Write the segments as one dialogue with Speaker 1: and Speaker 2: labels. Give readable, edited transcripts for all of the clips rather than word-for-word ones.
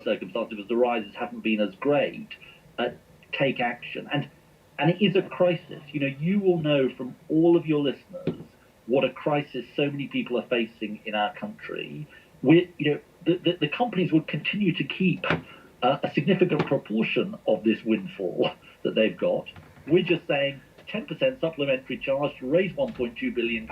Speaker 1: circumstances, because the rises haven't been as great, take action. And it is a crisis. You will know from all of your listeners what a crisis so many people are facing in our country. The companies would continue to keep a significant proportion of this windfall that they've got. We're just saying 10% supplementary charge to raise £1.2 billion.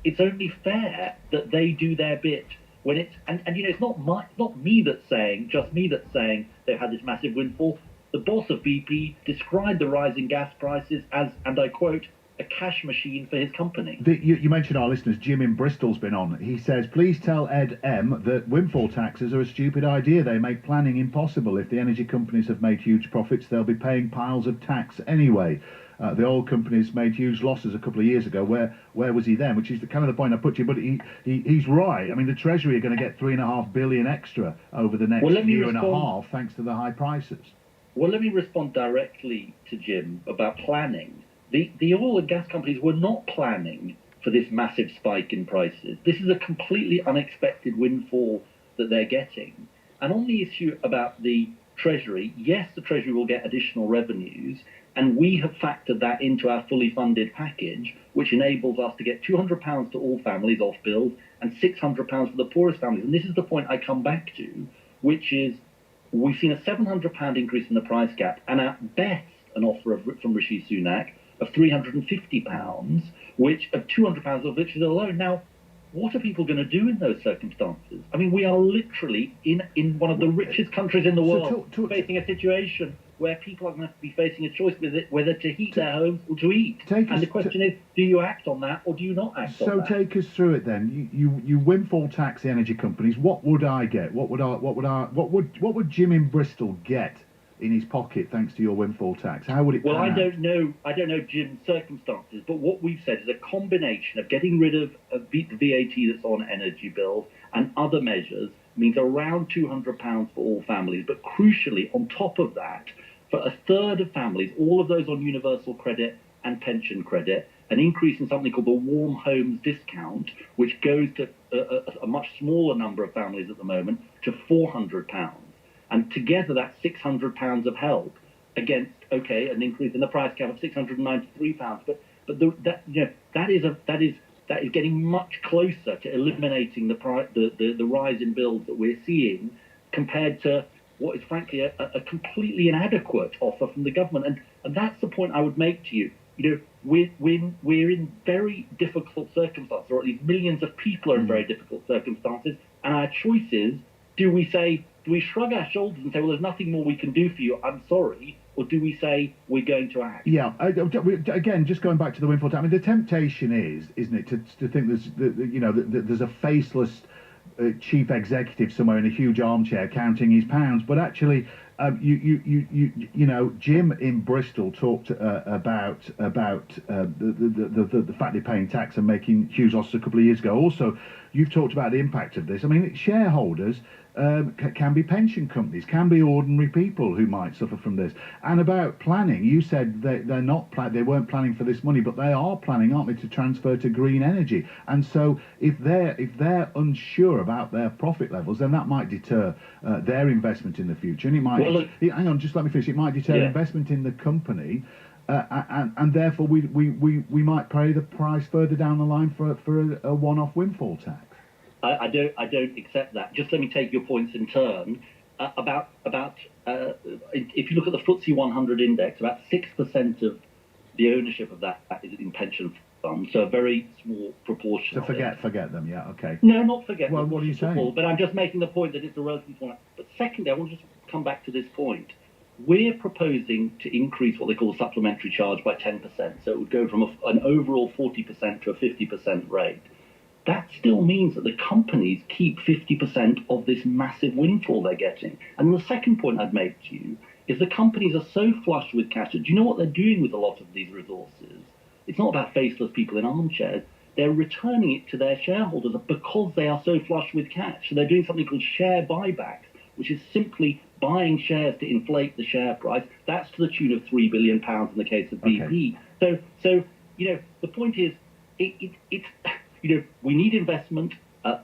Speaker 1: It's only fair that they do their bit when it's it's not me that's saying they've had this massive windfall. The boss of BP described the rising gas prices as, and I quote, a cash machine for his company.
Speaker 2: You mentioned our listeners. Jim in Bristol's been on. He says, please tell Ed M that windfall taxes are a stupid idea. They make planning impossible. If the energy companies have made huge profits, they'll be paying piles of tax anyway. The oil companies made huge losses a couple of years ago. Where was he then? Which is the point I put to you. But he's right. I mean, the Treasury are going to get $3.5 billion extra over the next year and a half, thanks to the high prices.
Speaker 1: Well, let me respond directly to Jim about planning. The oil and gas companies were not planning for this massive spike in prices. This is a completely unexpected windfall that they're getting. And on the issue about the Treasury, yes, the Treasury will get additional revenues, and we have factored that into our fully funded package, which enables us to get £200 to all families off bills and £600 for the poorest families. And this is the point I come back to, which is we've seen a £700 increase in the price cap, and at best an offer from Rishi Sunak of £350, which of £200 of which is a loan. Now, what are people going to do in those circumstances? I mean, we are literally in one of the richest countries in the world, facing a situation where people are going to be facing a choice whether to heat their homes or to eat. And the question is, do you act on that or do you not act on that?
Speaker 2: So take us through it then. You windfall tax the energy companies. What would I get? What would Jim in Bristol get in his pocket thanks to your windfall tax? How would it?
Speaker 1: Well, I don't know Jim's circumstances, but what we've said is a combination of getting rid of the VAT that's on energy bills and other measures means around £200 for all families. But crucially, on top of that, for a third of families, all of those on universal credit and pension credit, an increase in something called the Warm Homes Discount, which goes to a much smaller number of families at the moment, to £400. And together that's £600 of help against, an increase in the price cap of £693. But that is getting much closer to eliminating the rise in bills that we're seeing, compared to what is frankly a completely inadequate offer from the government. And that's the point I would make to you. We're in very difficult circumstances, or at least millions of people are in very difficult circumstances. And our choice is, do we shrug our shoulders and say, well, there's nothing more we can do for you, I'm sorry, or do we say we're going to act?
Speaker 2: Yeah, again, just going back to the windfall tax, I mean, the temptation isn't it, to think there's a faceless chief executive somewhere in a huge armchair counting his pounds, but actually, Jim in Bristol talked about the fact they're paying tax and making huge losses a couple of years ago. Also, you've talked about the impact of this. I mean, shareholders can be pension companies, can be ordinary people who might suffer from this. And about planning, you said they weren't planning for this money, but they are planning, aren't they, to transfer to green energy. And so if they're unsure about their profit levels, then that might deter their investment in the future, and it might. Hang on, just let me finish. It might deter investment in the company. And therefore we might pay the price further down the line for a one-off windfall tax.
Speaker 1: I don't accept that. Just let me take your points in turn. If you look at the FTSE 100 index, about 6% of the ownership of that is in pension funds, so a very small proportion.
Speaker 2: So forget them, yeah, okay.
Speaker 1: No, not forget them.
Speaker 2: Well, what are you saying?
Speaker 1: But I'm just making the point that it's a relatively small. But secondly, I want to just come back to this point. We're proposing to increase what they call a supplementary charge by 10%. So it would go from an overall 40% to a 50% rate. That still means that the companies keep 50% of this massive windfall they're getting. And the second point I'd make to you is the companies are so flush with cash. Do you know what they're doing with a lot of these resources? It's not about faceless people in armchairs. They're returning it to their shareholders because they are so flush with cash. So they're doing something called share buybacks, which is simply buying shares to inflate the share price. That's to the tune of £3 billion in the case of BP. Okay. So the point is, we need investment.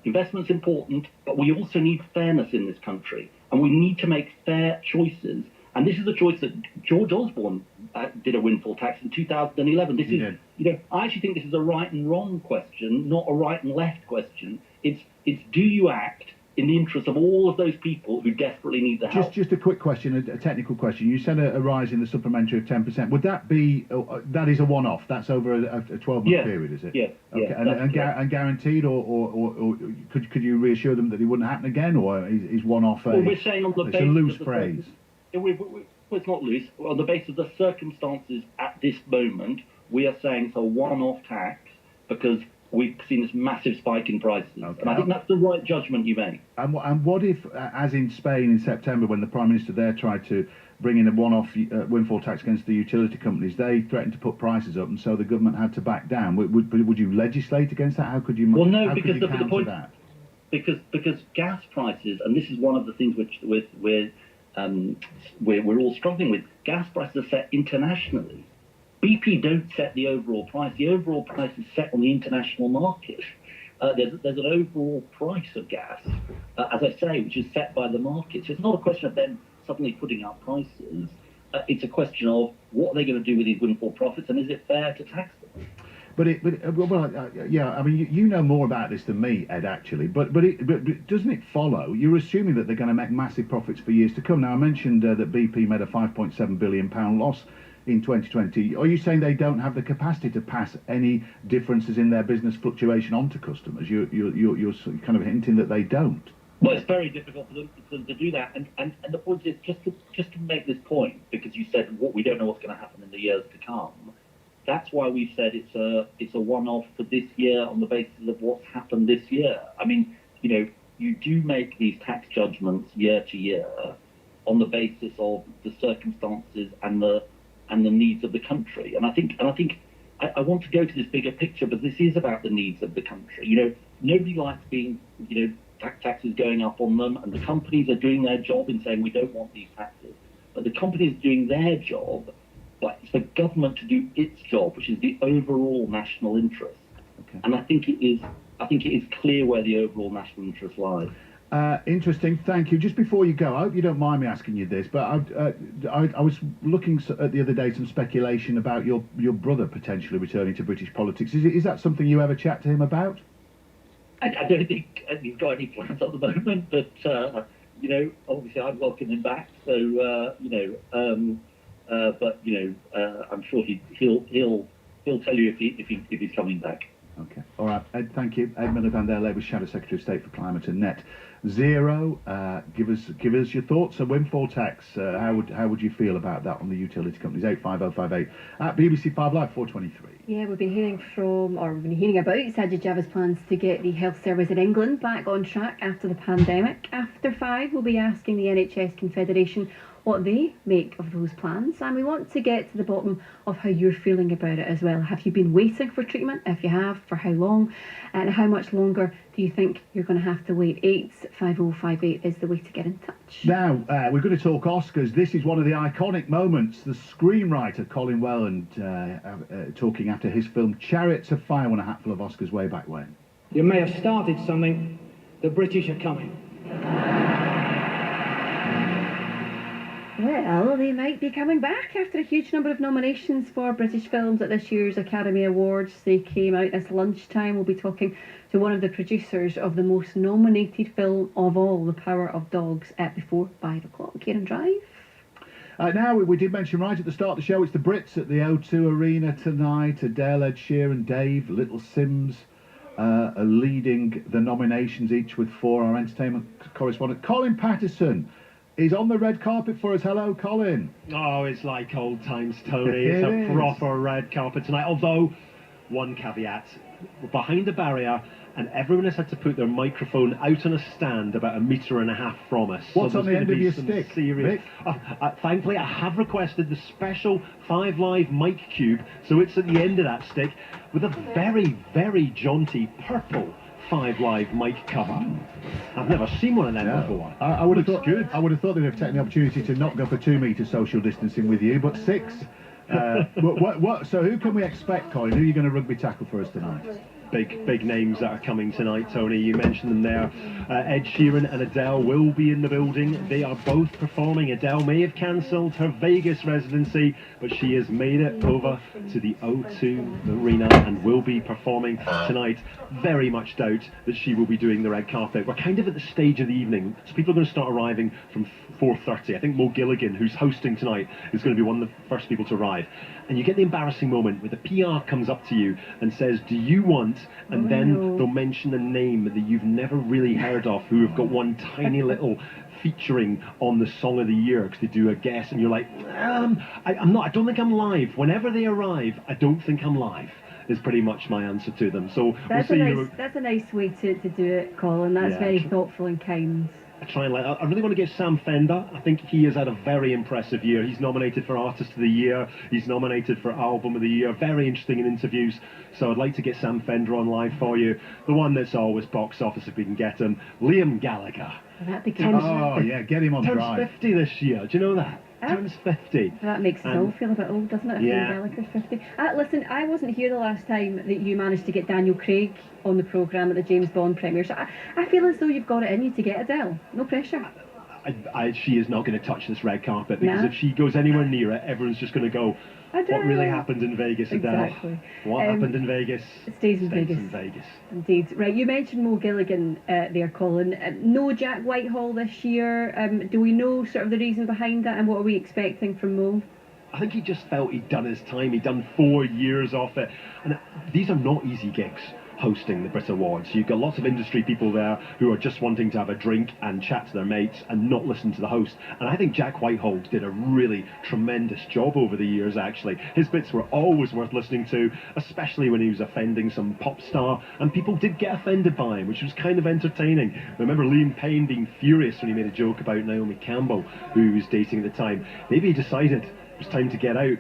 Speaker 1: Investment's important, but we also need fairness in this country. and we need to make fair choices. And this is a choice that George Osborne did a windfall tax in 2011. This is, I actually think this is a right and wrong question, not a right and left question. It's do you act in the interest of all of those people who desperately need the help?
Speaker 2: Just a quick question, a technical question. You said a rise in the supplementary of 10%. Would that be, that is a one-off? That's over a 12-month period, is it?
Speaker 1: Yes.
Speaker 2: Okay. And guaranteed, or could you reassure them that it wouldn't happen again, or is one-off
Speaker 1: we're saying on the
Speaker 2: it's
Speaker 1: basis
Speaker 2: a loose
Speaker 1: of the
Speaker 2: phrase?
Speaker 1: It's not loose. On the basis of the circumstances at this moment, we are saying it's a one-off tax because we've seen this massive spike in prices. Okay. And I think that's the right judgment you make.
Speaker 2: And what if, as in Spain in September, when the Prime Minister there tried to bring in a one-off windfall tax against the utility companies, they threatened to put prices up, and so the government had to back down. Would you legislate against that? How could you?
Speaker 1: Well, no, because the point that? Because gas prices, and this is one of the things which we're all struggling with. Gas prices are set internationally. BP don't set the overall price. The overall price is set on the international market. There's an overall price of gas, as I say, which is set by the market. So it's not a question of them suddenly putting up prices. It's a question of what are they going to do with these windfall profits, and is it fair to tax them?
Speaker 2: Yeah. I mean, you know more about this than me, Ed. Actually, but doesn't it follow? You're assuming that they're going to make massive profits for years to come. Now, I mentioned that BP made a £5.7 billion loss in 2020. Are you saying they don't have the capacity to pass any differences in their business fluctuation onto customers? You're kind of hinting that they don't.
Speaker 1: Well, it's very difficult for them to do that. And the point is, just to make this point, because you said we don't know what's going to happen in the years to come. That's why we've said it's a one-off for this year on the basis of what's happened this year. I mean, you do make these tax judgments year to year on the basis of the circumstances and the needs of the country. And I think I want to go to this bigger picture, but this is about the needs of the country. Nobody likes being, taxes going up on them, and the companies are doing their job in saying we don't want these taxes. But the companies are doing their job, but it's the government to do its job, which is the overall national interest. Okay. And I think it is clear where the overall national interest lies.
Speaker 2: Interesting, thank you. Just before you go, I hope you don't mind me asking you this, but I was looking at the other day some speculation about your brother potentially returning to British politics. Is that something you ever chat to him about?
Speaker 1: I don't think he's got any plans at the moment, but obviously I'd welcome him back. So I'm sure he'll tell you if he's coming back.
Speaker 2: Okay. All right, Ed, thank you. Ed Miliband there, Labour's Shadow Secretary of State for Climate and Net Zero. Give us your thoughts. A windfall tax. How would you feel about that on the utility companies? 85058 at BBC 5 Live 423.
Speaker 3: Yeah, we've been hearing about Sajid Javid's plans to get the health service in England back on track after the pandemic. After 5, we'll be asking the NHS Confederation what they make of those plans, and we want to get to the bottom of how you're feeling about it as well. Have you been waiting for treatment? If you have, for how long? And how much longer do you think you're going to have to wait? 85058 is the way to get in touch.
Speaker 2: Now, we're going to talk Oscars. This is one of the iconic moments. The screenwriter Colin Welland talking after his film Chariots of Fire won a hatful of Oscars way back when.
Speaker 4: You may have started something. The British are coming.
Speaker 3: Well, they might be coming back after a huge number of nominations for British films at this year's Academy Awards. They came out this lunchtime. We'll be talking to one of the producers of the most nominated film of all, The Power of Dogs, at before 5 o'clock. Kieran Drive.
Speaker 2: Now, we did mention right at the start of the show, it's the Brits at the O2 Arena tonight. Adele, Ed Sheeran, Dave, Little Sims are leading the nominations, each with 4. Our entertainment correspondent, Colin Patterson, he's on the red carpet for us. Hello, Colin.
Speaker 5: Oh, it's like old times, Tony. It's a proper red carpet tonight. Although, one caveat, we're behind a barrier and everyone has had to put their microphone out on a stand about 1.5 meters from us.
Speaker 2: What's on the end of your stick, Vic?
Speaker 5: Thankfully, I have requested the special 5 Live mic cube, so it's at the end of that stick with a very, very jaunty purple 5 Live mic cover. I've never seen one of them before.
Speaker 2: I would have thought good. I would have thought they'd have taken the opportunity to not go for 2 metres social distancing with you, but 6. So who can we expect, Colin? Who are you going to rugby tackle for us tonight?
Speaker 5: big names that are coming tonight, Tony. You mentioned them there. Ed Sheeran and Adele will be in the building. They are both performing. Adele may have cancelled her Vegas residency, but she has made it over to the O2 Arena and will be performing tonight. Very much doubt that she will be doing the red carpet. We're kind of at the stage of the evening, so people are going to start arriving from 4:30. I think Mo Gilligan, who's hosting tonight, is going to be one of the first people to arrive. And you get the embarrassing moment where the PR comes up to you and says, do you want, and then they'll mention a name that you've never really heard of, who have got one tiny little featuring on the song of the year because they do a guess, and you're like, I don't think I'm live. Whenever they arrive, I don't think I'm live, is pretty much my answer to them. So
Speaker 3: that's a nice way to do it, Colin. That's very thoughtful and kind.
Speaker 5: I really want to get Sam Fender. I think he has had a very impressive year. He's nominated for Artist of the Year. He's nominated for Album of the Year. Very interesting in interviews. So I'd like to get Sam Fender on live for you. The one that's always box office if we can get him. Liam Gallagher.
Speaker 3: That'd be kind
Speaker 2: Oh, yeah, get him on drive.
Speaker 5: Turns 50 this year. Do you know that? Turns 50.
Speaker 3: That makes us all feel a bit old, doesn't it?
Speaker 5: Yeah.
Speaker 3: Gallagher's 50. Listen, I wasn't here the last time that you managed to get Daniel Craig on the programme at the James Bond premiere. So I feel as though you've got it in you to get Adele. No pressure.
Speaker 5: She is not going to touch this red carpet, because if she goes anywhere near it, everyone's just going to go, what really happened in Vegas, Adele?
Speaker 3: Exactly.
Speaker 5: What happened in Vegas?
Speaker 3: Stays in Vegas. Indeed. Right, you mentioned Mo Gilligan there, Colin. No Jack Whitehall this year. Do we know sort of the reason behind that, and what are we expecting from Mo?
Speaker 5: I think he just felt he'd done his time. He'd done 4 years off it. And these are not easy gigs, hosting the Brit Awards. You've got lots of industry people there who are just wanting to have a drink and chat to their mates and not listen to the host. And I think Jack Whitehall did a really tremendous job over the years, actually. His bits were always worth listening to, especially when he was offending some pop star, and people did get offended by him, which was kind of entertaining. I remember Liam Payne being furious when he made a joke about Naomi Campbell, who he was dating at the time. Maybe he decided it was time to get out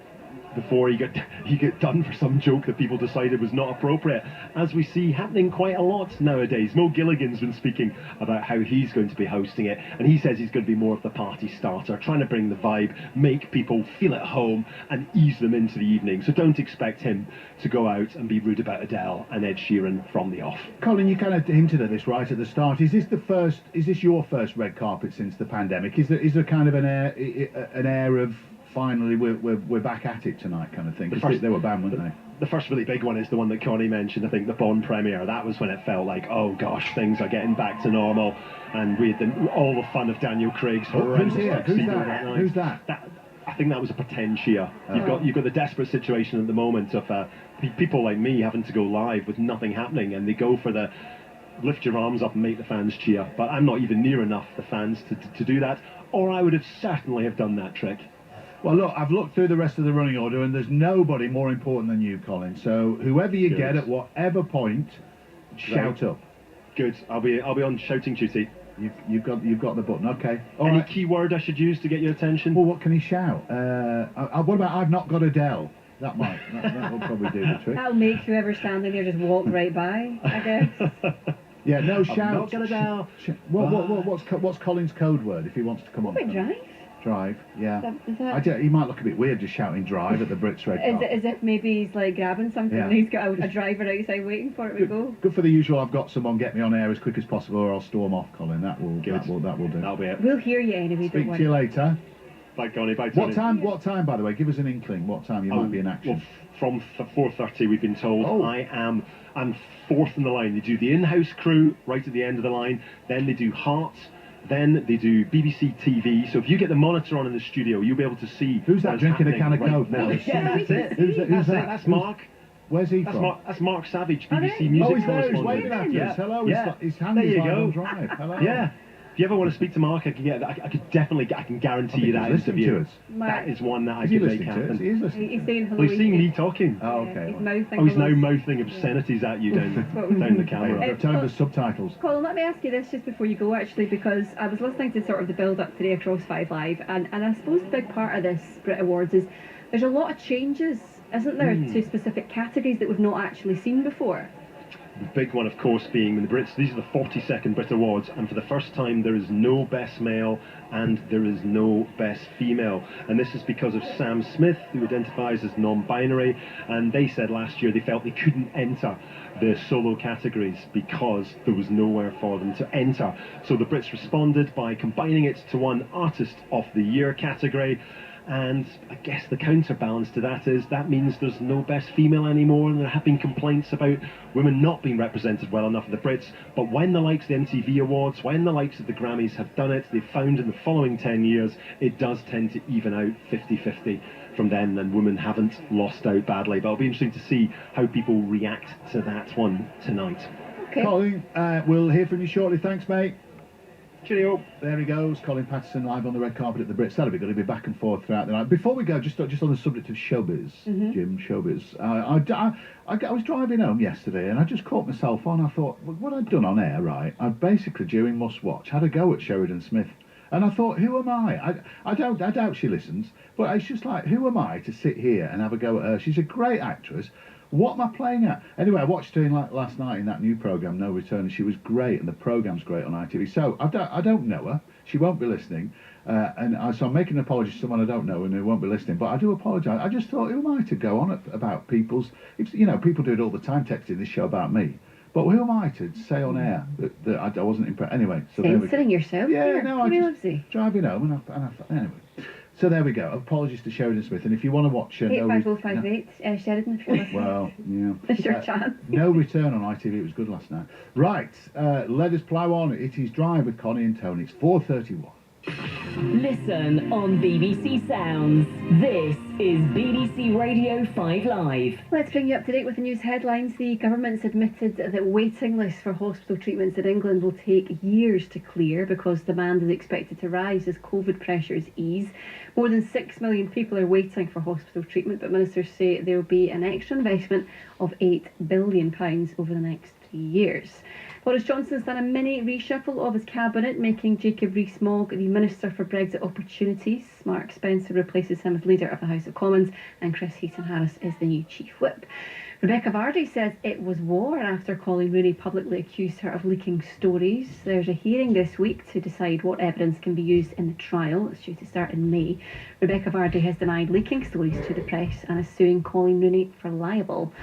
Speaker 5: before he got done for some joke that people decided was not appropriate, as we see happening quite a lot nowadays. Mo Gilligan's been speaking about how he's going to be hosting it, and he says he's going to be more of the party starter, trying to bring the vibe, make people feel at home and ease them into the evening. So don't expect him to go out and be rude about Adele and Ed Sheeran from the off.
Speaker 2: Colin, you kind of hinted at this right at the start. Is this your first red carpet since the pandemic? Is there kind of an air of finally we're back at it tonight kind of thing? They were banned, weren't they?
Speaker 5: The first really big one is the one that Connie mentioned, I think, the Bond premiere. That was when it felt like, oh gosh, things are getting back to normal, and we had all the fun of Daniel Craig's horrendous tuxedo that night.
Speaker 2: Who's that?
Speaker 5: I think that was a pretend cheer. You've got the desperate situation at the moment of people like me having to go live with nothing happening, and they go for the lift your arms up and make the fans cheer. But I'm not even near enough the fans to do that, or I would have certainly have done that trick.
Speaker 2: Well, look, I've looked through the rest of the running order, and there's nobody more important than you, Colin. So whoever you get at whatever point, shout up.
Speaker 5: Good. I'll be on shouting duty.
Speaker 2: You've got the button. Okay.
Speaker 5: Any key word I should use to get your attention?
Speaker 2: Well, what can he shout? What about I've not got Adele? That will probably do the trick.
Speaker 3: That'll make whoever's standing there just walk right by, I guess.
Speaker 2: Yeah. No, shout.
Speaker 5: I've not got Adele.
Speaker 2: What's Colin's code word if he wants to come on?
Speaker 3: Drive.
Speaker 2: Drive, yeah.
Speaker 3: Is that...
Speaker 2: He might look a bit weird just shouting drive at the Brits red carpet.
Speaker 3: As if maybe he's like grabbing something and he's got a driver outside waiting for it to go.
Speaker 2: Good for the usual, I've got someone, get me on air as quick as possible or I'll storm off, Colin. That will do.
Speaker 5: That'll be it.
Speaker 3: We'll hear you anyway,
Speaker 2: Speak to you later.
Speaker 5: Bye, Connie. Bye, Tony.
Speaker 2: What time, by the way? Give us an inkling. What time you might be in action?
Speaker 5: Well, from 4:30 we've been told. I'm fourth in the line. They do the in-house crew right at the end of the line, then they do Heart, then they do BBC TV. So if you get the monitor on in the studio, you'll be able to see
Speaker 2: who's that drinking a can of Coke now.
Speaker 5: Yeah, that's it.
Speaker 2: Who's that?
Speaker 5: That's Mark.
Speaker 2: Where's he from?
Speaker 5: That's Mark Savage, BBC Music
Speaker 2: he's there. He's waving at us. Hello. His hand is on drive. Hello.
Speaker 5: Yeah. If you ever want to speak to Mark, I can guarantee you that interview. That is one that I could make happen.
Speaker 2: He's listening.
Speaker 3: He's saying hello.
Speaker 5: Well, he's seeing me talking.
Speaker 2: Oh, okay.
Speaker 3: He's
Speaker 5: now mouthing obscenities at you down the camera.
Speaker 2: Tell him the subtitles.
Speaker 3: Colin, let me ask you this just before you go, actually, because I was listening to sort of the build-up today across 5 Live, and I suppose a big part of this Brit Awards is there's a lot of changes, isn't there, to specific categories that we've not actually seen before?
Speaker 5: The big one, of course, being the Brits. These are the 42nd Brit Awards, and for the first time there is no Best Male and there is no Best Female. And this is because of Sam Smith, who identifies as non-binary, and they said last year they felt they couldn't enter the solo categories because there was nowhere for them to enter. So the Brits responded by combining it to one Artist of the Year category. And I guess the counterbalance to that is that means there's no Best Female anymore, and there have been complaints about women not being represented well enough in the Brits. But when the likes of the MTV Awards, when the likes of the Grammys have done it, they've found in the following 10 years it does tend to even out 50-50 from then, and women haven't lost out badly. But it'll be interesting to see how people react to that one tonight.
Speaker 3: Okay.
Speaker 2: Colin, we'll hear from you shortly. Thanks, mate.
Speaker 5: Cheerio.
Speaker 2: There he goes, Colin Patterson, live on the red carpet at the Brits. That'll be good. He'll be back and forth throughout the night. Before we go, just on the subject of showbiz, Jim, showbiz. I was driving home yesterday and I just caught myself on. I thought, well, what I'd done on air, right? I basically, during Must Watch, had a go at Sheridan Smith. And I thought, who am I? I doubt she listens, but it's just like, who am I to sit here and have a go at her? She's a great actress. What am I playing at? Anyway, I watched her last night in that new programme, No Return, and she was great, and the programme's great on ITV. So I don't know her. She won't be listening, so I'm making an apology to someone I don't know and who won't be listening. But I do apologise. I just thought, who am I to go on about people's? People do it all the time, texting this show about me. But who am I to say on air that I wasn't impressed? Anyway, so there we go.
Speaker 3: Censoring yourself.
Speaker 2: Yeah,
Speaker 3: Here,
Speaker 2: no, I
Speaker 3: just
Speaker 2: just driving home and I thought, anyway. So there we go. Apologies to Sheridan Smith. And if you want to watch...
Speaker 3: 85058, Sheridan, if you're listening.
Speaker 2: Well, yeah.
Speaker 3: It's your chance.
Speaker 2: No Return on ITV. It was good last night. Right. Let us plough on. It is Drive with Connie and Tony. It's 4:31.
Speaker 6: Listen on BBC Sounds. This is BBC Radio 5 Live.
Speaker 3: Let's bring you up to date with the news headlines. The government's admitted that waiting lists for hospital treatments in England will take years to clear because demand is expected to rise as COVID pressures ease. More than 6 million people are waiting for hospital treatment, but ministers say there will be an extra investment of £8 billion over the next 3 years. Boris Johnson's done a mini reshuffle of his cabinet, making Jacob Rees-Mogg the Minister for Brexit Opportunities. Mark Spencer replaces him as Leader of the House of Commons, and Chris Heaton-Harris is the new Chief Whip. Rebecca Vardy says it was war after Colin Rooney publicly accused her of leaking stories. There's a hearing this week to decide what evidence can be used in the trial. It's due to start in May. Rebecca Vardy has denied leaking stories to the press and is suing Colin Rooney for libel.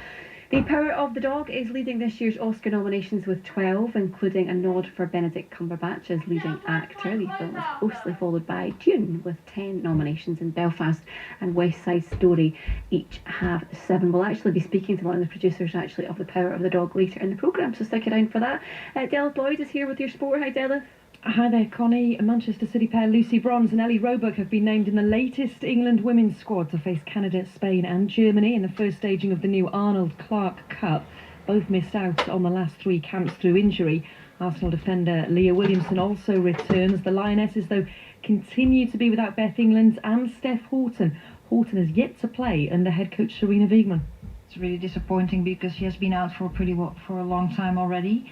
Speaker 3: The Power of the Dog is leading this year's Oscar nominations with 12, including a nod for Benedict Cumberbatch as leading actor. The film is closely followed by Dune with 10 nominations, and Belfast and West Side Story each have 7. We'll actually be speaking to one of the producers of The Power of the Dog later in the programme, so stick around for that. Delith Lloyd is here with your sport. Hi, Delith.
Speaker 7: Hi there, Connie. Manchester City pair Lucy Bronze and Ellie Roebuck have been named in the latest England women's squad to face Canada, Spain and Germany in the first staging of the new Arnold Clark Cup. Both missed out on the last 3 camps through injury. Arsenal defender Leah Williamson also returns. The Lionesses, though, continue to be without Beth England and Steph Houghton. Houghton has yet to play under head coach Serena Wiegman.
Speaker 8: It's really disappointing because she has been out for a long time already.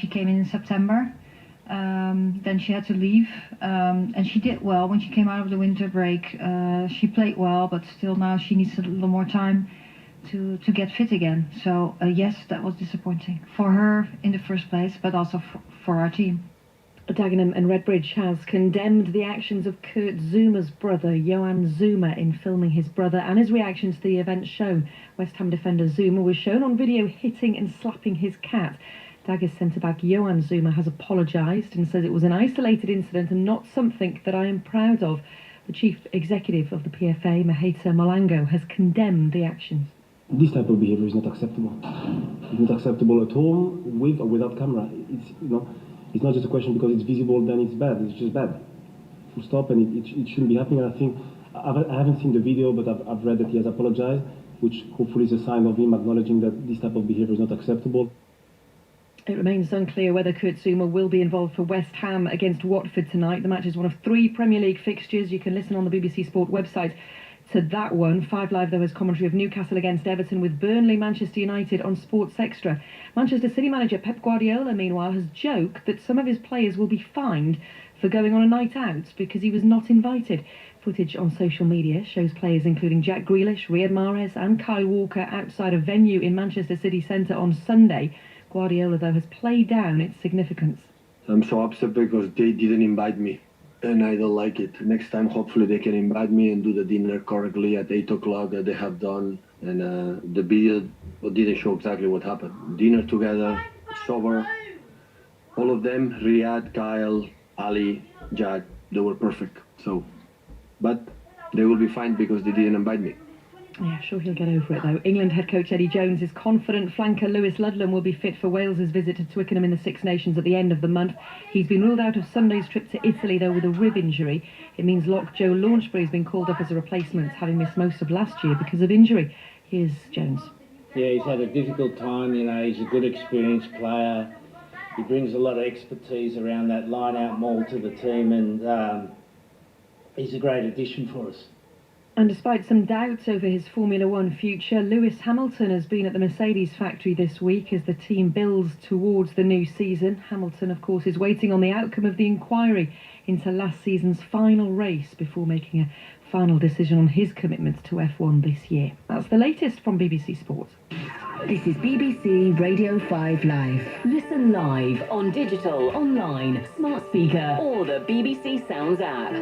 Speaker 8: She came in September. Then she had to leave, and she did well when she came out of the winter break. She played well, but still now she needs a little more time to get fit again. So yes, that was disappointing for her in the first place, but also for our team.
Speaker 7: Dagenham and Redbridge has condemned the actions of Kurt Zuma's brother, Johan Zuma, in filming his brother and his reactions to the events shown. West Ham defender Zuma was shown on video hitting and slapping his cat. Daggers centre-back Johan Zuma has apologised and says it was an isolated incident and not something that I am proud of. The chief executive of the PFA, Maheta Malango, has condemned the actions.
Speaker 9: This type of behaviour is not acceptable. It's not acceptable at home, with or without camera. It's not just a question because it's visible, then it's bad. It's just bad. Full stop, and it shouldn't be happening. And I think I haven't seen the video, but I've read that he has apologised, which hopefully is a sign of him acknowledging that this type of behaviour is not acceptable.
Speaker 7: It remains unclear whether Kurt Zuma will be involved for West Ham against Watford tonight. The match is one of 3 Premier League fixtures. You can listen on the BBC Sport website to that one. 5 Live, though, has commentary of Newcastle against Everton with Burnley, Manchester United on Sports Extra. Manchester City manager Pep Guardiola, meanwhile, has joked that some of his players will be fined for going on a night out because he was not invited. Footage on social media shows players including Jack Grealish, Riyad Mahrez and Kyle Walker outside a venue in Manchester city centre on Sunday Guardiola, though, has played down its significance.
Speaker 10: I'm so upset because they didn't invite me, and I don't like it. Next time, hopefully, they can invite me and do the dinner correctly at 8 o'clock that they have done. And the video didn't show exactly what happened. Dinner together, sober, all of them, Riyad, Kyle, Ali, Jack, they were perfect. So, but they will be fine because they didn't invite me.
Speaker 7: Yeah, sure he'll get over it, though. England head coach Eddie Jones is confident flanker Lewis Ludlam will be fit for Wales's visit to Twickenham in the Six Nations at the end of the month. He's been ruled out of Sunday's trip to Italy, though, with a rib injury. It means lock Joe Launchbury has been called up as a replacement, having missed most of last year because of injury. Here's Jones.
Speaker 4: Yeah, he's had a difficult time, you know, he's a good experienced player. He brings a lot of expertise around that line-out maul to the team, and he's a great addition for us.
Speaker 7: And despite some doubts over his Formula One future, Lewis Hamilton has been at the Mercedes factory this week as the team builds towards the new season. Hamilton, of course, is waiting on the outcome of the inquiry into last season's final race before making a final decision on his commitment to F1 this year. That's the latest from BBC Sport.
Speaker 6: This is BBC Radio 5 Live. Listen live on digital, online, smart speaker, or the BBC Sounds app.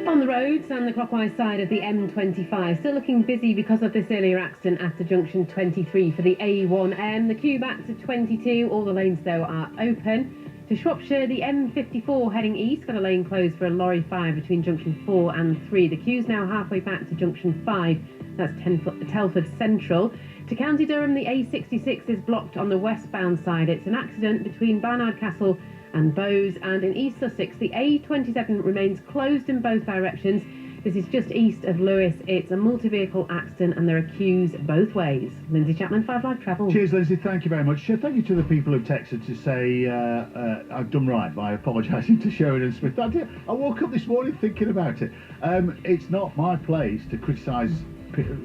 Speaker 11: On the roads and the clockwise side of the M25, still looking busy because of this earlier accident after junction 23 for the A1M. The queue back to 22, all the lanes though are open. To Shropshire, the M54 heading east got a lane closed for a lorry fire between junction 4 and 3. The queue's now halfway back to junction 5, that's Telford Central. To County Durham, the A66 is blocked on the westbound side. It's an accident between Barnard Castle and Bowes, and in East Sussex, the A27 remains closed in both directions. This is just east of Lewis. It's a multi-vehicle accident and there are queues both ways. Lindsay Chapman, 5 Live Travel.
Speaker 2: Cheers, Lindsay. Thank you very much. Thank you to the people who've texted to say I've done right by apologising to Sheridan Smith. I woke up this morning thinking about it. It's not my place to criticise.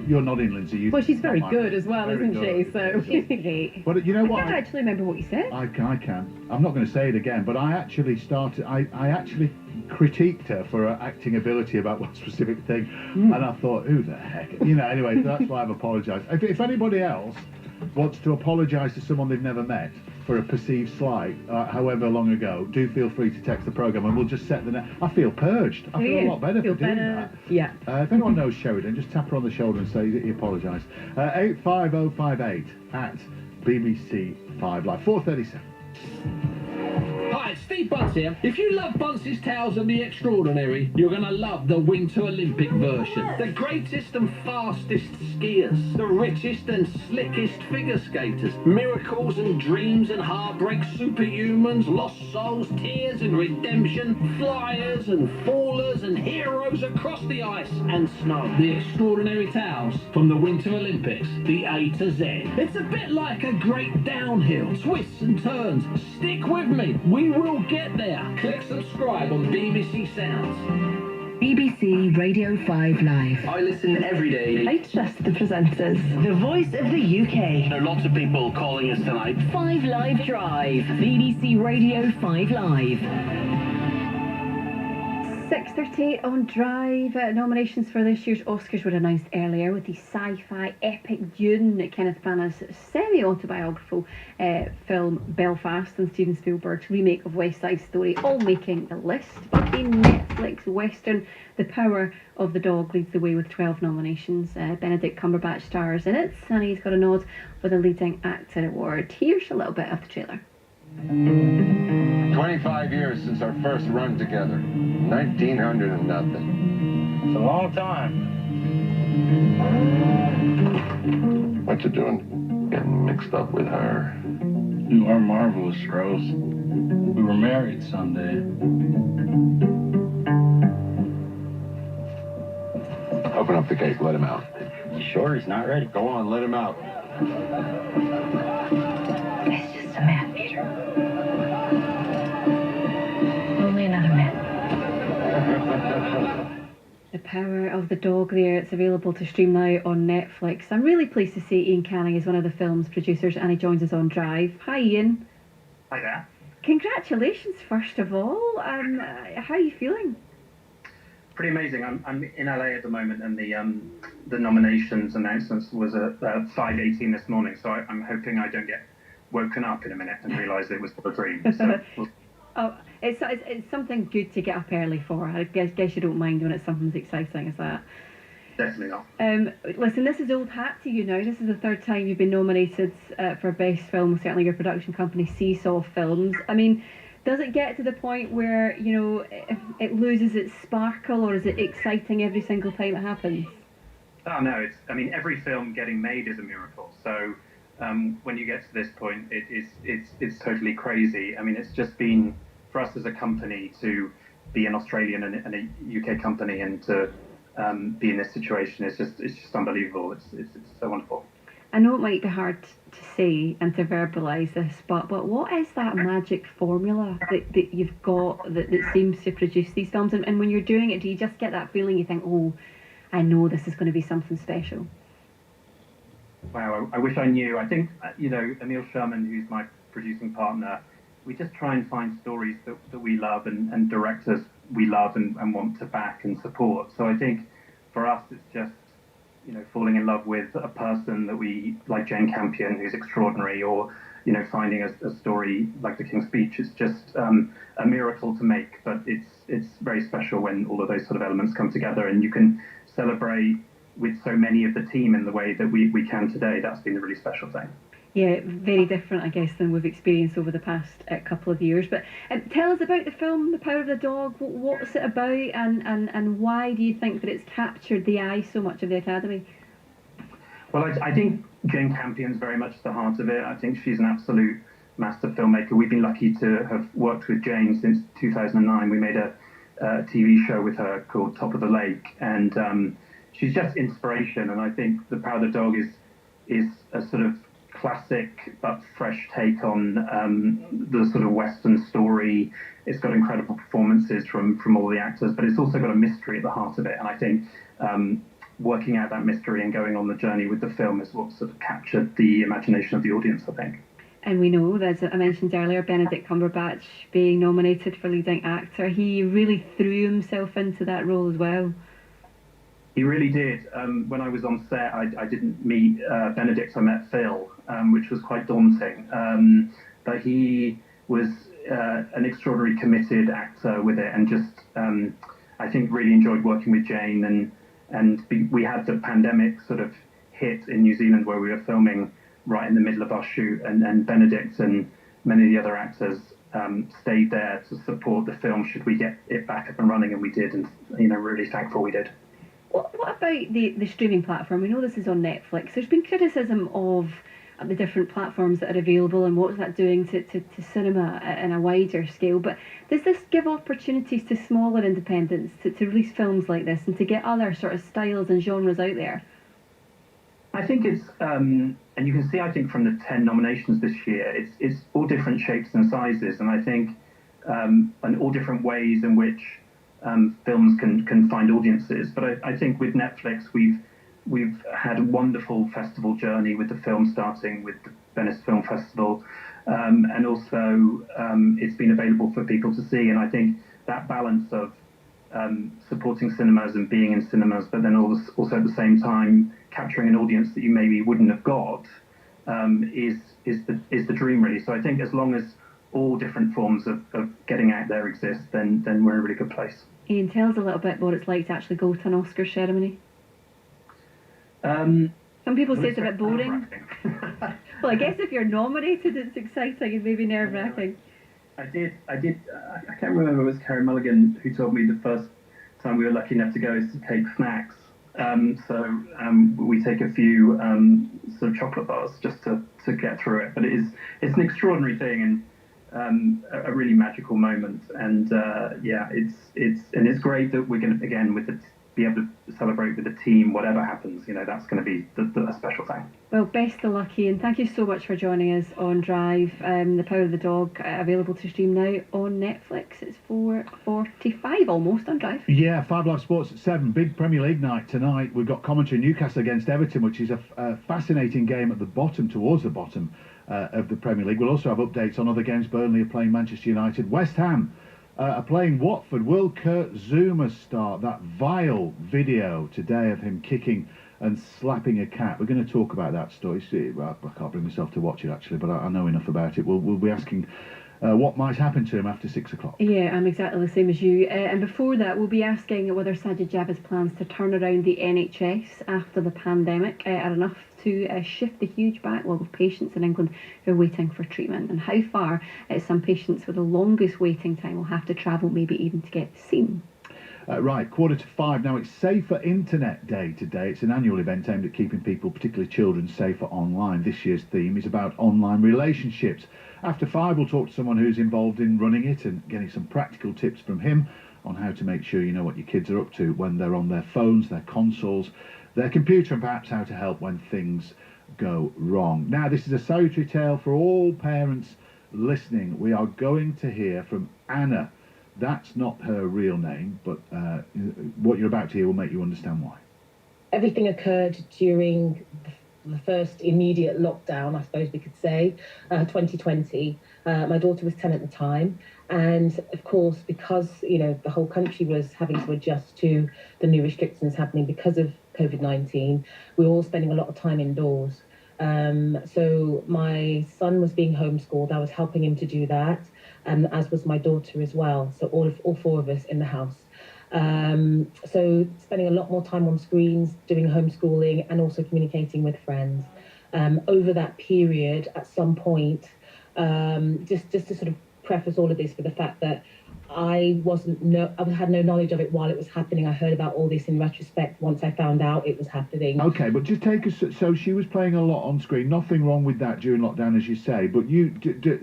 Speaker 2: You're nodding, Lindsay.
Speaker 11: Well, she's very good as well, isn't she? So
Speaker 3: She's great.
Speaker 2: But you know what?
Speaker 3: I can't actually remember what you said.
Speaker 2: I can. I'm not going to say it again, but I actually critiqued her for her acting ability about one specific thing, and I thought, who the heck? Anyway, that's why I've apologised. If anybody else wants to apologise to someone they've never met for a perceived slight, however long ago, do feel free to text the programme and we'll just set the net. I feel purged. I feel a lot better for doing that.
Speaker 11: Yeah.
Speaker 2: If anyone knows Sheridan, just tap her on the shoulder and say that you apologise. 85058 at BBC 5 Live. 4:37.
Speaker 12: Hi, it's Steve Bunce here. If you love Bunce's Tales of the Extraordinary, you're going to love the Winter Olympic version. The greatest and fastest skiers, the richest and slickest figure skaters, miracles and dreams and heartbreaks, superhumans, lost souls, tears and redemption, flyers and fallers and heroes across the ice and snow. The Extraordinary Tales from the Winter Olympics, the A to Z. It's a bit like a great downhill, twists and turns. Stick with me. We will get there. Click subscribe on BBC Sounds.
Speaker 6: BBC Radio 5 Live.
Speaker 12: I listen every day.
Speaker 6: I trust the presenters. The voice of the UK.
Speaker 12: There are lots of people calling us tonight.
Speaker 6: 5 Live Drive. BBC Radio 5 Live.
Speaker 3: 6:38 on Drive. Nominations for this year's Oscars were announced earlier with the sci-fi epic Dune, Kenneth Branagh's semi-autobiographical film Belfast, and Steven Spielberg's remake of West Side Story, all making the list. But the Netflix western The Power of the Dog leads the way with 12 nominations. Benedict Cumberbatch stars in it, and he's got a nod for the leading actor award. Here's a little bit of the trailer.
Speaker 13: 25 years since our first run together. 1900 and nothing.
Speaker 14: It's a long time.
Speaker 13: What you doing? Getting mixed up with her.
Speaker 14: You are marvelous, Rose. We were married someday.
Speaker 13: Open up the gate, let him out.
Speaker 14: You sure he's not ready?
Speaker 13: Go on, let him out.
Speaker 8: It's just a man, Peter. Only another man.
Speaker 3: The Power of the Dog there. It's available to stream now on Netflix. I'm really pleased to see Ian Canning is one of the film's producers, and he joins us on Drive. Hi, Ian.
Speaker 15: Hi there.
Speaker 3: Congratulations, first of all. How are you feeling?
Speaker 15: Pretty amazing. I'm in LA at the moment, and the nominations announcements was at 5:18 this morning, so I'm hoping I don't get woken up in a minute and realised it was a dream. So
Speaker 3: Oh, it's something good to get up early for. I guess you don't mind when it's something as exciting as that.
Speaker 15: definitely not.
Speaker 3: Listen, this is old hat to you now. This is the third time you've been nominated for Best Film, certainly your production company, Seesaw Films. I mean, does it get to the point where, you know, it loses its sparkle, or is it exciting every single time it happens?
Speaker 15: Oh no, I mean, every film getting made is a miracle. So when you get to this point, it's totally crazy. I mean, it's just been, for us as a company, to be an Australian and a UK company and to be in this situation, it's just unbelievable. It's so wonderful.
Speaker 3: I know it might be hard to say and to verbalise this, but what is that magic formula that you've got that seems to produce these films? And when you're doing it, do you just get that feeling, you think, oh, I know this is going to be something special?
Speaker 15: Wow, I wish I knew. I think, you know, Emil Sherman, who's my producing partner, we just try and find stories that we love and directors we love and want to back and support. So I think for us, it's just, you know, falling in love with a person that we, like Jane Campion, who's extraordinary, or, you know, finding a story like The King's Speech. It's just a miracle to make, but it's very special when all of those sort of elements come together and you can celebrate with so many of the team in the way that we can today. That's been a really special thing.
Speaker 3: Yeah, very different, I guess, than we've experienced over the past couple of years. But tell us about the film, The Power of the Dog. What's it about, and why do you think that it's captured the eye so much of the Academy?
Speaker 15: Well, I think Jane Campion's very much the heart of it. I think she's an absolute master filmmaker. We've been lucky to have worked with Jane since 2009. We made a TV show with her called Top of the Lake, and she's just inspiration. And I think The Power of the Dog is a sort of classic but fresh take on the sort of Western story. It's got incredible performances from all the actors, but it's also got a mystery at the heart of it. And I think working out that mystery and going on the journey with the film is what sort of captured the imagination of the audience, I think.
Speaker 3: And we know, as I mentioned earlier, Benedict Cumberbatch being nominated for leading actor, he really threw himself into that role as well.
Speaker 15: He really did. When I was on set, I didn't meet Benedict, I met Phil, which was quite daunting. But he was an extraordinarily committed actor with it, and just, I think, really enjoyed working with Jane. And we had the pandemic sort of hit in New Zealand where we were filming right in the middle of our shoot, and Benedict and many of the other actors stayed there to support the film should we get it back up and running, and we did, and, you know, really thankful we did.
Speaker 3: What about the streaming platform? We know this is on Netflix. There's been criticism of the different platforms that are available and what's that doing to cinema in a wider scale. But does this give opportunities to smaller independents to release films like this and to get other sort of styles and genres out there?
Speaker 15: I think it's, and you can see, I think, from the 10 nominations this year, it's all different shapes and sizes, and I think, and all different ways in which films can find audiences. But I think with Netflix, we've had a wonderful festival journey with the film starting with the Venice Film Festival, and also it's been available for people to see. And I think that balance of supporting cinemas and being in cinemas, but then also at the same time capturing an audience that you maybe wouldn't have got, is the dream, really. So I think as long as all different forms of getting out there exist, then we're in a really good place.
Speaker 3: Ian, tell us a little bit what it's like to actually go to an Oscar ceremony. Some people say it's a bit boring. Well, I guess if you're nominated, it's exciting and maybe nerve-wracking.
Speaker 15: I can't remember, it was Carey Mulligan who told me the first time we were lucky enough to go is to take snacks. So we take a few sort of chocolate bars just to get through it. But it's an extraordinary thing, and a really magical moment. And yeah, it's great that we're going to, again, be able to celebrate with the team, whatever happens. You know, that's going to be a special thing.
Speaker 3: Well, best of luck, Ian. Thank you so much for joining us on Drive. The Power of the Dog, available to stream now on Netflix. It's 4:45 almost on Drive.
Speaker 2: Yeah, 5 Live Sports at 7. Big Premier League night tonight. We've got commentary Newcastle against Everton, which is a fascinating game at the bottom, towards the bottom of the Premier League. We'll also have updates on other games. Burnley are playing Manchester United. West Ham are playing Watford. Will Kurt Zouma start? That vile video today of him kicking and slapping a cat. We're going to talk about that story. I can't bring myself to watch it actually, but I know enough about it. We'll be asking what might happen to him after 6 o'clock.
Speaker 3: Yeah, I'm exactly the same as you. And before that, we'll be asking whether Sajid Javid's plans to turn around the NHS after the pandemic are enough to shift the huge backlog of patients in England who are waiting for treatment, and how far some patients with the longest waiting time will have to travel, maybe even to get seen.
Speaker 2: Right, 4:45 now. It's Safer Internet Day today. It's an annual event aimed at keeping people, particularly children, safer online. This year's theme is about online relationships. After 5, we'll talk to someone who's involved in running it and getting some practical tips from him on how to make sure you know what your kids are up to when they're on their phones, their consoles, their computer, and perhaps how to help when things go wrong. Now, this is a salutary tale for all parents listening. We are going to hear from Anna. That's not her real name, but what you're about to hear will make you understand why.
Speaker 16: Everything occurred during the first immediate lockdown, I suppose we could say, 2020. My daughter was 10 at the time. And of course, because, the whole country was having to adjust to the new restrictions happening because of COVID-19, we were all spending a lot of time indoors. So my son was being homeschooled. I was helping him to do that, as was my daughter as well. So all 4 of us in the house. So spending a lot more time on screens, doing homeschooling, and also communicating with friends. Over that period, at some point, just to sort of preface all of this with the fact that I had no knowledge of it while it was happening. I heard about all this in retrospect once I found out it was happening.
Speaker 2: Okay, but just take us. So she was playing a lot on screen. Nothing wrong with that during lockdown, as you say. But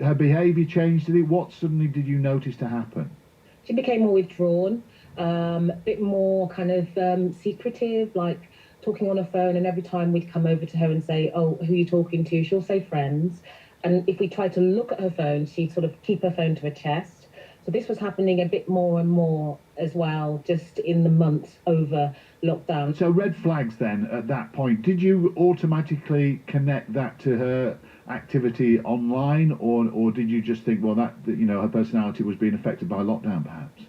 Speaker 2: her behaviour changed. What suddenly did you notice to happen?
Speaker 16: She became more withdrawn, a bit more kind of secretive, like talking on her phone. And every time we'd come over to her and say, "Oh, who are you talking to?" she'll say friends. And if we tried to look at her phone, she'd sort of keep her phone to her chest. So this was happening a bit more and more as well, just in the months over lockdown.
Speaker 2: So red flags then at that point. Did you automatically connect that to her activity online, or did you just think, well, that her personality was being affected by lockdown, perhaps?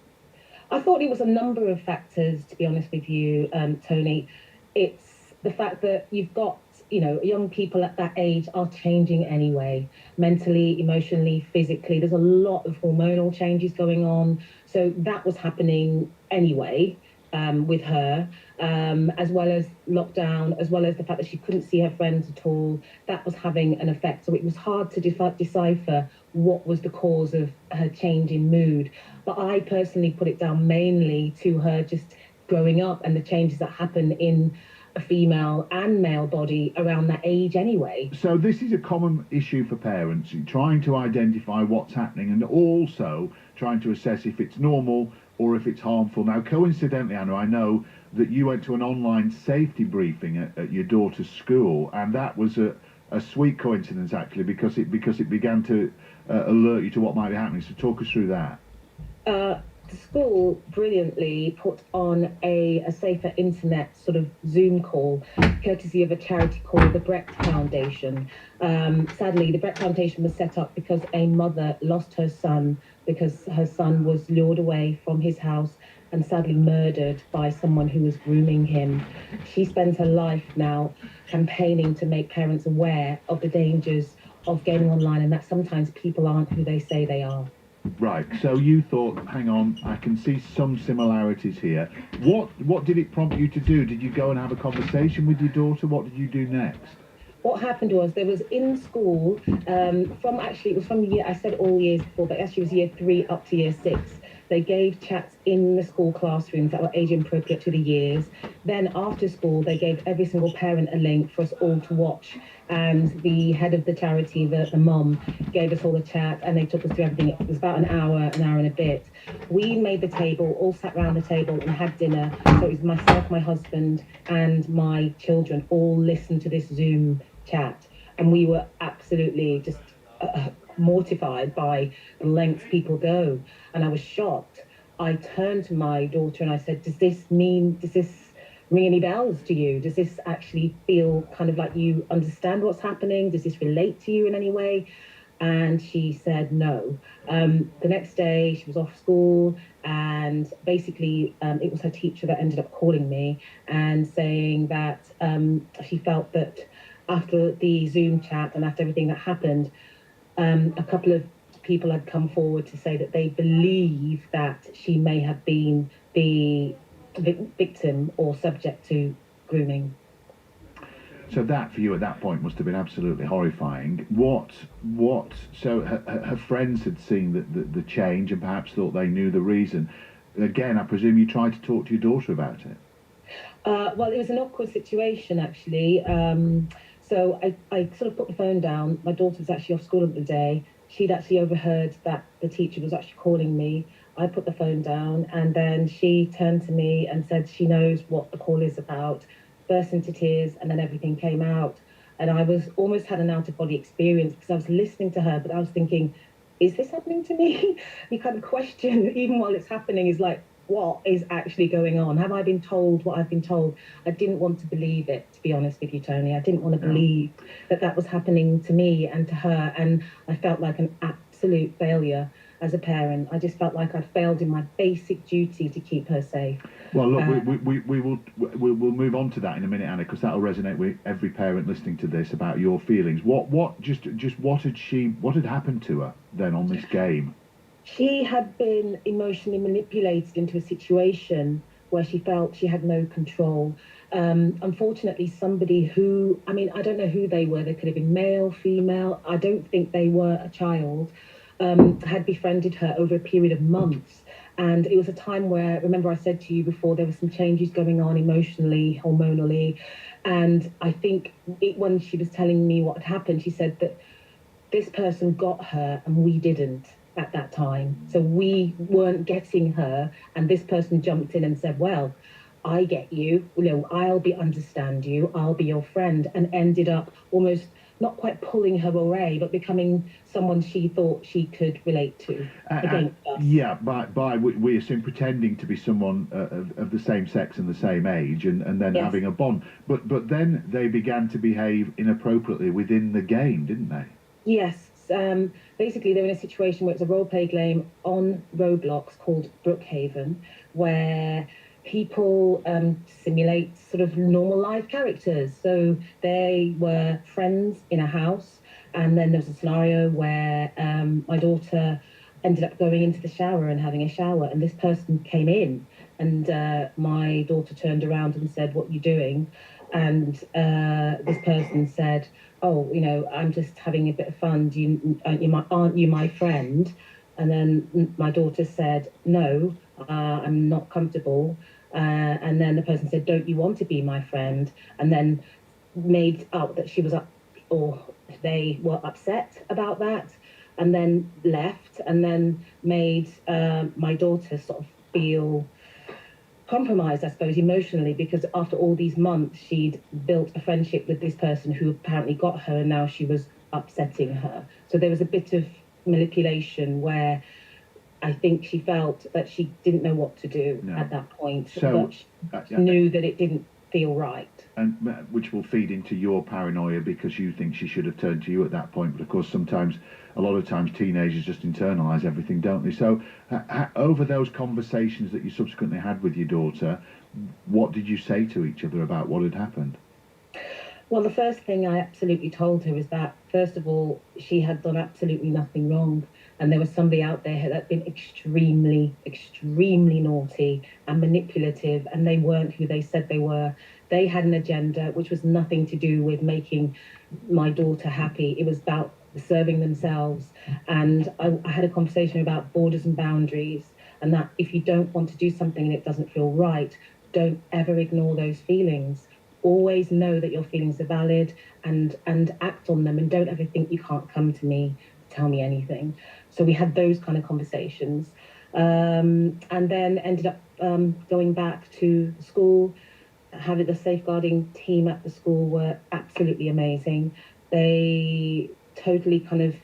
Speaker 16: I thought it was a number of factors, to be honest with you, Tony. It's the fact that you've got young people at that age are changing anyway, mentally, emotionally, physically. There's a lot of hormonal changes going on. So that was happening anyway with her, as well as lockdown, as well as the fact that she couldn't see her friends at all. That was having an effect. So it was hard to decipher what was the cause of her change in mood. But I personally put it down mainly to her just growing up and the changes that happen in a female and male body around that age anyway.
Speaker 2: So this is a common issue for parents, trying to identify what's happening and also trying to assess if it's normal or if it's harmful. Now, coincidentally, Anna, I know that you went to an online safety briefing at your daughter's school, and that was a sweet coincidence, actually, because it began to alert you to what might be happening. So talk us through that.
Speaker 16: The school brilliantly put on a Safer Internet sort of Zoom call, courtesy of a charity called the Brecht Foundation. Sadly, the Brecht Foundation was set up because a mother lost her son because her son was lured away from his house and sadly murdered by someone who was grooming him. She spends her life now campaigning to make parents aware of the dangers of gaming online and that sometimes people aren't who they say they are.
Speaker 2: Right, so you thought, hang on, I can see some similarities here. What did it prompt you to do? Did you go and have a conversation with your daughter? What did you do next?
Speaker 16: What happened was there was in school, it was from year, I said all years before, but actually it was year 3 up to year 6. They gave chats in the school classrooms that were age appropriate to the years. Then after school, they gave every single parent a link for us all to watch. And the head of the charity, the mum, gave us all the chat and they took us through everything. It was about an hour and a bit. We made the table, all sat around the table and had dinner. So it was myself, my husband and my children all listened to this Zoom chat. And we were absolutely just mortified by the lengths people go. And I was shocked. I turned to my daughter and I said, does this ring any bells to you? Does this actually feel kind of like you understand what's happening? Does this relate to you in any way? and she said no. The next day she was off school, and basically it was her teacher that ended up calling me and saying that she felt that after the Zoom chat and after everything that happened, a couple of people had come forward to say that they believe that she may have been the victim or subject to grooming.
Speaker 2: So that for you at that point must have been absolutely horrifying. So her friends had seen the change and perhaps thought they knew the reason. Again, I presume you tried to talk to your daughter about it.
Speaker 16: Well, it was an awkward situation, actually. So I sort of put the phone down. My daughter was actually off school at the day. She'd actually overheard that the teacher was actually calling me. I put the phone down, and then she turned to me and said she knows what the call is about, burst into tears, and then everything came out. And I was almost had an out-of-body experience because I was listening to her, but I was thinking, is this happening to me? You kind of question, even while it's happening, is like, what is actually going on? Have I been told what I've been told? I didn't want to believe it, to be honest with you, Tony. I didn't want to believe that was happening to me and to her, and I felt like an absolute failure as a parent. I just felt like I'd failed in my basic duty to keep her safe.
Speaker 2: Well, look, we'll move on to that in a minute, Anna, because that'll resonate with every parent listening to this about your feelings. What had happened to her then on this game?
Speaker 16: She had been emotionally manipulated into a situation where she felt she had no control. Unfortunately, somebody who, I mean, I don't know who they were. They could have been male, female. I don't think they were a child. Had befriended her over a period of months. And it was a time where, remember I said to you before, there were some changes going on emotionally, hormonally. And I think when she was telling me what had happened, she said that this person got her and we didn't at that time. So we weren't getting her, and this person jumped in and said, well, I get you, I'll understand you, I'll be your friend, and ended up almost not quite pulling her away, but becoming someone she thought she could relate to against us.
Speaker 2: Yeah, we assume pretending to be someone of the same sex and the same age, and then having a bond. But then they began to behave inappropriately within the game, didn't they?
Speaker 16: Yes. Basically, they're in a situation where it's a role-play game on Roblox called Brookhaven, where people simulate sort of normal life characters. So they were friends in a house, and then there's a scenario where my daughter ended up going into the shower and having a shower, and this person came in, and my daughter turned around and said, "What are you doing?" And this person said, "Oh, I'm just having a bit of fun. Aren't you my friend?" And then my daughter said, "No, I'm not comfortable." And then the person said, "Don't you want to be my friend?" And then made out that she was they were upset about that, and then left, and then made my daughter sort of feel compromised, I suppose, emotionally, because after all these months, she'd built a friendship with this person who apparently got her, and now she was upsetting her. So there was a bit of manipulation where I think she felt that she didn't know what to do at that point.
Speaker 2: So
Speaker 16: but she knew that it didn't feel right.
Speaker 2: And which will feed into your paranoia because you think she should have turned to you at that point. But of course, a lot of times, teenagers just internalise everything, don't they? So over those conversations that you subsequently had with your daughter, what did you say to each other about what had happened?
Speaker 16: Well, the first thing I absolutely told her is that, first of all, she had done absolutely nothing wrong. And there was somebody out there that had been extremely, extremely naughty and manipulative, and they weren't who they said they were. They had an agenda which was nothing to do with making my daughter happy. It was about serving themselves. And I had a conversation about borders and boundaries, and that if you don't want to do something and it doesn't feel right, don't ever ignore those feelings. Always know that your feelings are valid and act on them, and don't ever think you can't come to me to tell me anything. So we had those kind of conversations, and then ended up going back to school. Having the safeguarding team at the school were absolutely amazing. They totally kind of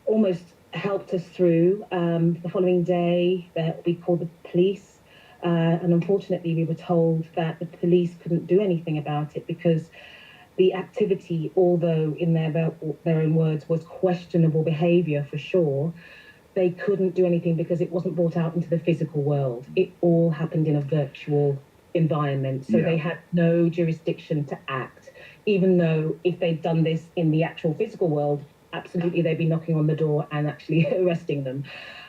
Speaker 16: almost helped us through. The following day, we called the police, and unfortunately we were told that the police couldn't do anything about it because the activity, although in their own words was questionable behaviour for sure, they couldn't do anything because it wasn't brought out into the physical world. It all happened in a virtual environment, so they had no jurisdiction to act, even though if they'd done this in the actual physical world, absolutely they'd be knocking on the door and actually arresting them.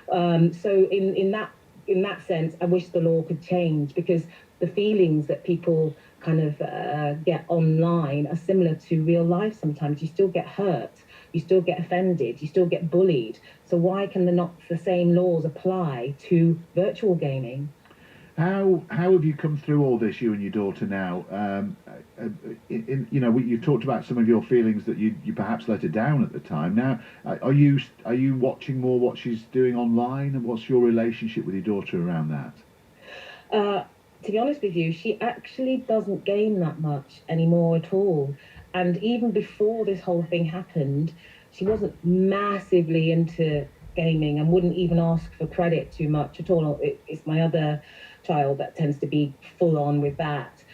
Speaker 16: So in that sense, I wish the law could change, because the feelings that people kind of get online are similar to real life. Sometimes you still get hurt, you still get offended, you still get bullied. So why can the same laws apply to virtual gaming?
Speaker 2: How have you come through all this, you and your daughter now? You talked about some of your feelings that you perhaps let her down at the time. Now, are you watching more what she's doing online, and what's your relationship with your daughter around that?
Speaker 16: To be honest with you, she actually doesn't game that much anymore at all. And even before this whole thing happened, she wasn't massively into gaming and wouldn't even ask for credit too much at all. It's my other child that tends to be full on with that.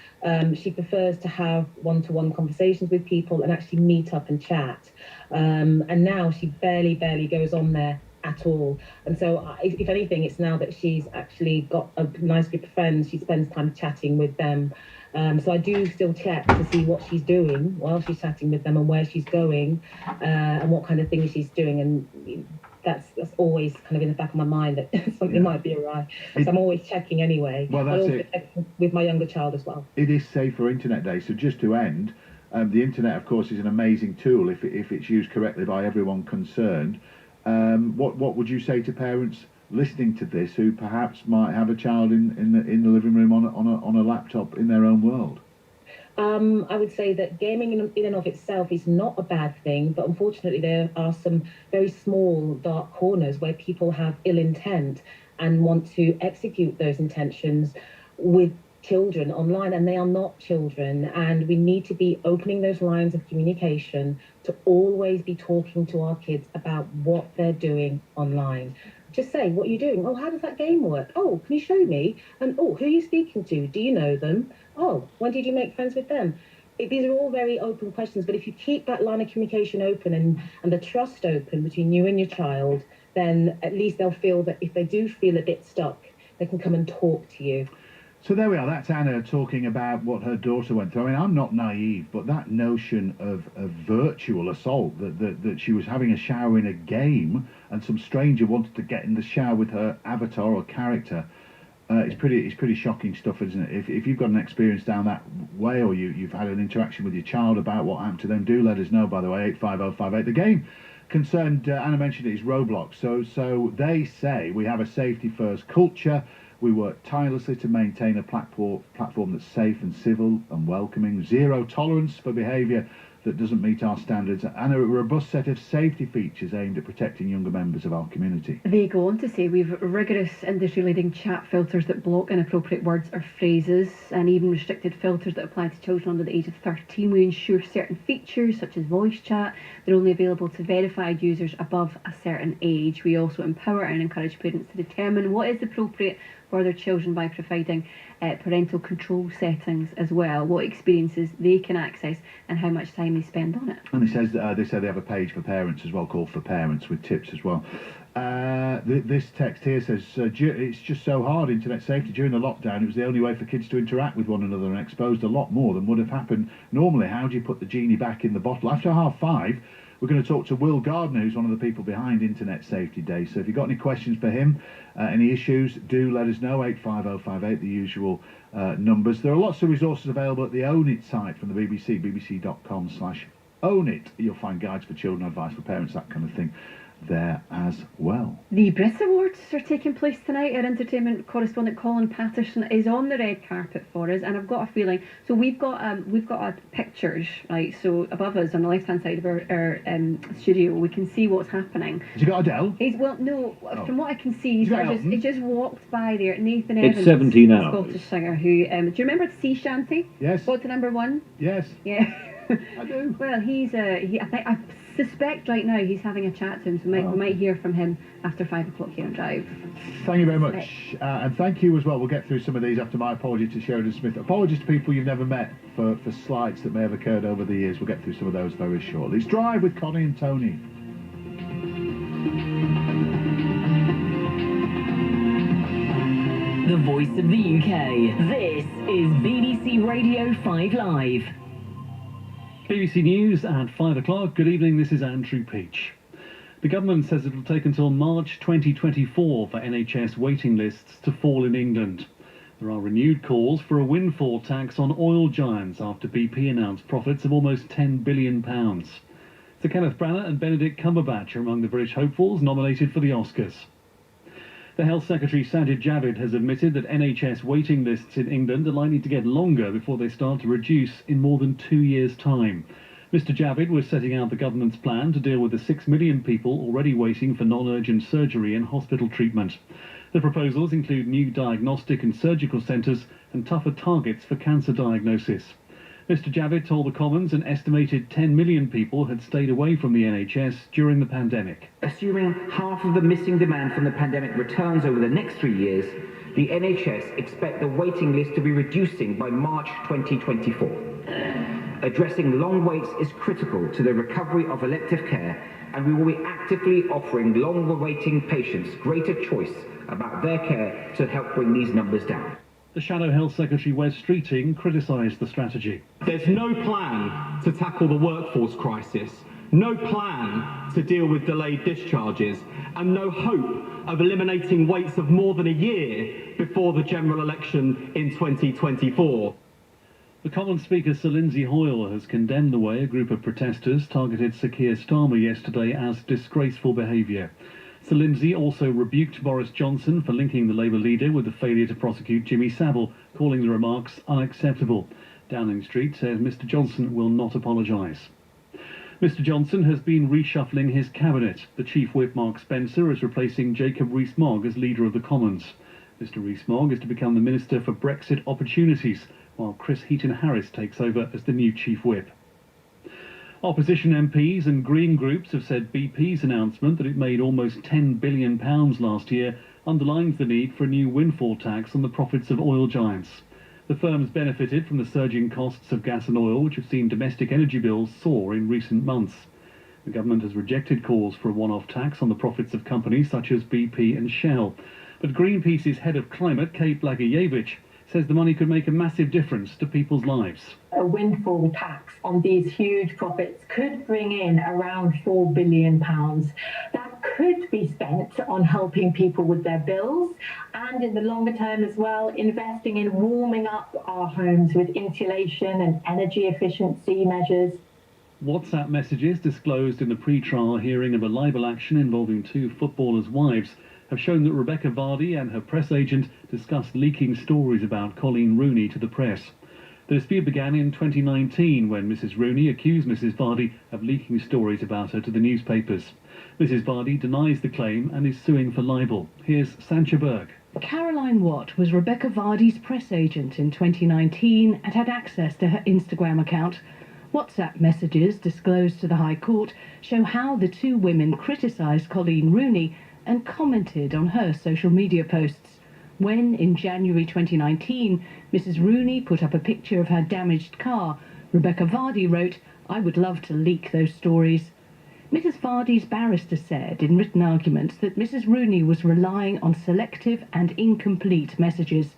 Speaker 16: She prefers to have one-to-one conversations with people and actually meet up and chat. And now she barely goes on there at all. And so if anything, it's now that she's actually got a nice group of friends, she spends time chatting with them. So I do still check to see what she's doing while she's chatting with them and where she's going and what kind of things she's doing. And that's always kind of in the back of my mind that something might be awry. So I'm always checking anyway.
Speaker 2: Well, that's it.
Speaker 16: Checking with my younger child as well.
Speaker 2: It is Safer Internet Day. So just to end, the internet, of course, is an amazing tool if it's used correctly by everyone concerned. What would you say to parents listening to this who perhaps might have a child in the living room on a laptop in their own world?
Speaker 16: I would say that gaming in and of itself is not a bad thing, but unfortunately there are some very small dark corners where people have ill intent and want to execute those intentions with children online, and they are not children, and we need to be opening those lines of communication to always be talking to our kids about what they're doing online. Just say, what are you doing? Oh, how does that game work? Oh, can you show me? And oh, who are you speaking to? Do you know them? Oh, when did you make friends with them? These are all very open questions, but if you keep that line of communication open and the trust open between you and your child, then at least they'll feel that if they do feel a bit stuck, they can come and talk to you.
Speaker 2: So there we are. That's Anna talking about what her daughter went through. I mean, I'm not naive, but that notion of virtual assault, that she was having a shower in a game and some stranger wanted to get in the shower with her avatar or character, it's pretty shocking stuff, isn't it? If you've got an experience down that way, or you've had an interaction with your child about what happened to them, do let us know, by the way, 85058. The game concerned, Anna mentioned it, is Roblox. So they say we have a safety-first culture. We work tirelessly to maintain a platform that's safe and civil and welcoming, zero tolerance for behaviour that doesn't meet our standards, and a robust set of safety features aimed at protecting younger members of our community.
Speaker 3: They go on to say we've rigorous industry-leading chat filters that block inappropriate words or phrases, and even restricted filters that apply to children under the age of 13. We ensure certain features, such as voice chat, they're only available to verified users above a certain age. We also empower and encourage parents to determine what is appropriate for their children by providing parental control settings as well, what experiences they can access and how much time they spend on it.
Speaker 2: And it says they say they have a page for parents as well, called For Parents, with tips as well. This text here says, it's just so hard, internet safety. During the lockdown, it was the only way for kids to interact with one another and exposed a lot more than would have happened normally. How do you put the genie back in the bottle? After 5:30, we're going to talk to Will Gardner, who's one of the people behind Internet Safety Day. So if you've got any questions for him, any issues, do let us know, 85058, the usual numbers. There are lots of resources available at the Own It site from the BBC, bbc.com/own it. You'll find guides for children, advice for parents, that kind of thing there as well.
Speaker 3: The Brit Awards are taking place tonight. Our entertainment correspondent Colin Patterson is on the red carpet for us, and I've got a feeling. So we've got our pictures, right? So above us on the left-hand side of our studio, we can see what's happening.
Speaker 2: Has he got Adele?
Speaker 3: From what I can see, he just walked by there. Nathan Evans,
Speaker 17: it's 17 hours.
Speaker 3: Scottish singer. Who do you remember the Sea Shanty?
Speaker 2: Yes.
Speaker 3: Got to number 1.
Speaker 2: Yes.
Speaker 3: Yeah.
Speaker 2: I do.
Speaker 3: Well, I think I've suspect right now he's having a chat to him, so we might hear from him after 5 o'clock here on Drive.
Speaker 2: Thank you very much. And thank you as well. We'll get through some of these after my apology to Sheridan Smith. Apologies to people you've never met for slights that may have occurred over the years. We'll get through some of those very shortly. It's Drive with Connie and Tony.
Speaker 6: The voice of the UK. This is BBC Radio 5 Live.
Speaker 17: BBC News at 5 o'clock. Good evening, this is Andrew Peach. The government says it will take until March 2024 for NHS waiting lists to fall in England. There are renewed calls for a windfall tax on oil giants after BP announced profits of almost £10 billion. Sir Kenneth Branagh and Benedict Cumberbatch are among the British hopefuls nominated for the Oscars. The Health Secretary Sajid Javid has admitted that NHS waiting lists in England are likely to get longer before they start to reduce in more than 2 years' time. Mr Javid was setting out the government's plan to deal with the 6 million people already waiting for non-urgent surgery and hospital treatment. The proposals include new diagnostic and surgical centres and tougher targets for cancer diagnosis. Mr Javid told the Commons an estimated 10 million people had stayed away from the NHS during the pandemic.
Speaker 18: Assuming half of the missing demand from the pandemic returns over the next 3 years, the NHS expect the waiting list to be reducing by March 2024. Addressing long waits is critical to the recovery of elective care, and we will be actively offering longer waiting patients greater choice about their care to help bring these numbers down.
Speaker 17: The Shadow Health Secretary Wes Streeting criticised the strategy.
Speaker 19: There's no plan to tackle the workforce crisis, no plan to deal with delayed discharges, and no hope of eliminating waits of more than a year before the general election in 2024.
Speaker 17: The Commons Speaker Sir Lindsay Hoyle has condemned the way a group of protesters targeted Sir Keir Starmer yesterday as disgraceful behaviour. Sir Lindsay also rebuked Boris Johnson for linking the Labour leader with the failure to prosecute Jimmy Savile, calling the remarks unacceptable. Downing Street says Mr Johnson will not apologise. Mr Johnson has been reshuffling his cabinet. The Chief Whip Mark Spencer is replacing Jacob Rees-Mogg as leader of the Commons. Mr Rees-Mogg is to become the Minister for Brexit Opportunities, while Chris Heaton-Harris takes over as the new Chief Whip. Opposition MPs and Green groups have said BP's announcement that it made almost £10 billion last year underlines the need for a new windfall tax on the profits of oil giants. The firms benefited from the surging costs of gas and oil, which have seen domestic energy bills soar in recent months. The government has rejected calls for a one-off tax on the profits of companies such as BP and Shell. But Greenpeace's head of climate, Kate Blagojevich, says the money could make a massive difference to people's lives.
Speaker 20: A windfall tax on these huge profits could bring in around £4 billion. That could be spent on helping people with their bills and in the longer term as well, investing in warming up our homes with insulation and energy efficiency measures.
Speaker 17: WhatsApp messages disclosed in the pre-trial hearing of a libel action involving 2 footballers' wives have shown that Rebecca Vardy and her press agent discussed leaking stories about Colleen Rooney to the press. The dispute began in 2019 when Mrs Rooney accused Mrs Vardy of leaking stories about her to the newspapers. Mrs Vardy denies the claim and is suing for libel. Here's Sancha Berg.
Speaker 7: Caroline Watt was Rebecca Vardy's press agent in 2019 and had access to her Instagram account. WhatsApp messages disclosed to the High Court show how the 2 women criticised Colleen Rooney and commented on her social media posts. When, in January 2019, Mrs Rooney put up a picture of her damaged car, Rebecca Vardy wrote, "I would love to leak those stories." Mrs Vardy's barrister said in written arguments that Mrs Rooney was relying on selective and incomplete messages.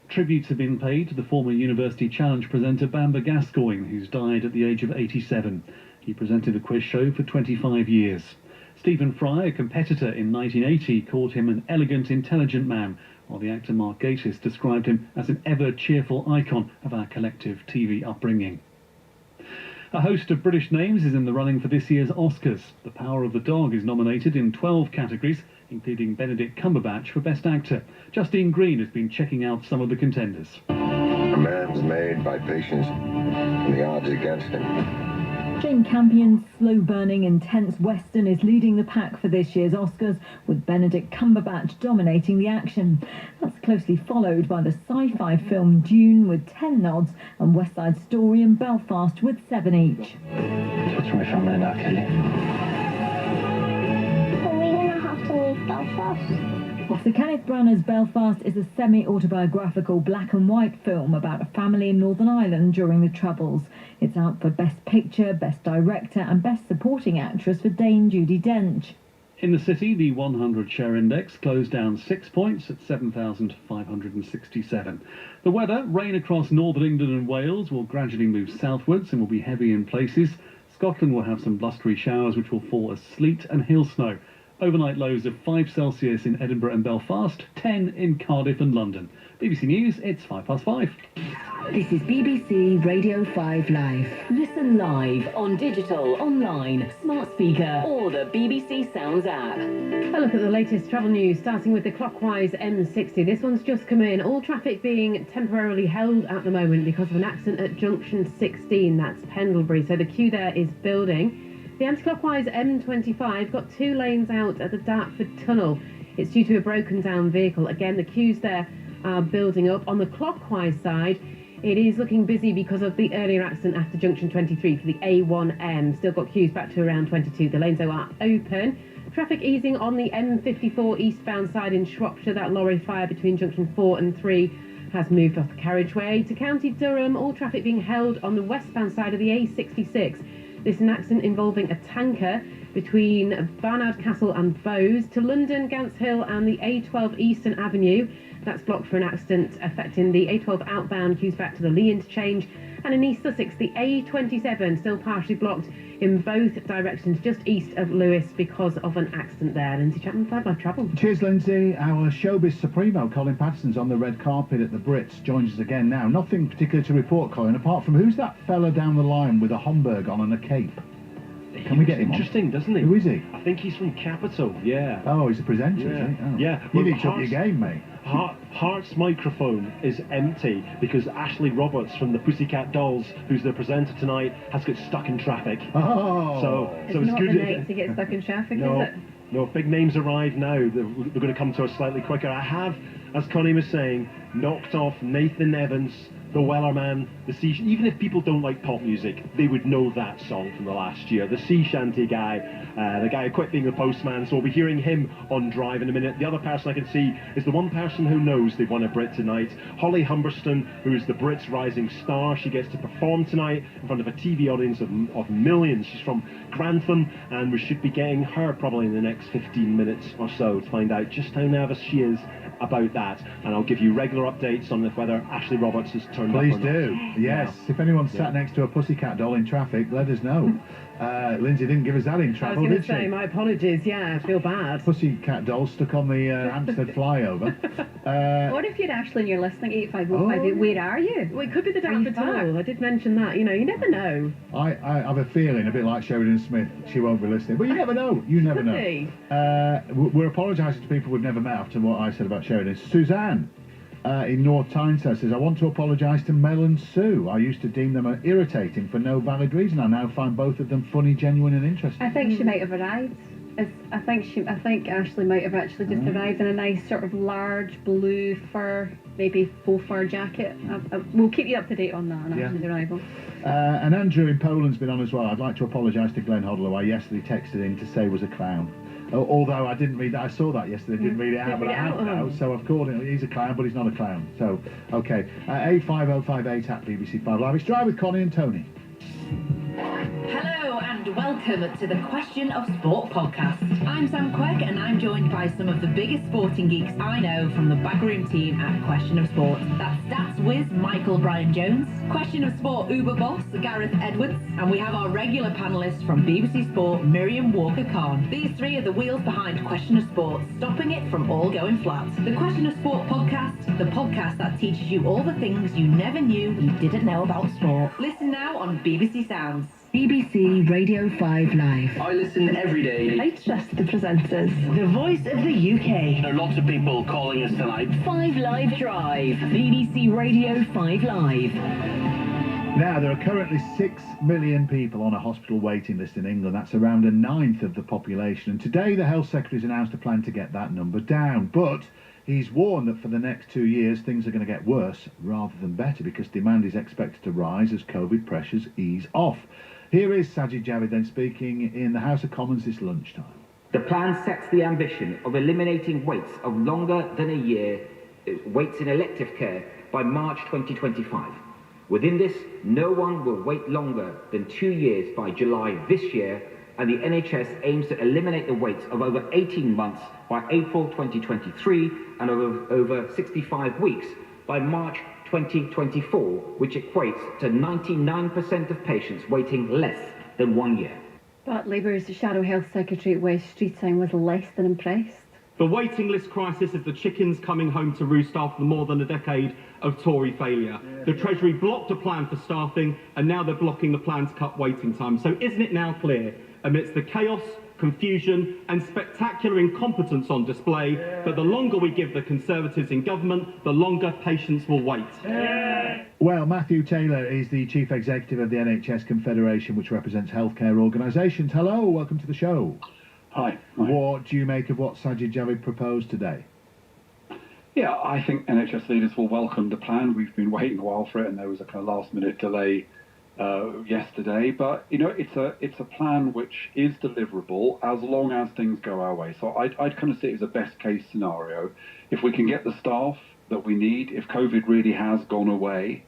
Speaker 17: Tributes have been paid to the former University Challenge presenter Bamber Gascoigne, who's died at the age of 87. He presented the quiz show for 25 years. Stephen Fry, a competitor in 1980, called him an elegant, intelligent man, while the actor Mark Gatiss described him as an ever-cheerful icon of our collective TV upbringing. A host of British names is in the running for this year's Oscars. The Power of the Dog is nominated in 12 categories, including Benedict Cumberbatch for Best Actor. Justine Green has been checking out some of the contenders.
Speaker 13: A man's made by patience and the odds against him.
Speaker 7: Jane Campion's slow-burning, intense western is leading the pack for this year's Oscars, with Benedict Cumberbatch dominating the action. That's closely followed by the sci-fi film Dune with 10 nods, and West Side Story and Belfast with 7 each.
Speaker 14: What's from my family now, Kelly?
Speaker 21: Are we going to have to leave Belfast?
Speaker 7: Sir Kenneth Branagh's Belfast is a semi-autobiographical black and white film about a family in Northern Ireland during the Troubles. It's out for Best Picture, Best Director and Best Supporting Actress for Dame Judi Dench.
Speaker 17: In the city, the 100 share index closed down 6 points at 7,567. The weather, rain across northern England and Wales, will gradually move southwards and will be heavy in places. Scotland will have some blustery showers which will fall as sleet and hail snow. Overnight lows of 5 Celsius in Edinburgh and Belfast, 10 in Cardiff and London. BBC News, it's 5:05.
Speaker 6: This is BBC Radio 5 Live. Listen live on digital, online, smart speaker, or the BBC Sounds app.
Speaker 11: A look at the latest travel news, starting with the Clockwise M60. This one's just come in. All traffic being temporarily held at the moment because of an accident at junction 16. That's Pendlebury. So the queue there is building. The anti-clockwise M25 got 2 lanes out at the Dartford Tunnel. It's due to a broken down vehicle. Again, the queues there are building up. On the clockwise side, it is looking busy because of the earlier accident after junction 23 for the A1M. Still got queues back to around 22. The lanes though are open. Traffic easing on the M54 eastbound side in Shropshire. That lorry fire between junction 4 and 3 has moved off the carriageway. To County Durham, all traffic being held on the westbound side of the A66. This is an accident involving a tanker between Barnard Castle and Bowes. To London, Gants Hill and the A12 Eastern Avenue. That's blocked for an accident affecting the A12 outbound queues back to the Lee interchange. And in East Sussex, the A27 still partially blocked in both directions just east of Lewis because of an accident there. Lindsay Chapman, 5 Live Travel.
Speaker 2: Cheers, Lindsay. Our showbiz supremo, Colin Patterson's on the red carpet at the Brits, joins us again now. Nothing particular to report, Colin, apart from who's that fella down the line with a Homburg on and a cape? Can we get him
Speaker 5: Interesting,
Speaker 2: on?
Speaker 5: doesn't he?
Speaker 2: Who is he?
Speaker 5: I think he's from Capital, yeah.
Speaker 2: Oh, he's a presenter,
Speaker 5: Yeah.
Speaker 2: is he? Oh.
Speaker 5: Yeah.
Speaker 2: You
Speaker 5: Well,
Speaker 2: need to up your game, mate.
Speaker 5: Hart's microphone is empty because Ashley Roberts from the Pussycat Dolls, who's the presenter tonight, has got stuck in traffic.
Speaker 2: Oh!
Speaker 5: So
Speaker 3: It's
Speaker 5: it's
Speaker 3: not
Speaker 5: good.
Speaker 3: the night to get stuck in traffic,
Speaker 5: No,
Speaker 3: is it?
Speaker 5: no, big names arrive now. They're going to come to us slightly quicker. I have, as Connie was saying, knocked off Nathan Evans, the Wellerman, the sea. Even if people don't like pop music, they would know that song from the last year. The sea shanty guy, the guy who quit being the postman. So we'll be hearing him on Drive in a minute. The other person I can see is the one person who knows they've won a Brit tonight, Holly Humberston, who is the Brits' rising star. She gets to perform tonight in front of a TV audience of millions. She's from Grantham, and we should be getting her probably in the next 15 minutes or so to find out just how nervous she is about that, and I'll give you regular updates on whether Ashley Roberts has turned
Speaker 2: Please
Speaker 5: up or
Speaker 2: do.
Speaker 5: not.
Speaker 2: Yes. If anyone's sat next to a pussycat doll in traffic, let us know. Lindsay didn't give us that in
Speaker 11: I was
Speaker 2: travel,
Speaker 11: going to
Speaker 2: did
Speaker 11: say,
Speaker 2: she?
Speaker 11: my apologies. Yeah, I feel bad.
Speaker 2: Pussycat doll stuck on the Hampstead flyover.
Speaker 3: What if you're Ashley and you're listening, 85058, where are you?
Speaker 11: Well, it could be the
Speaker 3: Are you
Speaker 11: Dartford
Speaker 3: back?
Speaker 11: Tunnel. I did mention that. You know, you never know.
Speaker 2: I have a feeling, a bit like Sheridan Smith, she won't be listening. But you never know. You never
Speaker 11: Could
Speaker 2: know.
Speaker 11: be.
Speaker 2: We're apologising to people we've never met after what I said about Sheridan. Suzanne in North Tyneside says, I want to apologise to Mel and Sue. I used to deem them irritating for no valid reason. I now find both of them funny, genuine and interesting.
Speaker 3: I think she might have arrived. I think Ashley might have actually just arrived in a nice sort of large blue fur, maybe faux fur jacket. We'll keep you up to date on that on Ashley's arrival.
Speaker 2: And Andrew in Poland's been on as well. I'd like to apologise to Glenn Hoddle, who I yesterday texted in to say was a clown. Although I didn't read that, I saw that yesterday, didn't read it out, but I have now, so I've called him. He's a clown, but he's not a clown. So, okay. 85058 at BBC5 Live. It's Drive with Connie and Tony.
Speaker 22: Hello and welcome to the Question of Sport podcast. I'm Sam Quirk and I'm joined by some of the biggest sporting geeks I know from the backroom team at Question of Sport. That's Stats Whiz Michael Bryan Jones, Question of Sport Uber boss Gareth Edwards, and we have our regular panellists from BBC Sport Miriam Walker-Khan. These three are the wheels behind Question of Sport, stopping it from all going flat. The Question of Sport podcast, the podcast that teaches you all the things you never knew you didn't know about sport. Listen now on BBC Sounds.
Speaker 6: BBC Radio 5 Live.
Speaker 23: I listen every day.
Speaker 6: I trust the presenters.
Speaker 22: The voice of the UK.
Speaker 23: There are lots of people calling us tonight.
Speaker 6: 5 Live Drive. BBC Radio 5 Live.
Speaker 2: Now, there are currently 6 million people on a hospital waiting list in England. That's around a ninth of the population. And today, the Health Secretary's announced a plan to get that number down. But he's warned that for the next 2 years, things are going to get worse rather than better because demand is expected to rise as COVID pressures ease off. Here is Sajid Javid then speaking in the House of Commons this lunchtime.
Speaker 18: The plan sets the ambition of eliminating waits of longer than a year, waits in elective care, by March 2025. Within this, no one will wait longer than 2 years by July this year, and the NHS aims to eliminate the waits of over 18 months by April 2023 and over 65 weeks by March 2024, which equates to 99% of patients waiting less than 1 year.
Speaker 3: But Labour's Shadow Health Secretary Wes Streeting was less than impressed.
Speaker 19: The waiting list crisis is the chickens coming home to roost after more than a decade of Tory failure. The Treasury blocked a plan for staffing, and now they're blocking the plan to cut waiting time. So isn't it now clear, amidst the chaos, confusion and spectacular incompetence on display, that the longer we give the Conservatives in government, the longer patients will wait?
Speaker 2: Well, Matthew Taylor is the Chief Executive of the NHS Confederation, which represents healthcare organisations. Hello, welcome to the show.
Speaker 1: Hi.
Speaker 2: What do you make of what Sajid Javid proposed today?
Speaker 1: Yeah, I think NHS leaders will welcome the plan. We've been waiting a while for it, and there was a kind of last-minute delay yesterday. But you know, it's a plan which is deliverable as long as things go our way. So I'd kind of see it as a best-case scenario. If we can get the staff that we need, if COVID really has gone away,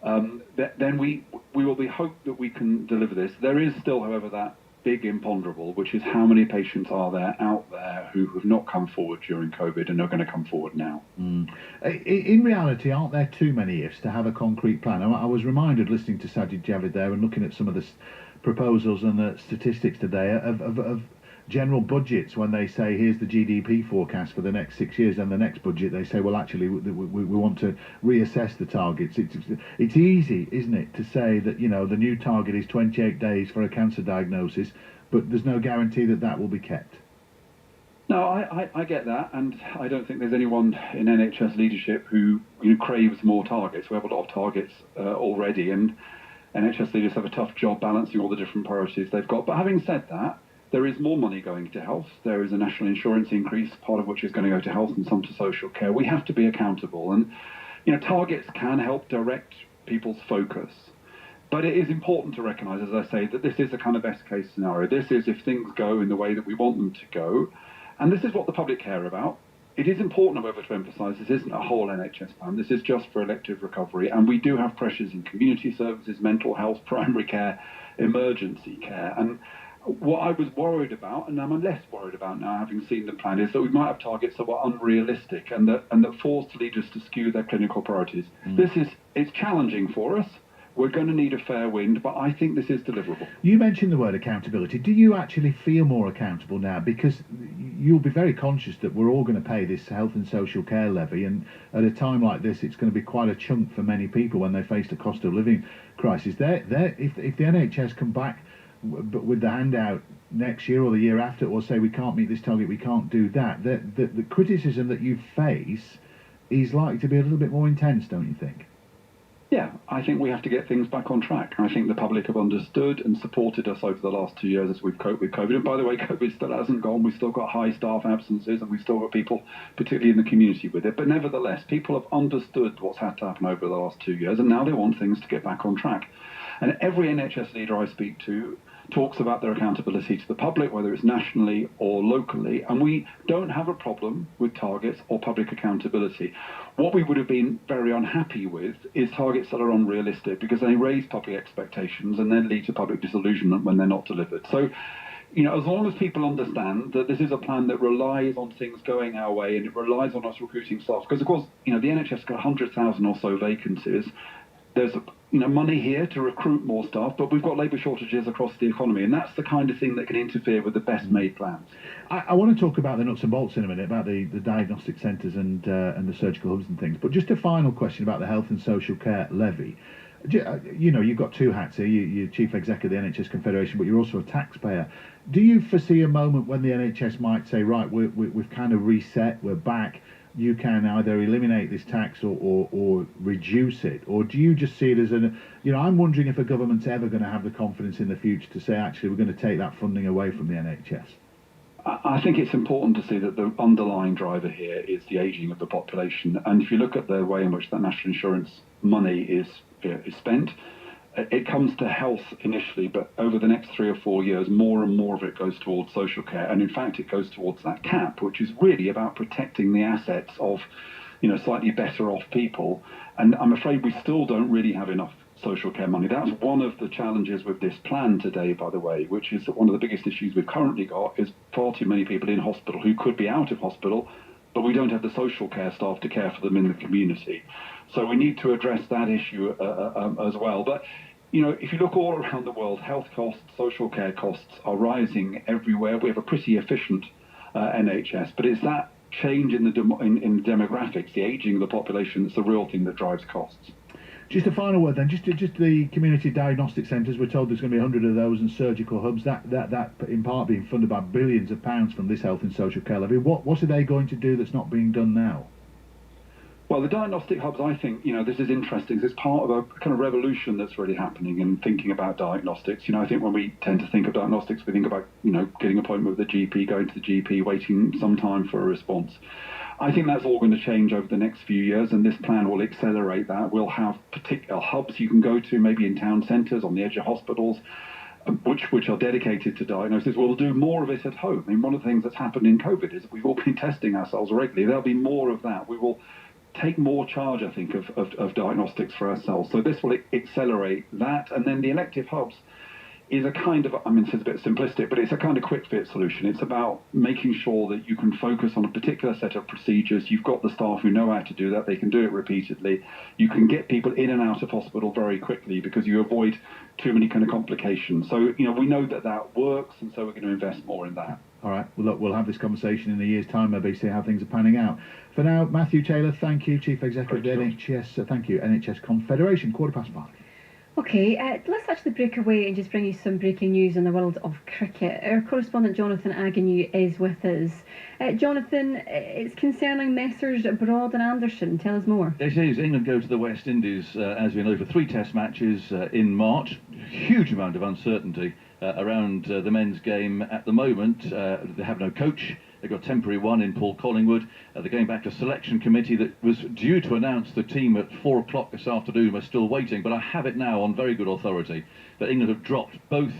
Speaker 1: then we will be hoped that we can deliver this. There is still, however, that big imponderable, which is how many patients are there out there who have not come forward during COVID and are going to come forward now.
Speaker 2: In reality, aren't there too many ifs to have a concrete plan? I was reminded, listening to Sajid Javid there and looking at some of the proposals and the statistics today of general budgets, when they say here's the GDP forecast for the next 6 years, and the next budget they say, well, actually we want to reassess the targets. It's easy, isn't it, to say that, you know, the new target is 28 days for a cancer diagnosis, but there's no guarantee that that will be kept.
Speaker 1: No, I get that, and I don't think there's anyone in NHS leadership who craves more targets. We have a lot of targets already, and NHS leaders have a tough job balancing all the different priorities they've got. But having said that, there is more money going to health. There is a national insurance increase, part of which is going to go to health and some to social care. We have to be accountable, and targets can help direct people's focus. But it is important to recognise, as I say, that this is a kind of best case scenario. This is if things go in the way that we want them to go, and this is what the public care about. It is important, however, to emphasise this isn't a whole NHS plan. This is just for elective recovery, and we do have pressures in community services, mental health, primary care, emergency care, and what I was worried about, and I'm less worried about now having seen the plan, is that we might have targets that were unrealistic and that forced leaders to skew their clinical priorities. It's challenging for us. We're going to need a fair wind, but I think this is deliverable.
Speaker 2: You mentioned the word accountability. Do you actually feel more accountable now? Because you'll be very conscious that we're all going to pay this health and social care levy, and at a time like this, it's going to be quite a chunk for many people when they face the cost of living crisis. If the NHS come back but with the handout next year or the year after, or say we can't meet this target, we can't do that, the criticism that you face is likely to be a little bit more intense, don't you think?
Speaker 1: Yeah, I think we have to get things back on track. I think the public have understood and supported us over the last 2 years as we've coped with COVID. And by the way, COVID still hasn't gone. We've still got high staff absences, and we've still got people, particularly in the community, with it. But nevertheless, people have understood what's had to happen over the last 2 years, and now they want things to get back on track. And every NHS leader I speak to talks about their accountability to the public, whether it's nationally or locally, and we don't have a problem with targets or public accountability. What we would have been very unhappy with is targets that are unrealistic, because they raise public expectations and then lead to public disillusionment when they're not delivered. So, as long as people understand that this is a plan that relies on things going our way and it relies on us recruiting staff, because of course, the NHS has got 100,000 or so vacancies. There's money here to recruit more staff, but we've got labour shortages across the economy, and that's the kind of thing that can interfere with the best made plans.
Speaker 2: I want to talk about the nuts and bolts in a minute, about the diagnostic centres and the surgical hubs and things, but just a final question about the health and social care levy. You've got two hats here. You're Chief Executive of the NHS Confederation, but you're also a taxpayer. Do you foresee a moment when the NHS might say, right, we've kind of reset, we're back, you can either eliminate this tax or reduce it? Or do you just see it as I'm wondering if a government's ever going to have the confidence in the future to say, actually, we're going to take that funding away from the NHS?
Speaker 1: I think it's important to see that the underlying driver here is the ageing of the population. And if you look at the way in which that national insurance money is spent, it comes to health initially, but over the next 3 or 4 years, more and more of it goes towards social care. And in fact, it goes towards that cap, which is really about protecting the assets of, slightly better off people. And I'm afraid we still don't really have enough social care money. That's one of the challenges with this plan today, by the way, which is that one of the biggest issues we've currently got is far too many people in hospital who could be out of hospital, but we don't have the social care staff to care for them in the community. So we need to address that issue as well. But, if you look all around the world, health costs, social care costs are rising everywhere. We have a pretty efficient NHS, but it's that change in the demographics, the aging of the population, that's the real thing that drives costs.
Speaker 2: Just a final word then, just the community diagnostic centres, we're told there's going to be 100 of those, and surgical hubs, that in part being funded by billions of pounds from this health and social care levy. What are they going to do that's not being done now?
Speaker 1: Well, the diagnostic hubs, I think, this is interesting. It's part of a kind of revolution that's really happening in thinking about diagnostics. I think when we tend to think of diagnostics, we think about, getting an appointment with the GP, going to the GP, waiting some time for a response. I think that's all going to change over the next few years, and this plan will accelerate that. We'll have particular hubs you can go to, maybe in town centres, on the edge of hospitals, which are dedicated to diagnosis. We'll do more of it at home. I mean, one of the things that's happened in COVID is we've all been testing ourselves regularly. There'll be more of that. We will take more charge, I think, of diagnostics for ourselves. So this will accelerate that. And then the elective hubs is a kind of, this is a bit simplistic, but it's a kind of quick fit solution. It's about making sure that you can focus on a particular set of procedures. You've got the staff who know how to do that. They can do it repeatedly. You can get people in and out of hospital very quickly because you avoid too many kind of complications. So, we know that works, and so we're going to invest more in that.
Speaker 2: All right. Well, look, we'll have this conversation in a year's time, maybe, see how things are panning out. For now, Matthew Taylor, thank you, Chief Executive of the NHS. Thank you, NHS Confederation, 5:15.
Speaker 3: Okay, let's actually break away and just bring you some breaking news in the world of cricket. Our correspondent Jonathan Agnew is with us. Jonathan, it's concerning Messrs Broad and Anderson. Tell us more.
Speaker 4: It is. England go to the West Indies, as we know, for 3 test matches in March. Huge amount of uncertainty around the men's game at the moment. They have no coach. They've got a temporary one in Paul Collingwood. They're going back to a selection committee that was due to announce the team at 4 o'clock this afternoon. We're still waiting, but I have it now on very good authority that England have dropped both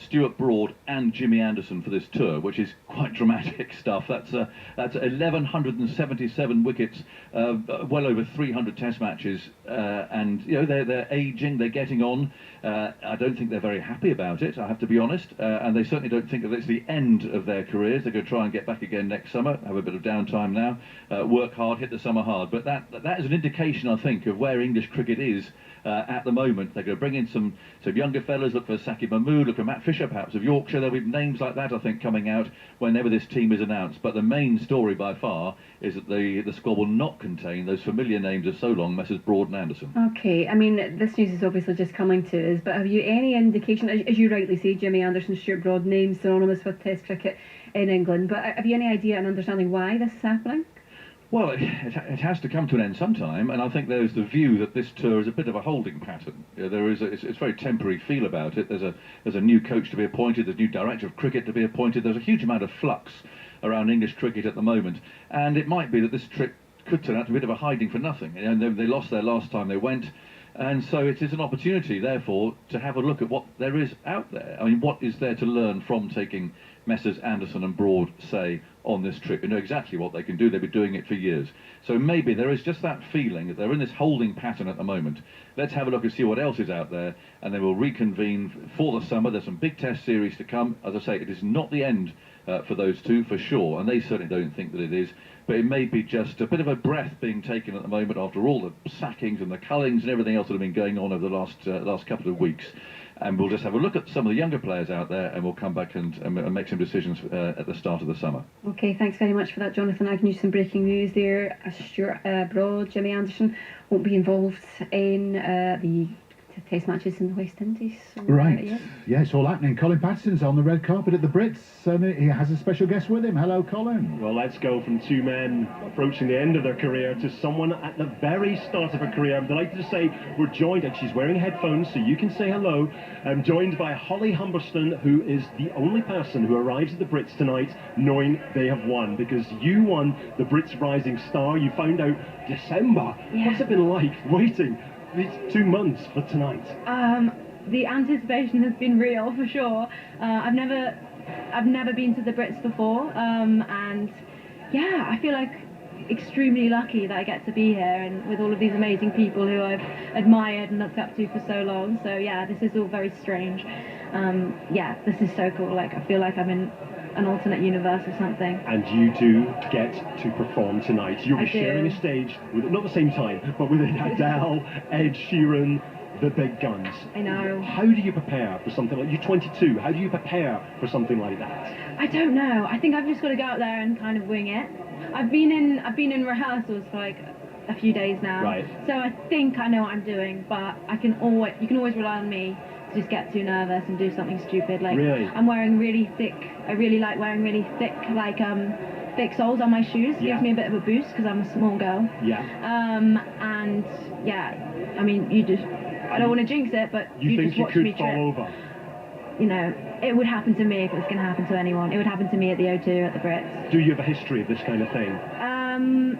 Speaker 4: Stuart Broad and Jimmy Anderson for this tour, which is quite dramatic stuff. That's 1,177 wickets, well over 300 test matches, and they're aging, they're getting on. I don't think they're very happy about it, I have to be honest, and they certainly don't think that it's the end of their careers. They're going to try and get back again next summer, have a bit of downtime now, work hard, hit the summer hard. But that is an indication, I think, of where English cricket is at the moment. They're going to bring in some younger fellas, look for Saqib Mahmood, look for Matt Fisher perhaps of Yorkshire. There'll be names like that, I think, coming out whenever this team is announced. But the main story by far is that the squad will not contain those familiar names of so long, Messrs Broad and Anderson.
Speaker 3: Okay, this news is obviously just coming to us, but have you any indication, as you rightly say, Jimmy Anderson, Stuart Broad, names synonymous with Test cricket in England, but have you any idea and understanding why this is happening?
Speaker 4: Well, it has to come to an end sometime, and I think there's the view that this tour is a bit of a holding pattern. It's very temporary feel about it. There's a new coach to be appointed, there's a new director of cricket to be appointed. There's a huge amount of flux around English cricket at the moment, and it might be that this trip could turn out to be a bit of a hiding for nothing. They lost their last time they went, and so it is an opportunity, therefore, to have a look at what there is out there. What is there to learn from taking Messrs Anderson and Broad, say, on this trip? You know exactly what they can do. They've been doing it for years. So maybe there is just that feeling that they're in this holding pattern at the moment. Let's have a look and see what else is out there, and then we'll reconvene for the summer. There's some big test series to come. As I say, it is not the end for those two, for sure, and they certainly don't think that it is. But it may be just a bit of a breath being taken at the moment after all the sackings and the cullings and everything else that have been going on over the last couple of weeks. And we'll just have a look at some of the younger players out there, and we'll come back and make some decisions at the start of the summer.
Speaker 3: Okay, thanks very much for that, Jonathan Agnew. Some breaking news there. Stuart Broad, Jimmy Anderson won't be involved in the Test matches in the West Indies. So,
Speaker 2: Right.
Speaker 3: yeah.
Speaker 2: Yeah, it's all happening. Colin Patterson's on the red carpet at the Brits, and he has a special guest with him. Hello, Colin.
Speaker 5: Well, let's go from two men approaching the end of their career to someone at the very start of her career. I'm delighted to say we're joined, and she's wearing headphones, so you can say hello. I'm joined by Holly Humberston, who is the only person who arrives at the Brits tonight knowing they have won, because you won the Brits Rising Star. You found out December.
Speaker 7: Yeah.
Speaker 5: What's it been like waiting these 2 months for tonight?
Speaker 7: The anticipation has been real for sure. I've never been to the Brits before, and yeah, I feel like extremely lucky that I get to be here and with all of these amazing people who I've admired and looked up to for so long. So yeah, this is all very strange. Yeah, this is so cool. Like, I feel like I'm in an alternate universe or something.
Speaker 5: And you do get to perform tonight. You'll be
Speaker 7: I do.
Speaker 5: sharing a stage with, not the same time, but with Adele, Ed Sheeran, the big guns.
Speaker 7: I know.
Speaker 5: How do you prepare for something like, you're 22, how do you prepare for something like that?
Speaker 7: I don't know. I think I've just got to go out there and kind of wing it. I've been in rehearsals for like a few days now.
Speaker 5: Right.
Speaker 7: So I think I know what I'm doing, but you can always rely on me to just get too nervous and do something stupid. Like,
Speaker 5: Really?
Speaker 7: I'm wearing really thick. I really like wearing really thick, like thick soles on my shoes.
Speaker 5: Yeah.
Speaker 7: Gives me a bit of a boost because I'm a small girl.
Speaker 5: Yeah.
Speaker 7: And yeah, I mean, you just. I don't want to jinx it, but
Speaker 5: You think
Speaker 7: just
Speaker 5: you
Speaker 7: watch me
Speaker 5: could fall
Speaker 7: trip.
Speaker 5: over?
Speaker 7: You know, it would happen to me if it was going to happen to anyone. It would happen to me at the O2 at the Brits.
Speaker 5: Do you have a history of this kind of thing?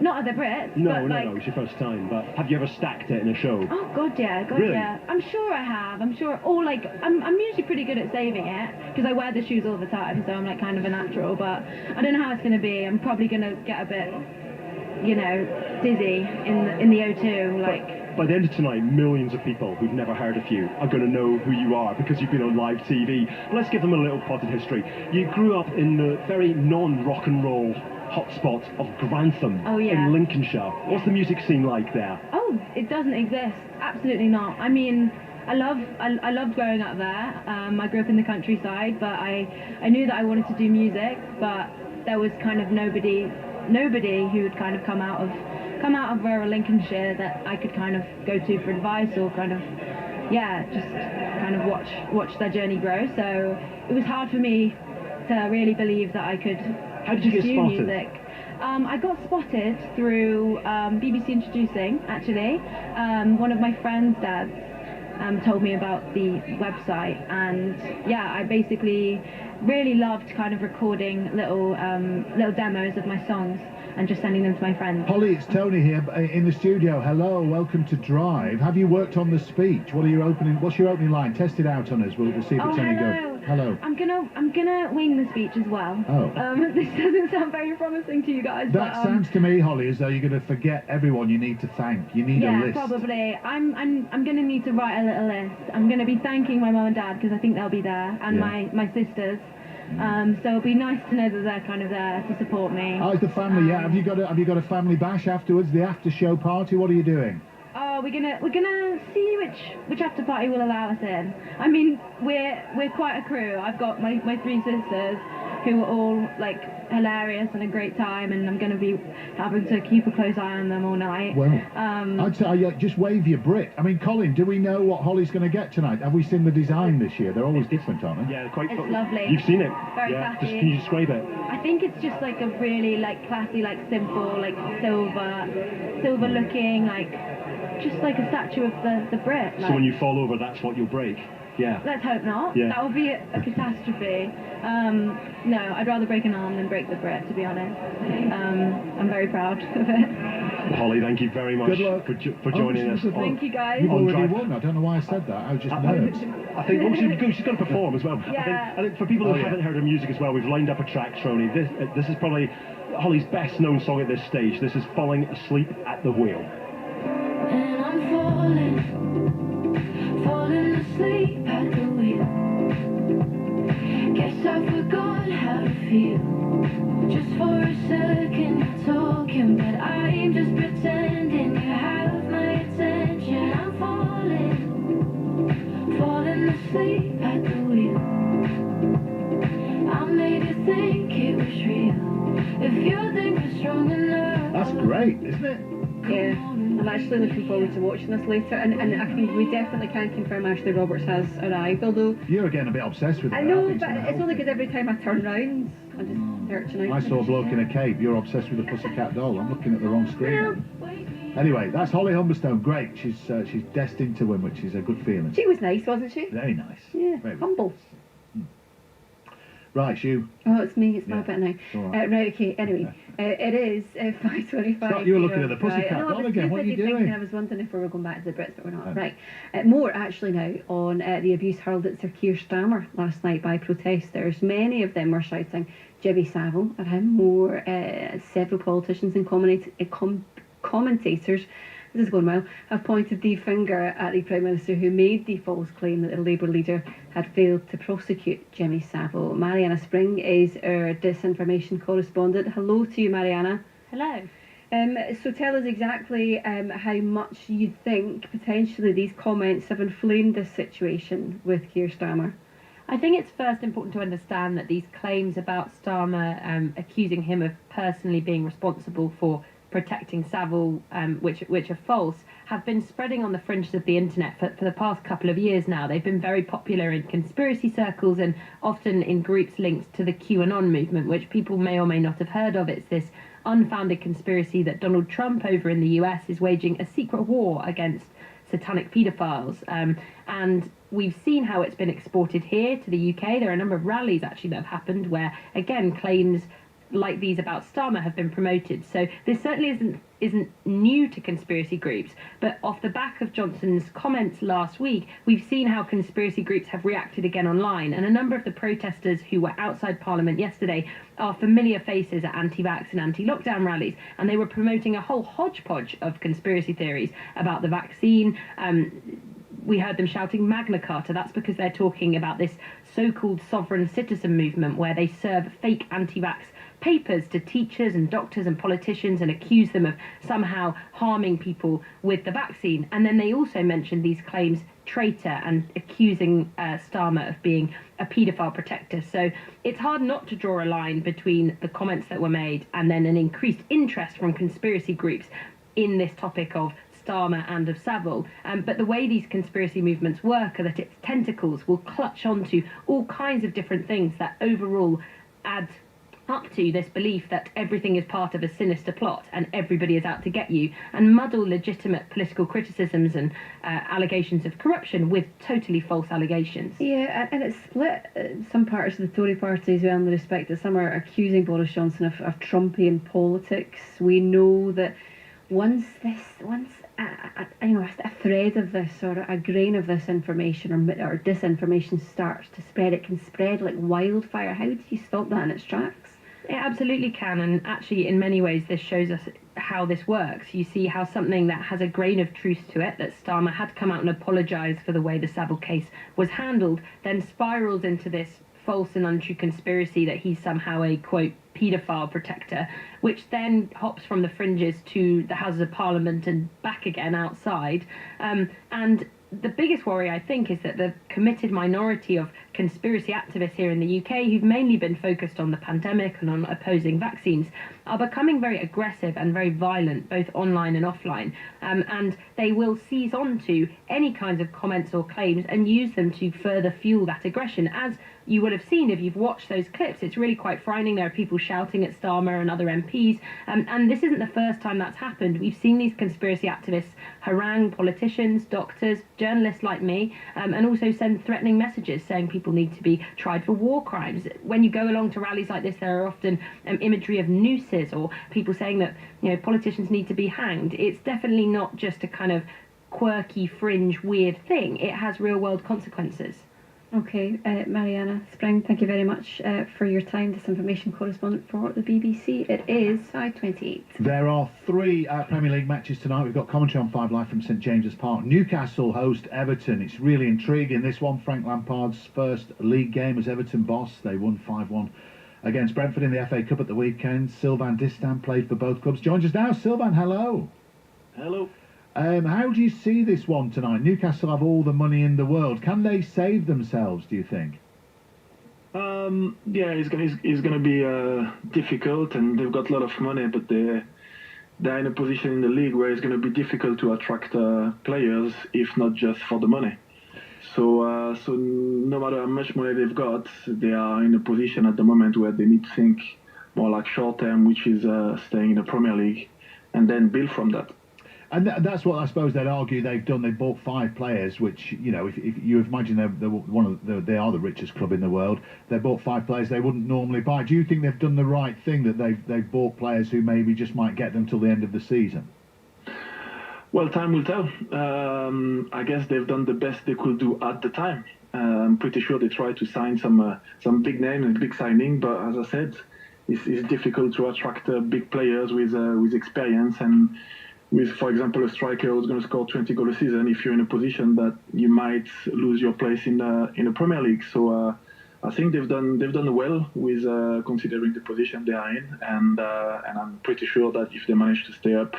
Speaker 7: Not at the Brits.
Speaker 5: No,
Speaker 7: but
Speaker 5: no,
Speaker 7: like,
Speaker 5: no, it's your first time, but have you ever stacked it in a show?
Speaker 7: Oh God, yeah,
Speaker 5: Really?
Speaker 7: yeah. I'm sure I have. I'm sure. Or like, I'm usually pretty good at saving it because I wear the shoes all the time, so I'm like kind of a natural. But I don't know how it's going to be. I'm probably going to get a bit, you know, dizzy in the O2, like.
Speaker 5: By the end of tonight, millions of people who've never heard of you are going to know who you are because you've been on live TV. But let's give them a little potted history. You grew up in the very non-rock and roll hotspot of Grantham in Lincolnshire. What's the music scene like there?
Speaker 7: Oh, it doesn't exist. Absolutely not. I mean, I loved growing up there. I grew up in the countryside, but I knew that I wanted to do music, but there was kind of nobody who would kind of come out of rural Lincolnshire that I could kind of go to for advice or kind of, yeah, just kind of watch their journey grow. So it was hard for me to really believe that I could
Speaker 5: How did you get
Speaker 7: pursue
Speaker 5: spotted?
Speaker 7: music. I got spotted through BBC Introducing, actually. One of my friend's dads told me about the website, and yeah, I basically really loved kind of recording little demos of my songs and just sending them to my friends.
Speaker 2: Holly, it's Tony here in the studio. Hello, welcome to Drive. Have you worked on the speech? What's your opening line? Test it out on us. We'll see if it's any good. Hello.
Speaker 7: I'm gonna wing the speech as well.
Speaker 2: Oh.
Speaker 7: This doesn't sound very promising to you guys.
Speaker 2: That
Speaker 7: but,
Speaker 2: sounds to me, Holly, as though you're going to forget everyone you need to thank. You need a
Speaker 7: yeah,
Speaker 2: list.
Speaker 7: probably. I'm gonna need to write a little list. I'm gonna be thanking my mum and dad because I think they'll be there, and
Speaker 2: Yeah.
Speaker 7: my sisters. So it'll be nice to know that they're kind of there to support me.
Speaker 2: How's the family? Yeah, have you got a family bash afterwards? The after show party? What are you doing?
Speaker 7: Oh, we're gonna see which after party will allow us in. I mean, we're quite a crew. I've got my three sisters who are all like hilarious and a great time, and I'm gonna be having to keep a close eye on them all night.
Speaker 2: Well, I'd say just wave your Brit. I mean, Colin, do we know what Holly's going to get tonight? Have we seen the design this year? They're always different, aren't they?
Speaker 5: Yeah, quite.
Speaker 7: It's lovely.
Speaker 5: You've seen it.
Speaker 7: Very
Speaker 5: yeah.
Speaker 7: classy.
Speaker 5: Can you describe it?
Speaker 7: I think it's just like a really like classy, like simple, like silver looking, like just like a statue of the Brit. Like,
Speaker 5: So when you fall over, that's what you'll break. Yeah.
Speaker 7: let's hope not.
Speaker 5: Yeah.
Speaker 7: That would be a catastrophe. No, I'd rather break an arm than break the Brit, to be honest. I'm very proud of it.
Speaker 5: Holly, thank you very much
Speaker 2: Good luck.
Speaker 5: for joining us.
Speaker 7: Thank you guys.
Speaker 2: You've
Speaker 5: On
Speaker 2: already
Speaker 5: Drive.
Speaker 2: won. I don't know why I said that. I was just nerves.
Speaker 5: I think well, she's going to perform as well.
Speaker 7: Yeah.
Speaker 5: I think for people who
Speaker 2: Oh, yeah.
Speaker 5: haven't heard her music as well, we've lined up a track, Troney. This is probably Holly's best known song at this stage. This is Falling Asleep at the Wheel.
Speaker 9: And I'm falling asleep at the wheel. Guess I forgot how to feel. Just for a second you're talking, but I'm just pretending you have my attention. I'm falling asleep at the wheel. I made you think it was real. If you think we're strong enough.
Speaker 2: That's great, isn't it?
Speaker 3: Yeah, I'm actually looking forward to watching this later, and I think we definitely can confirm Ashley Roberts has arrived, although...
Speaker 2: You're getting a bit obsessed with her.
Speaker 3: I know, but it's only because every time I turn round, I'm just searching out.
Speaker 2: I saw a bloke in a cape. You're obsessed with a pussycat doll. I'm looking at the wrong screen. Anyway, that's Holly Humberstone. Great. She's destined to win, which is a good feeling.
Speaker 3: She was nice, wasn't she?
Speaker 2: Very nice.
Speaker 3: Yeah,
Speaker 2: Very
Speaker 3: humble.
Speaker 2: Right, you.
Speaker 3: Oh, it's me. It's my bit now.
Speaker 2: all right.
Speaker 3: Right, okay. Anyway, it is 5:25.
Speaker 2: Stop, you're looking at the pussycat doll again. What are you doing?
Speaker 3: I was wondering if we were going back to the Brits, but we're not.
Speaker 2: Oh.
Speaker 3: Right. More actually now on the abuse hurled at Sir Keir Starmer last night by protesters. Many of them were shouting Jimmy Savile at him. More several politicians and commentators. This is going well, have pointed the finger at the Prime Minister who made the false claim that the Labour leader had failed to prosecute Jimmy Savile. Mariana Spring is our disinformation correspondent. Hello to you, Mariana.
Speaker 8: Hello.
Speaker 3: So tell us exactly how much you think potentially these comments have inflamed this situation with Keir Starmer.
Speaker 8: I think it's first important to understand that these claims about Starmer accusing him of personally being responsible for protecting Savile, which are false, have been spreading on the fringes of the internet for the past couple of years now. They've been very popular in conspiracy circles and often in groups linked to the QAnon movement, which people may or may not have heard of. It's this unfounded conspiracy that Donald Trump over in the US is waging a secret war against satanic paedophiles. And we've seen how it's been exported here to the UK. There are a number of rallies actually that have happened where, again, claims like these about Starmer have been promoted. So this certainly isn't new to conspiracy groups, but off the back of Johnson's comments last week, we've seen how conspiracy groups have reacted again online, and a number of the protesters who were outside Parliament yesterday are familiar faces at anti-vax and anti-lockdown rallies, and they were promoting a whole hodgepodge of conspiracy theories about the vaccine. We heard them shouting Magna Carta. That's because they're talking about this so-called sovereign citizen movement where they serve fake anti-vax papers to teachers and doctors and politicians and accuse them of somehow harming people with the vaccine. And then they also mentioned these claims traitor and accusing Starmer of being a paedophile protector. So it's hard not to draw a line between the comments that were made and then an increased interest from conspiracy groups in this topic of Starmer and of Savile. But the way these conspiracy movements work are that its tentacles will clutch onto all kinds of different things that overall add up to this belief that everything is part of a sinister plot and everybody is out to get you, and muddle legitimate political criticisms and allegations of corruption with totally false allegations.
Speaker 3: Yeah, and it's split some parts of the Tory party as well, in the respect that some are accusing Boris Johnson of Trumpian politics. We know that once a thread of this or a grain of this information or disinformation starts to spread, it can spread like wildfire. How do you stop that in its tracks?
Speaker 8: It absolutely can, and actually in many ways this shows us how this works. You see how something that has a grain of truth to it, that Starmer had come out and apologised for the way the Savile case was handled, then spirals into this false and untrue conspiracy that he's somehow a, quote, paedophile protector, which then hops from the fringes to the Houses of Parliament and back again outside. And the biggest worry, I think, is that the committed minority of conspiracy activists here in the UK, who've mainly been focused on the pandemic and on opposing vaccines, are becoming very aggressive and very violent, both online and offline. And they will seize on to any kinds of comments or claims and use them to further fuel that aggression. As you will have seen if you've watched those clips, it's really quite frightening. There are people shouting at Starmer and other MPs, and this isn't the first time that's happened. We've seen these conspiracy activists harangue politicians, doctors, journalists like me, and also send threatening messages saying people need to be tried for war crimes. When you go along to rallies like this, there are often imagery of nooses or people saying that, you know, politicians need to be hanged. It's definitely not just a kind of quirky, fringe, weird thing. It has real-world consequences.
Speaker 3: Okay, Mariana Spring, thank you very much for your time, disinformation correspondent for the BBC. It is 5:28.
Speaker 2: There are three Premier League matches tonight. We've got commentary on 5 Live from St James's Park. Newcastle host Everton. It's really intriguing. This one, Frank Lampard's first league game as Everton boss. They won 5-1 against Brentford in the FA Cup at the weekend. Sylvain Distin played for both clubs. Joins us now. Sylvain, hello.
Speaker 10: Hello.
Speaker 2: How do you see this one tonight? Newcastle have all the money in the world. Can they save themselves, do you think?
Speaker 10: Yeah, it's going to be difficult, and they've got a lot of money, but they're in a position in the league where it's going to be difficult to attract players, if not just for the money. So no matter how much money they've got, they are in a position at the moment where they need to think more like short term, which is staying in the Premier League, and then build from that.
Speaker 2: And that's what I suppose they'd argue they've done. They bought 5 players, which, you know, if you imagine they are the richest club in the world. They bought 5 players they wouldn't normally buy. Do you think they've done the right thing that they've bought players who maybe just might get them till the end of the season?
Speaker 10: Well, time will tell. I guess they've done the best they could do at the time. I'm pretty sure they tried to sign some big names and big signing, but as I said, it's difficult to attract big players with experience and with, for example, a striker who's going to score 20 goals a season. If you're in a position that you might lose your place in the Premier League, so I think they've done well with considering the position they are in, and I'm pretty sure that if they manage to stay up,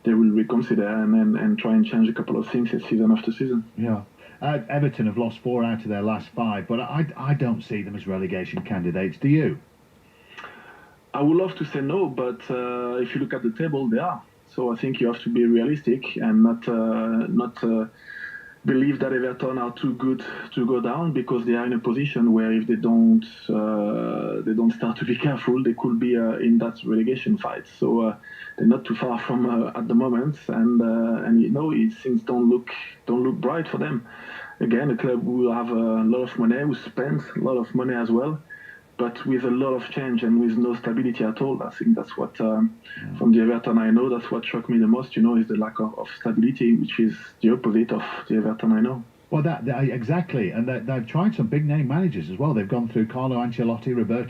Speaker 10: they will reconsider and try and change a couple of things season after season.
Speaker 2: Yeah. Everton have lost 4 out of their last 5, but I don't see them as relegation candidates. Do you?
Speaker 10: I would love to say no, but if you look at the table, they are. So I think you have to be realistic and not believe that Everton are too good to go down, because they are in a position where if they don't start to be careful, they could be in that relegation fight. So they're not too far from at the moment, and you know, things don't look bright for them. Again, a club who have a lot of money, who spends a lot of money as well, but with a lot of change and with no stability at all. I think that's what, from the Everton I know, that's what shocked me the most, you know, is the lack of stability, which is the opposite of the Everton I know.
Speaker 2: Well, that exactly, and they've tried some big name managers as well. They've gone through Carlo Ancelotti, Rafael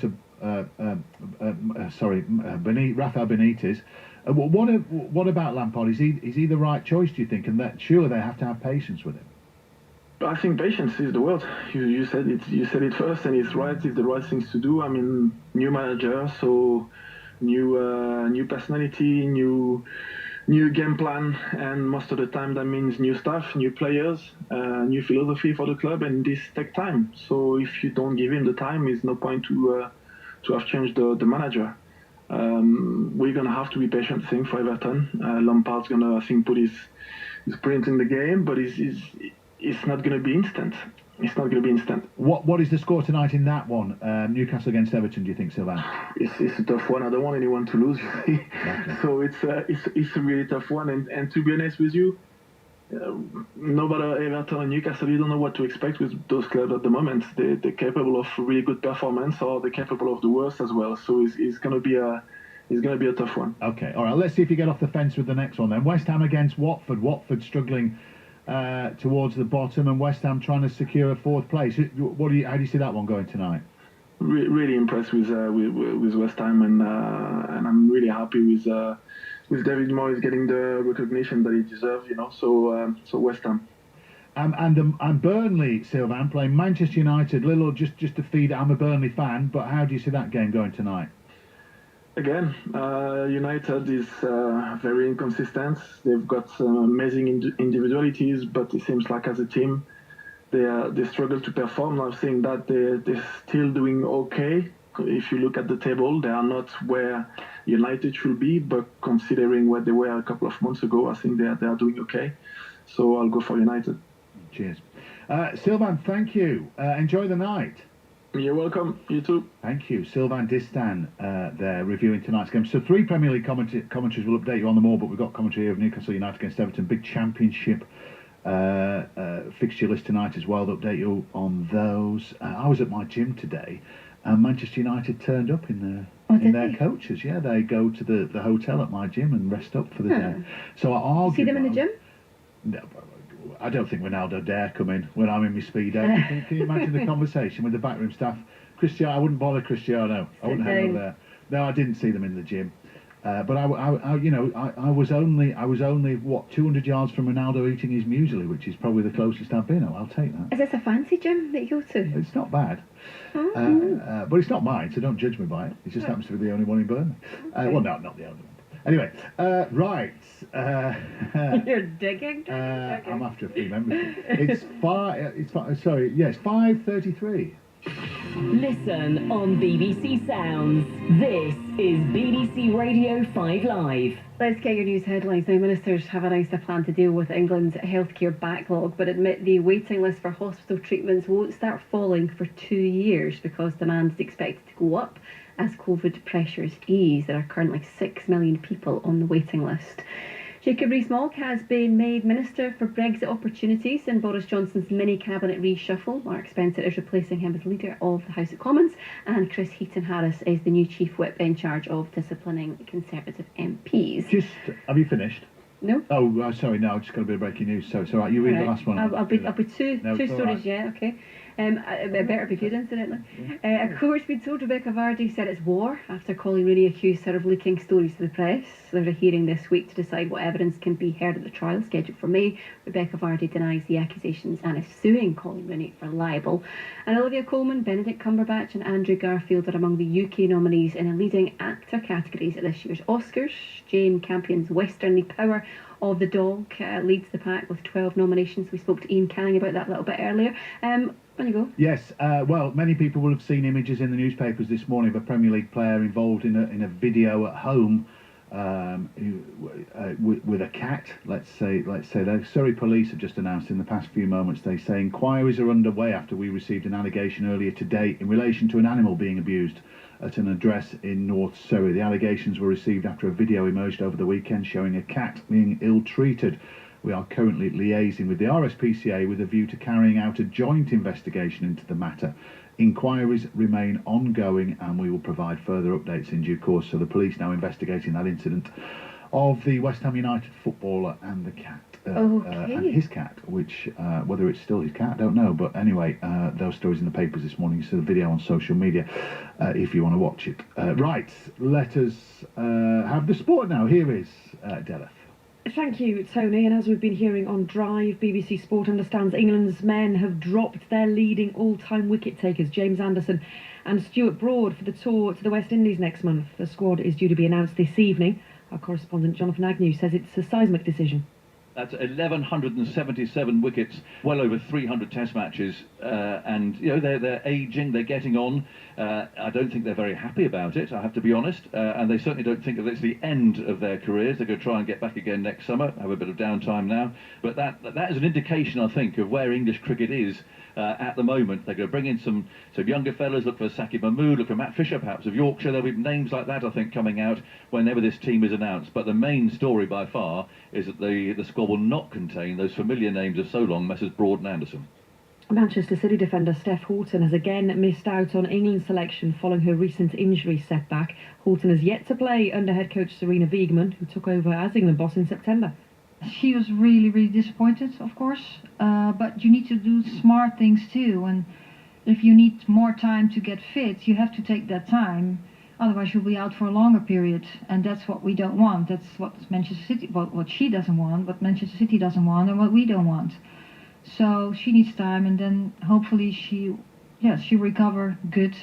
Speaker 2: Benitez. What about Lampard? Is he the right choice, do you think? And that sure they have to have patience with him.
Speaker 10: I think patience is the word. You said it. You said it first, and it's right. It's the right things to do. I mean, new manager, so new personality, new game plan, and most of the time that means new staff, new players, new philosophy for the club, and this take time. So if you don't give him the time, there's no point to have changed the manager. We're gonna have to be patient, I think, for Everton. Lampard's gonna, I think, put his print in the game, but it's not going to be instant. It's not going to be instant.
Speaker 2: What is the score tonight in that one? Newcastle against Everton, do you think, Sylvain?
Speaker 10: It's a tough one. I don't want anyone to lose, you see. Exactly. So it's a really tough one. And to be honest with you, no matter Everton and Newcastle, you don't know what to expect with those clubs at the moment. They're capable of really good performance, or they're capable of the worst as well. So it's going to be a tough one.
Speaker 2: Okay, all right. Let's see if you get off the fence with the next one then. West Ham against Watford. Watford struggling towards the bottom, and West Ham trying to secure a 4th place. How do you see that one going tonight?
Speaker 10: Really impressed with West Ham, and I'm really happy with David Moyes getting the recognition that he deserves. You know, so West Ham.
Speaker 2: And Burnley, Sylvain, playing Manchester United. Little just to feed. I'm a Burnley fan, but how do you see that game going tonight?
Speaker 10: Again, United is very inconsistent. They've got some amazing individualities, but it seems like as a team, they struggle to perform. I think that they're still doing okay. If you look at the table, they are not where United should be, but considering where they were a couple of months ago, I think they are doing okay. So I'll go for United.
Speaker 2: Cheers. Sylvain, thank you. Enjoy the night.
Speaker 10: You're welcome. You too.
Speaker 2: Thank you. Sylvain Distin there reviewing tonight's game. So 3 Premier League commentaries will update you on them all, but we've got commentary of Newcastle United against Everton. Big Championship fixture list tonight as well. They'll update you on those. I was at my gym today, and Manchester United turned up in their coaches. Yeah, they go to the hotel at my gym and rest up for the day. So I argued.
Speaker 3: See them in the gym?
Speaker 2: No, I don't think Ronaldo dare come in when I'm in my Speedo. Can you imagine the conversation with the backroom staff? Cristiano, I wouldn't bother Cristiano. I wouldn't hang over there. No, I didn't see them in the gym. But I was only what 200 yards from Ronaldo eating his muesli, which is probably the closest I've been. I'll take that.
Speaker 3: Is this a fancy gym that you go to?
Speaker 2: It's not bad, but it's not mine, so don't judge me by it. It just happens to be the only one in Burnley. Well, no, not the only one. Anyway, right.
Speaker 3: You're digging.
Speaker 2: I'm after a free membership. It's 5:33.
Speaker 6: Listen on BBC Sounds. This is BBC Radio 5 Live.
Speaker 3: Let's get your news headlines now. Ministers have announced a plan to deal with England's healthcare backlog, but admit the waiting list for hospital treatments won't start falling for 2 years because demand is expected to go up as COVID pressures ease. There are currently 6 million people on the waiting list. Jacob Rees-Mogg has been made Minister for Brexit Opportunities in Boris Johnson's mini-cabinet reshuffle. Mark Spencer is replacing him as Leader of the House of Commons, and Chris Heaton-Harris is the new Chief Whip in charge of disciplining Conservative MPs.
Speaker 2: Have you finished?
Speaker 3: No.
Speaker 2: Oh, sorry, no, I've just got a bit of breaking news. So it's all right, you read the last one.
Speaker 3: I'll be two stories,
Speaker 2: right.
Speaker 3: yeah, okay. It better be good, incidentally. A court's been told Rebecca Vardy said it's war after Colin Rooney accused her of leaking stories to the press. There's a hearing this week to decide what evidence can be heard at the trial scheduled for May. Rebecca Vardy denies the accusations and is suing Colin Rooney for libel. And Olivia Colman, Benedict Cumberbatch and Andrew Garfield are among the UK nominees in a leading actor categories at this year's Oscars. Jane Campion's westernly Power of the Dog leads the pack with 12 nominations. We spoke to Ian Canning about that a little bit earlier. On you go.
Speaker 2: Yes, well, many people will have seen images in the newspapers this morning of a Premier League player involved in a video at home with a cat. Let's say the Surrey police have just announced in the past few moments, they say inquiries are underway after we received an allegation earlier today in relation to an animal being abused at an address in North Surrey. The allegations were received after a video emerged over the weekend showing a cat being ill-treated. We are currently liaising with the RSPCA with a view to carrying out a joint investigation into the matter. Inquiries remain ongoing and we will provide further updates in due course. So the police now investigating that incident of the West Ham United footballer and the cat. And his cat, which, whether it's still his cat, I don't know. But anyway, those stories in the papers this morning. You see the video on social media if you want to watch it. Right, let us have the sport now. Here is Deleth.
Speaker 7: Thank you, Tony. And as we've been hearing on Drive, BBC Sport understands England's men have dropped their leading all-time wicket-takers, James Anderson and Stuart Broad, for the tour to the West Indies next month. The squad is due to be announced this evening. Our correspondent Jonathan Agnew says it's a seismic decision.
Speaker 4: That's 1,177 wickets, well over 300 Test matches, and you know they're ageing, they're getting on. I don't think they're very happy about it, I have to be honest, and they certainly don't think that it's the end of their careers. They're going to try and get back again next summer, have a bit of downtime now. But that is an indication, I think, of where English cricket is at the moment. They're going to bring in some younger fellas, look for Saqib Mahmood, look for Matt Fisher perhaps of Yorkshire. There'll be names like that, I think, coming out whenever this team is announced. But the main story by far is that the squad will not contain those familiar names of so long, Messrs Broad and Anderson.
Speaker 7: Manchester City defender Steph Houghton has again missed out on England selection following her recent injury setback. Houghton has yet to play under head coach Serena Wiegman, who took over as England boss in September.
Speaker 12: She was really, really disappointed, of course, but you need to do smart things too, and if you need more time to get fit, you have to take that time, otherwise you'll be out for a longer period, and that's what we don't want. That's what Manchester City, what she doesn't want, what Manchester City doesn't want, and what we don't want. So she needs time, and then hopefully she'll recover good.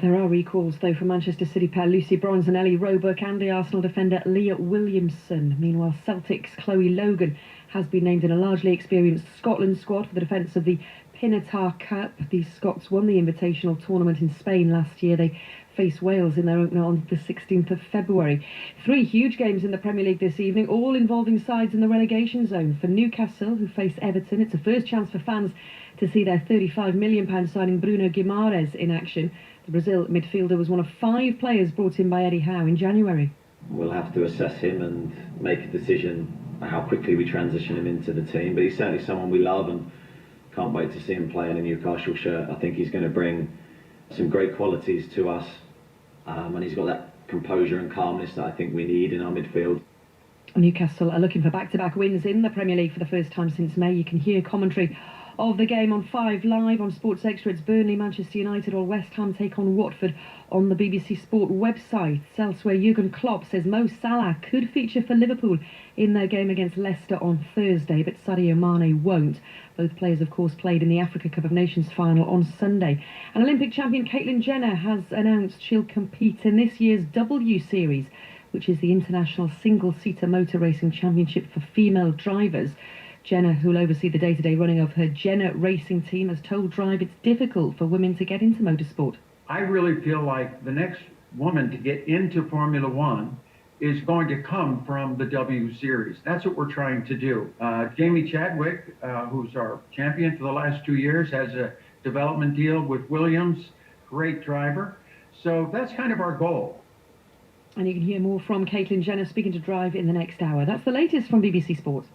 Speaker 7: There are recalls, though, for Manchester City pair Lucy Bronze and Ellie Roebuck and the Arsenal defender Leah Williamson. Meanwhile, Celtic's Chloe Logan has been named in a largely experienced Scotland squad for the defence of the Pinatar Cup. The Scots won the Invitational tournament in Spain last year. They face Wales in their opener on the 16th of February. 3 huge games in the Premier League this evening, all involving sides in the relegation zone. For Newcastle, who face Everton, it's a first chance for fans to see their £35 million signing Bruno Guimaraes in action. The Brazil midfielder was one of 5 players brought in by Eddie Howe in January.
Speaker 15: We'll have to assess him and make a decision how quickly we transition him into the team. But he's certainly someone we love and can't wait to see him play in a Newcastle shirt. I think he's going to bring some great qualities to us, and he's got that composure and calmness that I think we need in our midfield.
Speaker 7: Newcastle are looking for back-to-back wins in the Premier League for the first time since May. You can hear commentary of the game on 5 Live on Sports Extra. It's Burnley, Manchester United or West Ham take on Watford on the BBC Sport website. Elsewhere, Jurgen Klopp says Mo Salah could feature for Liverpool in their game against Leicester on Thursday, but Sadio Mane won't. Both players, of course, played in the Africa Cup of Nations final on Sunday. And Olympic champion Caitlin Jenner has announced she'll compete in this year's W Series, which is the International Single-Seater Motor Racing Championship for female drivers. Jenna, who'll oversee the day-to-day running of her Jenna Racing team, has told Drive it's difficult for women to get into motorsport.
Speaker 13: I really feel like the next woman to get into Formula One is going to come from the W Series. That's what we're trying to do. Jamie Chadwick, who's our champion for the last 2 years, has a development deal with Williams, great driver. So that's kind of our goal.
Speaker 7: And you can hear more from Caitlin Jenner speaking to Drive in the next hour. That's the latest from BBC Sport.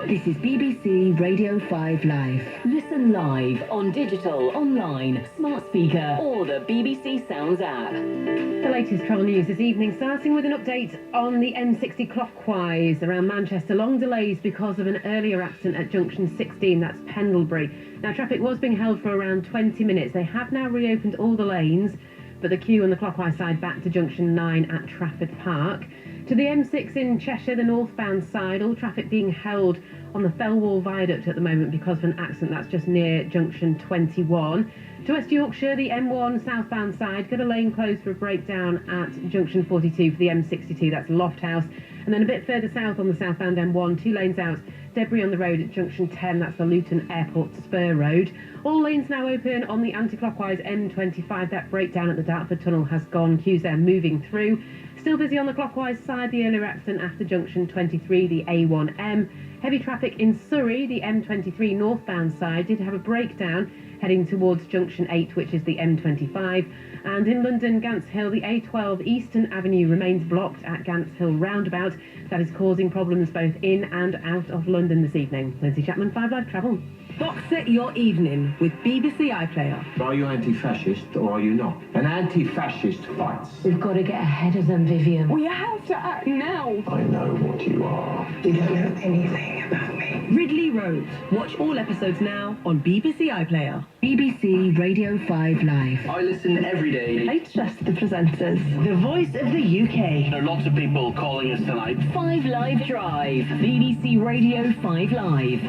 Speaker 6: This is BBC Radio 5 Live. Listen live on digital, online, smart speaker, or the BBC Sounds app.
Speaker 11: The latest travel news this evening, starting with an update on the M60 clockwise around Manchester. Long delays because of an earlier accident at junction 16, that's Pendlebury. Now, traffic was being held for around 20 minutes. They have now reopened all the lanes, but the queue on the clockwise side back to junction 9 at Trafford Park. To the M6 in Cheshire, the northbound side, all traffic being held on the Fellwall Viaduct at the moment because of an accident that's just near junction 21. To West Yorkshire, the M1 southbound side, got a lane closed for a breakdown at junction 42 for the M62, that's Lofthouse. And then a bit further south on the southbound M1, 2 lanes out, debris on the road at junction 10, that's the Luton Airport Spur Road. All lanes now open on the anti-clockwise M25, that breakdown at the Dartford Tunnel has gone, queues there moving through. Still busy on the clockwise side, the earlier accident after junction 23, the A1M. Heavy traffic in Surrey, the M23 northbound side, did have a breakdown heading towards junction 8, which is the M25. And in London, Gants Hill, the A12 Eastern Avenue remains blocked at Gants Hill roundabout. That is causing problems both in and out of London this evening. Lindsay Chapman, 5 Live Travel.
Speaker 22: Box it your evening with BBC iPlayer.
Speaker 16: Are you anti-fascist or are you not? An anti-fascist fights.
Speaker 22: We've got to get ahead of them, Vivian.
Speaker 9: We have to act now.
Speaker 16: I know what you are.
Speaker 9: You don't know anything about me.
Speaker 22: Ridley Road. Watch all episodes now on BBC iPlayer.
Speaker 6: BBC Radio 5 Live.
Speaker 23: I listen every day.
Speaker 22: I trust the presenters. The voice of the UK.
Speaker 23: There are lots of people calling us tonight.
Speaker 6: 5 Live Drive. BBC Radio 5 Live.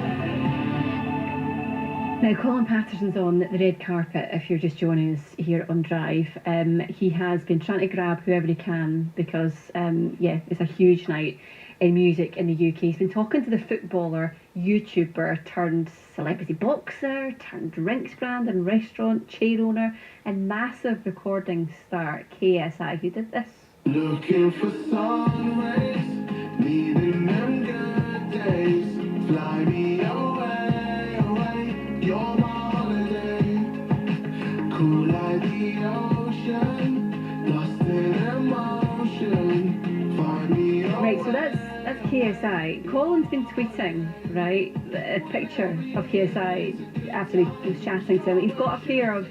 Speaker 3: Now, Colin Patterson's on the red carpet, if you're just joining us here on Drive. He has been trying to grab whoever he can because, it's a huge night in music in the UK. He's been talking to the footballer, YouTuber, turned celebrity boxer, turned drinks brand and restaurant chain owner, and massive recording star, KSI, who did this.
Speaker 9: Looking for sun rays, needing them good days. Fly me away, away, you're my holiday. Cool like the ocean, lost in emotion. Find me away.
Speaker 3: Right, so that's KSI. Colin's been tweeting, right, a picture of KSI after he was chatting to him. He's got a pair of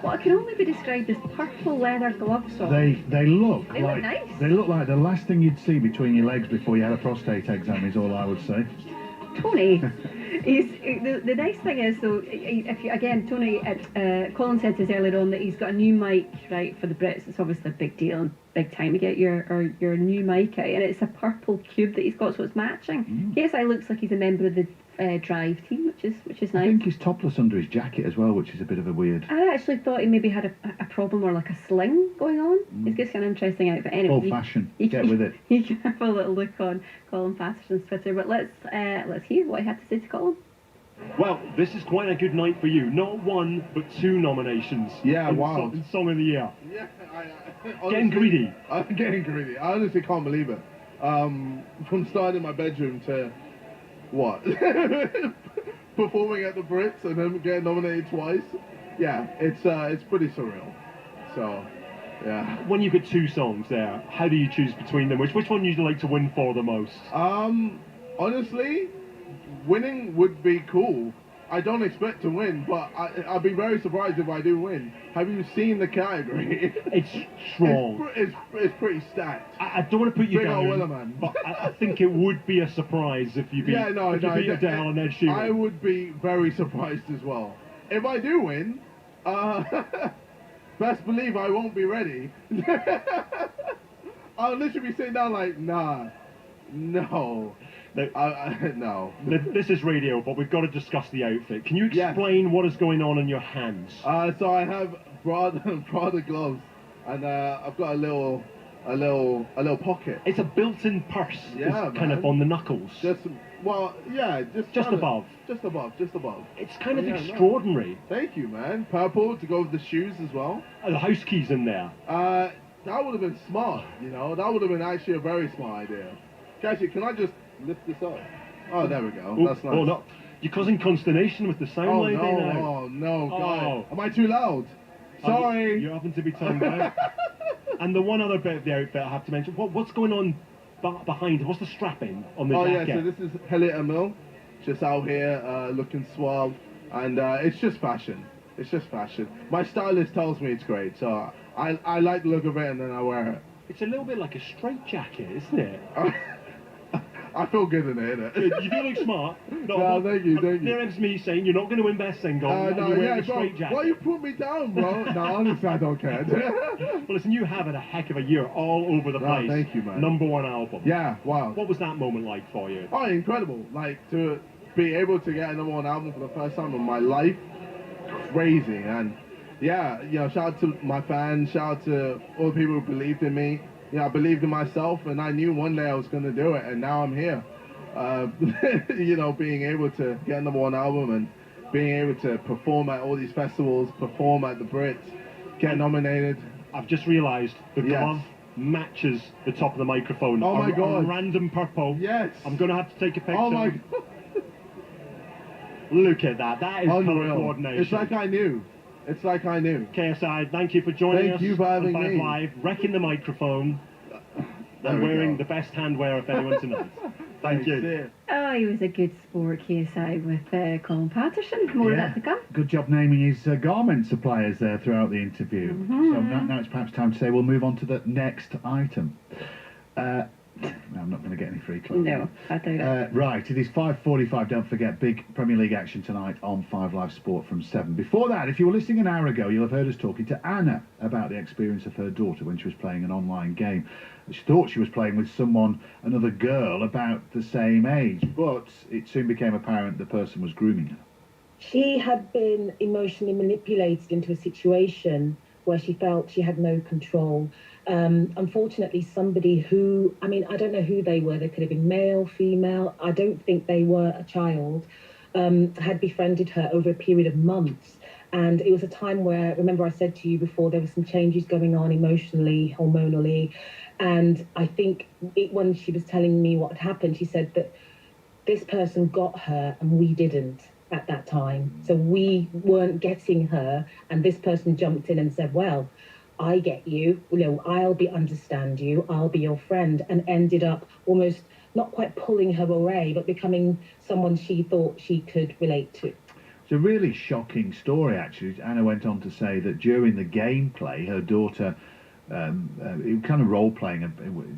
Speaker 3: what can only be described as purple leather gloves on.
Speaker 2: They look
Speaker 3: They
Speaker 2: like
Speaker 3: look nice.
Speaker 2: they look like the last thing you'd see between your legs before you had a prostate exam. Is all I would say.
Speaker 3: Tony, the nice thing is though, if you, again, Tony, Colin said to us earlier on that he's got a new mic, right, for the Brits. It's obviously a big deal and big time to get your new mic out, and it's a purple cube that he's got, so it's matching. KSI looks like he's a member of the Drive team, which is nice.
Speaker 2: I think he's topless under his jacket as well, which is a bit of a weird.
Speaker 3: I actually thought he maybe had a problem or like a sling going on. He's got an interesting outfit. Anyway,
Speaker 2: Old fashioned. Get with it.
Speaker 3: You can have a little look on Colin Patterson's Twitter, but let's hear what he had to say to Colin.
Speaker 5: Well, this is quite a good night for you. Not 1, but 2 nominations.
Speaker 20: Yeah,
Speaker 5: in
Speaker 20: wow.
Speaker 5: in Song of the Year.
Speaker 20: Yeah, honestly,
Speaker 5: Getting greedy.
Speaker 20: I'm getting greedy. I honestly can't believe it. From starting in my bedroom to what? Performing at the Brits and then getting nominated twice. Yeah, it's pretty surreal. So, yeah.
Speaker 5: When you get 2 songs there, how do you choose between them? Which one would you like to win for the most?
Speaker 20: Honestly, winning would be cool. I don't expect to win, but I'd be very surprised if I do win. Have you seen the category?
Speaker 5: It's strong.
Speaker 20: It's pretty stacked.
Speaker 5: I don't want to put you
Speaker 20: Big old
Speaker 5: down,
Speaker 20: Wellerman.
Speaker 5: but I think it would be a surprise if you beat, Adele and Ed Sheeran.
Speaker 20: I would be very surprised as well. If I do win, best believe I won't be ready. I'll literally be sitting down like, nah, no. No.
Speaker 5: This is radio, but we've got to discuss the outfit. Can you explain what is going on in your hands?
Speaker 20: So I have Prada gloves, and I've got a little pocket.
Speaker 5: It's a built-in purse.
Speaker 20: Yeah,
Speaker 5: kind of on the knuckles.
Speaker 20: Just Well, yeah,
Speaker 5: Just above.
Speaker 20: Just above.
Speaker 5: It's kind of
Speaker 20: Yeah,
Speaker 5: extraordinary.
Speaker 20: No. Thank you, man. Purple to go with the shoes as well.
Speaker 5: The house keys in there.
Speaker 20: That would have been smart, you know. That would have been actually a very smart idea. Actually, can I just lift this up? Oh, there we go. That's nice.
Speaker 5: Oh, no. You're causing consternation with the sound lady now.
Speaker 20: Oh, no, guys.
Speaker 5: Oh.
Speaker 20: Am I too loud? Sorry.
Speaker 5: You happen to be toned out. And the one other bit of the outfit I have to mention, what's going on behind? What's the strapping on the jacket?
Speaker 20: Yeah, so this is Elliot Emil, just out here looking suave, and it's just fashion. It's just fashion. My stylist tells me it's great, so I like the look of it, and then I wear it.
Speaker 5: It's a little bit like a straight jacket, isn't it?
Speaker 20: I feel good in it, innit?
Speaker 5: You do look smart.
Speaker 20: No, thank you.
Speaker 5: There's me saying you're not going to win Best Single.
Speaker 20: No,
Speaker 5: you're
Speaker 20: yeah,
Speaker 5: a
Speaker 20: bro.
Speaker 5: straight jacket.
Speaker 20: Why you put me down, bro? No, honestly, I don't care.
Speaker 5: Well, listen, you have had a heck of a year all over the place.
Speaker 20: Thank you, man.
Speaker 5: #1 album.
Speaker 20: Yeah, wow.
Speaker 5: What was that moment like for you?
Speaker 20: Oh, incredible. Like, to be able to get a #1 album for the first time in my life, crazy. And yeah, you know, shout out to my fans, shout out to all the people who believed in me. Yeah, I believed in myself, and I knew one day I was going to do it, and now I'm here. You know, being able to get a #1 album and being able to perform at all these festivals, perform at the Brits, get nominated.
Speaker 5: I've just realised the glove matches the top of the microphone.
Speaker 20: Oh my God.
Speaker 5: A random purple.
Speaker 20: Yes.
Speaker 5: I'm going to have to take a picture.
Speaker 20: Oh my God.
Speaker 5: Look at that. That is colour
Speaker 20: Unreal.
Speaker 5: coordination.
Speaker 20: It's like I knew. It's like I knew.
Speaker 5: KSI, thank you for joining us.
Speaker 20: Thank you for having
Speaker 5: on 5
Speaker 20: me.
Speaker 5: Live, wrecking the microphone.
Speaker 20: There
Speaker 5: And
Speaker 20: we
Speaker 5: wearing
Speaker 20: go.
Speaker 5: the best handwear of anyone tonight. Thank you.
Speaker 3: Oh, he was a good sport, KSI, with Colin Patterson. More of that to come.
Speaker 2: Good job naming his garment suppliers there throughout the interview. So now it's perhaps time to say we'll move on to the next item. No, I'm not going to get any free clothes.
Speaker 3: No, I don't know.
Speaker 2: Right, it is 5:45. Don't forget, big Premier League action tonight on 5 Live Sport from 7. Before that, if you were listening an hour ago, you'll have heard us talking to Anna about the experience of her daughter when she was playing an online game. She thought she was playing with another girl about the same age, but it soon became apparent the person was grooming her.
Speaker 14: She had been emotionally manipulated into a situation where she felt she had no control. Unfortunately, somebody who, I mean, I don't know who they were. They could have been male, female. I don't think they were a child, had befriended her over a period of months. And it was a time where, remember I said to you before, there were some changes going on emotionally, hormonally. And I think when she was telling me what had happened, she said that this person got her and we didn't at that time. So we weren't getting her, and this person jumped in and said, well, I get you, I'll understand you, I'll be your friend, and ended up almost not quite pulling her away, but becoming someone she thought she could relate to.
Speaker 2: It's a really shocking story, actually. Anna went on to say that during the gameplay, her daughter, kind of role-playing,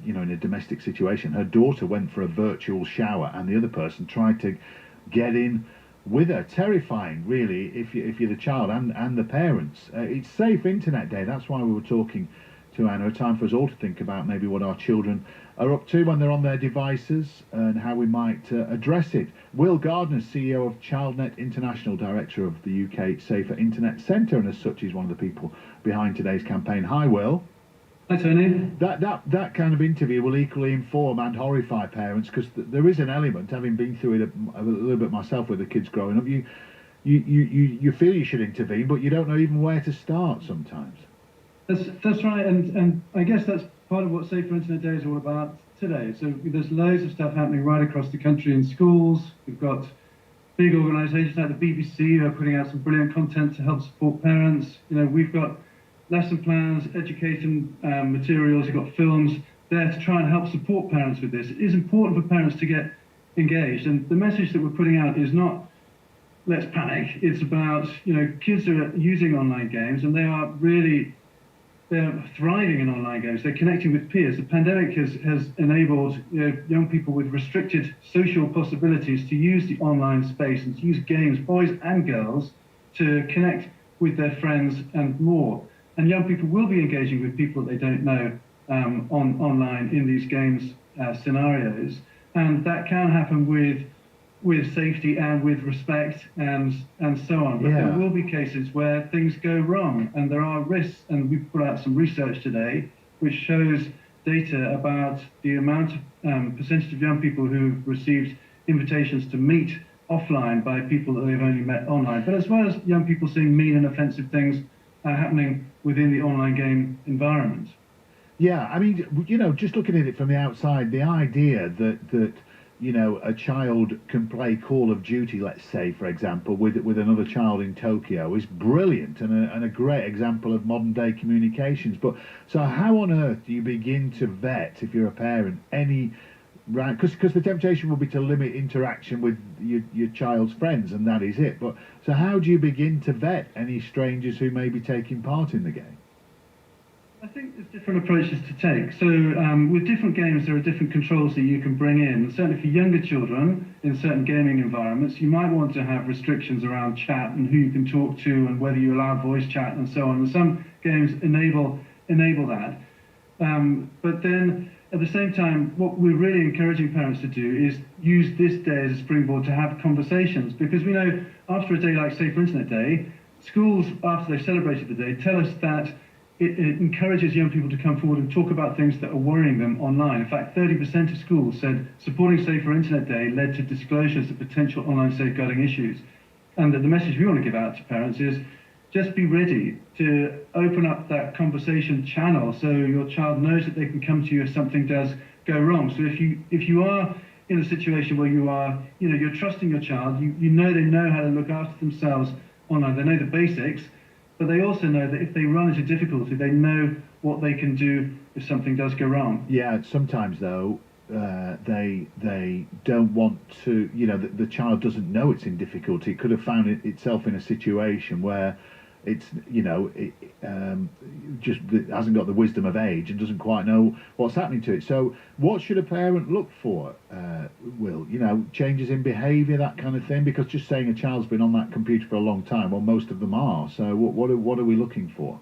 Speaker 2: in a domestic situation, her daughter went for a virtual shower, and the other person tried to get in with her. Terrifying, really, if you're the child and the parents. It's Safe Internet Day. That's why we were talking to Anna. A time for us all to think about maybe what our children are up to when they're on their devices and how we might address it. Will Gardner, CEO of ChildNet International, director of the UK Safer Internet Centre, and as such is one of the people behind today's campaign. Hi, Will.
Speaker 17: Hi, Tony.
Speaker 2: That kind of interview will equally inform and horrify parents, because there is an element, having been through it a little bit myself with the kids growing up, you feel you should intervene, but you don't know even where to start sometimes.
Speaker 17: That's right, and I guess that's part of what Safer Internet Day is all about today. So there's loads of stuff happening right across the country in schools. We've got big organisations like the BBC who are putting out some brilliant content to help support parents. We've got lesson plans, education materials, you've got films there to try and help support parents with this. It is important for parents to get engaged, and the message that we're putting out is not let's panic. It's about, kids are using online games and they're thriving in online games. They're connecting with peers. The pandemic has enabled young people with restricted social possibilities to use the online space and to use games, boys and girls, to connect with their friends and more. And young people will be engaging with people that they don't know online in these games scenarios. And that can happen with safety and with respect and so on. But there will be cases where things go wrong and there are risks. And we've put out some research today which shows data about the amount of percentage of young people who've received invitations to meet offline by people that they've only met online, but as well as young people seeing mean and offensive things happening within the online game environment.
Speaker 2: Yeah, I mean, you know, just looking at it from the outside, the idea that you know, a child can play Call of Duty, let's say, for example, with another child in Tokyo is brilliant and a great example of modern day communications. But so how on earth do you begin to vet, if you're a parent, any right? Because the temptation will be to limit interaction with your child's friends, and that is it. But so how do you begin to vet any strangers who may be taking part in the game?
Speaker 17: I think there's different approaches to take. So with different games, there are different controls that you can bring in. And certainly for younger children in certain gaming environments, you might want to have restrictions around chat and who you can talk to and whether you allow voice chat and so on. And some games enable that. But then at the same time, what we're really encouraging parents to do is use this day as a springboard to have conversations, because we know after a day like Safer Internet Day, schools, after they've celebrated the day, tell us that it encourages young people to come forward and talk about things that are worrying them online. In fact, 30% of schools said supporting Safer Internet Day led to disclosures of potential online safeguarding issues. And the message we want to give out to parents is just be ready to open up that conversation channel so your child knows that they can come to you if something does go wrong. So if you are in a situation where you are, you know, you're trusting your child, you know they know how to look after themselves online, they know the basics, but they also know that if they run into difficulty, they know what they can do if something does go wrong.
Speaker 2: Yeah, sometimes though, they don't want to, you know, the child doesn't know it's in difficulty. It could have found itself in a situation where it's, you know, it hasn't got the wisdom of age and doesn't quite know what's happening to it. So what should a parent look for, Will? You know, changes in behaviour, that kind of thing? Because just saying a child's been on that computer for a long time, well, most of them are. So what are we looking for?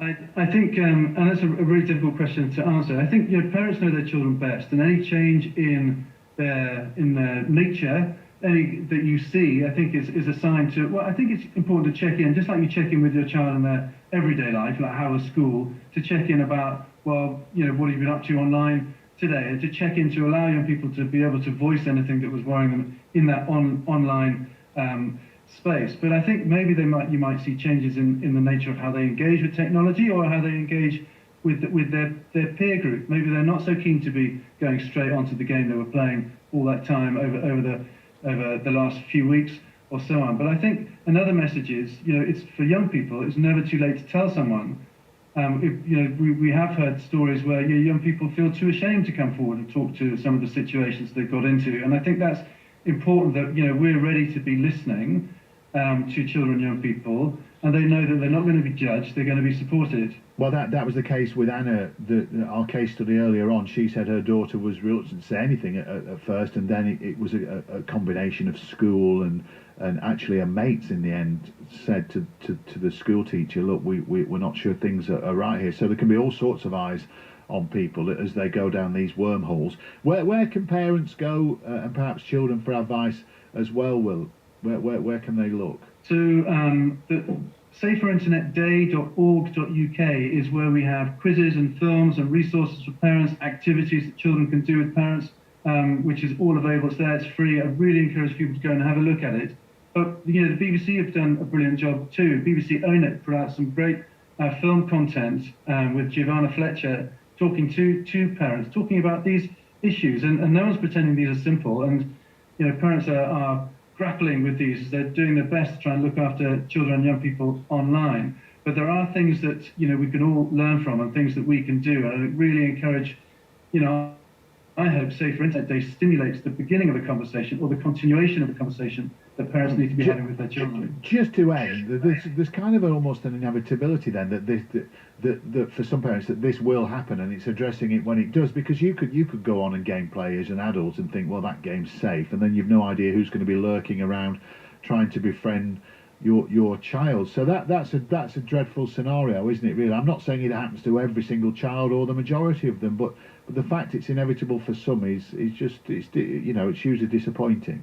Speaker 17: I think, and that's a really difficult question to answer. I think, you know, parents know their children best, and any change in their nature that you see, I think is a sign to, well, I think it's important to check in, just like you check in with your child in their everyday life, like how was school, to check in about, well, you know, what have you been up to online today, and to check in to allow young people to be able to voice anything that was worrying them in that online space. But I think maybe you might see changes in the nature of how they engage with technology or how they engage with their peer group. Maybe they're not so keen to be going straight onto the game they were playing all that time over the last few weeks or so on. But I think another message is, you know, it's for young people, it's never too late to tell someone. We have heard stories where young people feel too ashamed to come forward and talk to some of the situations they've got into. And I think that's important, that, you know, we're ready to be listening to children and young people, and they know that they're not going to be judged, they're going to be supported.
Speaker 2: Well, that was the case with Anna, our case study earlier on. She said her daughter was reluctant to say anything at first, and then it was a combination of school and actually her mates in the end said to the school teacher, look, we're not sure things are right here. So there can be all sorts of eyes on people as they go down these wormholes. Where can parents go, and perhaps children, for advice as well, Will? Where can they look?
Speaker 17: So the saferinternetday.org.uk is where we have quizzes and films and resources for parents, activities that children can do with parents, which is all available. It's there, it's free. I really encourage people to go and have a look at it. But, you know, the BBC have done a brilliant job too. BBC Own It put out some great film content with Giovanna Fletcher talking to parents, talking about these issues. And no one's pretending these are simple. And, you know, parents are grappling with these. They're doing their best to try and look after children and young people online. But there are things that, you know, we can all learn from and things that we can do. And I really encourage, you know, I hope Safer Internet Day stimulates the beginning of a conversation or the continuation of a conversation that parents need to be having with their children.
Speaker 2: Just to end, there's kind of almost an inevitability then that for some parents that this will happen, and it's addressing it when it does, because you could go on and gameplay as an adult and think, well, that game's safe, and then you've no idea who's going to be lurking around trying to befriend your child. So that's a dreadful scenario, isn't it, really? I'm not saying it happens to every single child or the majority of them, but the fact it's inevitable for some is just, you know, it's usually disappointing.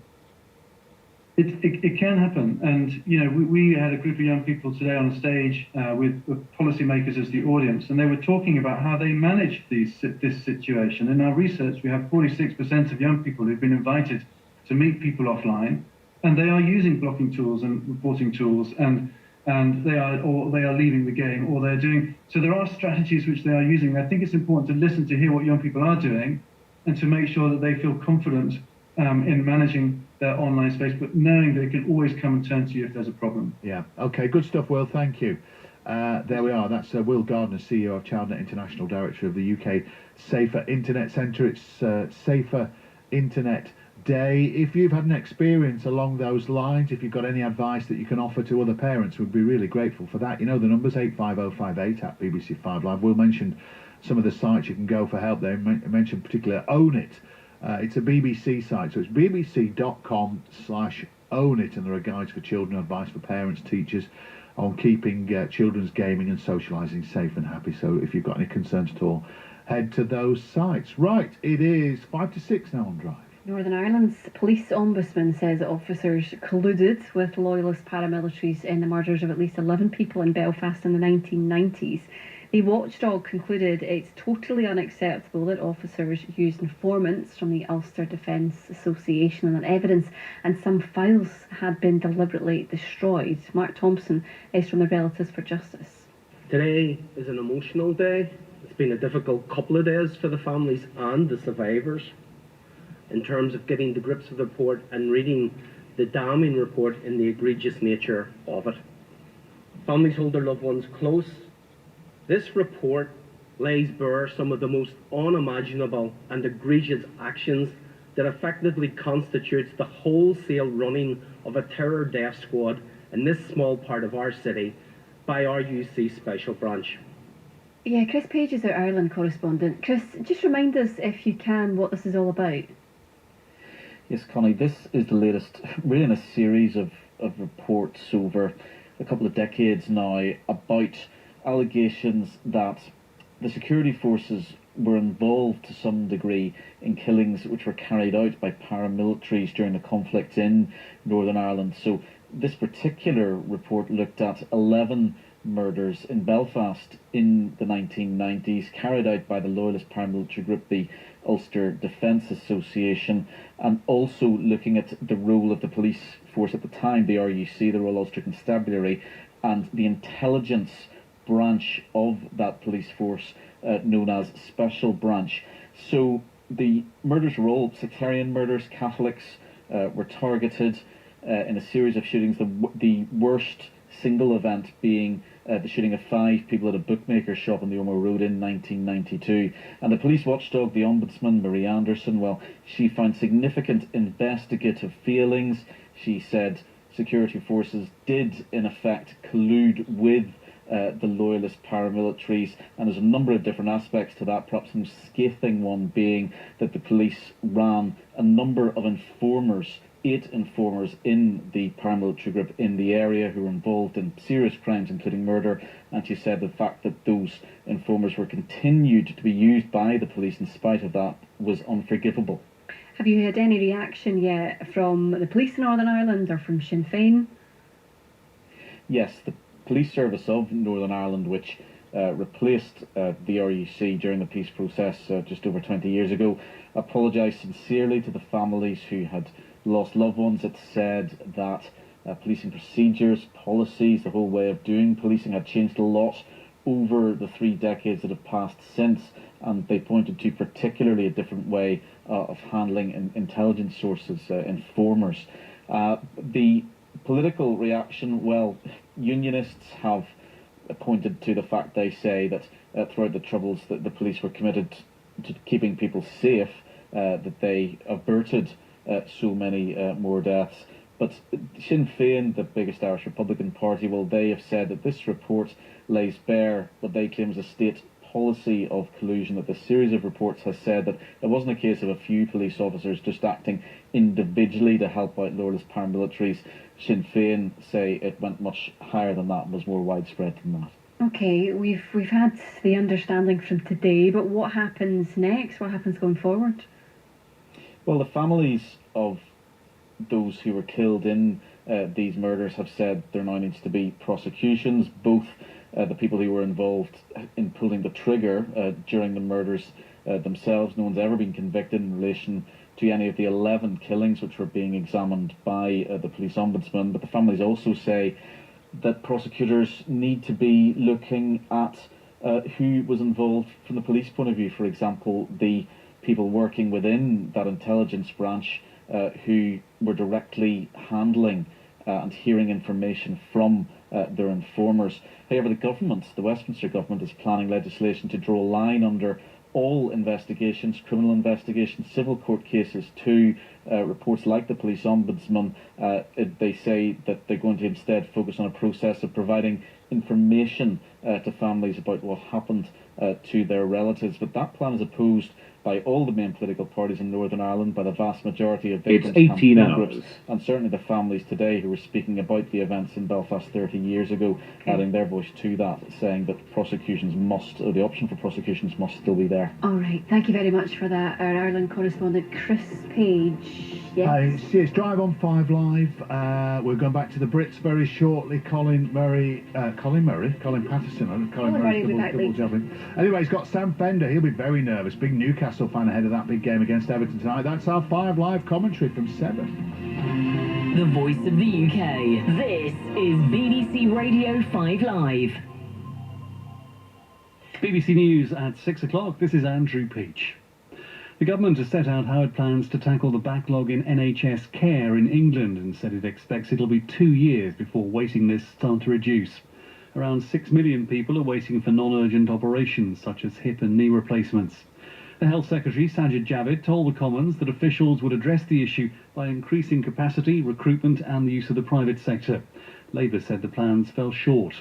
Speaker 17: It can happen, and, you know, we had a group of young people today on stage with policymakers as the audience, and they were talking about how they manage this situation. In our research, we have 46% of young people who've been invited to meet people offline, and they are using blocking tools and reporting tools, and they are leaving the game, or they're doing. So there are strategies which they are using. I think it's important to listen to hear what young people are doing, and to make sure that they feel confident in managing their online space, but knowing they can always come and turn to you if there's a problem.
Speaker 2: Yeah. Okay. Good stuff, Will. Thank you. There we are. That's Will Gardner, CEO of ChildNet International, Director of the UK Safer Internet Centre. It's Safer Internet Day. If you've had an experience along those lines, if you've got any advice that you can offer to other parents, we'd be really grateful for that. You know, the number's 85058 at BBC 5 Live. Will mentioned some of the sites you can go for help there. Mentioned particularly Own It. It's a BBC site, so it's bbc.com/own it, and there are guides for children, advice for parents, teachers on keeping children's gaming and socialising safe and happy. So if you've got any concerns at all, head to those sites. Right, it is 5 to 6 now on Drive.
Speaker 3: Northern Ireland's police ombudsman says that officers colluded with loyalist paramilitaries in the murders of at least 11 people in Belfast in the 1990s. The watchdog concluded it's totally unacceptable that officers used informants from the Ulster Defence Association and that evidence and some files had been deliberately destroyed. Mark Thompson is from the Relatives for Justice.
Speaker 18: Today is an emotional day. It's been a difficult couple of days for the families and the survivors in terms of getting to grips with the report and reading the damning report and the egregious nature of it. Families hold their loved ones close. This report lays bare some of the most unimaginable and egregious actions that effectively constitutes the wholesale running of a terror death squad in this small part of our city by our UC Special Branch.
Speaker 3: Yeah, Chris Page is our Ireland correspondent. Chris, just remind us, if you can, what this is all about.
Speaker 19: Yes, Connie, this is the latest, really in a series of reports over a couple of decades now about allegations that the security forces were involved to some degree in killings which were carried out by paramilitaries during the conflict in Northern Ireland. So this particular report looked at 11 murders in Belfast in the 1990s carried out by the loyalist paramilitary group, the Ulster Defence Association, and also looking at the role of the police force at the time, the RUC, the Royal Ulster Constabulary, and the intelligence branch of that police force known as Special Branch. So the murders were all sectarian murders. Catholics were targeted in a series of shootings, the worst single event being the shooting of 5 people at a bookmaker shop on the Ormeau Road in 1992. And the police watchdog, the ombudsman, Marie Anderson, well, she found significant investigative failings. She said security forces did in effect collude with the loyalist paramilitaries, and there's a number of different aspects to that, perhaps the most scathing one being that the police ran a number of informers, 8 informers in the paramilitary group in the area who were involved in serious crimes including murder, and she said the fact that those informers were continued to be used by the police in spite of that was unforgivable.
Speaker 3: Have you had any reaction yet from the police in Northern Ireland or from Sinn Féin?
Speaker 19: Yes, the Police Service of Northern Ireland, which replaced the RUC during the peace process just over 20 years ago, apologised sincerely to the families who had lost loved ones. It said that policing procedures, policies, the whole way of doing policing had changed a lot over the 3 decades that have passed since, and they pointed to particularly a different way of handling intelligence sources, informers. The political reaction, well, unionists have pointed to the fact, they say, that throughout the Troubles that the police were committed to keeping people safe, that they averted so many more deaths. But Sinn Féin, the biggest Irish Republican Party, well, they have said that this report lays bare what they claim is a state policy of collusion, that the series of reports has said that it wasn't a case of a few police officers just acting individually to help out loyalist paramilitaries. Sinn Féin say it went much higher than that and was more widespread than that.
Speaker 3: Okay, we've had the understanding from today, but what happens next? What happens going forward?
Speaker 19: Well, the families of those who were killed in these murders have said there now needs to be prosecutions. Both the people who were involved in pulling the trigger during the murders themselves, no one's ever been convicted in relation to any of the 11 killings which were being examined by the police ombudsman. But the families also say that prosecutors need to be looking at who was involved from the police point of view. For example, the people working within that intelligence branch who were directly handling and hearing information from their informers. However, the government, the Westminster government, is planning legislation to draw a line under all investigations, criminal investigations, civil court cases, to reports like the police ombudsman. They say that they're going to instead focus on a process of providing information to families about what happened to their relatives. But that plan is opposed by all the main political parties in Northern Ireland, by the vast majority of victims'
Speaker 5: It's 18
Speaker 19: campaign
Speaker 5: hours.
Speaker 19: groups, and certainly the families today who were speaking about the events in Belfast 30 years ago, adding their voice to that, saying that prosecutions must, or the option for prosecutions must still be there.
Speaker 3: All right, thank you very much for that. Our Ireland correspondent Chris Page. Yes.
Speaker 2: It's Drive on 5 Live. We're going back to the Brits very shortly. Colin Patterson. Colin Murray's double jumping. Anyway, he's got Sam Fender. He'll be very nervous. Big Newcastle fan ahead of that big game against Everton tonight. That's our 5 Live commentary from 7.
Speaker 6: The voice of the UK. This is BBC Radio 5 Live.
Speaker 17: BBC News at 6 o'clock. This is Andrew Peach. The government has set out how it plans to tackle the backlog in NHS care in England and said it expects it'll be 2 years before waiting lists start to reduce. Around 6 million people are waiting for non-urgent operations such as hip and knee replacements. The Health Secretary, Sajid Javid, told the Commons that officials would address the issue by increasing capacity, recruitment and the use of the private sector. Labour said the plans fell short.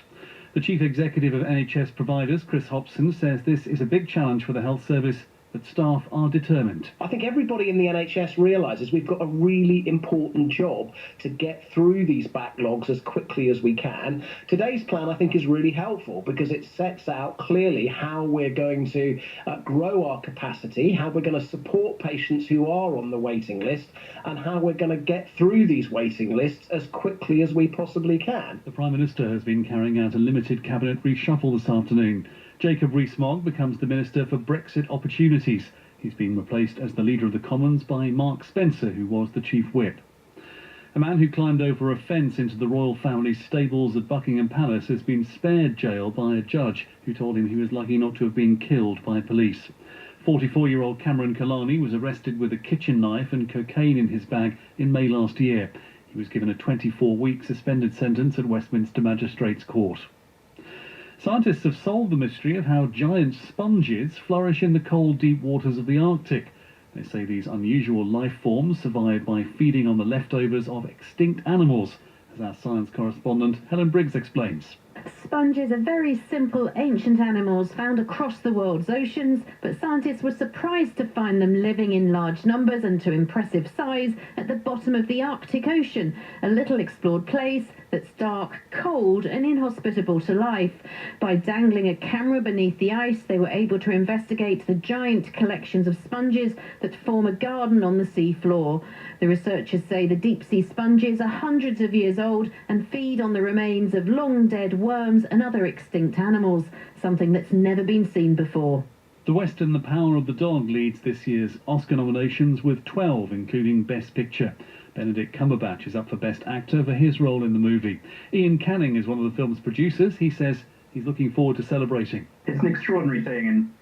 Speaker 17: The Chief Executive of NHS Providers, Chris Hobson, says this is a big challenge for the health service, but staff are determined.
Speaker 1: I think everybody in the NHS realises we've got a really important job to get through these backlogs as quickly as we can. Today's plan, I think, is really helpful because it sets out clearly how we're going to grow our capacity, how we're going to support patients who are on the waiting list, and how we're going to get through these waiting lists as quickly as we possibly can.
Speaker 17: The Prime Minister has been carrying out a limited cabinet reshuffle this afternoon. Jacob Rees-Mogg becomes the Minister for Brexit Opportunities. He's been replaced as the Leader of the Commons by Mark Spencer, who was the Chief Whip. A man who climbed over a fence into the royal family's stables at Buckingham Palace has been spared jail by a judge who told him he was lucky not to have been killed by police. 44-year-old Cameron Kalani was arrested with a kitchen knife and cocaine in his bag in May last year. He was given a 24-week suspended sentence at Westminster Magistrates Court. Scientists have solved the mystery of how giant sponges flourish in the cold, deep waters of the Arctic. They say these unusual life forms survive by feeding on the leftovers of extinct animals, as our science correspondent Helen Briggs explains.
Speaker 22: Sponges are very simple ancient animals found across the world's oceans, but scientists were surprised to find them living in large numbers and to impressive size at the bottom of the Arctic Ocean, a little explored place that's dark, cold and inhospitable to life. By dangling a camera beneath the ice, they were able to investigate the giant collections of sponges that form a garden on the sea floor. The researchers say the deep-sea sponges are hundreds of years old and feed on the remains of long-dead worms and other extinct animals, something that's never been seen before.
Speaker 17: The Western The Power of the Dog leads this year's Oscar nominations with 12, including Best Picture. Benedict Cumberbatch is up for Best Actor for his role in the movie. Ian Canning is one of the film's producers. He says he's looking forward to celebrating.
Speaker 8: It's an extraordinary thing and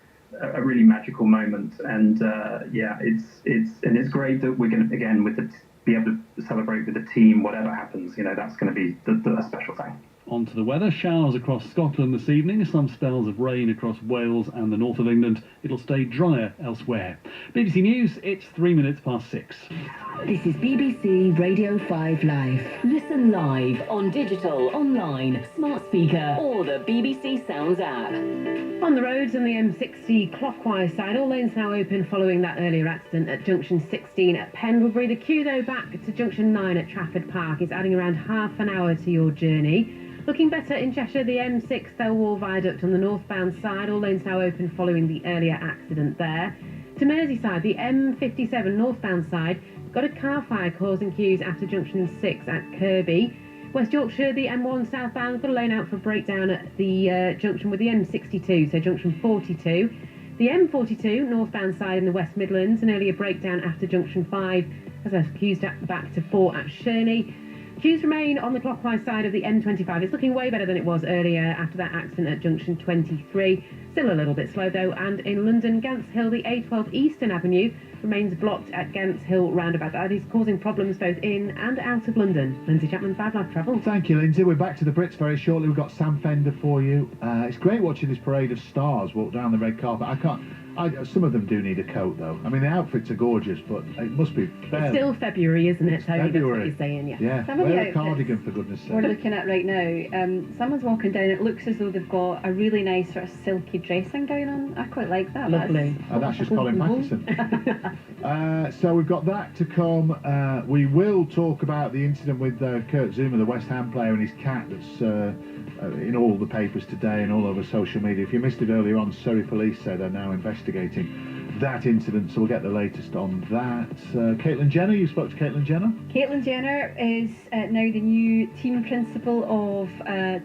Speaker 8: a really magical moment, and it's great that we're going to again be able to celebrate with the team, whatever happens. You know, that's going to be the special thing.
Speaker 17: On to the weather. Showers across Scotland this evening, some spells of rain across Wales and the north of England. It'll stay drier elsewhere. BBC News, it's 3 minutes past 6.
Speaker 6: This is BBC Radio 5 Live. Listen live on digital, online, smart speaker or the BBC Sounds app.
Speaker 11: On the roads on the M60 clockwise side, all lanes now open following that earlier accident at junction 16 at Pendlebury. The queue though back to junction 9 at Trafford Park is adding around half an hour to your journey. Looking better in Cheshire, the M6 Thelwall Viaduct on the northbound side, all lanes now open following the earlier accident there. To Merseyside, the M57 northbound side got a car fire causing queues after junction 6 at Kirby. West Yorkshire, the M1 southbound got a lane out for breakdown at the junction with the M62, so junction 42. The M42 northbound side in the West Midlands, an earlier breakdown after junction 5 has left queues back to 4 at Shirney. Queues remain on the clockwise side of the M25. It's looking way better than it was earlier after that accident at junction 23. Still a little bit slow though, and in London, Gants Hill, the A12 Eastern Avenue remains blocked at Gants Hill roundabout. That is causing problems both in and out of London. Lindsay Chapman, 5 Live Travel.
Speaker 2: Thank you, Lindsay. We're back to the Brits very shortly. We've got Sam Fender for you. It's great watching this parade of stars walk down the red carpet. Some of them do need a coat, though. I mean, the outfits are gorgeous, but it must be fair.
Speaker 11: It's still February, isn't it, Tony?
Speaker 2: February.
Speaker 11: That's what you're saying, yeah.
Speaker 2: Yeah,
Speaker 3: Some of the
Speaker 2: wear a
Speaker 3: outfits
Speaker 2: cardigan, for goodness sake.
Speaker 3: we're looking at right now, someone's walking down, it looks as though they've got a really nice sort of silky dressing gown on. I quite like that.
Speaker 11: Lovely.
Speaker 2: That's just Colin Patterson. So we've got that to come. We will talk about the incident with Kurt Zouma, the West Ham player, and his cat that's in all the papers today and all over social media. If you missed it earlier on, Surrey Police said they're now investigating that incident, so we'll get the latest on that. Caitlin Jenner, you spoke to Caitlin Jenner?
Speaker 3: Caitlin Jenner is now the new team principal of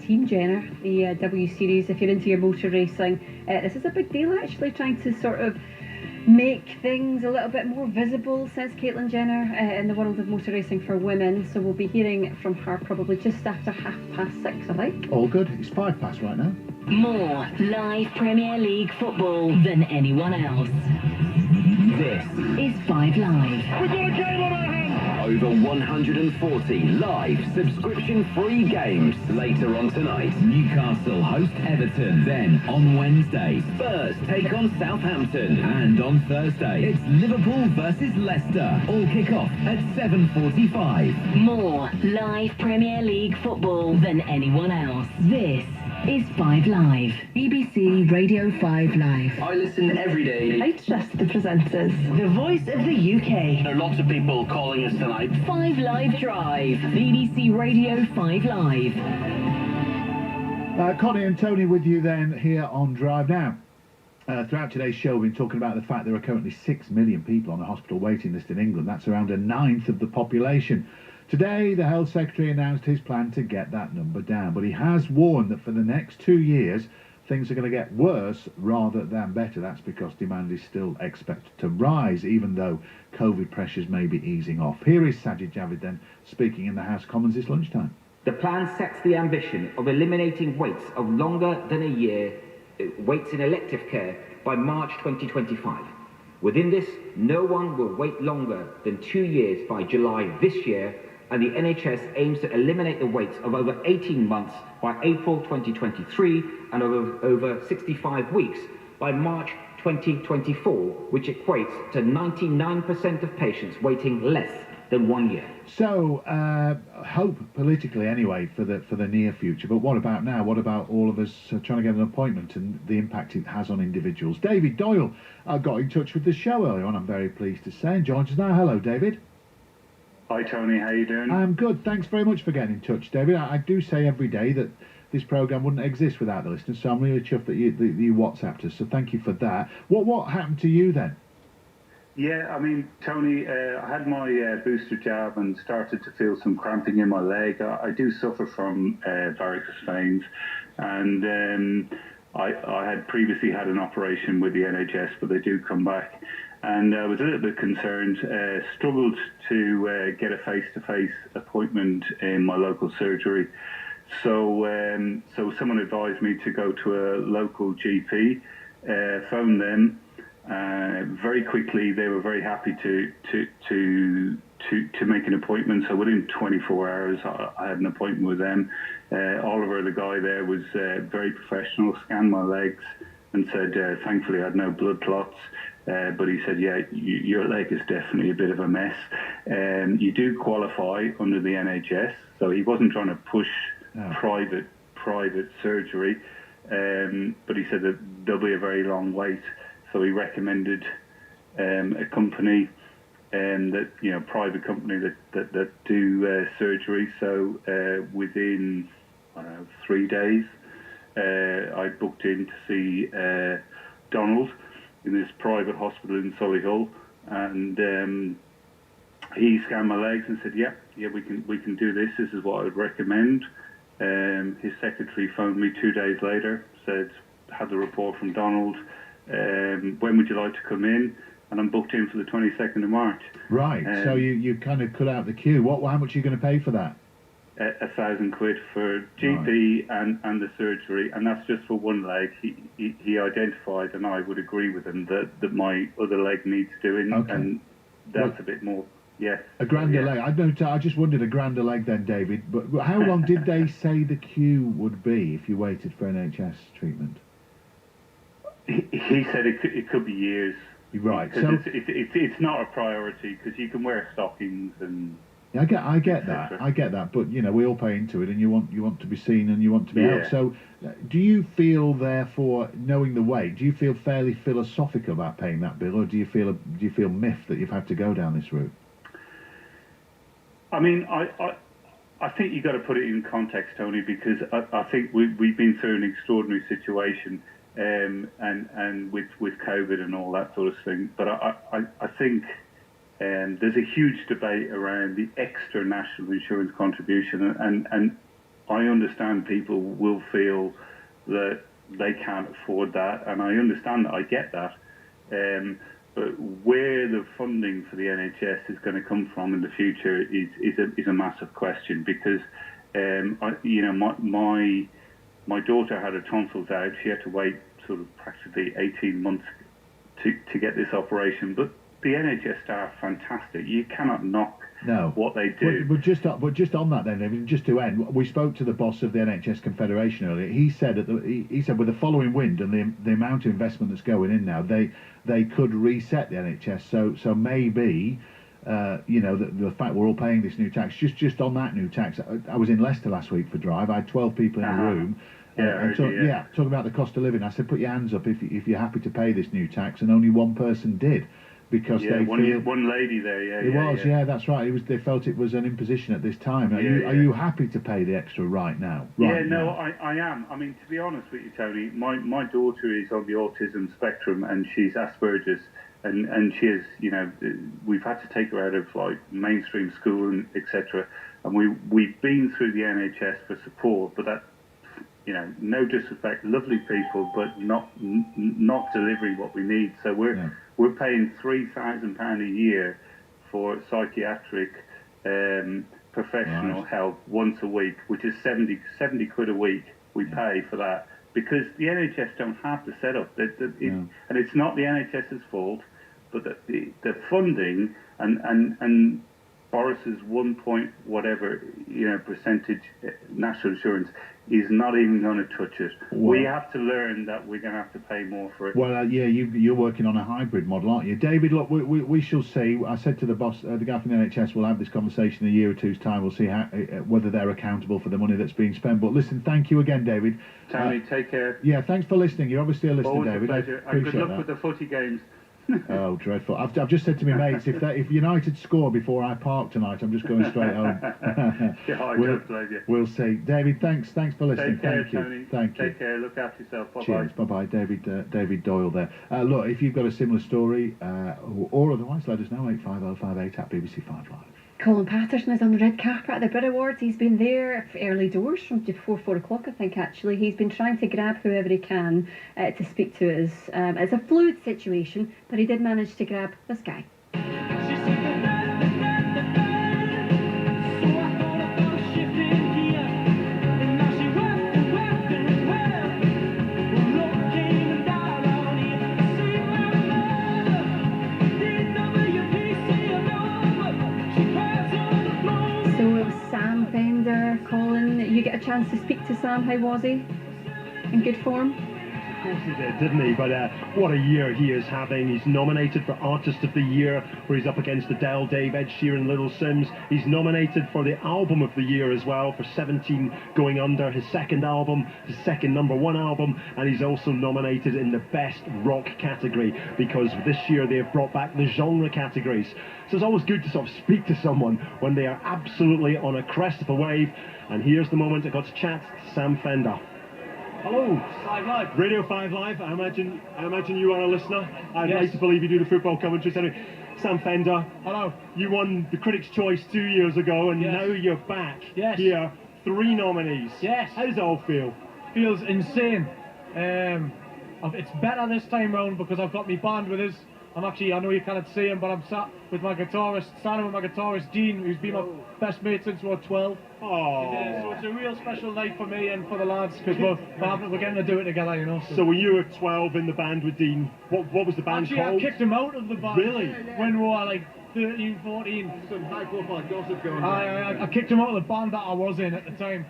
Speaker 3: Team Jenner, the W Series. If you're into your motor racing, this is a big deal actually, trying to sort of make things a little bit more visible, says Caitlin Jenner, in the world of motor racing for women. So we'll be hearing from her probably just after 6:30, I think.
Speaker 2: All good. It's 5 past right now.
Speaker 6: More live Premier League football than anyone else. This is 5 Live.
Speaker 23: We've got a game on our hands! Over 140 live, subscription-free games. Later on tonight, Newcastle host Everton. Then, on Wednesday, Spurs take on Southampton. And on Thursday, it's Liverpool versus Leicester. All kick off at 7:45.
Speaker 6: More live Premier League football than anyone else. This is 5 Live. BBC Radio 5 Live.
Speaker 23: I listen every day.
Speaker 6: I trust the presenters. The voice of the UK.
Speaker 23: There are lots of people calling us tonight.
Speaker 6: 5 Live Drive. BBC Radio 5 Live.
Speaker 2: Connie and Tony with you then here on Drive Now. Throughout today's show, we've been talking about the fact there are currently 6 million people on a hospital waiting list in England. That's around a ninth of the population. Today, the Health Secretary announced his plan to get that number down, but he has warned that for the next 2 years, things are going to get worse rather than better. That's because demand is still expected to rise, even though COVID pressures may be easing off. Here is Sajid Javid then, speaking in the House of Commons this lunchtime.
Speaker 4: The plan sets the ambition of eliminating waits of longer than a year, waits in elective care, by March 2025. Within this, no one will wait longer than 2 years by July this year, and the NHS aims to eliminate the waits of over 18 months by April 2023 and over 65 weeks by March 2024, which equates to 99% of patients waiting less than 1 year.
Speaker 2: So, hope politically anyway for the near future, but what about now? What about all of us trying to get an appointment and the impact it has on individuals? David Doyle got in touch with the show earlier on, I'm very pleased to say, and joins us now. Hello, David.
Speaker 10: Hi Tony, how you doing?
Speaker 2: I'm good, thanks very much for getting in touch, David. I do say every day that this programme wouldn't exist without the listeners, so I'm really chuffed that you WhatsApped us, so thank you for that. What happened to you then?
Speaker 10: Yeah, I mean, Tony, I had my booster jab and started to feel some cramping in my leg. I do suffer from varicose veins, and I had previously had an operation with the NHS, but they do come back. And I was a little bit concerned, struggled to get a face-to-face appointment in my local surgery. So someone advised me to go to a local GP, phone them. Very quickly, they were very happy to make an appointment. So within 24 hours, I had an appointment with them. Oliver, the guy there, was very professional, scanned my legs and said, thankfully I had no blood clots. But he said, yeah, your leg is definitely a bit of a mess. You do qualify under the NHS, so he wasn't trying to push private surgery. But he said that there'll be a very long wait, so he recommended a company, private company that do surgery. So within 3 days, I booked in to see Donald in this private hospital in Solihull, and he scanned my legs and said, yeah, we can do this. This is what I would recommend. His secretary phoned me 2 days later, said, had the report from Donald, when would you like to come in? And I'm booked in for the 22nd of March.
Speaker 2: Right. So you kind of cut out the queue. How much are you going to pay for that?
Speaker 10: £1,000 for GP and the surgery, and that's just for one leg. He identified, and I would agree with him, that my other leg needs doing, and that's a bit more. Yes.
Speaker 2: A grander leg. I just wondered a grander leg then, David. But how long did they say the queue would be if you waited for NHS treatment?
Speaker 10: He said it could be years.
Speaker 2: Right.
Speaker 10: So
Speaker 2: So
Speaker 10: it's not a priority because you can wear stockings and.
Speaker 2: I get that. But we all pay into it, and you want to be seen and you want to be helped. So, do you feel, therefore, knowing the wait, do you feel fairly philosophical about paying that bill, or do you feel miffed that you've had to go down this route?
Speaker 10: I mean, I think you've got to put it in context, Tony, because I think we've been through an extraordinary situation, and with COVID and all that sort of thing. But I think there's a huge debate around the extra national insurance contribution, and I understand people will feel that they can't afford that, and I understand that. I get that. But where the funding for the NHS is going to come from in the future is a massive question, because my daughter had her tonsils out. She had to wait sort of practically 18 months to get this operation. But the NHS staff are fantastic. You cannot knock what they do.
Speaker 2: But just on that then, David, just to end, we spoke to the boss of the NHS Confederation earlier. He said he said with the following wind and the amount of investment that's going in now, they could reset the NHS. So maybe the fact we're all paying this new tax. Just on that new tax, I was in Leicester last week for Drive. I had 12 people in a room. Talking about the cost of living. I said, put your hands up if you're happy to pay this new tax, and only one person did. Because
Speaker 10: one lady there,
Speaker 2: that's right. They felt it was an imposition at this time. Are you happy to pay the extra right now?
Speaker 10: I am. I mean, to be honest with you, Tony, my daughter is on the autism spectrum, and she's Asperger's, and she is, we've had to take her out of like mainstream school and etc. And we've been through the NHS for support, but that, no disrespect, lovely people, but not delivering what we need. So we're paying £3,000 a year for psychiatric professional help once a week, which is 70 quid a week. We pay for that because the NHS don't have the setup. And it's not the NHS's fault, but the funding and Boris's 1 point whatever percentage national insurance is not even going to touch it. We have to learn that we're going to have to pay more for it.
Speaker 2: Well, you're working on a hybrid model, aren't you, David? Look, we shall see. I said to the boss, the guy from the NHS, we'll have this conversation in a year or two's time. We'll see whether they're accountable for the money that's being spent. But listen, thank you again, David.
Speaker 10: Tony, take care.
Speaker 2: Yeah, thanks for listening. You're obviously a listener,
Speaker 10: Always
Speaker 2: David.
Speaker 10: A pleasure.
Speaker 2: I appreciate
Speaker 10: and good luck
Speaker 2: that.
Speaker 10: with the footy games.
Speaker 2: Oh, dreadful. I've just said to my mates, if United score before I park tonight, I'm just going straight home.
Speaker 10: I don't blame you.
Speaker 2: We'll see. David, thanks for listening.
Speaker 10: Take care,
Speaker 2: Thank you.
Speaker 10: Tony.
Speaker 2: Thank you.
Speaker 10: Take care. Look after yourself. Bye-bye.
Speaker 2: Cheers. Bye-bye. David Doyle there. Look, if you've got a similar story, or otherwise, let us know, 85058 at BBC 5 Live.
Speaker 3: Colin Patterson is on the red carpet at the Brit Awards. He's been there early doors from before 4 o'clock, I think, actually. He's been trying to grab whoever he can to speak to us. It's a fluid situation, but he did manage to grab this guy. Colin, you get a chance to speak to Sam. How was he? In good form?
Speaker 5: Of course he did, didn't he? But what a year he is having. He's nominated for Artist of the Year, where he's up against Adele, Dave, Ed Sheeran, Little Sims. He's nominated for the Album of the Year as well, for 17 Going Under, his second album, his second #1 album, and he's also nominated in the Best Rock category, because this year they have brought back the genre categories. So it's always good to sort of speak to someone when they are absolutely on a crest of a wave. And here's the moment I got to chat to Sam Fender. Hello, 5 Live. Radio 5 Live. I imagine you are a listener. I'd like to believe you do the football commentaries. Anyway, Sam Fender. Hello. You won the Critics' Choice 2 years ago, and now you're back here. 3 nominees. Yes. How does it all feel?
Speaker 12: Feels insane. It's better this time round because I've got my band with us. I know you cannot see him, but I'm sat with my guitarist, Dean, who's been my best mate since we were 12.
Speaker 5: Oh.
Speaker 12: So it's a real special night for me and for the lads because we're getting to do it together, you know.
Speaker 5: So when you were 12 in the band with Dean, what was the band
Speaker 12: Actually,
Speaker 5: called?
Speaker 12: I kicked him out of the band.
Speaker 5: Really?
Speaker 12: When we were like 13, 14.
Speaker 20: Some high-profile gossip going on.
Speaker 12: I kicked him out of the band that I was in at the time.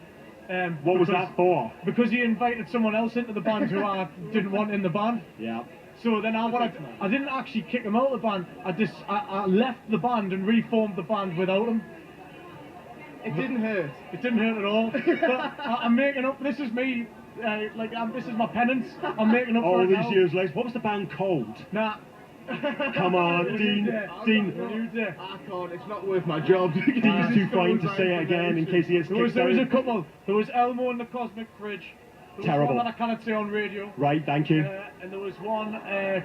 Speaker 5: What was that for?
Speaker 12: Because he invited someone else into the band who I didn't want in the band.
Speaker 5: Yeah.
Speaker 12: So then I didn't actually kick him out of the band. I left the band and reformed the band without him.
Speaker 20: It didn't hurt.
Speaker 12: It didn't hurt at all. But I'm making up. This is me. This is my penance. I'm making up for
Speaker 5: all
Speaker 12: it
Speaker 5: these
Speaker 12: now.
Speaker 5: years later. What was the band called?
Speaker 12: Nah.
Speaker 5: Come on, Dean.
Speaker 20: I can't. It's not worth my job.
Speaker 5: Dean's too frightened to say it again in case he gets kicked out.
Speaker 12: There was a couple. There was Elmo and the Cosmic Fridge. There was
Speaker 5: Terrible.
Speaker 12: one that I cannot say on radio.
Speaker 5: Right, thank you.
Speaker 12: And there was one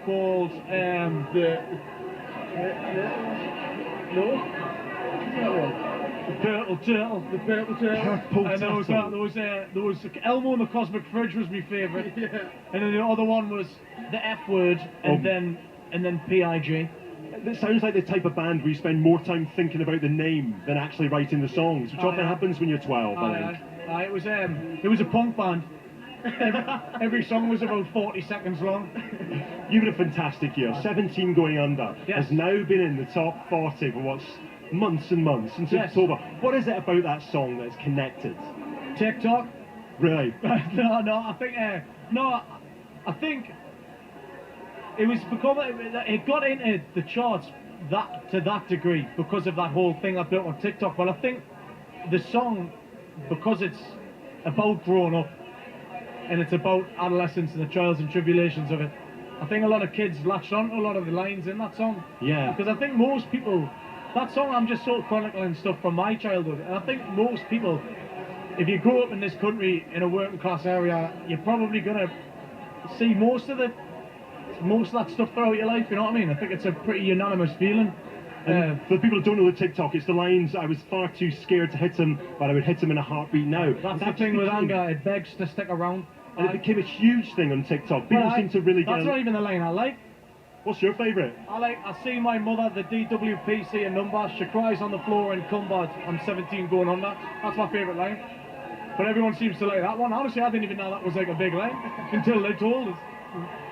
Speaker 12: called The Purple Turtle. And there was Elmo and the Cosmic Fridge was my favourite.
Speaker 20: Yeah.
Speaker 12: And then the other one was the F Word and then PIG.
Speaker 5: It sounds like the type of band where you spend more time thinking about the name than actually writing the songs, which often happens when you're 12, I think.
Speaker 12: It was a punk band. Every song was about 40 seconds long.
Speaker 5: You've had a fantastic year. 17 Going Under has now been in the top 40 for what's months and months since October. What is it about that song that's connected?
Speaker 12: TikTok.
Speaker 5: Really?
Speaker 12: I think it was because it got into the charts to that degree because of that whole thing I built on TikTok. But I think the song, because it's about growing up and it's about adolescence and the trials and tribulations of it, I think a lot of kids latched on to a lot of the lines in that song.
Speaker 5: Yeah.
Speaker 12: Because I think most people, that song, I'm just sort of chronicling stuff from my childhood, and I think most people, if you grow up in this country in a working class area, you're probably gonna see most of that stuff throughout your life. You know what I mean? I think it's a pretty unanimous feeling.
Speaker 5: And for the people who don't know the TikTok, it's the lines, I was far too scared to hit him, but I would hit him in a heartbeat now.
Speaker 12: That's the thing with anger, it begs to stick around.
Speaker 5: And it became a huge thing on TikTok. People seem to really get...
Speaker 12: That's not even the line I like.
Speaker 5: What's your favourite?
Speaker 12: I see my mother, the DWPC in number, she cries on the floor in Cumbad, I'm 17 going under. That's my favourite line. But everyone seems to like that one. Honestly, I didn't even know that was like a big line until they told us.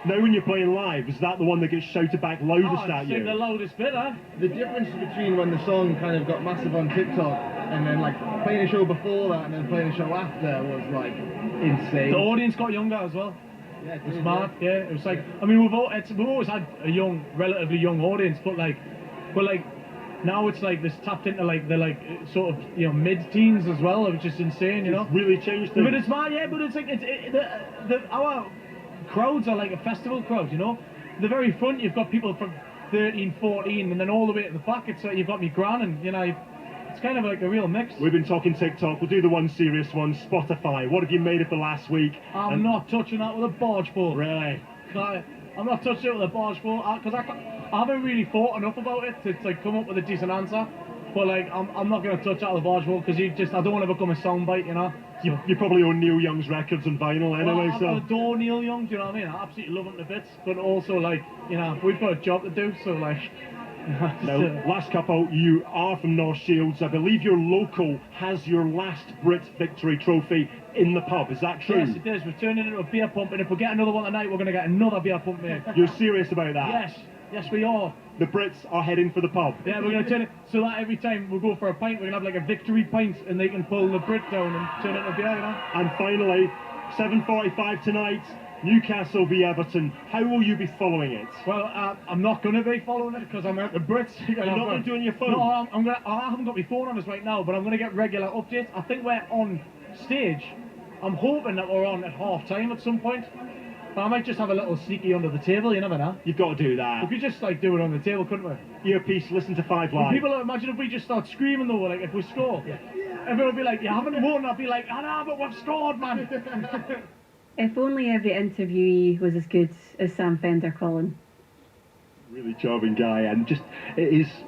Speaker 5: Now when you're playing live, is that the one that gets shouted back loudest at you?
Speaker 12: The loudest bit, huh?
Speaker 20: The difference between when the song kind of got massive on TikTok and then like playing a show before that and then playing a show after was like insane.
Speaker 12: The audience got younger as well.
Speaker 20: Yeah,
Speaker 12: it was mad. Yeah, it was like, I mean, we've always had a relatively young audience, but now it's like this tapped into like the sort of mid-teens as well. It was just insane, you know.
Speaker 5: It's really changed things.
Speaker 12: But it's mad, yeah. But it's like our crowds are like a festival crowd, you know. The very front, you've got people from 13, 14, and then all the way to the back, it's like you've got me gran, and it's kind of like a real mix.
Speaker 5: We've been talking TikTok. We'll do the one serious one. Spotify. What have you made of the last week?
Speaker 12: I'm not touching that with a barge pole.
Speaker 5: Really?
Speaker 12: I'm not touching it with a barge pole because I haven't really thought enough about it to come up with a decent answer. But I'm not going to touch that with a barge pole because I don't want to become a soundbite, you know.
Speaker 5: You probably own Neil Young's records on vinyl anyway,
Speaker 12: I adore Neil Young, do you know what I mean? I absolutely love him to bits, but also we've got a job to do, so
Speaker 5: Now, last couple, you are from North Shields. I believe your local has your last Brit Victory trophy in the pub. Is that true?
Speaker 12: Yes, it is. We're turning it into a beer pump, and if we get another one tonight, we're going to get another beer pump made.
Speaker 5: You're serious about that?
Speaker 12: Yes, we are.
Speaker 5: The Brits are heading for the pub.
Speaker 12: Yeah, we're going to turn it so that every time we go for a pint, we're going to have like a victory pint, and they can pull the Brit down and turn it into beer, you know?
Speaker 5: And finally, 7:45 tonight, Newcastle v Everton. How will you be following it?
Speaker 12: Well, I'm not going to be following it because I'm at the Brits.
Speaker 5: You're not going to do it on your phone?
Speaker 12: No, I haven't got my phone on us right now, but I'm going to get regular updates. I think we're on stage. I'm hoping that we're on at half time at some point. But I might just have a little sneaky under the table, you never know.
Speaker 5: You've got to do that.
Speaker 12: We could just do it on the table, couldn't we?
Speaker 5: Earpiece, listen to 5 Live.
Speaker 12: People imagine if we just start screaming though, if we score. Yeah. Everyone will be like, you haven't won. I'll be like, I know, but we've scored, man.
Speaker 3: If only every interviewee was as good as Sam Fender, Colin.
Speaker 5: Really charming guy, and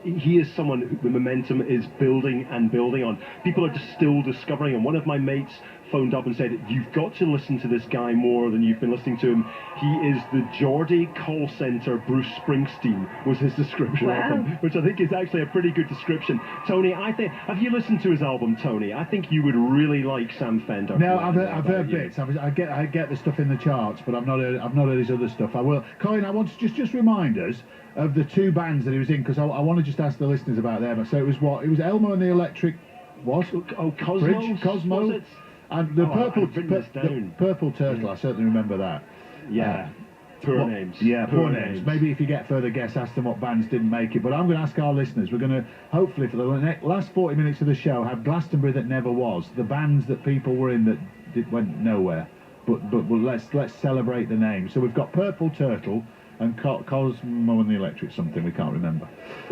Speaker 5: he is someone who the momentum is building and building on. People are just still discovering him. One of my mates phoned up and said, "You've got to listen to this guy more than you've been listening to him. He is the Geordie call centre Bruce Springsteen," was his description of him, which I think is actually a pretty good description. Tony, have you listened to his album, Tony? I think you would really like Sam Fender.
Speaker 2: No, I've heard bits. I get the stuff in the charts, but I've not heard his other stuff. I will. Colin, I want to just remind us of the two bands that he was in, because I want to just ask the listeners about them. So it was what? It was Elmo and the Electric. What?
Speaker 5: Oh, Cosmos.
Speaker 2: Cosmo.
Speaker 5: Was it?
Speaker 2: And the
Speaker 5: the
Speaker 2: Purple Turtle. I certainly remember that.
Speaker 5: Yeah. Poor names.
Speaker 2: Yeah, poor names. Maybe if you get further guests, ask them what bands didn't make it. But I'm going to ask our listeners. We're going to, hopefully, for the last 40 minutes of the show, have Glastonbury that never was. The bands that people were in that went nowhere. But let's celebrate the name. So we've got Purple Turtle and Cosmo and the Electric something, we can't remember.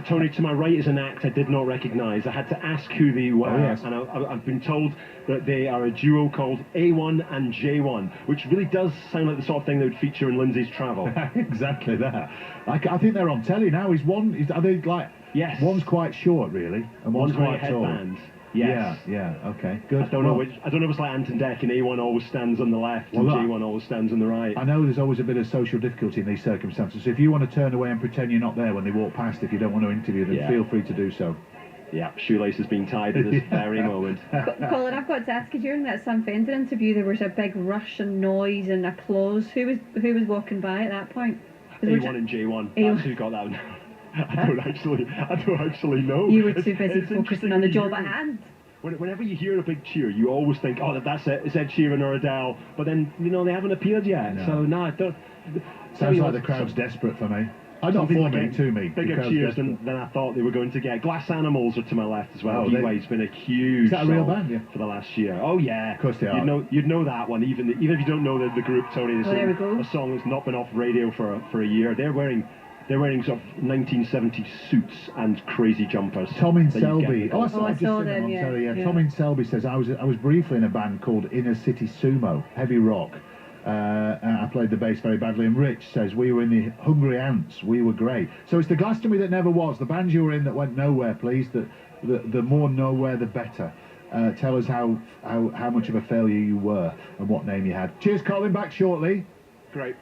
Speaker 5: Tony, to my right is an act I did not recognise. I had to ask who they were,
Speaker 2: yes.
Speaker 5: and I've been told that they are a duo called A1 and J1, which really does sound like the sort of thing that would feature in Lindsay's Travel.
Speaker 2: Exactly that. I think they're on telly now. Are they like...
Speaker 5: Yes.
Speaker 2: One's quite short, really, and one's quite tall.
Speaker 5: Headband. Yes.
Speaker 2: Yeah, okay, good.
Speaker 5: I don't know if it's like Ant and Dec, and A1 always stands on the left and J1 always stands on the right.
Speaker 2: I know there's always a bit of social difficulty in these circumstances, so if you want to turn away and pretend you're not there when they walk past, if you don't want to interview them, feel free to do so.
Speaker 5: Yeah, shoelace is being tied at this very moment.
Speaker 3: Colin, I've got to ask you, during that Sam Fender interview, there was a big rush and noise and applause. Who was walking by at that point?
Speaker 5: A1 and J1. That's who got that one. I don't actually know.
Speaker 3: You were too busy focusing on the job at hand.
Speaker 5: Whenever you hear a big cheer, you always think, oh, that's it, it's Ed Sheeran or Adele. But then, they haven't appeared yet.
Speaker 2: No.
Speaker 5: So, no, I don't...
Speaker 2: Sounds like the crowd's desperate for me. Not for me, to me.
Speaker 5: Bigger cheers than I thought they were going to get. Glass Animals are to my left as well. Heatwave's been a huge...
Speaker 2: Is that a real band, yeah?
Speaker 5: For the last year. Oh, yeah.
Speaker 2: Of course they are.
Speaker 5: You'd know that one, even if you don't know the group, Tony.
Speaker 3: There we go.
Speaker 5: A song that's not been off radio for a year. They're wearing sort of 1970s suits and crazy jumpers.
Speaker 2: Tom in Selby.
Speaker 3: I saw them, yeah.
Speaker 2: Tom in Selby says, I was briefly in a band called Inner City Sumo, heavy rock. And I played the bass very badly. And Rich says, we were in the Hungry Ants. We were great. So it's the Glastonbury that never was. The bands you were in that went nowhere, please. The more nowhere, the better. Tell us how much of a failure you were and what name you had. Cheers, Colin. Back shortly.
Speaker 5: Great.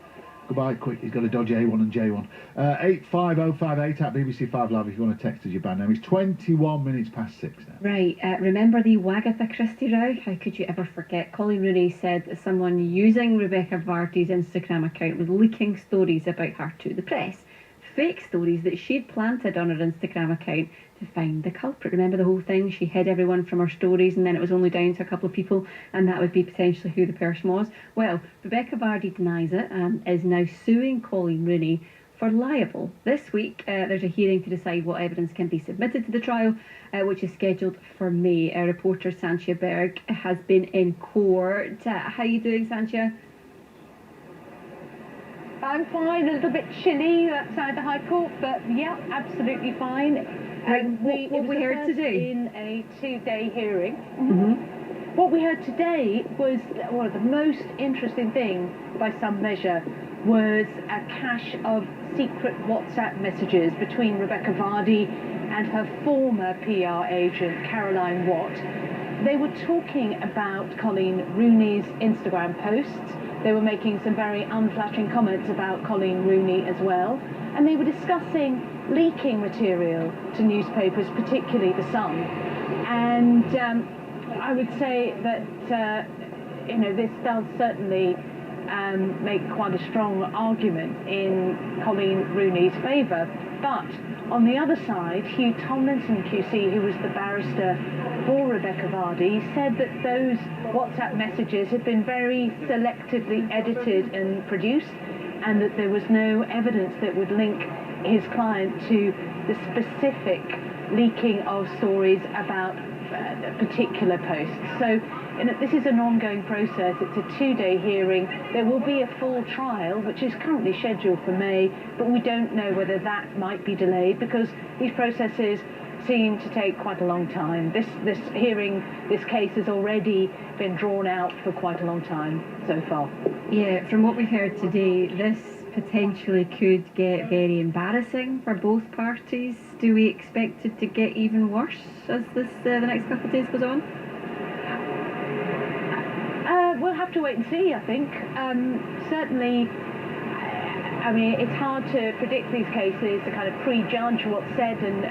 Speaker 2: Goodbye, quick, he's got a dodgy A1 and J1. 85058 at BBC 5 Live if you want to text us your band name. It's 21 minutes past 6 now.
Speaker 3: Right, remember the Wagatha Christie row? How could you ever forget? Colin Rooney said that someone using Rebecca Vardy's Instagram account was leaking stories about her to the press. Fake stories that she'd planted on her Instagram account to find the culprit. Remember the whole thing? She hid everyone from her stories, and then it was only down to a couple of people, and that would be potentially who the person was. Well, Rebecca Vardy denies it and is now suing Colin Rooney for libel. This week, there's a hearing to decide what evidence can be submitted to the trial, which is scheduled for May. Our reporter Sanchia Berg has been in court. How are you doing, Sanchia?
Speaker 13: I'm fine, a little bit chilly outside the High Court, but yeah, absolutely fine.
Speaker 3: What we heard today?
Speaker 13: In a 2-day hearing.
Speaker 3: Mm-hmm.
Speaker 13: What we heard today was, well, the most interesting thing, by some measure, was a cache of secret WhatsApp messages between Rebecca Vardy and her former PR agent, Caroline Watt. They were talking about Colin Rooney's Instagram posts. They were making some very unflattering comments about Colin Rooney as well. And they were discussing leaking material to newspapers, particularly The Sun. And I would say that, this does certainly make quite a strong argument in Colin Rooney's favour. But on the other side, Hugh Tomlinson QC, who was the barrister for Rebecca Vardy, said that those WhatsApp messages had been very selectively edited and produced, and that there was no evidence that would link his client to the specific leaking of stories about particular posts. So this is an ongoing process. It's a 2-day hearing. There will be a full trial, which is currently scheduled for May, but we don't know whether that might be delayed because these processes seem to take quite a long time. This case has already been drawn out for quite a long time so far.
Speaker 3: Yeah, from what we've heard today, this potentially could get very embarrassing for both parties. Do we expect it to get even worse as the next couple of days goes on?
Speaker 13: have to wait and see, I think. Certainly, I mean, it's hard to predict these cases, to kind of prejudge what's said and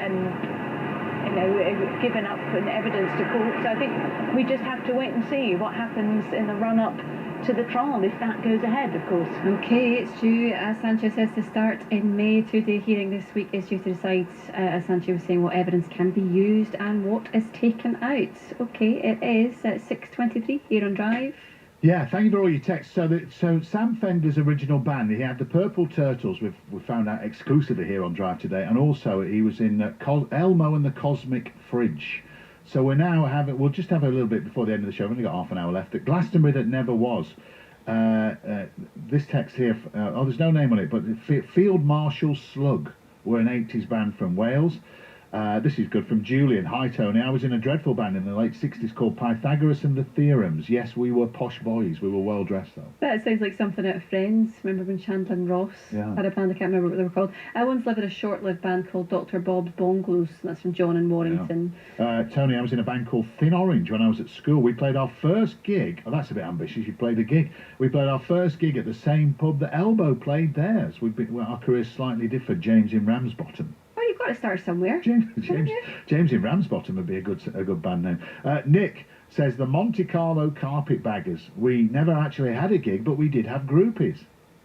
Speaker 13: given up an evidence to court. So I think we just have to wait and see what happens in the run-up to the trial, if that goes ahead, of course.
Speaker 3: Okay, it's due, as Sanchez says, to start in May. Two-day hearing this week is due to decide, as Sanchez was saying, what evidence can be used and what is taken out. Okay, it is at 6:23 here on Drive.
Speaker 2: Yeah, thank you for all your texts. So Sam Fender's original band, he had the Purple Turtles, we found out exclusively here on Drive today, and also he was in Elmo and the Cosmic Fridge. So we'll just have a little bit before the end of the show. We've only got half an hour left. At Glastonbury that never was. This text here, there's no name on it, but Field Marshal Slug were an 80s band from Wales. This is good from Julian. Hi Tony, I was in a dreadful band in the late 60s called Pythagoras and the Theorems. Yes, we were posh boys. We were well dressed though.
Speaker 3: That sounds like something out of Friends. Remember when Chandler and Ross had a band? I can't remember what they were called. I once lived in a short-lived band called Dr. Bob's Bongos. That's from John and Warrington.
Speaker 2: Yeah. Tony, I was in a band called Thin Orange when I was at school. We played our first gig. Oh, that's a bit ambitious. You played a gig. We played our first gig at the same pub that Elbow played theirs. Our careers slightly differed. James in Ramsbottom.
Speaker 3: Oh, you've got to start somewhere.
Speaker 2: James in Ramsbottom would be a good band name. Nick says the Monte Carlo Carpetbaggers. We never actually had a gig, but we did have groupies.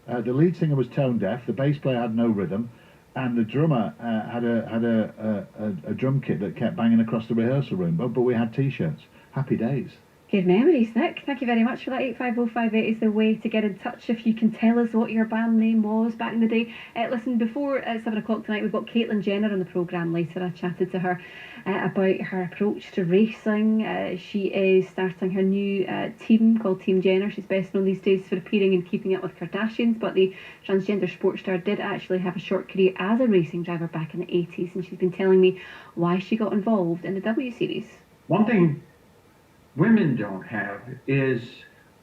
Speaker 2: The lead singer was tone deaf. The bass player had no rhythm, and the drummer had a drum kit that kept banging across the rehearsal room. But we had T-shirts. Happy days.
Speaker 3: Good memories, Nick. Thank you very much for that. 85058 is the way to get in touch if you can tell us what your band name was back in the day. Listen, before 7 o'clock tonight, we've got Caitlin Jenner on the programme later. I chatted to her about her approach to racing. She is starting her new team called Team Jenner. She's best known these days for appearing in Keeping Up with Kardashians, but the transgender sports star did actually have a short career as a racing driver back in the 80s, and she's been telling me why she got involved in the W Series.
Speaker 7: One thing women don't have is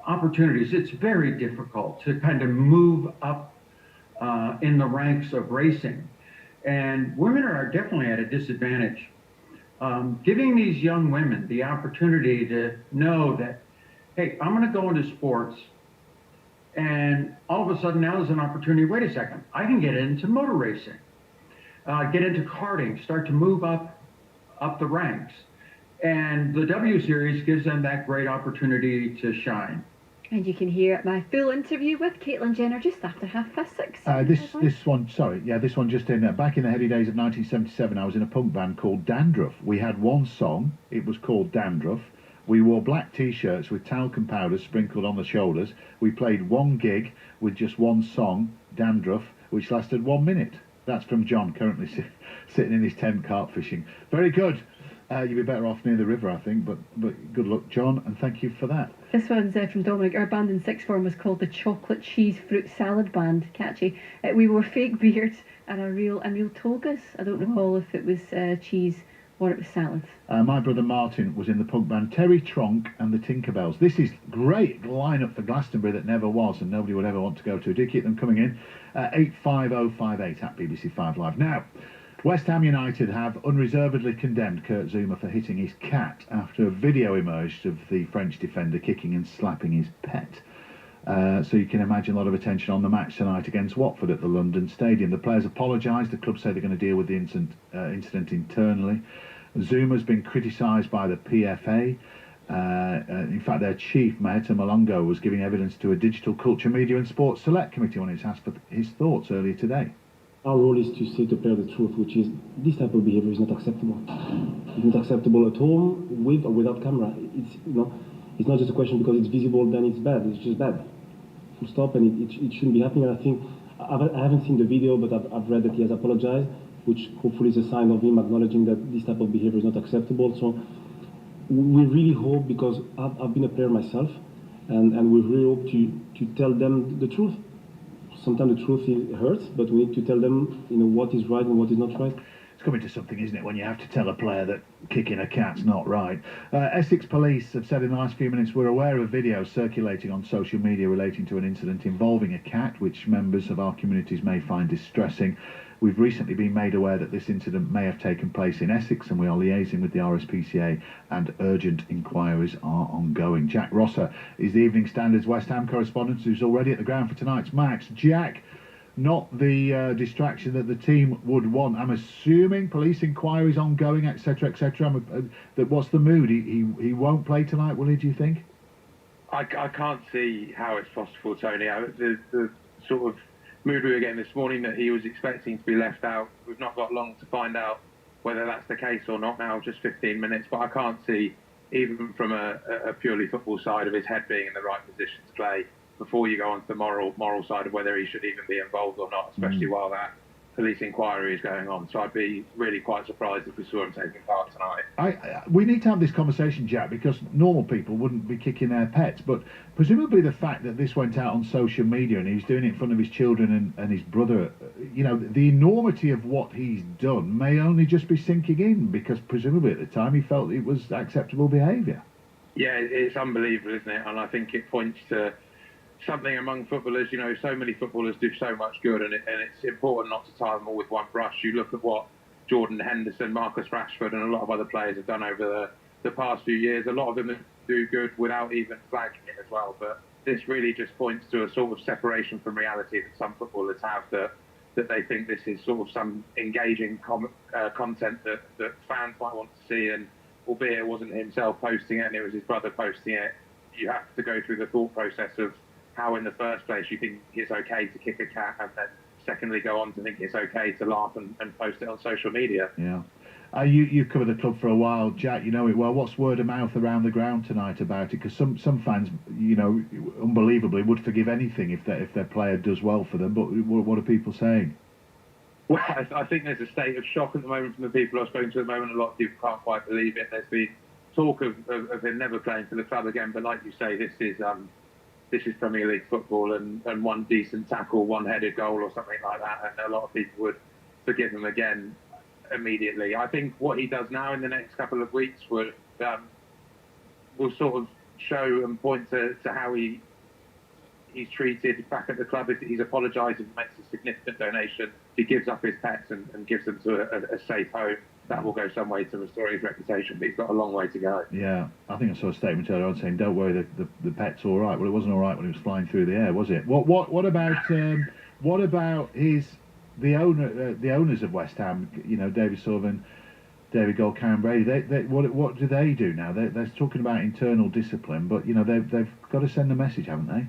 Speaker 7: opportunities. It's very difficult to kind of move up in the ranks of racing. And women are definitely at a disadvantage. Giving these young women the opportunity to know that, hey, I'm going to go into sports, and all of a sudden now there's an opportunity, wait a second, I can get into motor racing, get into karting, start to move up the ranks. And the W Series gives them that great opportunity to shine.
Speaker 3: And you can hear my full interview with Caitlin Jenner just after 6:30.
Speaker 2: This one just in. Back in the heady days of 1977, I was in a punk band called Dandruff. We had one song. It was called Dandruff. We wore black T-shirts with talcum powder sprinkled on the shoulders. We played one gig with just one song, Dandruff, which lasted 1 minute. That's from John, currently sitting in his tent carp fishing. Very good. You'd be better off near the river, I think, but good luck, John, and thank you for that.
Speaker 3: This one's from Dominic. Our band in sixth form was called the Chocolate Cheese Fruit Salad Band. Catchy. We wore fake beards and real togas. I don't recall if it was cheese or it was salad.
Speaker 2: My brother Martin was in the punk band Terry Tronk and the Tinkerbells. This is great lineup for Glastonbury that never was and nobody would ever want to go to. Do keep them coming in. 85058 at BBC 5 Live. Now, West Ham United have unreservedly condemned Kurt Zouma for hitting his cat after a video emerged of the French defender kicking and slapping his pet. So you can imagine a lot of attention on the match tonight against Watford at the London Stadium. The players apologised. The club say they're going to deal with the incident internally. Zouma's been criticised by the PFA. In fact, their chief, Maheta Malongo, was giving evidence to a Digital Culture, Media and Sports Select Committee when he was asked for his thoughts earlier today.
Speaker 15: Our role is to say to player the truth, which is this type of behavior is not acceptable. It's not acceptable at home, with or without camera. It's not just a question because it's visible, then it's bad. It's just bad. Full stop, and it shouldn't be happening. And I think I haven't seen the video, but I've read that he has apologized, which hopefully is a sign of him acknowledging that this type of behavior is not acceptable. So we really hope, because I've been a player myself, and we really hope to tell them the truth. Sometimes the truth hurts, but we need to tell them, what is right and what is not right.
Speaker 2: coming to something, isn't it, when you have to tell a player that kicking a cat's not right. Essex Police have said in the last few minutes we're aware of videos circulating on social media relating to an incident involving a cat, which members of our communities may find distressing. We've recently been made aware that this incident may have taken place in Essex, and we are liaising with the RSPCA, and urgent inquiries are ongoing. Jack Rosser is the Evening Standard's West Ham correspondent, who's already at the ground for tonight's match. Jack, not the distraction that the team would want. I'm assuming police inquiries ongoing, etc., etc. What's the mood? He won't play tonight, will he, do you think?
Speaker 9: I can't see how it's possible, Tony. The sort of mood we were getting this morning that he was expecting to be left out, we've not got long to find out whether that's the case or not now, just 15 minutes. But I can't see, even from a purely football side, of his head being in the right position to play before you go on to the moral side of whether he should even be involved or not, especially while that police inquiry is going on. So I'd be really quite surprised if we saw him taking part tonight.
Speaker 2: We need to have this conversation, Jack, because normal people wouldn't be kicking their pets, but presumably the fact that this went out on social media and he's doing it in front of his children and his brother, you know, the enormity of what he's done may only just be sinking in, because presumably at the time he felt it was acceptable behaviour.
Speaker 9: Yeah, it's unbelievable, isn't it? And I think it points to something among footballers. You know, so many footballers do so much good, and it's important not to tie them all with one brush. You look at what Jordan Henderson, Marcus Rashford, and a lot of other players have done over the past few years. A lot of them do good without even flagging it as well. But this really just points to a sort of separation from reality that some footballers have, that they think this is sort of some engaging content that fans might want to see. And albeit it wasn't himself posting it and it was his brother posting it, you have to go through the thought process of how in the first place you think it's okay to kick a cat, and then secondly go on to think it's okay to laugh and post it on social media.
Speaker 2: Yeah. You've covered the club for a while, Jack, you know it well. What's word of mouth around the ground tonight about it? Because some fans, you know, unbelievably would forgive anything if their player does well for them, but what are people saying?
Speaker 9: Well, I think there's a state of shock at the moment from the people I've spoken to at the moment. A lot of people can't quite believe it. There's been talk of him never playing for the club again, but like you say, this is Premier League football, and one decent tackle, one-headed goal or something like that, and a lot of people would forgive him again immediately. I think what he does now in the next couple of weeks will sort of show and point to how he's treated back at the club. If he's apologised, if he makes a significant donation, he gives up his pets and gives them to a safe home, that will go some way to restore his reputation, but he's got a long way to go.
Speaker 2: Yeah, I think I saw a statement earlier on saying, don't worry, the pet's all right. Well, it wasn't all right when it was flying through the air, was it? What about the owners of West Ham, you know, David Sullivan, David Gold, Karen Brady? What do they do now? They're talking about internal discipline, but, you know, they've got to send a message, haven't they?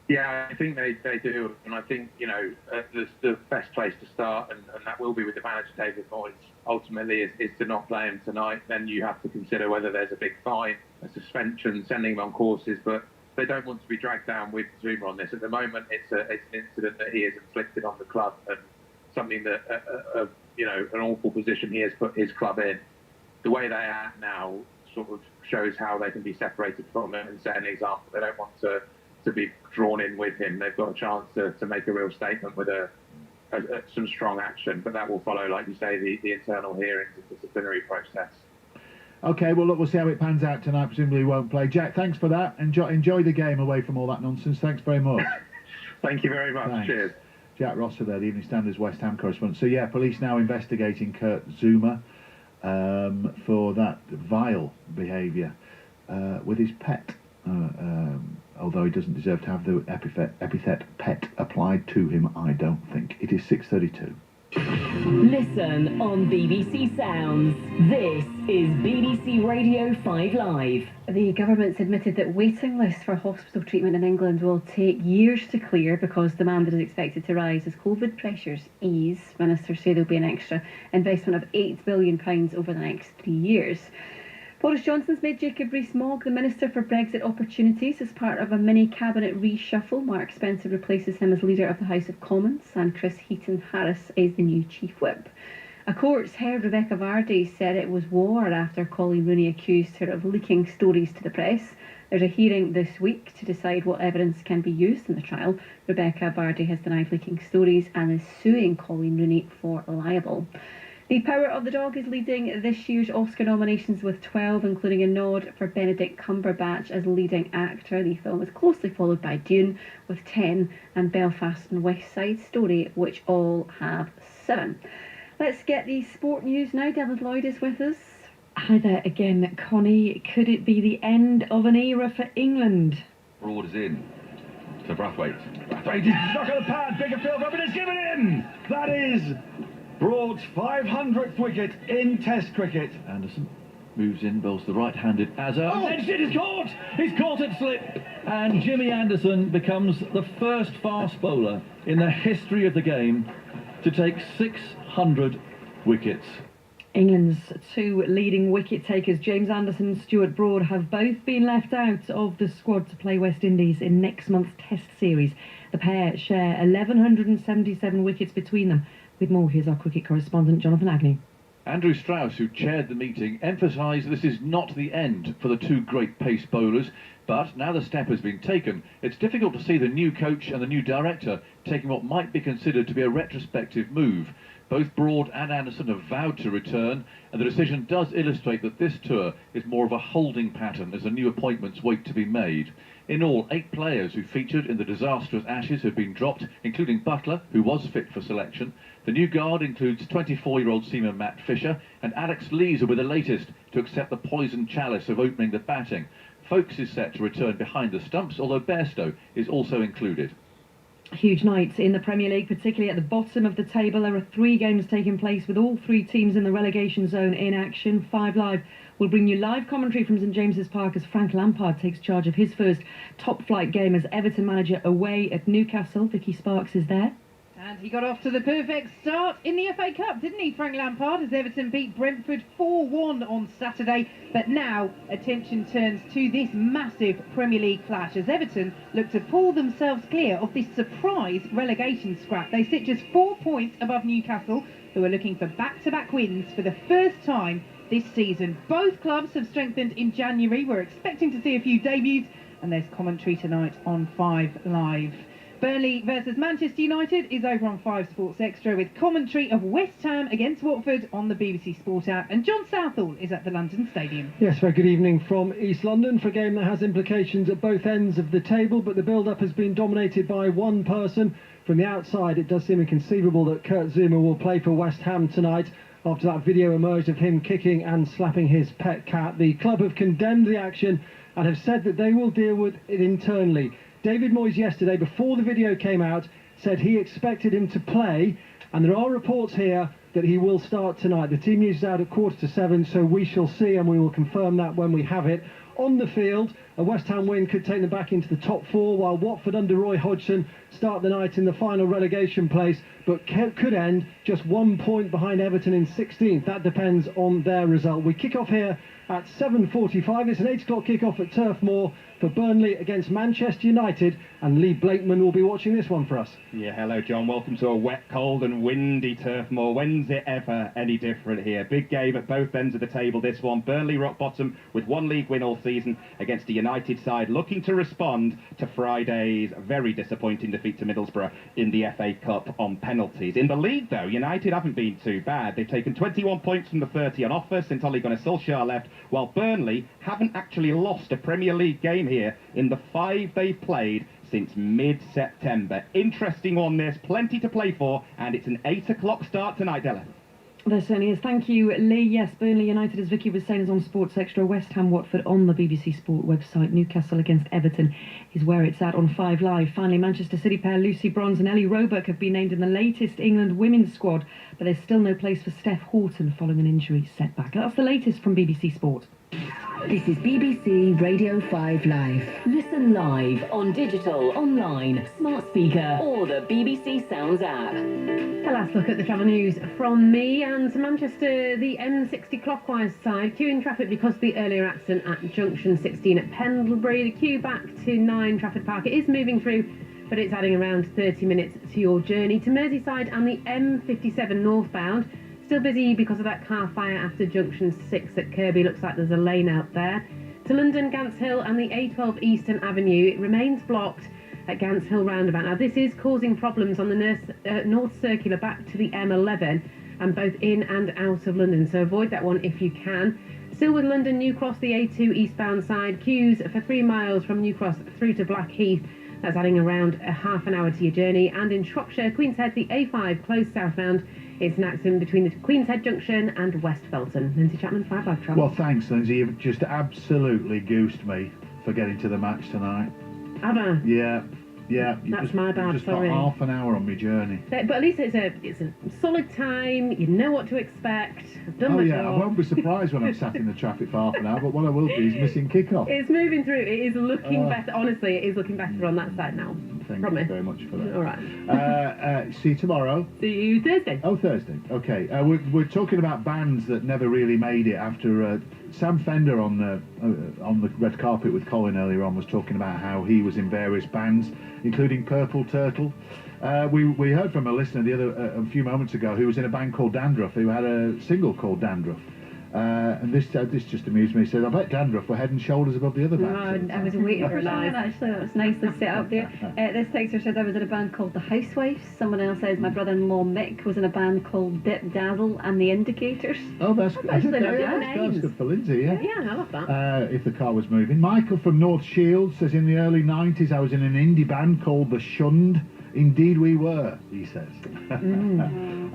Speaker 9: Yeah, I think they do, and I think, you know, the best place to start, and that will be with the manager, David Moyes, ultimately is to not play him tonight. Then you have to consider whether there's a big fine, a suspension, sending him on courses, but they don't want to be dragged down with Zouma on this. At the moment, it's an incident that he has inflicted on the club, and something that, you know, an awful position he has put his club in. The way they are now sort of shows how they can be separated from it and set an example. They don't want to be drawn in with him. They've got a chance to make a real statement with some strong action, but that will follow, like you say, the internal hearings and disciplinary process.
Speaker 2: Okay, well, look, we'll see how it pans out tonight. Presumably he won't play. Jack, thanks for that. Enjoy the game away from all that nonsense. Thanks very much.
Speaker 9: Thank you very much.
Speaker 2: Thanks.
Speaker 9: Cheers.
Speaker 2: Jack Rosser there, the Evening Standard's West Ham correspondent. So, yeah, police now investigating Kurt Zouma for that vile behaviour with his pet. Although he doesn't deserve to have the epithet pet applied to him, I don't think. It is 6:32.
Speaker 6: Listen on BBC Sounds. This is BBC Radio 5 Live.
Speaker 3: The government's admitted that waiting lists for hospital treatment in England will take years to clear because demand is expected to rise as COVID pressures ease. Ministers say there'll be an extra investment of £8 billion over the next 3 years. Boris Johnson's made Jacob Rees-Mogg the Minister for Brexit Opportunities as part of a mini cabinet reshuffle. Mark Spencer replaces him as Leader of the House of Commons, and Chris Heaton-Harris is the new Chief Whip. A court's heard Rebecca Vardy said it was war after Colleen Rooney accused her of leaking stories to the press. There's a hearing this week to decide what evidence can be used in the trial. Rebecca Vardy has denied leaking stories and is suing Colleen Rooney for libel. The Power of the Dog is leading this year's Oscar nominations with 12, including a nod for Benedict Cumberbatch as leading actor. The film is closely followed by Dune with 10 and Belfast and West Side Story, which all have 7. Let's get the sport news now. David Lloyd is with us. Hi there again, Connie. Could it be the end of an era for England?
Speaker 14: Broad is in to Brathwaite.
Speaker 5: Brathwaite is stuck on the pad. Bigger field up and it's given in. That is Broad's 500th wicket in Test cricket.
Speaker 16: Anderson moves in, bowls the right-handed Azhar.
Speaker 5: Oh,
Speaker 16: Edged is caught! He's caught it slip. And Jimmy Anderson becomes the first fast bowler in the history of the game to take 600 wickets.
Speaker 3: England's 2 leading wicket takers, James Anderson and Stuart Broad, have both been left out of the squad to play West Indies in next month's Test series. The pair share 1,177 wickets between them. With more, here's our cricket correspondent, Jonathan Agnew.
Speaker 16: Andrew Strauss, who chaired the meeting, emphasised this is not the end for the 2 great pace bowlers, but now the step has been taken, it's difficult to see the new coach and the new director taking what might be considered to be a retrospective move. Both Broad and Anderson have vowed to return, and the decision does illustrate that this tour is more of a holding pattern as the new appointments wait to be made. In all, 8 players who featured in the disastrous Ashes have been dropped, including Buttler, who was fit for selection. The new guard includes 24-year-old seaman Matt Fisher, and Alex Lees will be the latest to accept the poison chalice of opening the batting. Folkes is set to return behind the stumps, although Bairstow is also included.
Speaker 3: Huge night in the Premier League, particularly at the bottom of the table. There are 3 games taking place with all 3 teams in the relegation zone in action. 5 Live will bring you live commentary from St James's Park as Frank Lampard takes charge of his first top-flight game as Everton manager away at Newcastle. Vicky Sparks is there.
Speaker 21: And he got off to the perfect start in the FA Cup, didn't he, Frank Lampard, as Everton beat Brentford 4-1 on Saturday. But now attention turns to this massive Premier League clash as Everton look to pull themselves clear of this surprise relegation scrap. They sit just 4 points above Newcastle, who are looking for back-to-back wins for the first time this season. Both clubs have strengthened in January. We're expecting to see a few debuts, and there's commentary tonight on 5 Live. Burnley versus Manchester United is over on 5 Sports Extra with commentary of West Ham against Watford on the BBC Sport app. And John Southall is at the London Stadium.
Speaker 24: Yes, very good evening from East London for a game that has implications at both ends of the table, but the build-up has been dominated by one person. From the outside, it does seem inconceivable that Kurt Zouma will play for West Ham tonight after that video emerged of him kicking and slapping his pet cat. The club have condemned the action and have said that they will deal with it internally. David Moyes yesterday, before the video came out, said he expected him to play, and there are reports here that he will start tonight. The team news is out at 6:45, so we shall see, and we will confirm that when we have it. On the field, a West Ham win could take them back into the top 4, while Watford under Roy Hodgson start the night in the final relegation place, but could end just 1 point behind Everton in 16th. That depends on their result. We kick off here at 7:45. It's an 8 o'clock kick-off at Turf Moor for Burnley against Manchester United, and Lee Blakeman will be watching this one for us.
Speaker 25: Yeah, hello John, welcome to a wet, cold and windy Turf Moor. When's it ever any different here? Big game at both ends of the table, this one. Burnley rock bottom with 1 league win all season against a United side looking to respond to Friday's very disappointing defeat to Middlesbrough in the FA Cup on penalties. In the league though, United haven't been too bad. They've taken 21 points from the 30 on offer since Ole Gunnar Solskjaer left, while Burnley haven't actually lost a Premier League game here in the 5 they've played since mid-September. Interesting one this, plenty to play for, and it's an 8 o'clock start tonight, Della.
Speaker 3: There certainly is. Thank you, Lee. Yes, Burnley United, as Vicky was saying, is on Sports Extra. West Ham Watford on the BBC Sport website. Newcastle against Everton is where it's at on 5 Live. Finally, Manchester City pair Lucy Bronze and Ellie Roebuck have been named in the latest England women's squad, but there's still no place for Steph Houghton following an injury setback. That's the latest from BBC Sport.
Speaker 6: This is BBC Radio 5 Live. Listen live on digital, online, smart speaker, or the BBC Sounds app.
Speaker 11: The last look at the travel news from me and Manchester, the M60 clockwise side, queuing traffic because of the earlier accident at junction 16 at Pendlebury. The queue back to 9 Trafford Park. It is moving through, but it's adding around 30 minutes to your journey. To Merseyside and the M57 northbound, still busy because of that car fire after junction 6 at Kirby. Looks like there's a lane out there. To London, Gants Hill and the A12 Eastern Avenue, it remains blocked at Gants Hill roundabout. Now this is causing problems on the North Circular back to the M11. and both in and out of London, so avoid that one if you can. Still with London, New Cross, the A2 eastbound side, queues for 3 miles from New Cross through to Blackheath. That's adding around a half an hour to your journey. And in Shropshire, Queen's Head, the A5 closed southbound. It's an accident between the Queen's Head Junction and West Felton. Lindsay Chapman, 5 Live Travel.
Speaker 2: Well, thanks, Lindsay. You've just absolutely goosed me for getting to the match tonight.
Speaker 11: Have I?
Speaker 2: Yeah. You
Speaker 11: That's my bad,
Speaker 2: just
Speaker 11: sorry.
Speaker 2: got half an hour on my journey.
Speaker 11: But at least it's a solid time. You know what to expect. I've done my job.
Speaker 2: I won't be surprised when I'm sat in the traffic for half an hour, but what I will be is missing kick-off.
Speaker 11: It's moving through. It is looking better. Honestly, it is looking better on that side now.
Speaker 2: Thank
Speaker 11: Promise.
Speaker 2: you very much for that.
Speaker 11: All right.
Speaker 2: See you tomorrow.
Speaker 11: See you Thursday.
Speaker 2: Oh, Thursday. Okay. We're talking about bands that never really made it after Sam Fender on the red carpet with Colin earlier on was talking about how he was in various bands, including Purple Turtle. We heard from a listener a few moments ago who was in a band called Dandruff, who had a single called Dandruff. And this just amused me. He said, I bet Dandruff were head and shoulders above the other bands.
Speaker 3: I was waiting for that, actually. That was nicely set up there. This texter said I was in a band called The Housewives. Someone else says my brother-in-law Mick was in a band called Dip Dazzle and The Indicators.
Speaker 2: Oh, that's good.
Speaker 3: Actually,
Speaker 2: That's good for Lindsay, yeah.
Speaker 11: Yeah, I love that.
Speaker 2: If the car was moving. Michael from North Shields says, in the early 90s I was in an indie band called The Shunned. Indeed we were, he says. And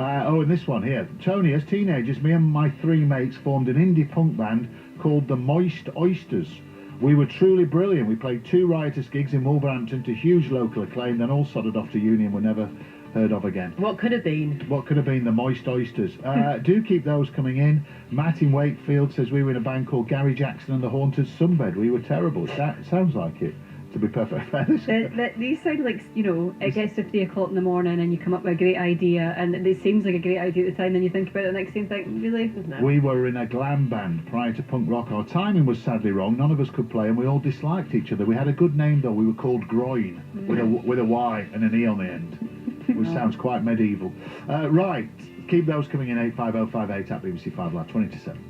Speaker 2: this one here. Tony, as teenagers, me and my 3 mates formed an indie punk band called the Moist Oysters. We were truly brilliant. We played 2 riotous gigs in Wolverhampton to huge local acclaim, then all sodded off to uni and were never heard of again.
Speaker 11: What could have been?
Speaker 2: What could have been the Moist Oysters. Do keep those coming in. Matt in Wakefield says we were in a band called Gary Jackson and the Haunted Sunbed. We were terrible. That sounds like it, to be perfectly fair.
Speaker 3: These sound like, it gets to 3 o'clock in the morning and you come up with a great idea and it seems like a great idea at the time, then you think about it the next day and think, really? No.
Speaker 2: We were in a glam band prior to punk rock. Our timing was sadly wrong. None of us could play and we all disliked each other. We had a good name though. We were called Groin with a Y and an E on the end, which sounds quite medieval. Right, keep those coming in 85058 at BBC 5 Live, 20 to 7.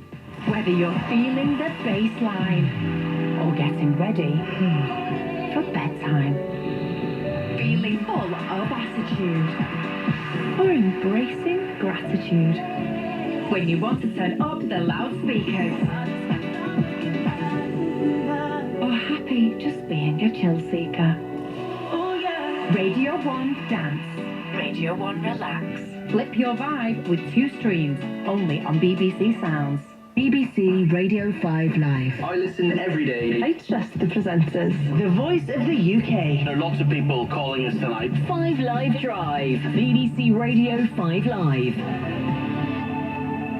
Speaker 6: Whether you're feeling the bass line or getting ready for bedtime, feeling full of attitude, or embracing gratitude, when you want to turn up the loudspeakers, or happy just being a chill seeker. Radio 1 Dance, Radio 1 Relax. Flip your vibe with 2 streams, only on BBC Sounds. BBC Radio 5 Live.
Speaker 1: I listen every day.
Speaker 6: I trust the presenters. The voice of the UK.
Speaker 1: There are lots of people calling us tonight.
Speaker 6: 5 Live Drive. BBC Radio 5 Live.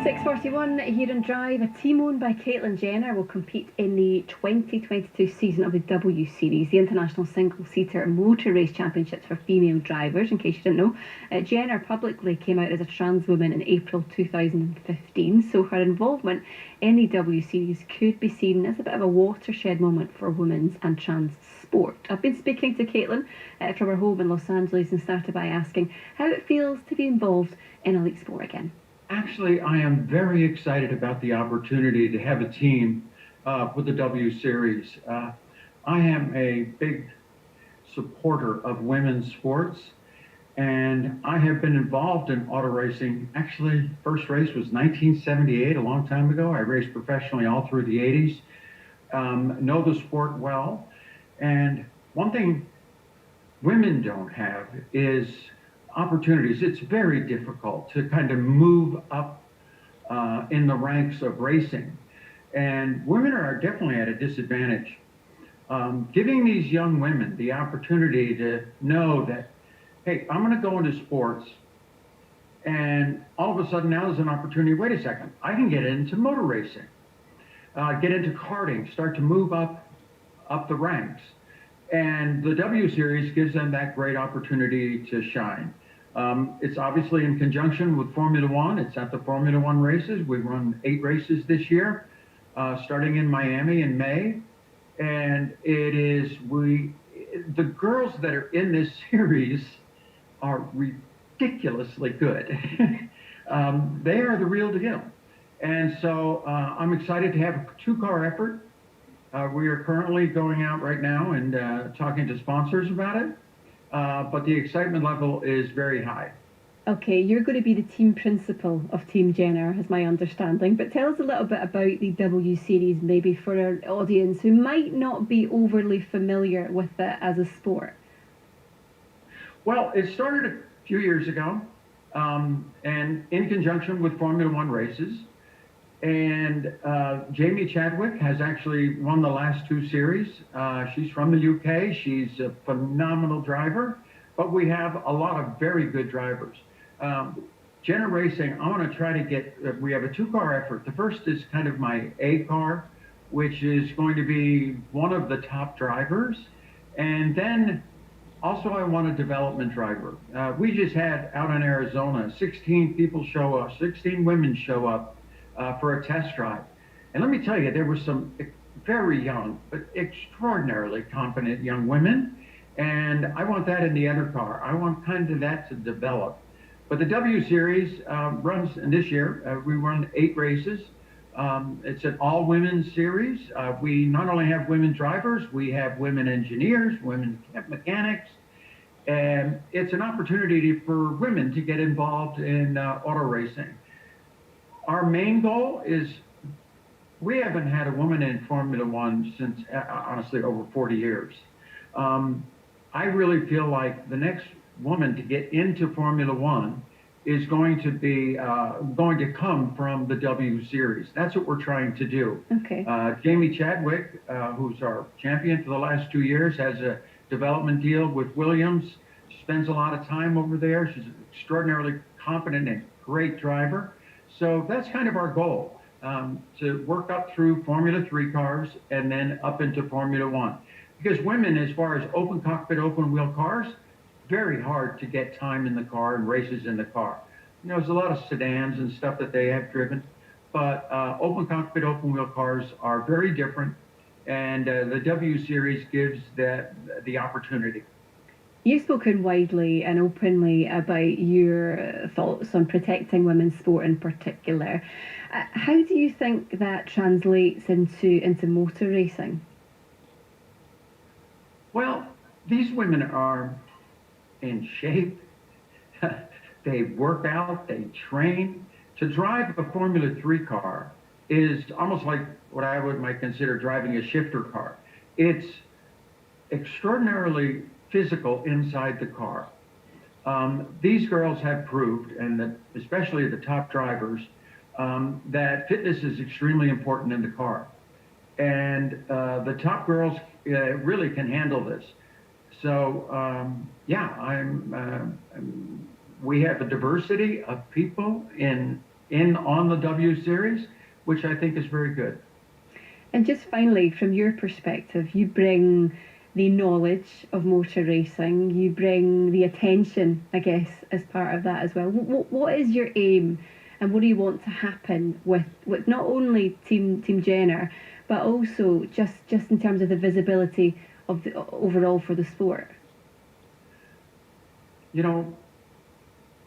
Speaker 3: 6:41 here on Drive. A team owned by Caitlyn Jenner will compete in the 2022 season of the W Series, the International Single-Seater Motor Race Championships for female drivers, in case you didn't know. Jenner publicly came out as a trans woman in April 2015, so her involvement in the W Series could be seen as a bit of a watershed moment for women's and trans sport. I've been speaking to Caitlyn from her home in Los Angeles and started by asking how it feels to be involved in elite sport again.
Speaker 7: Actually, I am very excited about the opportunity to have a team with the W Series. I am a big supporter of women's sports, and I have been involved in auto racing. Actually, first race was 1978, a long time ago. I raced professionally all through the 80s. Know the sport well. And one thing women don't have is opportunities. It's very difficult to kind of move up in the ranks of racing. And women are definitely at a disadvantage. Giving these young women the opportunity to know that, hey, I'm going to go into sports, and all of a sudden now there's an opportunity, wait a second, I can get into motor racing, get into karting, start to move up the ranks. And the W Series gives them that great opportunity to shine. It's obviously in conjunction with Formula One. It's at the Formula One races. We run 8 races this year, starting in Miami in May. And the girls that are in this series are ridiculously good. They are the real deal. And so I'm excited to have a 2-car effort. We are currently going out right now and talking to sponsors about it. But the excitement level is very high.
Speaker 3: Okay, you're going to be the team principal of Team Jenner, is my understanding. But tell us a little bit about the W Series, maybe for our audience who might not be overly familiar with it as a sport.
Speaker 7: Well, it started a few years ago, and in conjunction with Formula One races. And Jamie Chadwick has actually won the last 2 series. She's from the UK. She's a phenomenal driver, but we have a lot of very good drivers. Jenner Racing, I want to try to get, we have a 2-car effort. The first is kind of my A car, which is going to be one of the top drivers. And then also I want a development driver. We just had out in Arizona, 16 people show up, 16 women show up for a test drive. And let me tell you, there were some very young, but extraordinarily competent young women. And I want that in the other car. I want kind of that to develop. But the W Series runs, and this year we run 8 races. It's an all-women series. We not only have women drivers, we have women engineers, women mechanics, and it's an opportunity for women to get involved in auto racing. Our main goal is, we haven't had a woman in Formula One since, honestly, over 40 years. I really feel like the next woman to get into Formula One is going to be going to come from the W Series. That's what we're trying to do.
Speaker 3: Okay.
Speaker 7: Jamie Chadwick, who's our champion for the last 2 years, has a development deal with Williams. Spends a lot of time over there. She's an extraordinarily competent and great driver. So that's kind of our goal, to work up through Formula 3 cars and then up into Formula One. Because women, as far as open cockpit, open wheel cars, very hard to get time in the car and races in the car. You know, there's a lot of sedans and stuff that they have driven, but open cockpit, open wheel cars are very different, and the W Series gives the opportunity.
Speaker 3: You've spoken widely and openly about your thoughts on protecting women's sport in particular. How do you think that translates into motor racing?
Speaker 7: Well, these women are in shape. They work out, they train. To drive a Formula 3 car is almost like what I might consider driving a shifter car. It's extraordinarily physical inside the car. These girls have proved, and especially the top drivers, that fitness is extremely important in the car. And the top girls really can handle this. So, yeah, we have a diversity of people on the W Series, which I think is very good.
Speaker 3: And just finally, from your perspective, you bring the knowledge of motor racing, you bring the attention, I guess, as part of that as well. What is your aim, and what do you want to happen with not only Team Jenner, but also just in terms of the visibility of the overall for the sport?
Speaker 7: You know,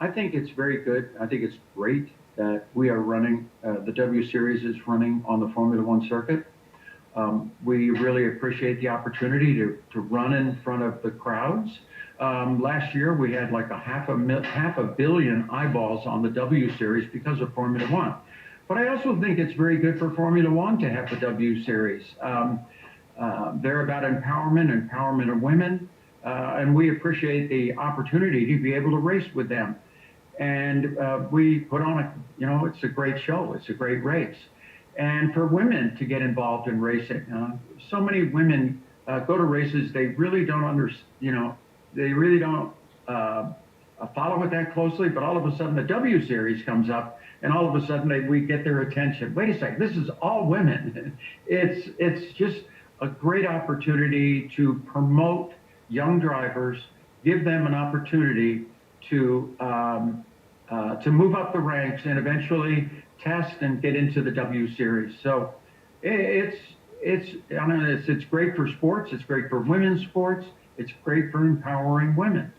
Speaker 7: I think it's very good. I think it's great that we are running, the W Series is running on the Formula One circuit. We really appreciate the opportunity to run in front of the crowds. Last year we had like half a billion eyeballs on the W Series because of Formula One. But I also think it's very good for Formula One to have the W Series. They're about empowerment of women, and we appreciate the opportunity to be able to race with them. And we put on it's a great show. It's a great race. And for women to get involved in racing, so many women go to races, they really don't they really don't follow it that closely, but all of a sudden the W Series comes up, and all of a sudden we get their attention. Wait a second, this is all women. It's just a great opportunity to promote young drivers, give them an opportunity to move up the ranks and eventually test and get into the W Series. So it's great for sports. It's great for women's sports. It's great for empowering women.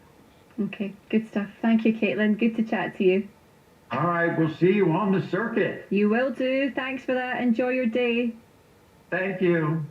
Speaker 3: Okay, good stuff. Thank you, Caitlin. Good to chat to you.
Speaker 7: All right, we'll see you on the circuit.
Speaker 3: You will do. Thanks for that. Enjoy your day.
Speaker 7: Thank you.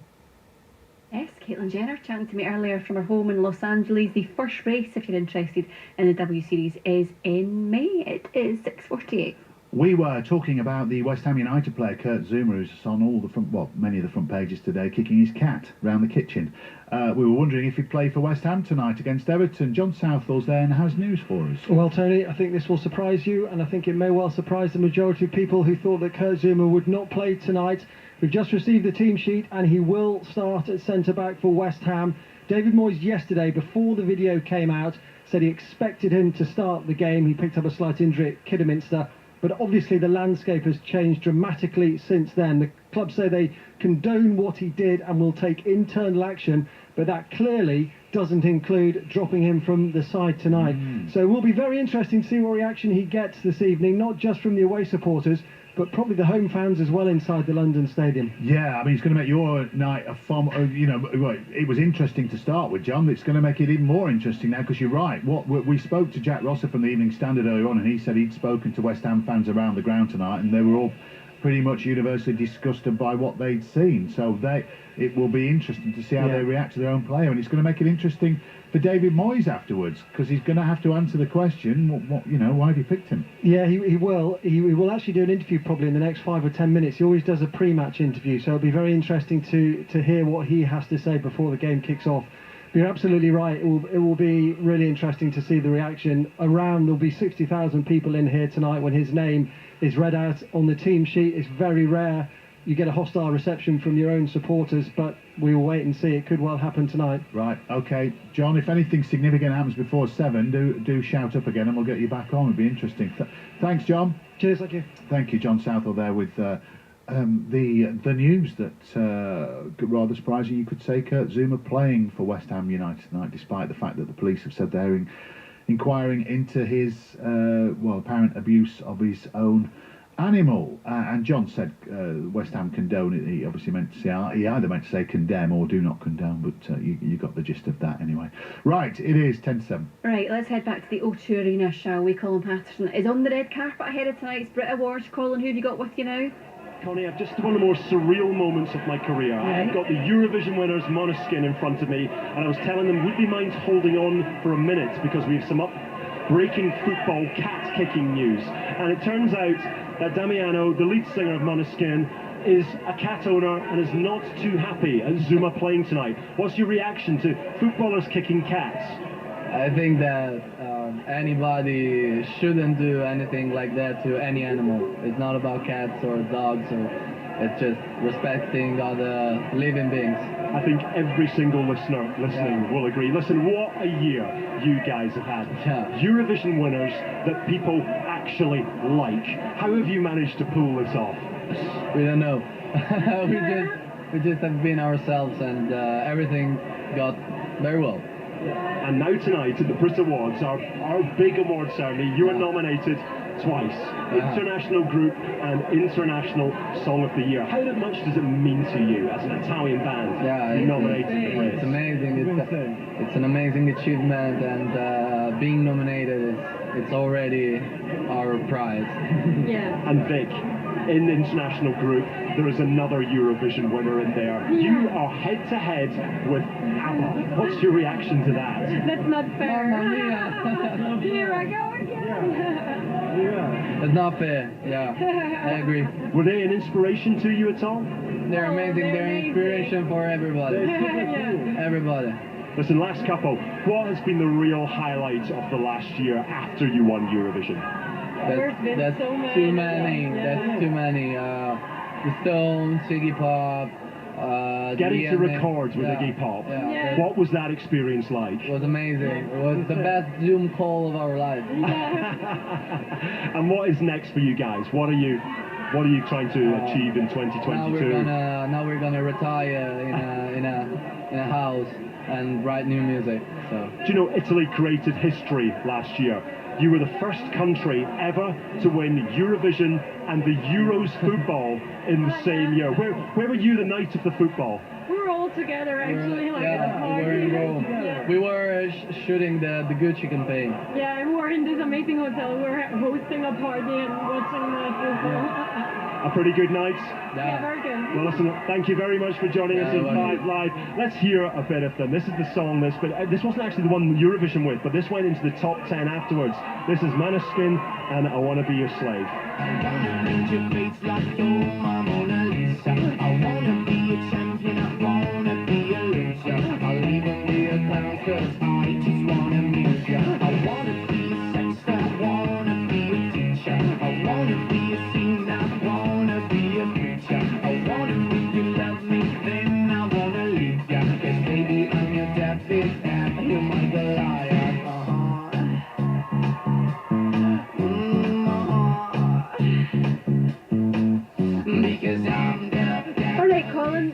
Speaker 3: Yes, Caitlin Jenner chatting to me earlier from her home in Los Angeles. The first race, if you're interested in the W Series, is in May. It is 6:48.
Speaker 2: We were talking about the West Ham United player Kurt Zouma, who's on all the front, well, many of the front pages today, kicking his cat round the kitchen. We were wondering if he'd play for West Ham tonight against Everton. John Southall's there and has news for us.
Speaker 24: Well, Tony, I think this will surprise you, and I think it may well surprise the majority of people who thought that Kurt Zouma would not play tonight. We've just received the team sheet, and he will start at centre-back for West Ham. David Moyes yesterday, before the video came out, said he expected him to start the game. He picked up a slight injury at Kidderminster. But obviously the landscape has changed dramatically since then. The club say they condone what he did and will take internal action, but that clearly doesn't include dropping him from the side tonight. So it will be very interesting to see what reaction he gets this evening, not just from the away supporters, but probably the home fans as well inside the London Stadium.
Speaker 2: Yeah, I mean, it's going to make your night a fun. You know, it was interesting to start with, John. It's going to make it even more interesting now, because you're right. We spoke to Jack Rosser from the Evening Standard earlier on, and he said he'd spoken to West Ham fans around the ground tonight, and they were all pretty much universally disgusted by what they'd seen. So it will be interesting to see how they react to their own player, and it's going to make it interesting for David Moyes afterwards, because he's going to have to answer the question, why have you picked him?
Speaker 24: Yeah, he will. He will actually do an interview probably in the next 5 or 10 minutes. He always does a pre-match interview, so it'll be very interesting to hear what he has to say before the game kicks off. But you're absolutely right. It will be really interesting to see the reaction around. There'll be 60,000 people in here tonight when his name is read out on the team sheet. It's very rare you get a hostile reception from your own supporters, but we will wait and see. It could well happen tonight.
Speaker 2: Right, okay. John, if anything significant happens before 7, do shout up again and we'll get you back on. It'll be interesting. Thanks, John.
Speaker 24: Cheers, thank you.
Speaker 2: Thank you, John Southall there with the news that, rather surprising, you could say, Kurt Zouma playing for West Ham United tonight, despite the fact that the police have said they're inquiring into his, apparent abuse of his own animal. And John said West Ham condone it. He obviously meant to say, he either meant to say condemn or do not condone, but you got the gist of that anyway. Right, it is 10-7.
Speaker 3: Right, let's head back to the O2 Arena, shall we? Colin Patterson is on the red carpet ahead of tonight's Brit Awards. Colin, who have you got with you now?
Speaker 5: Connie, I've just one of the more surreal moments of my career. I've got the Eurovision winners Måneskin in front of me, and I was telling them, would they mind holding on for a minute, because we have some breaking football cat-kicking news. And it turns out that Damiano, the lead singer of Måneskin, is a cat owner and is not too happy at Zouma playing tonight. What's your reaction to footballers kicking cats?
Speaker 8: I think that anybody shouldn't do anything like that to any animal. It's not about cats or dogs, it's just respecting other living beings.
Speaker 5: I think every single listener listening will agree. Listen, what a year you guys have had. Eurovision winners that people actually like. How have you managed to pull this off?
Speaker 8: We don't know. we just have been ourselves, and everything got very well.
Speaker 5: And now tonight at the Brit Awards, our big award ceremony, you are nominated twice. International Group and International Song of the Year. How much does it mean to you as an Italian band to be nominated for the Brits?
Speaker 8: It's amazing. It's an amazing achievement, and being nominated it's already our prize.
Speaker 3: Yeah.
Speaker 5: And Vic, in the International Group, there is another Eurovision winner in there. You are head-to-head with ABBA. What's your reaction to that?
Speaker 3: That's not fair. Here I go again.
Speaker 8: It's not fair. Yeah, I agree.
Speaker 5: Were they an inspiration to you at all?
Speaker 8: They're amazing. They're an inspiration for everybody. Everybody.
Speaker 5: Listen, last couple, what has been the real highlight of the last year after you won Eurovision?
Speaker 8: That's so many. Too many. That's too many. The Stones, Iggy Pop.
Speaker 5: Getting to record with Iggy Pop. What was that experience like?
Speaker 8: It was amazing. It was the best Zoom call of our life.
Speaker 5: And what is next for you guys? What are you trying to achieve in 2022?
Speaker 8: Now we're gonna retire in a house and write new music. So.
Speaker 5: Do you know Italy created history last year? You were the first country ever to win Eurovision and the Euros football in the same year. Where were you the night of the football?
Speaker 3: We were all together, actually.
Speaker 8: We were in Rome. Yeah. We were shooting the Gucci campaign.
Speaker 3: Yeah, and we were in this amazing hotel. We were hosting a party and watching football.
Speaker 5: A pretty good night?
Speaker 3: Yeah, very good.
Speaker 5: Well, listen, thank you very much for joining us in
Speaker 8: well,
Speaker 5: 5 Live. Let's hear a bit of them. This is the song this wasn't actually the one Eurovision with, but this went into the top 10 afterwards. This is Måneskin and I Wanna Be Your Slave.
Speaker 3: Alright, Colin,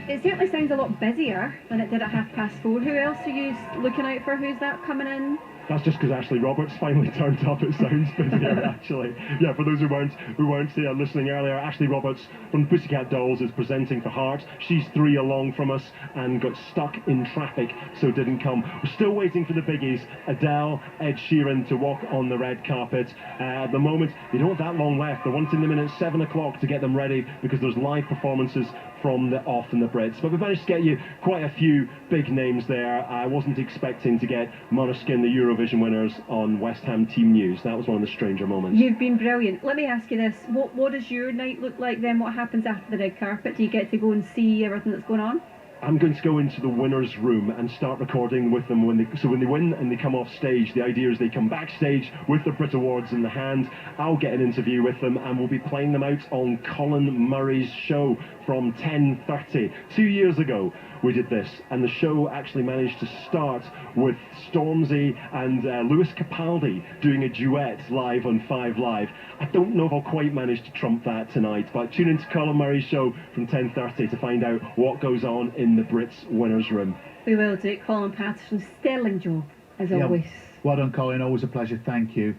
Speaker 3: it certainly sounds a lot busier than it did at 4:30. Who else are you looking out for? Who's that coming in?
Speaker 5: That's just because Ashley Roberts finally turned up. It sounds busier, actually. Yeah, for those who weren't listening earlier, Ashley Roberts from the Pussycat Dolls is presenting for Heart. She's 3 along from us and got stuck in traffic, so didn't come. We're still waiting for the biggies, Adele, Ed Sheeran, to walk on the red carpet. At the moment, they don't have that long left. They're wanting them in at 7 o'clock to get them ready because there's live performances from the Off and the Brits. But we've managed to get you quite a few big names there. I wasn't expecting to get Måneskin, the Eurovision winners, on West Ham Team News. That was one of the stranger moments.
Speaker 3: You've been brilliant. Let me ask you this. What does your night look like then? What happens after the red carpet? Do you get to go and see everything that's going on?
Speaker 5: I'm going to go into the winner's room and start recording with them when they win and they come off stage. The idea is they come backstage with the Brit Awards in the hand. I'll get an interview with them and we'll be playing them out on Colin Murray's show from 10:30. 2 years ago we did this, and the show actually managed to start with Stormzy and Lewis Capaldi doing a duet live on 5 Live. I don't know if I'll quite manage to trump that tonight, but tune into Colin Murray's show from 10:30 to find out what goes on in the Brits winner's room.
Speaker 3: We will do it. Colin Patterson, sterling job, as always.
Speaker 2: Well done, Colin. Always a pleasure. Thank you.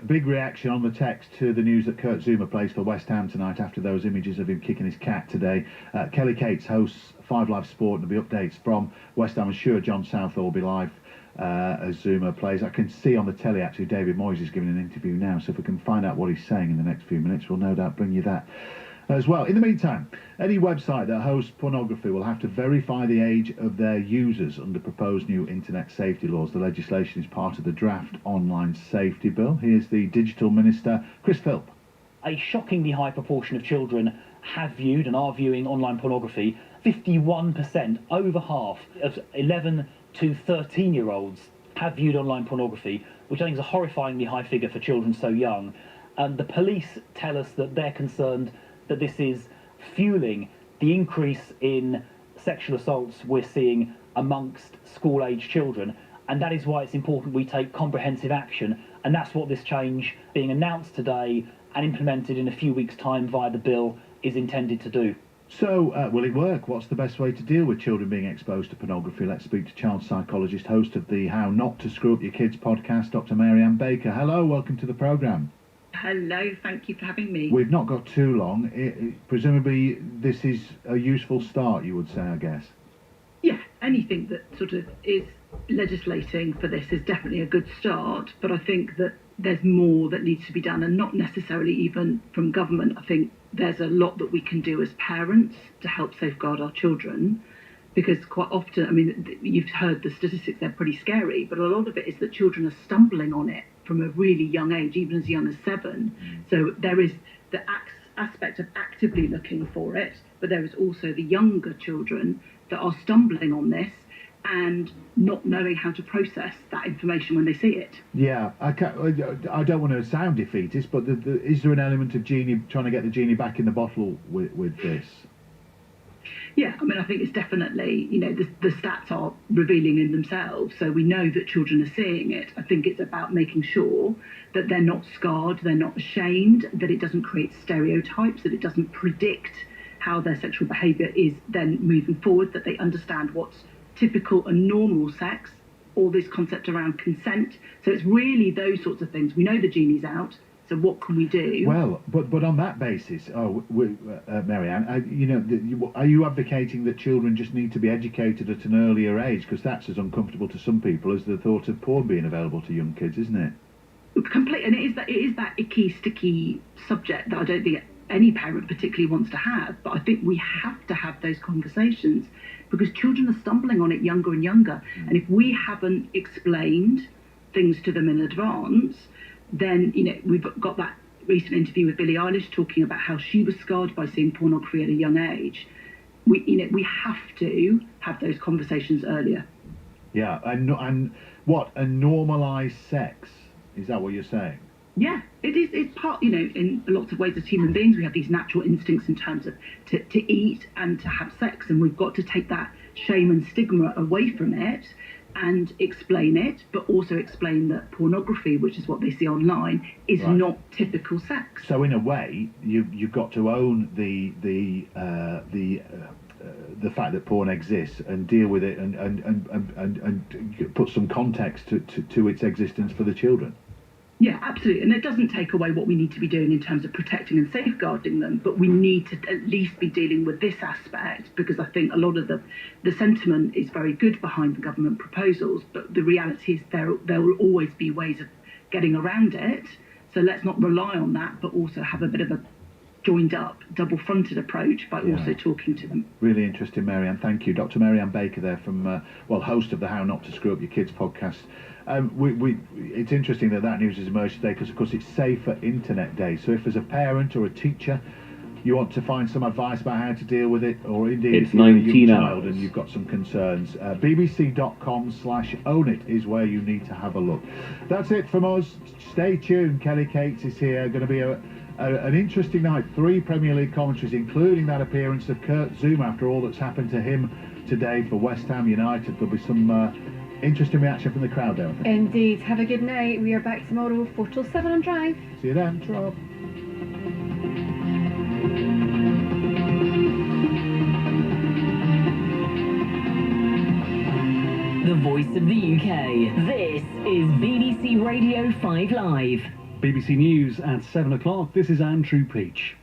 Speaker 2: Big reaction on the text to the news that Kurt Zouma plays for West Ham tonight after those images of him kicking his cat today. Kelly Cates hosts 5 Live Sport, and there'll be updates from West Ham. I'm sure John Southall will be live as Zouma plays. I can see on the telly actually David Moyes is giving an interview now, so if we can find out what he's saying in the next few minutes, we'll no doubt bring you that as well. In the meantime, any website that hosts pornography will have to verify the age of their users under proposed new internet safety laws. The legislation is part of the draft online safety bill. Here's the Digital Minister, Chris Philp.
Speaker 17: A shockingly high proportion of children have viewed and are viewing online pornography. 51%, over half of 11 to 13-year-olds have viewed online pornography, which I think is a horrifyingly high figure for children so young. And the police tell us that they're concerned that this is fueling the increase in sexual assaults we're seeing amongst school-age children, and that is why it's important we take comprehensive action, and that's what this change being announced today and implemented in a few weeks' time via the bill is intended to do.
Speaker 2: So, will it work? What's the best way to deal with children being exposed to pornography? Let's speak to child psychologist, host of the How Not to Screw Up Your Kids podcast, Dr. Mary Ann Baker. Hello, welcome to the programme.
Speaker 18: Hello, thank you for having me.
Speaker 2: We've not got too long. Presumably this is a useful start, you would say, I guess.
Speaker 18: Yeah, anything that sort of is legislating for this is definitely a good start, but I think that there's more that needs to be done, and not necessarily even from government. I think there's a lot that we can do as parents to help safeguard our children, because quite often, I mean, you've heard the statistics, they're pretty scary, but a lot of it is that children are stumbling on it from a really young age, even as young as 7. So there is the aspect of actively looking for it, but there is also the younger children that are stumbling on this and not knowing how to process that information when they see it.
Speaker 2: Yeah, I don't want to sound defeatist, but is there an element of trying to get the genie back in the bottle with this?
Speaker 18: Yeah, I mean, I think it's definitely, you know, the stats are revealing in themselves, so we know that children are seeing it. I think it's about making sure that they're not scarred, they're not ashamed, that it doesn't create stereotypes, that it doesn't predict how their sexual behaviour is then moving forward, that they understand what's typical and normal sex, all this concept around consent. So it's really those sorts of things. We know the genie's out, so what can we do?
Speaker 2: Well, but on that basis, Mary Ann, you know, are you advocating that children just need to be educated at an earlier age? Because that's as uncomfortable to some people as the thought of porn being available to young kids, isn't it?
Speaker 18: complete, and it is that icky, sticky subject that I don't think any parent particularly wants to have. But I think we have to have those conversations because children are stumbling on it younger and younger. And if we haven't explained things to them in advance, then we've got that recent interview with Billie Eilish talking about how she was scarred by seeing pornography at a young age. We have to have those conversations earlier.
Speaker 2: Yeah, and what, a normalised sex? Is that what you're saying?
Speaker 18: Yeah, it is. It's part, in lots of ways as human beings, we have these natural instincts in terms of to eat and to have sex, and we've got to take that shame and stigma away from it and explain it, but also explain that pornography, which is what they see online, is not typical sex.
Speaker 2: So in a way, you've got to own the fact that porn exists and deal with it and put some context to its existence for the children.
Speaker 18: Yeah, absolutely. And it doesn't take away what we need to be doing in terms of protecting and safeguarding them, but we need to at least be dealing with this aspect, because I think a lot of the sentiment is very good behind the government proposals, but the reality is there will always be ways of getting around it. So let's not rely on that, but also have a bit of a joined up, double-fronted approach by also talking to them.
Speaker 2: Really interesting, Mary-Ann. Thank you. Dr. Mary-Ann Baker there from, host of the How Not to Screw Up Your Kids podcast. It's interesting that news has emerged today because, of course, it's Safer Internet Day. So if as a parent or a teacher you want to find some advice about how to deal with it, or indeed
Speaker 4: it's
Speaker 2: if you're a young
Speaker 4: 19
Speaker 2: child
Speaker 4: hours.
Speaker 2: and you've got some concerns, bbc.com/ownit is where you need to have a look. That's it from us. Stay tuned. Kelly Cates is here. Going to be an interesting night. 3 Premier League commentaries, including that appearance of Kurt Zouma after all that's happened to him today for West Ham United. There'll be some interesting reaction from the crowd there, I think.
Speaker 3: Indeed. Have a good night. We are back tomorrow, 4 till 7 on Drive.
Speaker 2: See you then. Ta-ra.
Speaker 10: The voice of the UK. This is BBC Radio 5 Live.
Speaker 19: BBC News at 7 o'clock. This is Andrew Peach.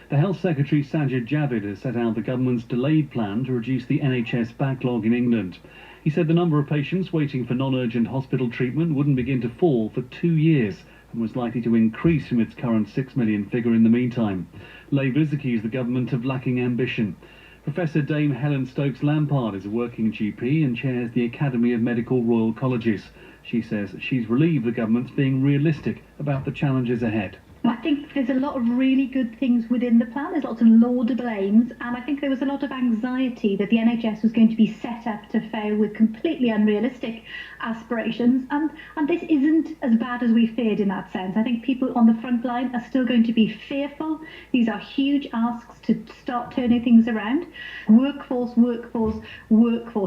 Speaker 19: The Health Secretary Sajid Javid has set out the government's delayed plan to reduce the NHS backlog in England. He said the number of patients waiting for non-urgent hospital treatment wouldn't begin to fall for 2 years and was likely to increase from its current 6 million figure in the meantime. Labour's accused the government of lacking ambition. Professor Dame Helen Stokes-Lampard is a working GP and chairs the Academy of Medical Royal Colleges. She says she's relieved the government's being realistic about the challenges ahead.
Speaker 22: I think there's a lot of really good things within the plan. There's lots of laudable aims, and I think there was a lot of anxiety that the NHS was going to be set up to fail with completely unrealistic aspirations, and this isn't as bad as we feared in that sense. I think people on the front line are still going to be fearful. These are huge asks to start turning things around. Workforce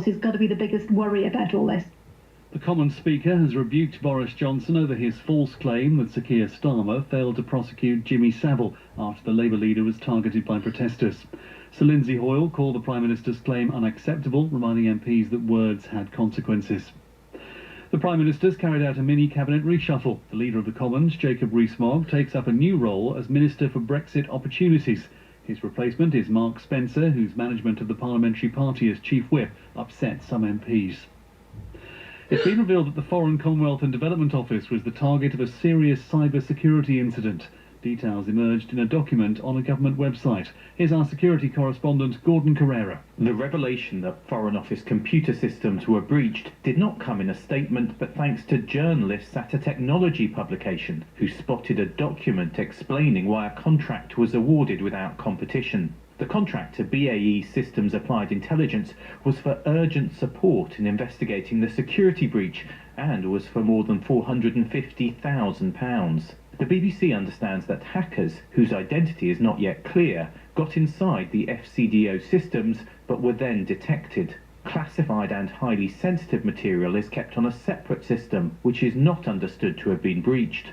Speaker 22: has got to be the biggest worry about all this.
Speaker 19: The Commons Speaker has rebuked Boris Johnson over his false claim that Sir Keir Starmer failed to prosecute Jimmy Savile after the Labour leader was targeted by protesters. Sir Lindsay Hoyle called the Prime Minister's claim unacceptable, reminding MPs that words had consequences. The Prime Minister's carried out a mini-cabinet reshuffle. The Leader of the Commons, Jacob Rees-Mogg, takes up a new role as Minister for Brexit Opportunities. His replacement is Mark Spencer, whose management of the Parliamentary Party as Chief Whip upset some MPs. It's been revealed that the Foreign, Commonwealth and Development Office was the target of a serious cyber-security incident. Details emerged in a document on a government website. Here's our security correspondent, Gordon Carrera.
Speaker 23: The revelation that Foreign Office computer systems were breached did not come in a statement, but thanks to journalists at a technology publication who spotted a document explaining why a contract was awarded without competition. The contract to BAE Systems Applied Intelligence was for urgent support in investigating the security breach and was for more than £450,000. The BBC understands that hackers, whose identity is not yet clear, got inside the FCDO systems but were then detected. Classified and highly sensitive material is kept on a separate system, which is not understood to have been breached.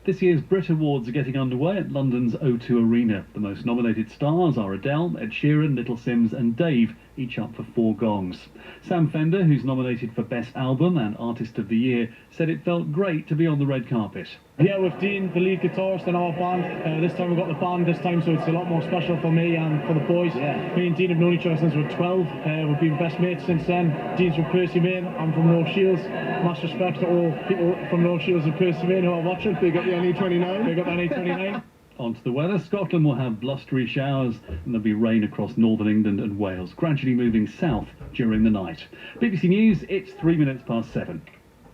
Speaker 19: This year's Brit Awards are getting underway at London's O2 Arena. The most nominated stars are Adele, Ed Sheeran, Little Sims and Dave, each up for 4 gongs. Sam Fender, who's nominated for Best Album and Artist of the Year, said it felt great to be on the red carpet.
Speaker 4: Yeah, with Dean, the lead guitarist, and our band. This time we've got the band this time, so it's a lot more special for me and for the boys. Yeah. Me and Dean have known each other since we're 12. We've been best mates since then. Dean's from Percy Main, I'm from North Shields. Mass respect to all people from North Shields and Percy Main who are watching. Big up the NE29. Big up NE29.
Speaker 19: On to the weather. Scotland will have blustery showers and there'll be rain across northern England and Wales, gradually moving south during the night. BBC News, it's 3 minutes past 7.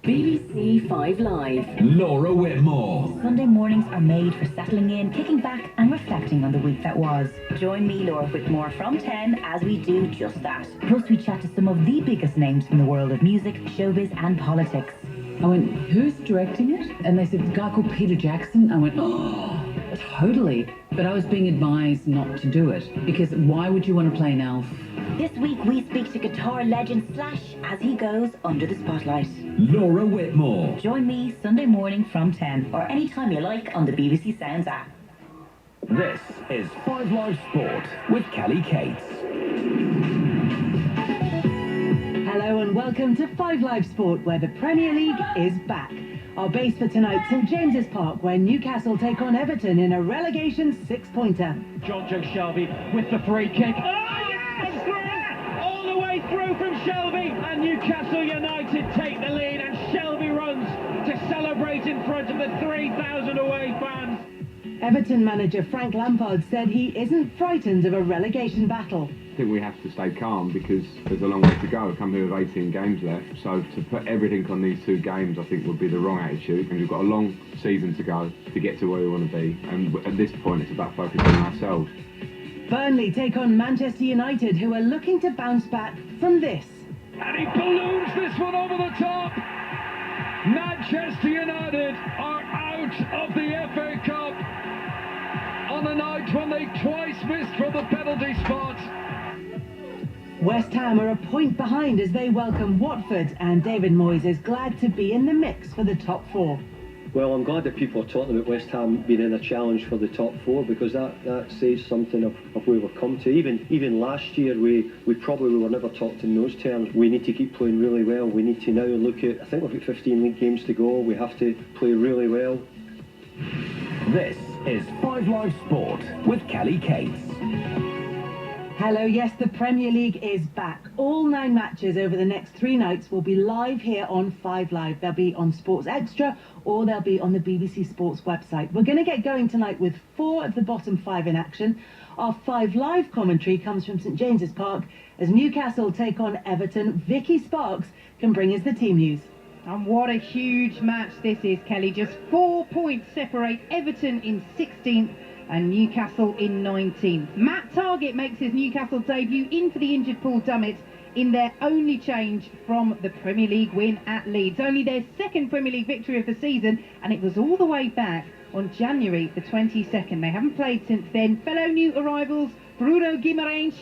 Speaker 10: BBC 5 Live.
Speaker 12: Laura Whitmore.
Speaker 13: Sunday mornings are made for settling in, kicking back and reflecting on the week that was. Join me, Laura Whitmore, from 10 as we do just that. Plus we chat to some of the biggest names from the world of music, showbiz and politics.
Speaker 15: I went, who's directing it? And they said, a guy called Peter Jackson. I went, oh, totally. But I was being advised not to do it, because why would you want to play an elf?
Speaker 13: This week we speak to guitar legend Slash as he goes under the spotlight.
Speaker 12: Laura Whitmore.
Speaker 13: Join me Sunday morning from 10 or anytime you like on the BBC Sounds app.
Speaker 12: This is 5 Live Sport with Kelly Cates.
Speaker 20: Hello and welcome to 5 Live Sport, where the Premier League is back. Our base for tonight, St James's Park, where Newcastle take on Everton in a relegation 6-pointer.
Speaker 5: John Joe Shelby with the free kick. All the way through from Shelby, and Newcastle United take the lead, and Shelby runs to celebrate in front of the 3,000 away fans.
Speaker 20: Everton manager Frank Lampard said he isn't frightened of a relegation battle.
Speaker 26: I think we have to stay calm because there's a long way to go. Come here with 18 games left, so to put everything on these 2 games I think would be the wrong attitude, and we've got a long season to go to get to where we want to be, and at this point it's about focusing on ourselves.
Speaker 20: Burnley take on Manchester United, who are looking to bounce back from this.
Speaker 16: And he balloons this one over the top. Manchester United are out of the FA Cup on a night when they twice missed from the penalty spot.
Speaker 20: West Ham are a point behind as they welcome Watford, and David Moyes is glad to be in the mix for the top 4.
Speaker 27: Well, I'm glad that people are talking about West Ham being in a challenge for the top 4, because that says something of where we've come to. Even last year, we probably were never talked in those terms. We need to keep playing really well. We need to now look at, I think we've got 15 league games to go. We have to play really well.
Speaker 12: This is 5 Live Sport with Kelly Cates.
Speaker 20: Hello, yes, the Premier League is back. All 9 matches over the next 3 nights will be live here on 5 Live. They'll be on Sports Extra or they'll be on the BBC Sports website. We're going to get going tonight with 4 of the bottom 5 in action. Our 5 Live commentary comes from St James's Park as Newcastle take on Everton. Vicky Sparks can bring us the team news.
Speaker 21: And what a huge match this is, Kelly. Just 4 points separate Everton in 16th and Newcastle in 19th. Matt Targett makes his Newcastle debut in for the injured Paul Dummett in their only change from the Premier League win at Leeds. Only their 2nd Premier League victory of the season, and it was all the way back on January the 22nd. They haven't played since then. Fellow new arrivals Bruno Guimaraes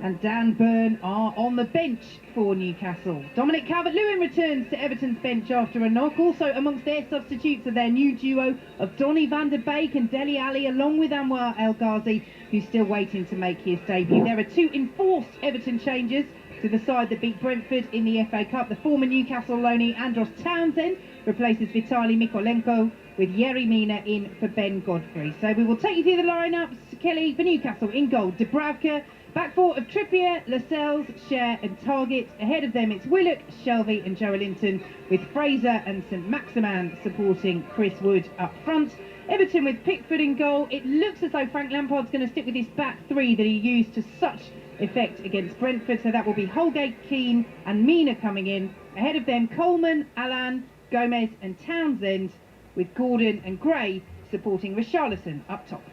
Speaker 21: and Dan Burn are on the bench for Newcastle. Dominic Calvert-Lewin returns to Everton's bench after a knock. Also amongst their substitutes are their new duo of Donny van der Beek and Dele Alli, along with Anwar El Ghazi, who's still waiting to make his debut. There are 2 enforced Everton changes to the side that beat Brentford in the FA Cup. The former Newcastle loanee Andros Townsend replaces Vitaly Mikolenko, with Yerry Mina in for Ben Godfrey. So we will take you through the lineups. Kelly for Newcastle in goal, Dubravka. Back 4 of Trippier, Lascelles, Cher and Targett. Ahead of them it's Willock, Shelvey and Joelinton, with Fraser and St Maximan supporting Chris Wood up front. Everton with Pickford in goal. It looks as though Frank Lampard's going to stick with his back 3 that he used to such effect against Brentford. So that will be Holgate, Keane and Mina coming in. Ahead of them Coleman, Allan, Gomez and Townsend, with Gordon and Gray supporting Richarlison up top.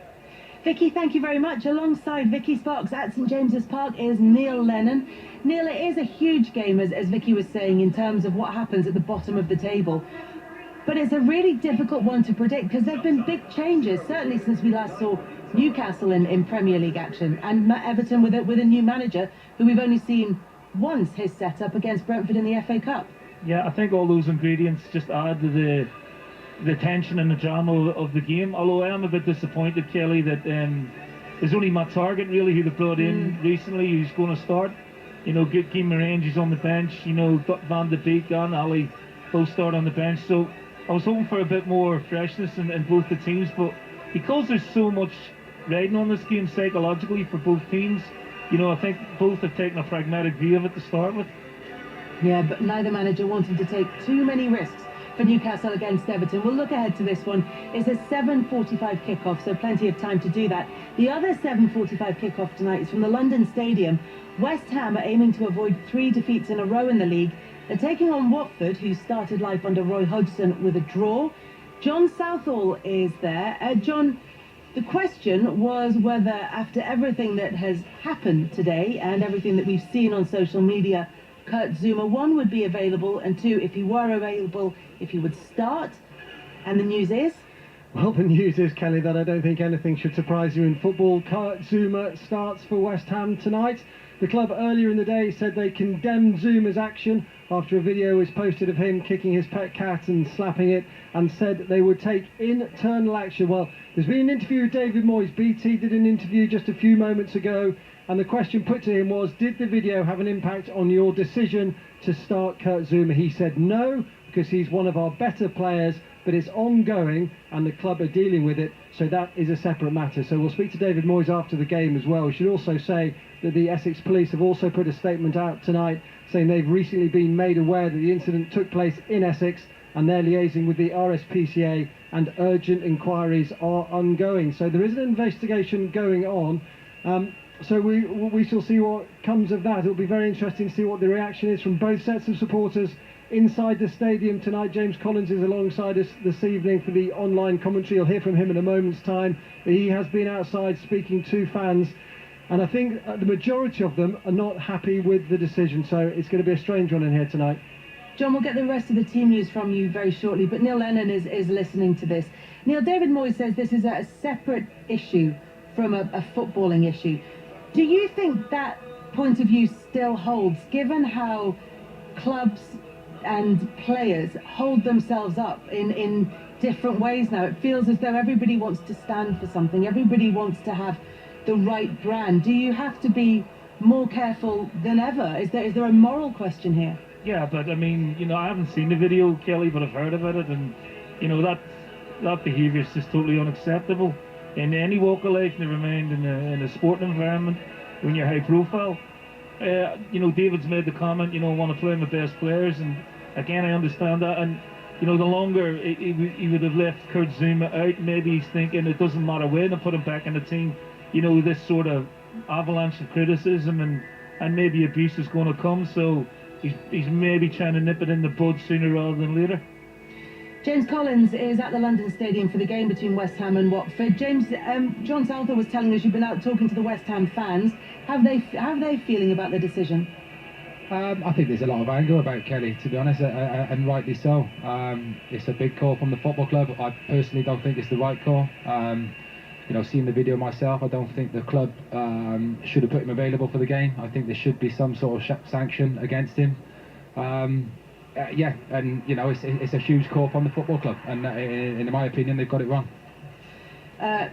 Speaker 20: Vicky, thank you very much. Alongside Vicky Sparks at St James's Park is Neil Lennon. Neil, it is a huge game, as Vicky was saying, in terms of what happens at the bottom of the table. But it's a really difficult one to predict because there have been big changes, certainly since we last saw Newcastle in Premier League action, and Everton with a new manager who we've only seen once his setup against Brentford in the FA Cup.
Speaker 4: Yeah, I think all those ingredients just add to the tension and the drama of the game. Although I am a bit disappointed, Kelly, that there's only Matt Targett really who they brought in recently who's going to start. You know, Guimaraes is on the bench. You know, Van der Beek and Ali both start on the bench. So I was hoping for a bit more freshness in both the teams, but because there's so much riding on this game psychologically for both teams, you know, I think both have taken a pragmatic view of it to start with.
Speaker 20: Yeah, but neither manager wanting to take too many risks for Newcastle against Everton. We'll look ahead to this one. It's a 7:45 kickoff, so plenty of time to do that. The other 7:45 kickoff tonight is from the London Stadium. West Ham are aiming to avoid 3 defeats in a row in the league. They're taking on Watford, who started life under Roy Hodgson with a draw. John Southall is there. John, the question was whether, after everything that has happened today and everything that we've seen on social media, Kurt Zouma, 1, would be available, and 2, if he were available, if he would start. And the news is?
Speaker 24: Well, the news is, Kelly, that I don't think anything should surprise you in football. Kurt Zouma starts for West Ham tonight. The club earlier in the day said they condemned Zouma's action after a video was posted of him kicking his pet cat and slapping it, and said they would take internal action. Well, there's been an interview with David Moyes. BT did an interview just a few moments ago, and the question put to him was, did the video have an impact on your decision to start Kurt Zouma? He said no, because he's one of our better players, but it's ongoing and the club are dealing with it, so that is a separate matter. So we'll speak to David Moyes after the game as well. We should also say that the Essex Police have also put a statement out tonight saying they've recently been made aware that the incident took place in Essex, and they're liaising with the RSPCA and urgent inquiries are ongoing. So there is an investigation going on. So we shall see what comes of that. It'll be very interesting to see what the reaction is from both sets of supporters inside the stadium tonight. James Collins is alongside us this evening for the online commentary. You'll hear from him in a moment's time. He has been outside speaking to fans, and I think the majority of them are not happy with the decision, so it's going to be a strange one in here tonight.
Speaker 20: John, we'll get the rest of the team news from you very shortly, but Neil Lennon is listening to this. Neil, David Moyes says this is a separate issue from a footballing issue. Do you think that point of view still holds, given how clubs and players hold themselves up in different ways now? It feels as though everybody wants to stand for something, everybody wants to have the right brand. Do you have to be more careful than ever? Is there a moral question here?
Speaker 4: Yeah, but I mean, you know, I haven't seen the video, Kelly, but I've heard about it, and you know, that behaviour is just totally unacceptable in any walk of life, never mind in a sporting environment when you're high profile. You know, David's made the comment, you know, I want to play my best players, and again, I understand that, and you know, the longer he would have left Kurt Zouma out, maybe he's thinking it doesn't matter when I put him back in the team, you know, this sort of avalanche of criticism and maybe abuse is going to come, so he's maybe trying to nip it in the bud sooner rather than later.
Speaker 20: James Collins is at the London Stadium for the game between West Ham and Watford. James, John Southall was telling us you've been out talking to the West Ham fans. How are they feeling about the decision?
Speaker 1: I think there's a lot of anger about Kelly, to be honest, and rightly so. It's a big call from the football club. I personally don't think it's the right call. You know, seeing the video myself, I don't think the club should have put him available for the game. I think there should be some sort of sanction against him. Yeah, and you know, it's a huge call from the football club, and in my opinion, they've got it wrong.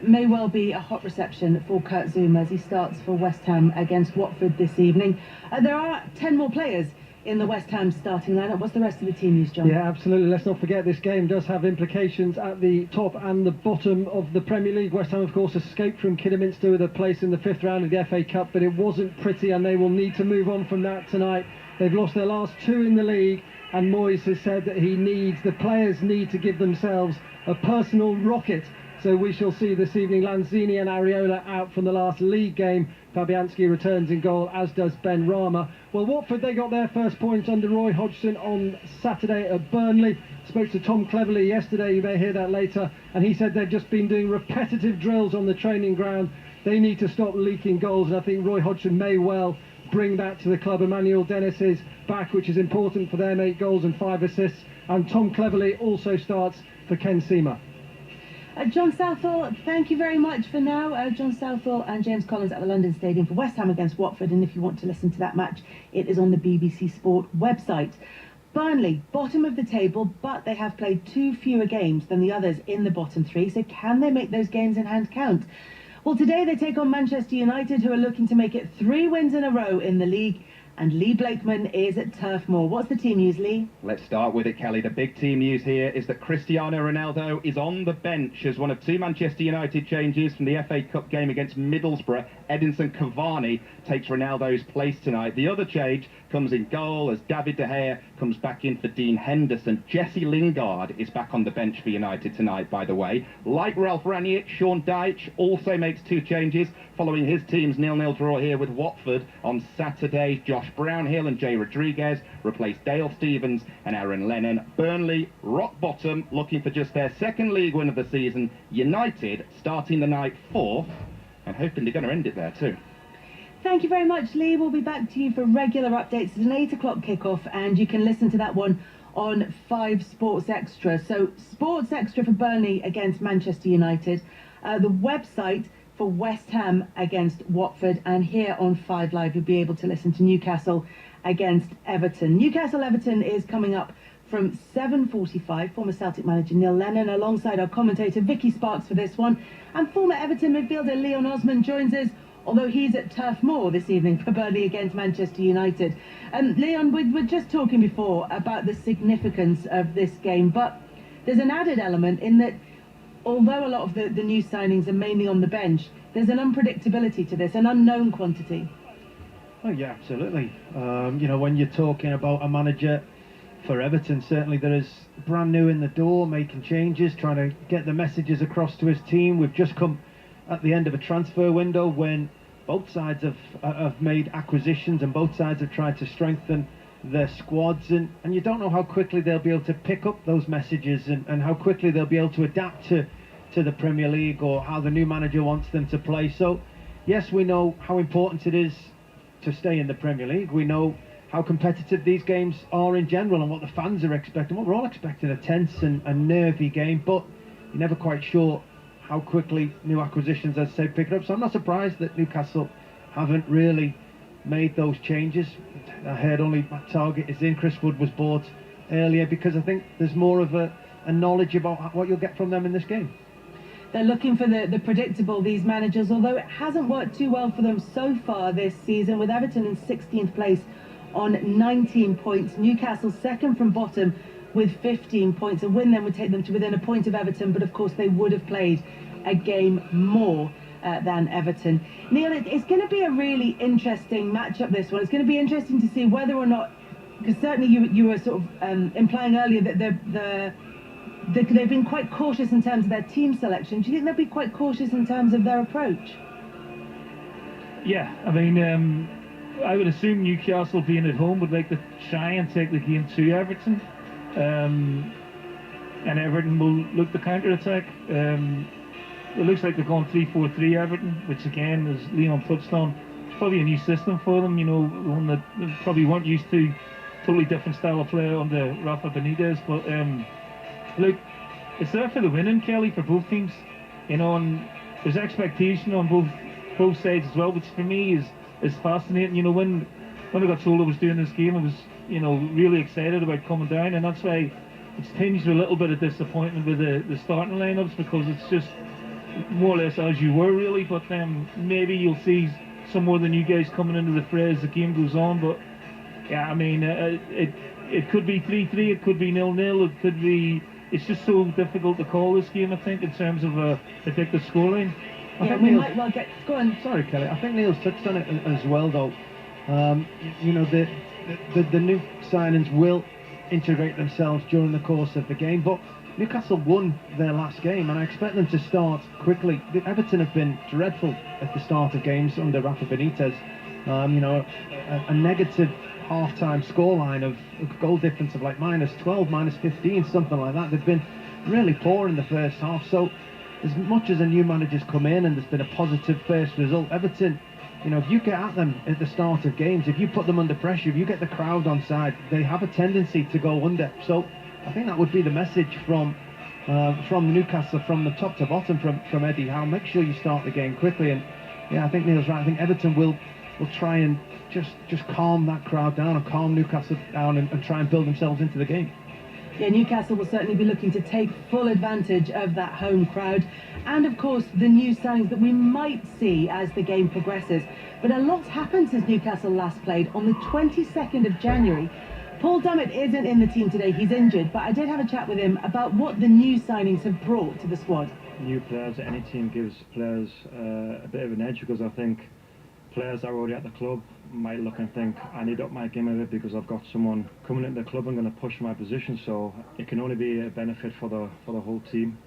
Speaker 20: May well be a hot reception for Kurt Zouma as he starts for West Ham against Watford this evening. There are 10 more players in the West Ham starting lineup. What's the rest of the team news, John?
Speaker 24: Yeah, absolutely. Let's not forget this game does have implications at the top and the bottom of the Premier League. West Ham, of course, escaped from Kidderminster with a place in the 5th round of the FA Cup, but it wasn't pretty, and they will need to move on from that tonight. They've lost their last 2 in the league, and Moyes has said that the players need to give themselves a personal rocket. So we shall see this evening Lanzini and Areola out from the last league game. Fabianski returns in goal, as does Ben Rama. Well, Watford, they got their first points under Roy Hodgson on Saturday at Burnley. Spoke to Tom Cleverley yesterday, you may hear that later, and he said they've just been doing repetitive drills on the training ground. They need to stop leaking goals, and I think Roy Hodgson may well bring that to the club. Emmanuel Dennis is back, which is important for them, 8 goals and 5 assists, and Tom Cleverley also starts for Ken Sema.
Speaker 20: John Southall, thank you very much for now. John Southall and James Collins at the London Stadium for West Ham against Watford, and if you want to listen to that match, it is on the BBC Sport website. Burnley, bottom of the table, but they have played 2 fewer games than the others in the bottom 3, so can they make those games in hand count? Well, today they take on Manchester United, who are looking to make it 3 wins in a row in the league, and Lee Blakeman is at Turf Moor. What's the team news, Lee?
Speaker 6: Let's start with it, Kelly. The big team news here is that Cristiano Ronaldo is on the bench as one of 2 Manchester United changes from the FA Cup game against Middlesbrough. Edinson Cavani takes Ronaldo's place tonight. The other change comes in goal as David De Gea comes back in for Dean Henderson. Jesse Lingard is back on the bench for United tonight, by the way. Like Ralph Ranić, Sean Dyche also makes 2 changes following his team's 0-0 draw here with Watford on Saturday. Josh Brownhill and Jay Rodriguez replace Dale Stephens and Aaron Lennon. Burnley, rock bottom, looking for just their 2nd league win of the season. United starting the night 4th and hoping they're going to end it there too.
Speaker 20: Thank you very much, Lee. We'll be back to you for regular updates. It's an 8 o'clock kickoff, and you can listen to that one on 5 Sports Extra. So, Sports Extra for Burnley against Manchester United, the website for West Ham against Watford, and here on 5 Live you'll be able to listen to Newcastle against Everton. Newcastle-Everton is coming up from 7:45. Former Celtic manager Neil Lennon alongside our commentator Vicky Sparks for this one, and former Everton midfielder Leon Osman joins us, although he's at Turf Moor this evening for Burnley against Manchester United. Leon, we were just talking before about the significance of this game, but there's an added element in that although a lot of the new signings are mainly on the bench, there's an unpredictability to this, an unknown quantity.
Speaker 24: Oh yeah, absolutely. You know, when you're talking about a manager for Everton, certainly there is brand new in the door, making changes, trying to get the messages across to his team. We've just come at the end of a transfer window when both sides have made acquisitions and both sides have tried to strengthen their squads, and you don't know how quickly they'll be able to pick up those messages and how quickly they'll be able to adapt to the Premier League or how the new manager wants them to play. So yes, we know how important it is to stay in the Premier League. We know how competitive these games are in general and what the fans are expecting. What we're all expecting, a tense and nervy game, but you're never quite sure how quickly new acquisitions, as I say, pick it up. So I'm not surprised that Newcastle haven't really made those changes. I heard only Matt Targett is in. Chris Wood was bought earlier because I think there's more of a knowledge about what you'll get from them in this game.
Speaker 20: They're looking for the predictable, these managers, although it hasn't worked too well for them so far this season, with Everton in 16th place on 19 points. Newcastle second from bottom with 15 points. A win then would take them to within a point of Everton, but of course they would have played a game more than Everton. Neil, it's going to be a really interesting matchup, this one. It's going to be interesting to see whether or not, because certainly you were sort of implying earlier that they've been quite cautious in terms of their team selection. Do you think they'll be quite cautious in terms of their approach?
Speaker 4: Yeah, I mean, I would assume Newcastle being at home would like to try and take the game to Everton, and Everton will look to counter-attack. It looks like they're going 3-4-3 Everton, which again, as Leon touched on, it's probably a new system for them, you know, one that they probably weren't used to. Totally different style of play under Rafa Benitez, but look, it's there for the winning, Kelly, for both teams, you know, and there's expectation on both sides as well, which for me is fascinating. You know, when I got told I was doing this game, I was, you know, really excited about coming down, and that's why it's tinged with a little bit of disappointment with the starting lineups, because it's just more or less as you were, really. But maybe you'll see some more of the new guys coming into the fray as the game goes on. But yeah, I mean, it could be 3-3, it could be 0-0, it could be. It's just so difficult to call this game, I think, in terms of a predictive scoreline.
Speaker 20: Yeah, we might well get. Go on.
Speaker 24: Sorry, Kelly. I think Neil's touched on it as well, though. You know, the new signings will integrate themselves during the course of the game, but Newcastle won their last game, and I expect them to start quickly. Everton have been dreadful at the start of games under Rafa Benitez. You know, a negative half-time scoreline of goal difference of like -12, -15, something like that. They've been really poor in the first half. So as much as a new manager's come in and there's been a positive first result, Everton, you know, if you get at them at the start of games, if you put them under pressure, if you get the crowd on side, they have a tendency to go under. So I think that would be the message from Newcastle, from the top to bottom, from Eddie Howe. Make sure you start the game quickly. And yeah, I think Neil's right. I think Everton will try and just calm that crowd down and calm Newcastle down and try and build themselves into the game.
Speaker 20: Yeah, Newcastle will certainly be looking to take full advantage of that home crowd and, of course, the new signings that we might see as the game progresses. But a lot's happened since Newcastle last played on the 22nd of January. Paul Dummett isn't in the team today, he's injured, but I did have a chat with him about what the new signings have brought to the squad.
Speaker 4: New players at any team gives players a bit of an edge, because I think players that are already at the club might look and think, I need to up my game a bit because I've got someone coming into the club and going to push my position. So it can only be a benefit for the whole team,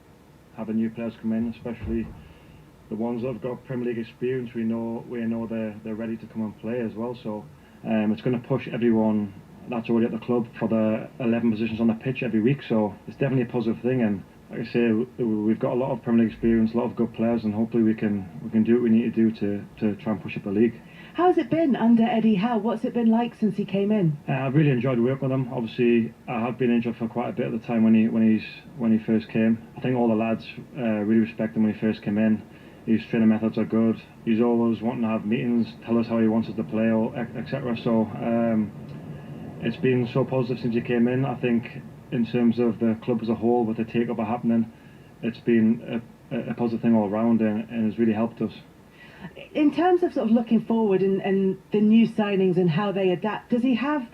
Speaker 4: having new players come in, especially the ones that have got Premier League experience. We know they're ready to come and play as well. So it's going to push everyone that's already at the club for the 11 positions on the pitch every week. So it's definitely a positive thing. And like I say, we've got a lot of Premier League experience, a lot of good players, and hopefully we can do what we need to do to try and push up the league.
Speaker 20: How's it been under Eddie Howe? What's it been like since he came in?
Speaker 4: I've really enjoyed working with him. Obviously, I have been injured for quite a bit of the time when he first came. I think all the lads really respect him when he first came in. His training methods are good. He's always wanting to have meetings, tell us how he wants us to play, etc. So it's been so positive since he came in. I think in terms of the club as a whole, with the take-up happening, it's been a positive thing all around, and has really helped us.
Speaker 20: In terms of sort of looking forward and the new signings and how they adapt, does he have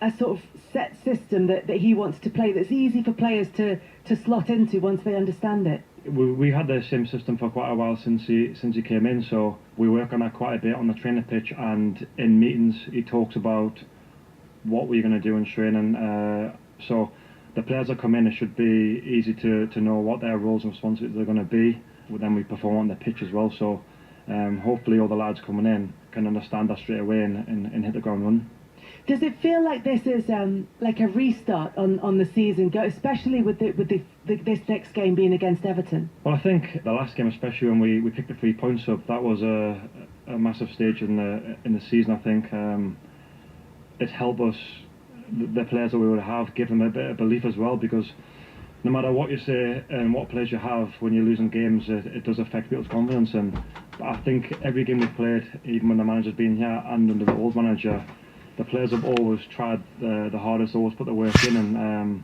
Speaker 20: a sort of set system that he wants to play that's easy for players to slot into once they understand it?
Speaker 4: We had the same system for quite a while since he came in, so we work on that quite a bit on the training pitch, and in meetings he talks about what we're going to do in training. So the players that come in, it should be easy to know what their roles and responsibilities are going to be. Then we perform on the pitch as well. So hopefully all the lads coming in can understand that straight away and hit the ground running.
Speaker 20: Does it feel like this is like a restart on the season, especially with this next game being against Everton?
Speaker 4: Well, I think the last game, especially when we picked the 3 points up, that was a massive stage in the season. I think it's helped us, the players that we would have, give them a bit of belief as well, because no matter what you say and what players you have, when you're losing games, it does affect people's confidence. And I think every game we've played, even when the manager's been here and under the old manager, the players have always tried the hardest, always put the work in, and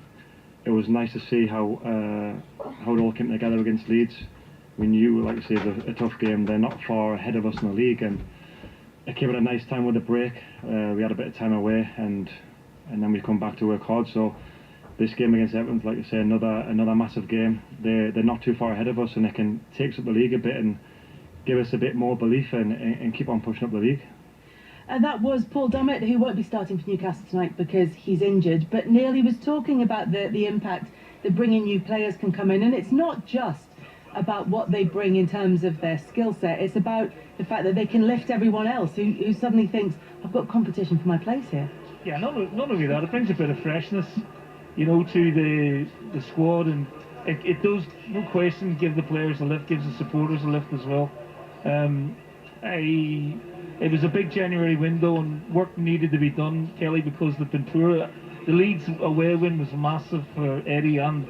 Speaker 4: it was nice to see how it all came together against Leeds. We knew, like I say, it's a tough game. They're not far ahead of us in the league, and it came at a nice time with the break. We had a bit of time away, and then we come back to work hard. So this game against Everton, like I say, another massive game. They're not too far ahead of us, and they can take us up the league a bit and give us a bit more belief and keep on pushing up the league.
Speaker 20: And that was Paul Dummett, who won't be starting for Newcastle tonight because he's injured. But Neil, he was talking about the impact that bringing new players can come in. And it's not just about what they bring in terms of their skill set. It's about the fact that they can lift everyone else who suddenly thinks, I've got competition for my place here.
Speaker 7: Yeah, not only that, it brings a bit of freshness, to the squad. And it does, no question, give the players a lift, gives the supporters a lift as well. It was a big January window and work needed to be done, Kelly, because they've been poor. The Leeds away win was massive for Eddie and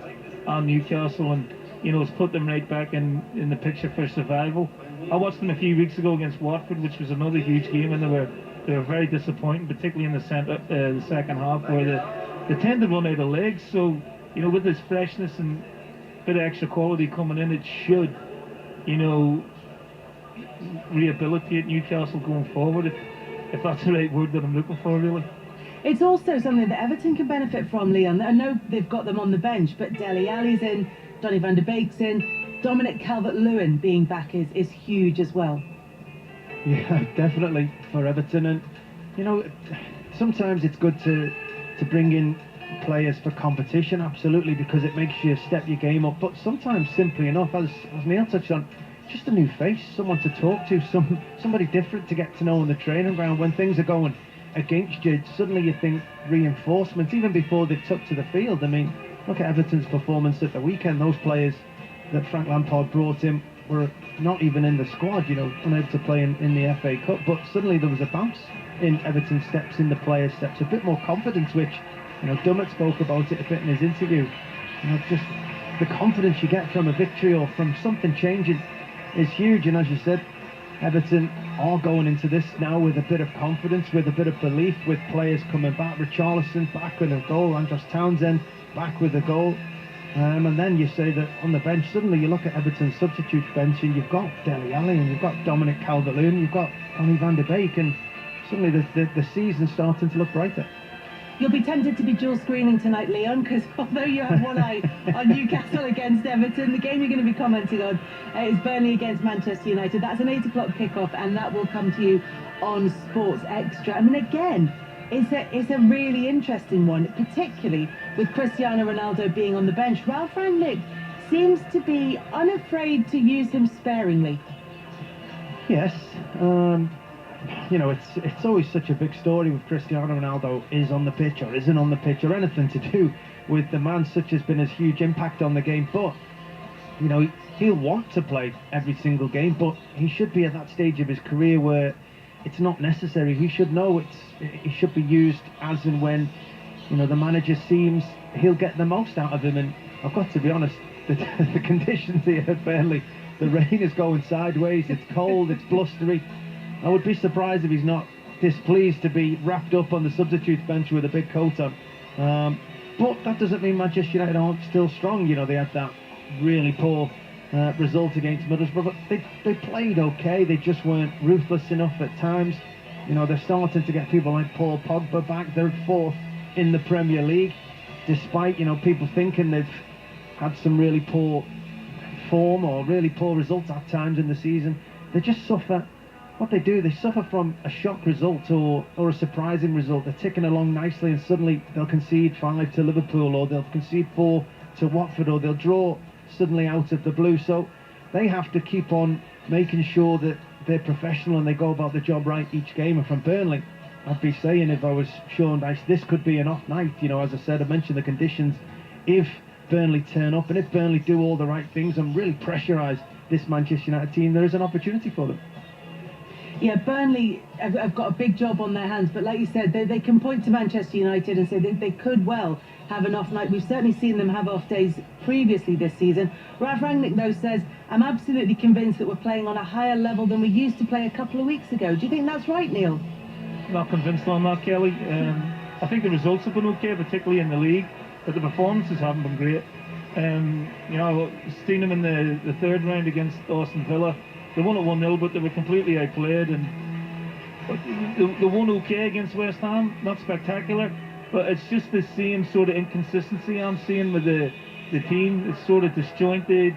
Speaker 7: Newcastle, and it's put them right back in the picture for survival. I watched them a few weeks ago against Watford, which was another huge game, and they were very disappointing, particularly in the second half, where they tend to run out of legs. So with this freshness and a bit of extra quality coming in, it should rehabilitate Newcastle going forward, if that's the right word that I'm looking for, really.
Speaker 20: It's also something that Everton can benefit from, Leon. I know they've got them on the bench, but Dele Alli's in, Donny van der Beek's in, Dominic Calvert-Lewin being back is huge as well.
Speaker 8: Yeah, definitely for Everton. And sometimes it's good to bring in players for competition, absolutely, because it makes you step your game up. But sometimes, simply enough, as Neil touched on, just a new face, someone to talk to, somebody different to get to know on the training ground. When things are going against you, suddenly you think reinforcements, even before they've took to the field. I mean, look at Everton's performance at the weekend. Those players that Frank Lampard brought in were not even in the squad, unable to play in the FA Cup. But suddenly there was a bounce in Everton steps, in the players' steps, a bit more confidence, which, Dummett spoke about it a bit in his interview. Just the confidence you get from a victory or from something changing is huge. And as you said, Everton are going into this now with a bit of confidence, with a bit of belief, with players coming back. Richarlison back with a goal, Andros Townsend back with the goal. And then you say that on the bench, suddenly you look at Everton's substitute bench and you've got Dele Alli and you've got Dominic Calvert-Lewin, you've got Donny van der Beek, and suddenly the season's starting to look brighter.
Speaker 20: You'll be tempted to be dual screening tonight, Leon, because although you have one eye on Newcastle against Everton, the game you're going to be commenting on is Burnley against Manchester United. That's an 8 o'clock kickoff, and that will come to you on Sports Extra. I mean, again, it's a really interesting one, particularly with Cristiano Ronaldo being on the bench. Ralf Rangnick seems to be unafraid to use him sparingly.
Speaker 8: Yes, you know, it's always such a big story with Cristiano Ronaldo is on the pitch or isn't on the pitch or anything to do with the man such has been his huge impact on the game. But, you know, he'll want to play every single game, but he should be at that stage of his career where it's not necessary. He should know he should be used as and when, you know, the manager seems he'll get the most out of him. And I've got to be honest, the conditions here at Burnley, the rain is going sideways, it's cold, it's blustery. I would be surprised if he's not displeased to be wrapped up on the substitutes bench with a big coat on. But that doesn't mean Manchester United aren't still strong. You know, they had that really poor result against Middlesbrough, but they played okay. They just weren't ruthless enough at times. You know, they're starting to get people like Paul Pogba back. They're 4th in the Premier League, despite, you know, people thinking they've had some really poor form or really poor results at times in the season. They just suffer. What they do, they suffer from a shock result or a surprising result. They're ticking along nicely and suddenly they'll concede 5 to Liverpool, or they'll concede 4 to Watford, or they'll draw suddenly out of the blue. So they have to keep on making sure that they're professional and they go about the job right each game. And from Burnley, I'd be saying, if I was Sean Dyche, this could be an off night. You know, as I said, I mentioned the conditions. If Burnley turn up and if Burnley do all the right things and really pressurise this Manchester United team, there is an opportunity for them.
Speaker 20: Yeah, Burnley have got a big job on their hands, but like you said, they can point to Manchester United and say they could well have an off night. We've certainly seen them have off days previously this season. Ralf Rangnick, though, says, I'm absolutely convinced that we're playing on a higher level than we used to play a couple of weeks ago. Do you think that's right, Neil?
Speaker 7: Not convinced on that, Kelly. I think the results have been okay, particularly in the league, but the performances haven't been great. You know, seen them in the third round against Aston Villa. They won at 1-0, but they were completely outplayed, and they won okay against West Ham, not spectacular, but it's just the same sort of inconsistency I'm seeing with the team. It's sort of disjointed.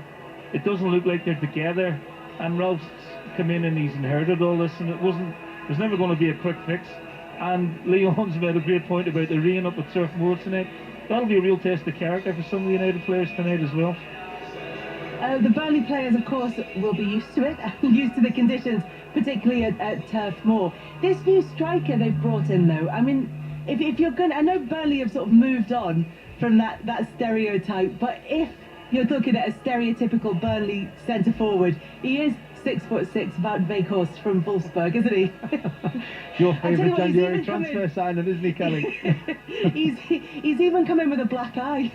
Speaker 7: It doesn't look like they're together, and Ralph's come in and he's inherited all this, and there's never going to be a quick fix. And Leon's made a great point about the rain up at Turf Moor tonight. That'll be a real test of character for some of the United players tonight as well.
Speaker 20: The Burnley players, of course, will be used to it, used to the conditions, particularly at Turf Moor. This new striker they've brought in, though, I mean, if you're going to, I know Burnley have sort of moved on from that stereotype, but if you're looking at a stereotypical Burnley centre-forward, he is 6'6", Wout Weghorst from Wolfsburg, isn't he?
Speaker 8: Your favourite January transfer signing, isn't he, Kelly?
Speaker 20: he's even come in with a black eye.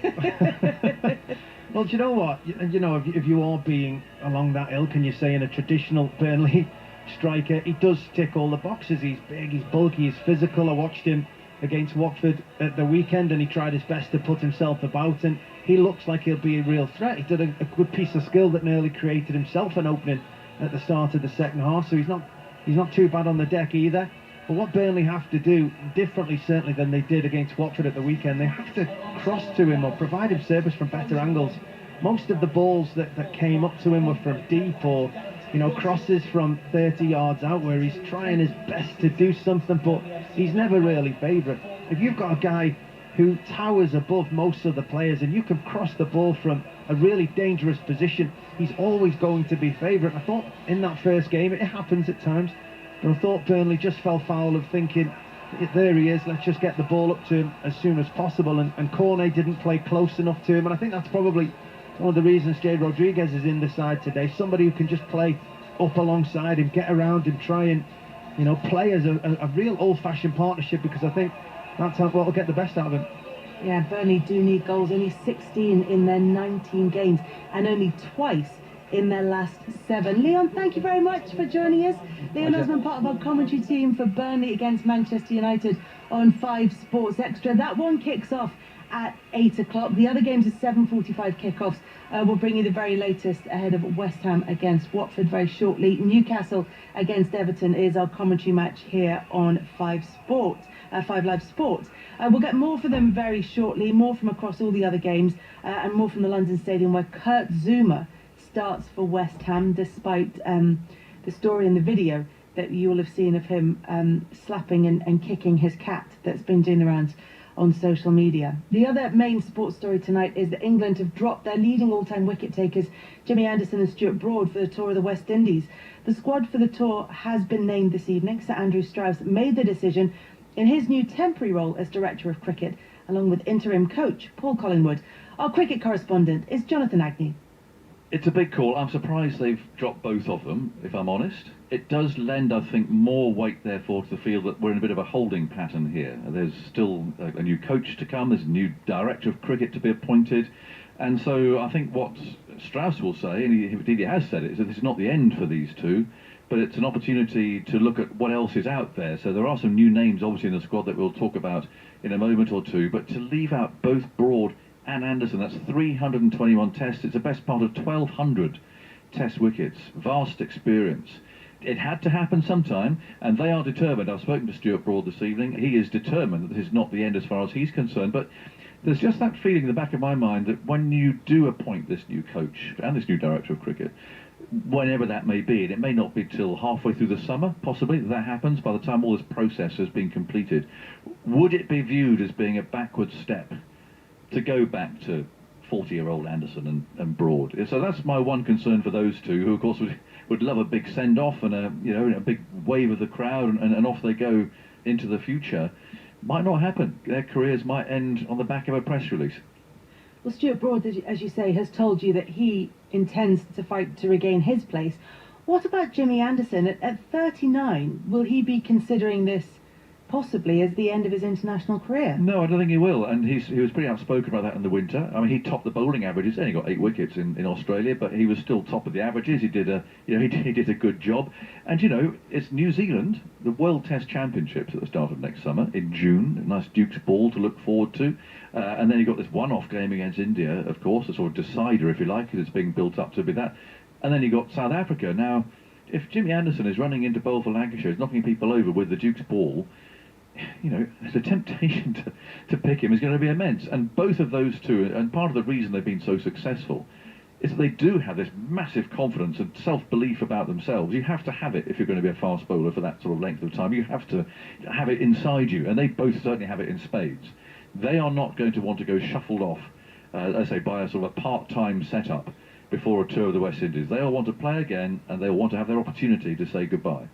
Speaker 8: Well, do you know what? You know, if you are being along that ilk and you're saying a traditional Burnley striker, he does tick all the boxes. He's big, he's bulky, he's physical. I watched him against Watford at the weekend and he tried his best to put himself about, and he looks like he'll be a real threat. He did a good piece of skill that nearly created himself an opening at the start of the second half, so he's not too bad on the deck either. But what Burnley have to do, differently certainly than they did against Watford at the weekend, they have to cross to him or provide him service from better angles. Most of the balls that came up to him were from deep, or, you know, crosses from 30 yards out where he's trying his best to do something, but he's never really favourite. If you've got a guy who towers above most of the players and you can cross the ball from a really dangerous position, he's always going to be favourite. I thought in that first game, it happens at times, but I thought Burnley just fell foul of thinking, there he is, let's just get the ball up to him as soon as possible, and Cornet didn't play close enough to him, and I think that's probably one of the reasons Jade Rodriguez is in the side today. Somebody who can just play up alongside him, get around him, try and, you know, play as a real old-fashioned partnership, because I think that's what will get the best out of him.
Speaker 20: Yeah, Burnley do need goals, only 16 in their 19 games, and only twice in their last 7. Leon, thank you very much for joining us. Leon Osman, part of our commentary team for Burnley against Manchester United on 5 Sports Extra. That one kicks off at 8 o'clock. The other games are 7:45 kickoffs. We'll bring you the very latest ahead of West Ham against Watford very shortly. Newcastle against Everton is our commentary match here on 5 Live Sport. We'll get more for them very shortly, more from across all the other games, and more from the London Stadium, where Kurt Zouma starts for West Ham, despite the story in the video that you will have seen of him slapping and kicking his cat that's been doing the rounds on social media. The other main sports story tonight is that England have dropped their leading all-time wicket takers Jimmy Anderson and Stuart Broad for the tour of the West Indies. The squad for the tour has been named this evening. Sir Andrew Strauss made the decision in his new temporary role as Director of Cricket, along with interim coach Paul Collingwood. Our cricket correspondent is Jonathan Agnew.
Speaker 16: It's a big call. I'm surprised they've dropped both of them, if I'm honest. It does lend, I think, more weight, therefore, to the feel that we're in a bit of a holding pattern here. There's still a new coach to come, there's a new director of cricket to be appointed, and so I think what Strauss will say, and he indeed has said it, is that this is not the end for these two, but it's an opportunity to look at what else is out there. So there are some new names, obviously, in the squad that we'll talk about in a moment or two, but to leave out both Broad and Anderson, that's 321 tests. It's the best part of 1,200 test wickets. Vast experience. It had to happen sometime, and they are determined. I've spoken to Stuart Broad this evening. He is determined that this is not the end as far as he's concerned, but there's just that feeling in the back of my mind that when you do appoint this new coach and this new director of cricket, whenever that may be, and it may not be till halfway through the summer, possibly, that happens, by the time all this process has been completed, would it be viewed as being a backward step to go back to 40-year-old Anderson and Broad? So that's my one concern for those two, who of course would love a big send-off and a big wave of the crowd, and off they go into the future. Might not happen. Their careers might end on the back of a press release.
Speaker 20: Well, Stuart Broad, as you say, has told you that he intends to fight to regain his place. What about Jimmy Anderson? At 39, will he be considering this possibly as the end of his international career?
Speaker 16: No, I don't think he will, and he was pretty outspoken about that in the winter. I mean, he topped the bowling averages. He only got 8 wickets in Australia, but he was still top of the averages. He did he did a good job. And it's New Zealand, the World Test Championships at the start of next summer in June. A nice Duke's ball to look forward to, and then you got this one-off game against India, of course, a sort of decider, if you like, because it's being built up to be that. And then you got South Africa. Now, if Jimmy Anderson is running into bowl for Lancashire, is knocking people over with the Duke's ball, the temptation to pick him is going to be immense. And both of those two, and part of the reason they've been so successful, is that they do have this massive confidence and self-belief about themselves. You have to have it if you're going to be a fast bowler for that sort of length of time. You have to have it inside you, and they both certainly have it in spades. They are not going to want to go shuffled off, I say, by a sort of a part-time setup before a tour of the West Indies. They all want to play again, and they all want to have their opportunity to say goodbye.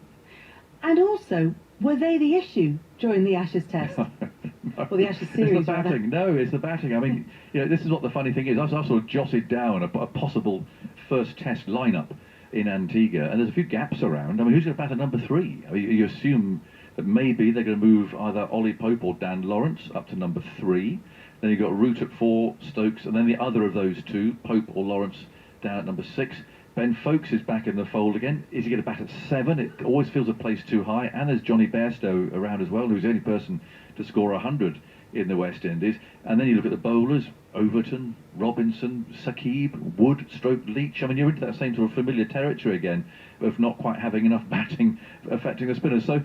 Speaker 20: And also, were they the issue during the Ashes Test? Or the Ashes series,
Speaker 16: it's the batting. No, it's the batting. I mean, this is what the funny thing is. I've sort of jotted down a possible first Test lineup in Antigua, and there's a few gaps around. I mean, who's going to bat at number 3? I mean, you assume that maybe they're going to move either Ollie Pope or Dan Lawrence up to number 3. Then you've got Root at 4, Stokes, and then the other of those two, Pope or Lawrence, down at number 6. Ben Foakes is back in the fold again. Is he going to bat at 7? It always feels a place too high. And there's Johnny Bairstow around as well, who's the only person to score 100 in the West Indies. And then you look at the bowlers, Overton, Robinson, Saqib, Wood, Leach. I mean, you're into that same sort of familiar territory again of not quite having enough batting affecting the spinners. So,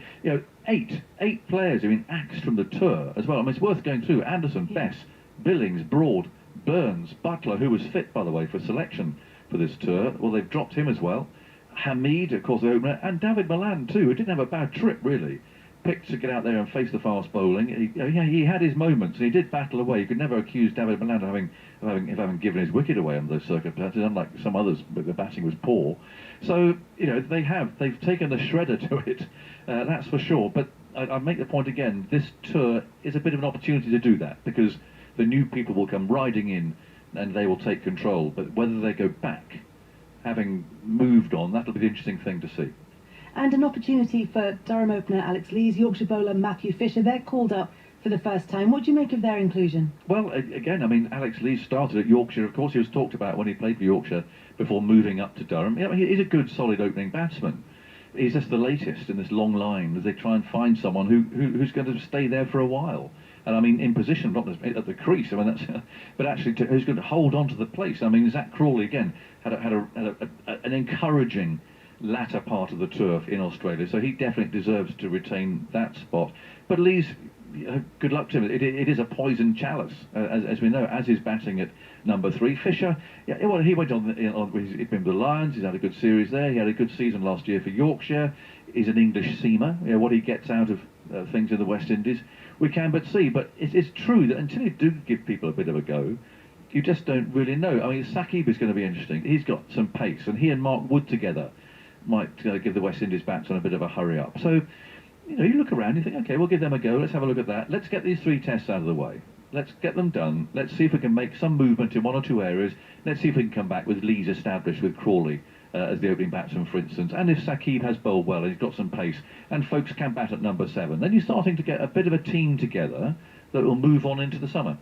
Speaker 16: 8 players who've been axed from the tour as well. I mean, it's worth going through. Anderson, Bess, Billings, Broad, Burns, Butler, who was fit, by the way, for selection for this tour. Well, they've dropped him as well. Hamid, of course, the opener, and David Malan too, who didn't have a bad trip really. Picked to get out there and face the fast bowling. He had his moments, and he did battle away. You could never accuse David Malan of having given his wicket away under those circumstances, unlike some others, but the batting was poor. So they've taken the shredder to it, that's for sure. But I make the point again: this tour is a bit of an opportunity to do that, because the new people will come riding in and they will take control. But whether they go back, having moved on, that'll be the interesting thing to see.
Speaker 20: And an opportunity for Durham opener Alex Lees, Yorkshire bowler Matthew Fisher. They're called up for the first time. What do you make of their inclusion?
Speaker 16: Well, again, I mean, Alex Lees started at Yorkshire. Of course, he was talked about when he played for Yorkshire before moving up to Durham. He's a good, solid opening batsman. He's just the latest in this long line as they try and find someone who's going to stay there for a while. And I mean, in position, not at the crease. I mean, that's, but actually, who's going to hold on to the place? I mean, Zach Crawley again had an encouraging latter part of the turf in Australia, so he definitely deserves to retain that spot. But Lee's, good luck to him. It is a poison chalice, as we know, as is batting at number 3. Fisher, yeah, well, he went on, he's been with the Lions, he's had a good series there, he had a good season last year for Yorkshire, he's an English seamer, what he gets out of things in the West Indies, we can but see. But it's true that until you do give people a bit of a go, you just don't really know. I mean, Saqib is going to be interesting. He's got some pace, and he and Mark Wood together might give the West Indies batsmen a bit of a hurry up. So, you know, you look around, you think, okay, we'll give them a go, let's have a look at that, let's get these 3 tests out of the way, let's get them done, let's see if we can make some movement in 1 or 2 areas, let's see if we can come back with Lees established with Crawley as the opening batsman, for instance, and if Saqib has bowled well and he's got some pace, and folks can bat at number 7, then you're starting to get a bit of a team together that will move on into the summer.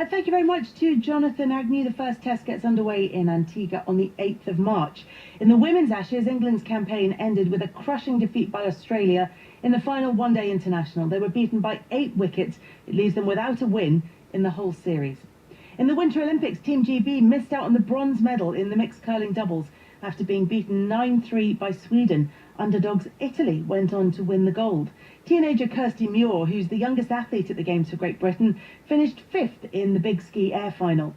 Speaker 20: Thank you very much to Jonathan Agnew. The first test gets underway in Antigua on the 8th of March. In the Women's Ashes, England's campaign ended with a crushing defeat by Australia in the final one-day international. They were beaten by 8 wickets. It leaves them without a win in the whole series. In the Winter Olympics, Team GB missed out on the bronze medal in the mixed curling doubles after being beaten 9-3 by Sweden. Underdogs Italy went on to win the gold. Teenager Kirsty Muir, who's the youngest athlete at the Games for Great Britain, finished 5th in the Big Ski Air final.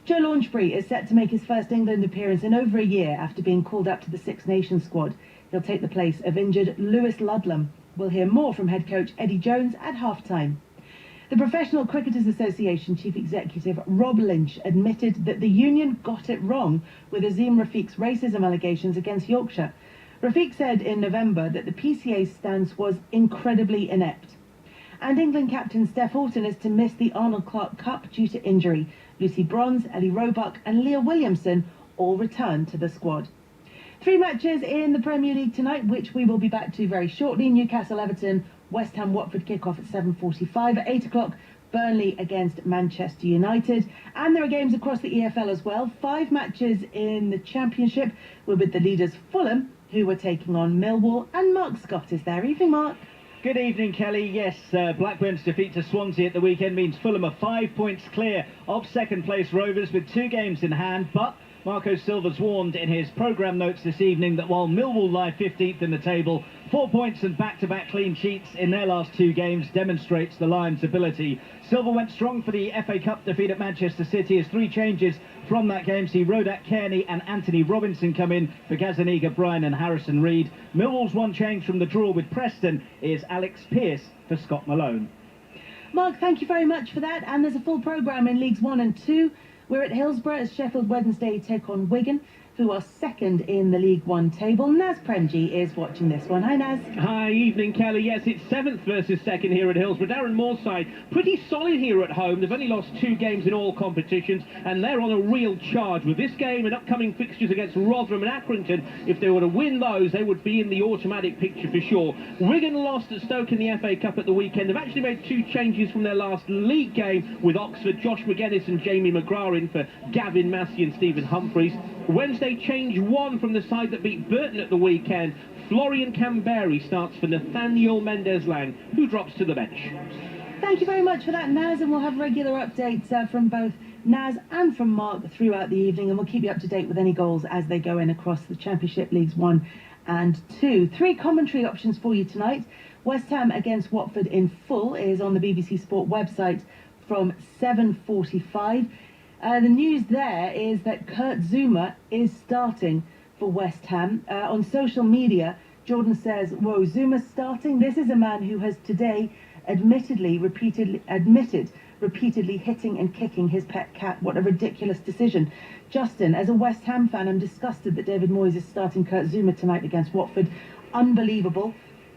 Speaker 20: Joe Launchbury is set to make his first England appearance in over a year after being called up to the Six Nations squad. He'll take the place of injured Lewis Ludlam. We'll hear more from head coach Eddie Jones at half-time. The Professional Cricketers Association Chief Executive Rob Lynch admitted that the union got it wrong with Azim Rafiq's racism allegations against Yorkshire. Rafiq said in November that the PCA's stance was incredibly inept. And England captain Steph Houghton is to miss the Arnold Clark Cup due to injury. Lucy Bronze, Ellie Roebuck and Leah Williamson all return to the squad. 3 matches in the Premier League tonight, which we will be back to very shortly. Newcastle-Everton, West Ham-Watford kick-off at 7:45. At 8 o'clock, Burnley against Manchester United. And there are games across the EFL as well. 5 matches in the Championship. We're with the leaders Fulham, who were taking on Millwall, and Mark Scott is there. Evening, Mark.
Speaker 3: Good evening, Kelly. Yes, Blackburn's defeat to Swansea at the weekend means Fulham are 5 points clear of second-place Rovers with 2 games in hand, but Marco Silva's warned in his programme notes this evening that while Millwall lie 15th in the table, 4 points and back-to-back clean sheets in their last 2 games demonstrates the Lions' ability. Silva went strong for the FA Cup defeat at Manchester City as 3 changes from that game see Rodak Kearney and Anthony Robinson come in for Gazaniga, Bryan and Harrison Reed. Millwall's 1 change from the draw with Preston is Alex Pearce for Scott Malone.
Speaker 20: Mark, thank you very much for that. And there's a full programme in Leagues 1 and 2. We're at Hillsborough as Sheffield Wednesday take on Wigan, who are second in the League One table. Naz Premji is watching this one. Hi, Naz.
Speaker 9: Hi, evening, Kelly. Yes, it's 7th versus 2nd here at Hillsborough. Darren Moore's side, pretty solid here at home. They've only lost 2 games in all competitions, and they're on a real charge. With this game and upcoming fixtures against Rotherham and Accrington, if they were to win those, they would be in the automatic picture for sure. Wigan lost at Stoke in the FA Cup at the weekend. They've actually made 2 changes from their last league game with Oxford. Josh McGuinness and Jamie McGrath in for Gavin Massey and Stephen Humphreys. Wednesday change 1 from the side that beat Burton at the weekend. Florian Camberi starts for Nathaniel Mendez-Lang, who drops to the bench.
Speaker 20: Thank you very much for that, Naz, and we'll have regular updates from both Naz and from Mark throughout the evening, and we'll keep you up to date with any goals as they go in across the Championship Leagues 1 and 2. 3 commentary options for you tonight. West Ham against Watford in full is on the BBC Sport website from 7:45. The news there is that Kurt Zouma is starting for West Ham. On social media, Jordan says, whoa, Zuma's starting? This is a man who has today admitted repeatedly hitting and kicking his pet cat. What a ridiculous decision. Justin, as a West Ham fan, I'm disgusted that David Moyes is starting Kurt Zouma tonight against Watford. Unbelievable.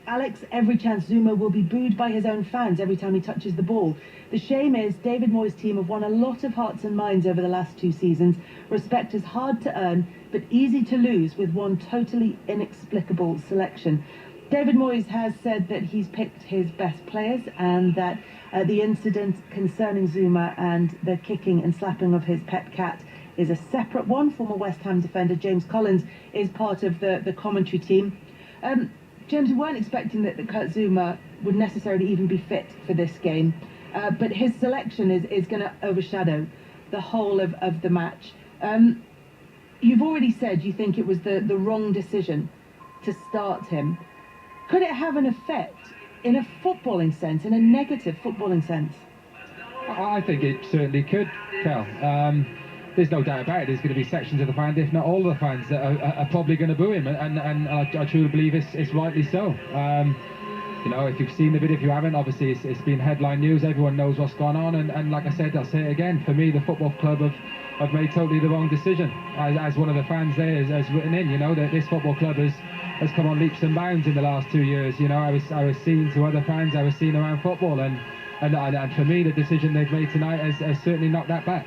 Speaker 20: Alex, every chance Zouma will be booed by his own fans every time he touches the ball. The shame is David Moyes' team have won a lot of hearts and minds over the last 2 seasons. Respect is hard to earn, but easy to lose with one totally inexplicable selection. David Moyes has said that he's picked his best players and that the incident concerning Zouma and the kicking and slapping of his pet cat is a separate one. Former West Ham defender James Collins is part of the commentary team. James, we weren't expecting that Kurt Zouma would necessarily even be fit for this game. But his selection is going to overshadow the whole of the match. You've already said you think it was the wrong decision to start him. Could it have an effect in a footballing sense, in a negative footballing sense?
Speaker 1: I think it certainly could, Kel. There's no doubt about it. There's going to be sections of the fans, if not all of the fans, that are probably going to boo him, and I truly believe it's rightly so. You know, if you've seen the video, if you haven't, obviously it's been headline news. Everyone knows what's gone on, and like I said, I'll say it again. For me, the football club have made totally the wrong decision. As one of the fans there has written in, you know, that this football club has come on leaps and bounds in the last 2 years. You know, I was seeing to other fans, I was seeing around football, and for me, the decision they've made tonight has certainly knocked that back.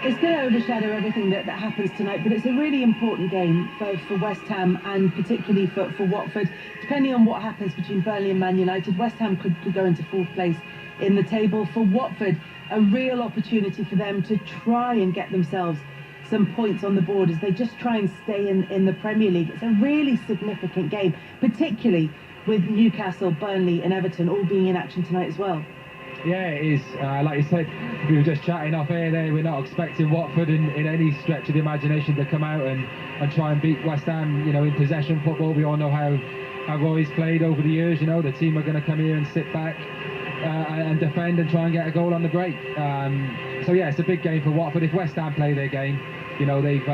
Speaker 20: It's going to overshadow everything that happens tonight, but it's a really important game for West Ham, and particularly for Watford. Depending on what happens between Burnley and Man United, West Ham could go into 4th place in the table. For Watford, a real opportunity for them to try and get themselves some points on the board as they just try and stay in the Premier League. It's a really significant game, particularly with Newcastle, Burnley and Everton all being in action tonight as well.
Speaker 1: Yeah, it is. Like you said, we were just chatting off air there. We're not expecting Watford in any stretch of the imagination to come out and try and beat West Ham, you know, in possession football. We all know how Roy's played over the years. You know, the team are going to come here and sit back and defend and try and get a goal on the break. So yeah, it's a big game for Watford. If West Ham play their game, you know, they've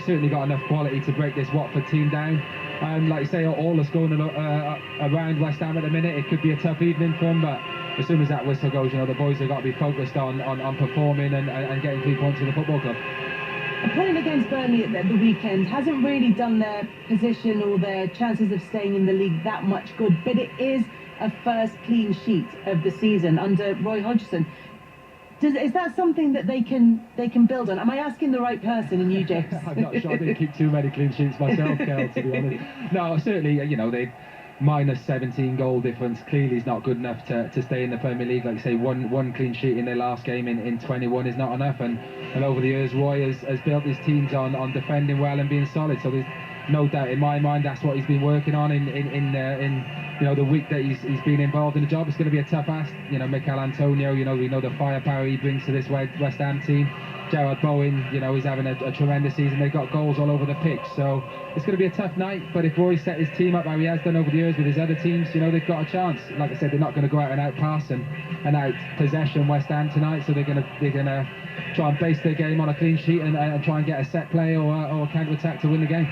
Speaker 1: certainly got enough quality to break this Watford team down. Like you say, all that's going around West Ham at the minute, it could be a tough evening for them, but as soon as that whistle goes, you know, the boys have got to be focused on performing and getting 3 points for the football club.
Speaker 20: A point against Burnley at the weekend hasn't really done their position or their chances of staying in the league that much good, but it is a first clean sheet of the season under Roy Hodgson. Is that something that they can build on? Am I asking the right person in you, James?
Speaker 1: I'm not sure. I didn't keep too many clean sheets myself, Kel, to be honest. No, certainly, you know, they minus 17 goal difference clearly is not good enough to stay in the Premier League. Like you say, one clean sheet in their last game in 21 is not enough, and over the years Roy has built his teams on defending well and being solid, so there's no doubt in my mind that's what he's been working on in you know, the week that he's been involved in the job. It's going to be a tough ask. You know, Mikel Antonio, you know, we know the firepower he brings to this West Ham team. Gerard Bowen, you know, he's having a tremendous season. They've got goals all over the pitch, so it's going to be a tough night. But if Roy set his team up how he has done over the years with his other teams, you know, they've got a chance. Like I said, they're not going to go out and out pass and out possession West Ham tonight, so they're going to try and base their game on a clean sheet and try and get a set play or a counter attack to win the game.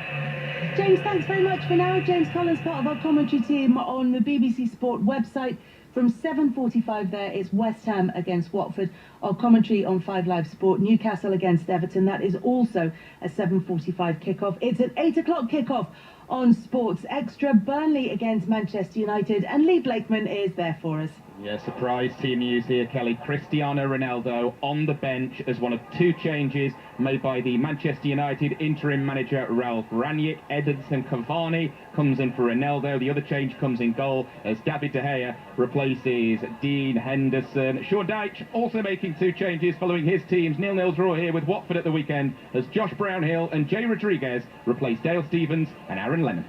Speaker 20: James, thanks very much for now. James Collins, part of our commentary team on the BBC Sport website. From 7:45 there, it's West Ham against Watford. Our commentary on 5 Live Sport, Newcastle against Everton. That is also a 7:45 kickoff. It's an 8 o'clock kickoff on Sports Extra. Burnley against Manchester United, and Lee Blakeman is there for us.
Speaker 6: Yeah, surprise team news here, Kelly. Cristiano Ronaldo on the bench as one of 2 changes made by the Manchester United interim manager Ralf Rangnick. Edinson Cavani comes in for Ronaldo. The other change comes in goal as David De Gea replaces Dean Henderson. Sean Dyche also making 2 changes following his team's 0-0 draw here with Watford at the weekend as Josh Brownhill and Jay Rodriguez replace Dale Stephens and Aaron Lennon.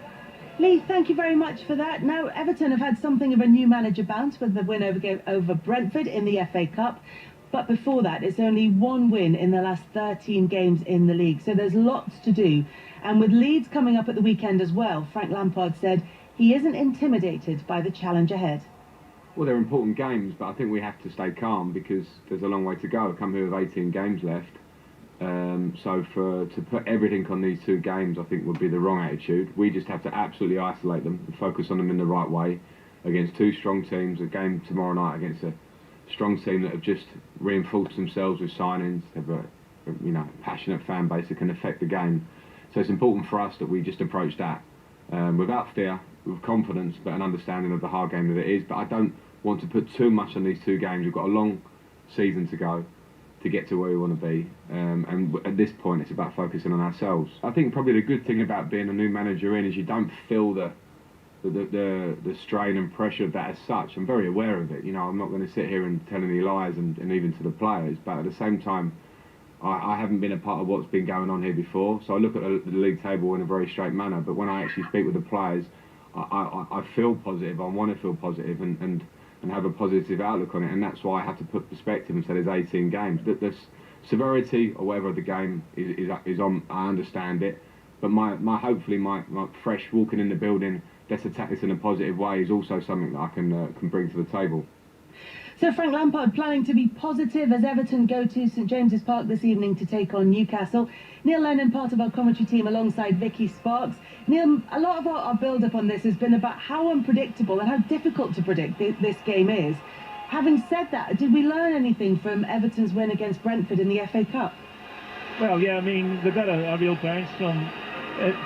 Speaker 20: Lee, thank you very much for that. Now, Everton have had something of a new manager bounce with the win over Brentford in the FA Cup. But before that, it's only 1 win in the last 13 games in the league. So there's lots to do. And with Leeds coming up at the weekend as well, Frank Lampard said he isn't intimidated by the challenge ahead.
Speaker 26: Well, they're important games, but I think we have to stay calm because there's a long way to go. Come here with 18 games left. So to put everything on these 2 games, I think would be the wrong attitude. We just have to absolutely isolate them and focus on them in the right way against 2 strong teams. A game tomorrow night against a strong team that have just reinforced themselves with signings, have a passionate fan base that can affect the game. So it's important for us that we just approach that without fear, with confidence, but an understanding of the hard game that it is. But I don't want to put too much on these 2 games. We've got a long season to go to get to where we want to be, and at this point it's about focusing on ourselves. I think probably the good thing about being a new manager is you don't feel the strain and pressure of that as such. I'm very aware of it. You know, I'm not going to sit here and tell any lies, and even to the players, but at the same time I haven't been a part of what's been going on here before, so I look at the league table in a very straight manner, but when I actually speak with the players, I feel positive. I want to feel positive and have a positive outlook on it, and that's why I have to put perspective and say there's 18 games. That the severity or whatever the game is on, I understand it, but hopefully my fresh walking in the building, let's attack this in a positive way, is also something that I can bring to the table.
Speaker 20: So Frank Lampard planning to be positive as Everton go to St James's Park this evening to take on Newcastle. Neil Lennon, part of our commentary team alongside Vicky Sparks. Neil, a lot of our build-up on this has been about how unpredictable and how difficult to predict this game is. Having said that, did we learn anything from Everton's win against Brentford in the FA Cup?
Speaker 7: Well, yeah, I mean, they got a real bounce from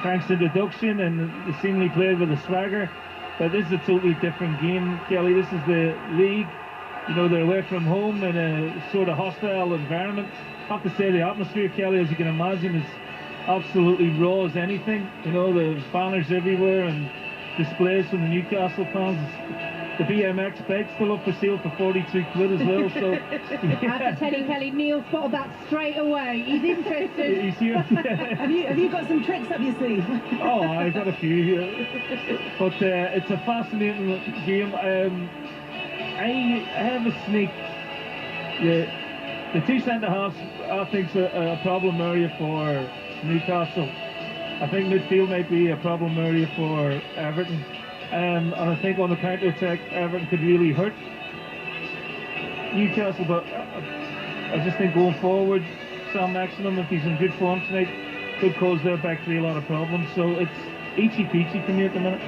Speaker 7: Frank's introduction, and they seemingly played with a swagger. But this is a totally different game, Kelly. This is the league. You know, they're away from home in a sort of hostile environment. I have to say the atmosphere, Kelly, as you can imagine, is absolutely raw as anything. You know, there's banners everywhere and displays from the Newcastle fans. The BMX bike's still up for sale for 42 quid as well. So
Speaker 21: I have to tell you, Kelly, Neil spotted that straight away. He's interested.
Speaker 7: He's here.
Speaker 20: have you got some tricks up your sleeve?
Speaker 7: Oh, I've got a few here. But it's a fascinating game. I have a sneak. The two centre-halves, I think, is a problem area for Newcastle. I think midfield might be a problem area for Everton. And I think on the counter-attack, Everton could really hurt Newcastle. But I just think going forward, Sam Maximum, if he's in good form tonight, could cause their back three a lot of problems. So it's eachy-peachy for me at the minute.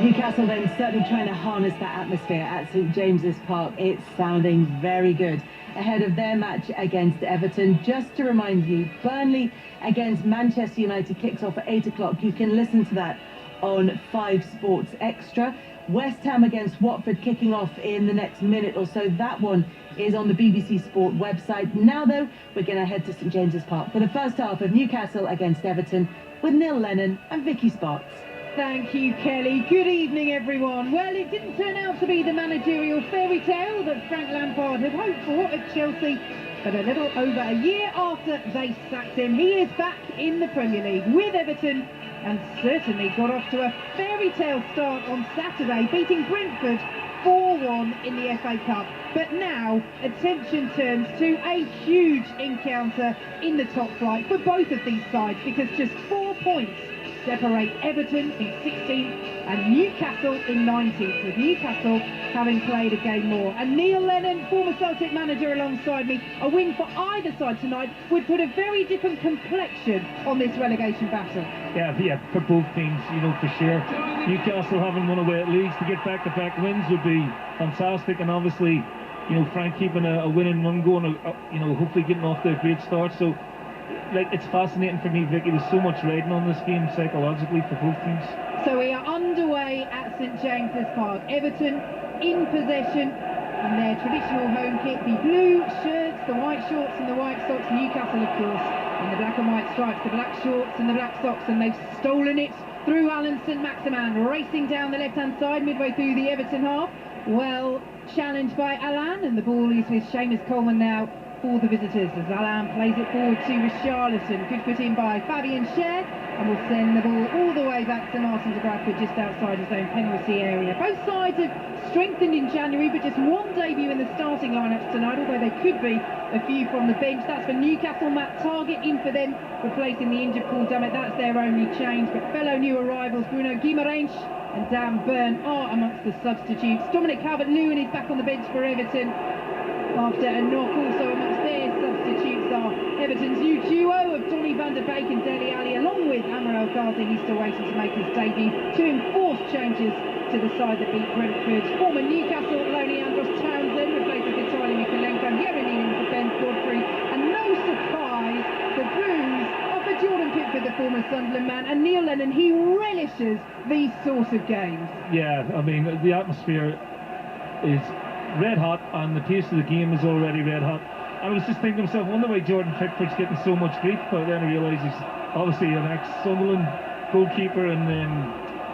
Speaker 20: Newcastle then certainly trying to harness that atmosphere at St James's Park. It's sounding very good ahead of their match against Everton. Just to remind you, Burnley against Manchester United kicks off at 8 o'clock. You can listen to that on 5 Sports Extra. West Ham against Watford kicking off in the next minute or so. That one is on the BBC Sport website. Now though, we're going to head to St James's Park for the first half of Newcastle against Everton with Neil Lennon and Vicky Sparks.
Speaker 21: Thank you, Kelly. Good evening, everyone. Well, it didn't turn out to be the managerial fairy tale that Frank Lampard had hoped for at Chelsea, but a little over a year after they sacked him, he is back in the Premier League with Everton and certainly got off to a fairy tale start on Saturday, beating Brentford 4-1 in the FA Cup. But now attention turns to a huge encounter in the top flight for both of these sides, because just 4 points separate Everton in 16th and Newcastle in 19th, with Newcastle having played a game more. And Neil Lennon, former Celtic manager, alongside me. A win for either side tonight would put a very different complexion on this relegation battle.
Speaker 7: Yeah, for both teams, you know, for sure. Newcastle having won away at Leeds, to get back-to-back wins would be fantastic, and obviously, you know, Frank keeping a winning run going, you know, hopefully getting off to a great start. So, like, it's fascinating for me, Vicky. There's so much riding on this game psychologically for both teams.
Speaker 21: So we are underway at St James's Park. Everton in possession in their traditional home kit, the blue shirts, the white shorts and the white socks. Newcastle, of course, in the black and white stripes, the black shorts and the black socks, and they've stolen it through Alan St-Maximin, racing down the left-hand side midway through the Everton half. Well challenged by Alan, and the ball is with Seamus Coleman now for the visitors, as Alan plays it forward to Richarlison. Good put in by Fabian Schär, and will send the ball all the way back to Martin de Graafwood just outside his own penalty area. Both sides have strengthened in January, but just one debut in the starting lineups tonight, although there could be a few from the bench. That's for Newcastle. Matt Targett in for them, replacing the injured Paul Dummett. That's their only change. But fellow new arrivals Bruno Guimaraes and Dan Burn are amongst the substitutes. Dominic Calvert-Lewin is back on the bench for Everton after a knock. Also amongst their substitutes are Everton's new duo of Donny van der Beek and Dele Alli, along with Amr El Ghazi. He's still waiting to make his debut. 2 enforced changes to the side that beat Brentford. Former Newcastle loanee Andros Townsend replaces Vitaly Mykolenko, Yeremin for Ben Godfrey, and no surprise, the Blues offer Jordan Pickford, the former Sunderland man, and Neil Lennon. He relishes these sorts of games.
Speaker 7: Yeah, I mean, the atmosphere is red hot, and the pace of the game is already red hot. I was just thinking to myself, I wonder why Jordan Pickford's getting so much grief, but then I realised he's obviously an ex-Sunderland goalkeeper, and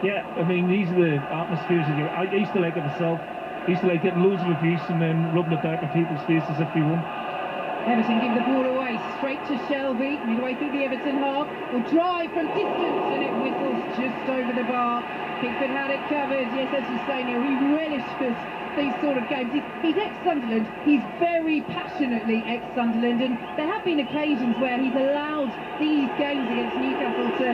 Speaker 7: yeah, I mean, these are the atmospheres that I used to like it myself. I used to like getting loads of abuse and then rubbing it back in people's faces if they won.
Speaker 21: Everton give the ball away, straight to Shelby, midway through the Everton half. Will drive from distance, and it whistles just over the bar. Pickford had it covered. Yes, as you say, Neil, he relishes these sort of games. He's ex-Sunderland. He's very passionately ex-Sunderland, and there have been occasions where he's allowed these games against Newcastle to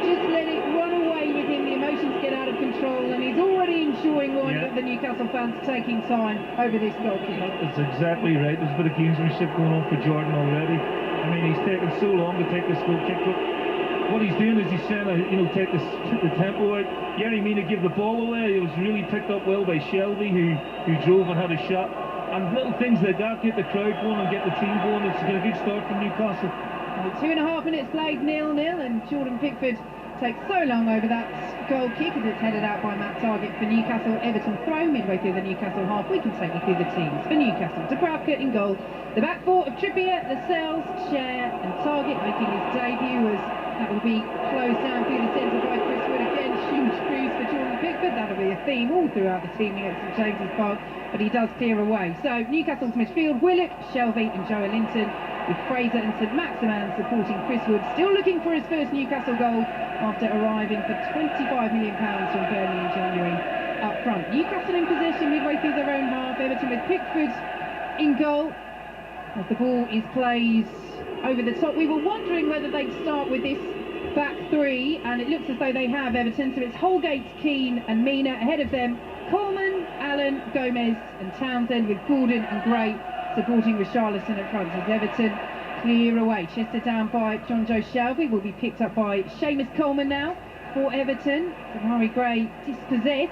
Speaker 21: just let it run away with him. The emotions get out of control, and he's already enjoying winding up the Newcastle fans taking time over this goal kick.
Speaker 7: That's exactly right. There's a bit of gamesmanship going on for Jordan already. I mean, he's taken so long to take this goal kick, but what he's doing is he's trying to, take the tempo out. Yerry Mina give the ball away. It was really picked up well by Shelby, who drove and had a shot. And little things like that get the crowd going and get the team going. It's been a good start from Newcastle.
Speaker 21: 2.5 minutes played, 0-0, and Jordan Pickford takes so long over that goal kick as it's headed out by Matt Targett for Newcastle. Everton throw midway through the Newcastle half. We can take you through the teams for Newcastle. Dubravka in goal. The back four of Trippier, Lascelles, Schär and Targett making his debut as that will be closed down through the centre by Chris Wood. Again, huge cruise for Jordan Pickford. That'll be a theme all throughout the teaming at St James's Park, but he does clear away. So Newcastle's midfield, Willock, Shelvey and Joe Linton, with Fraser and St Maximin supporting Chris Wood, still looking for his first Newcastle goal after arriving for £25 million from Burnley in January up front. Newcastle in possession midway through their own half. Everton with Pickford in goal as the ball is played over the top. We were wondering whether they'd start with this back three, and it looks as though they have. Everton, so it's Holgate, Keane and Mina. Ahead of them, Coleman, Allen, Gomez and Townsend, with Gordon and Gray supporting Richarlison at front as Everton clear away. Chester down by John Joe Shelby, will be picked up by Seamus Coleman now for Everton. Demarai Gray dispossessed,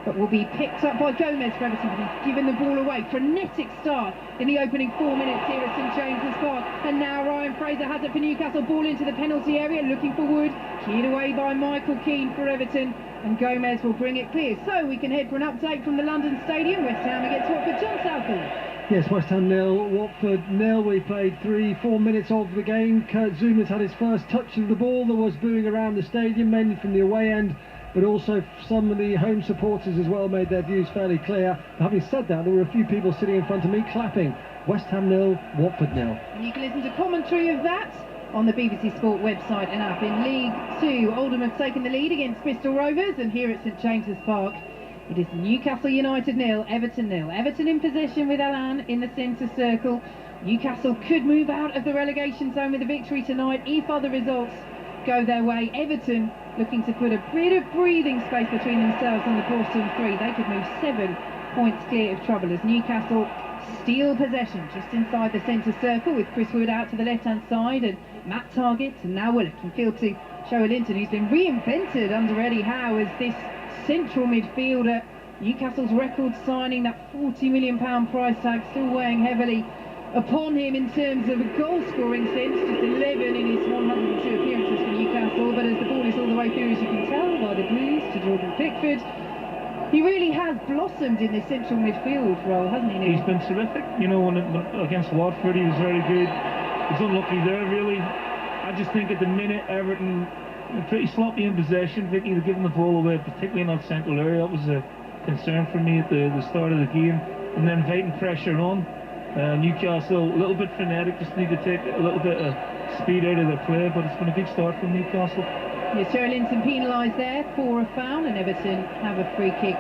Speaker 21: but will be picked up by Gomez for Everton, but he's given the ball away. Frenetic start in the opening 4 minutes here at St James's Park, and now Ryan Fraser has it for Newcastle. Ball into the penalty area, looking for Wood, cleared away by Michael Keane for Everton, and Gomez will bring it clear. So we can head for an update from the London Stadium. West Ham against Watford. John Southall.
Speaker 24: Yes, West Ham 0, Watford 0. We played 3-4 minutes of the game. Kurt Zouma's had his first touch of the ball. There was booing around the stadium, mainly from the away end, but also some of the home supporters as well made their views fairly clear. Having said that, there were a few people sitting in front of me clapping. West Ham 0, Watford 0.
Speaker 21: And you can listen to commentary of that on the BBC Sport website and app. In League 2, Oldham have taken the lead against Bristol Rovers, and here at St James's Park it is Newcastle United 0, Everton 0. Everton in possession with Allan in the centre circle. Newcastle could move out of the relegation zone with a victory tonight if other results go their way. Everton looking to put a bit of breathing space between themselves and the bottom three. They could move 7 points clear of trouble as Newcastle steal possession just inside the centre circle with Chris Wood out to the left-hand side and Matt Targett, and now Willock in field to Joe Linton, who's been reinvented under Eddie Howe as this central midfielder. Newcastle's record signing, that £40 million price tag, still weighing heavily upon him in terms of a goal-scoring sense. Just 11 in his 102 appearances for Newcastle, but as the ball is all the way through, as you can tell by the Blues, to Jordan Pickford, he really has blossomed in this central midfield role, hasn't he, Neil?
Speaker 7: He's been terrific. You know, against Watford he was very good. He's unlucky there, really. I just think at the minute Everton pretty sloppy in possession. Vicky, they're giving the ball away, particularly in that central area. That was a concern for me at the start of the game. And then inviting pressure on. Newcastle, a little bit frenetic, just need to take a little bit of speed out of their play, but it's been a good start from Newcastle.
Speaker 21: Yes, Joe Linton penalised there for a foul, and Everton have a free kick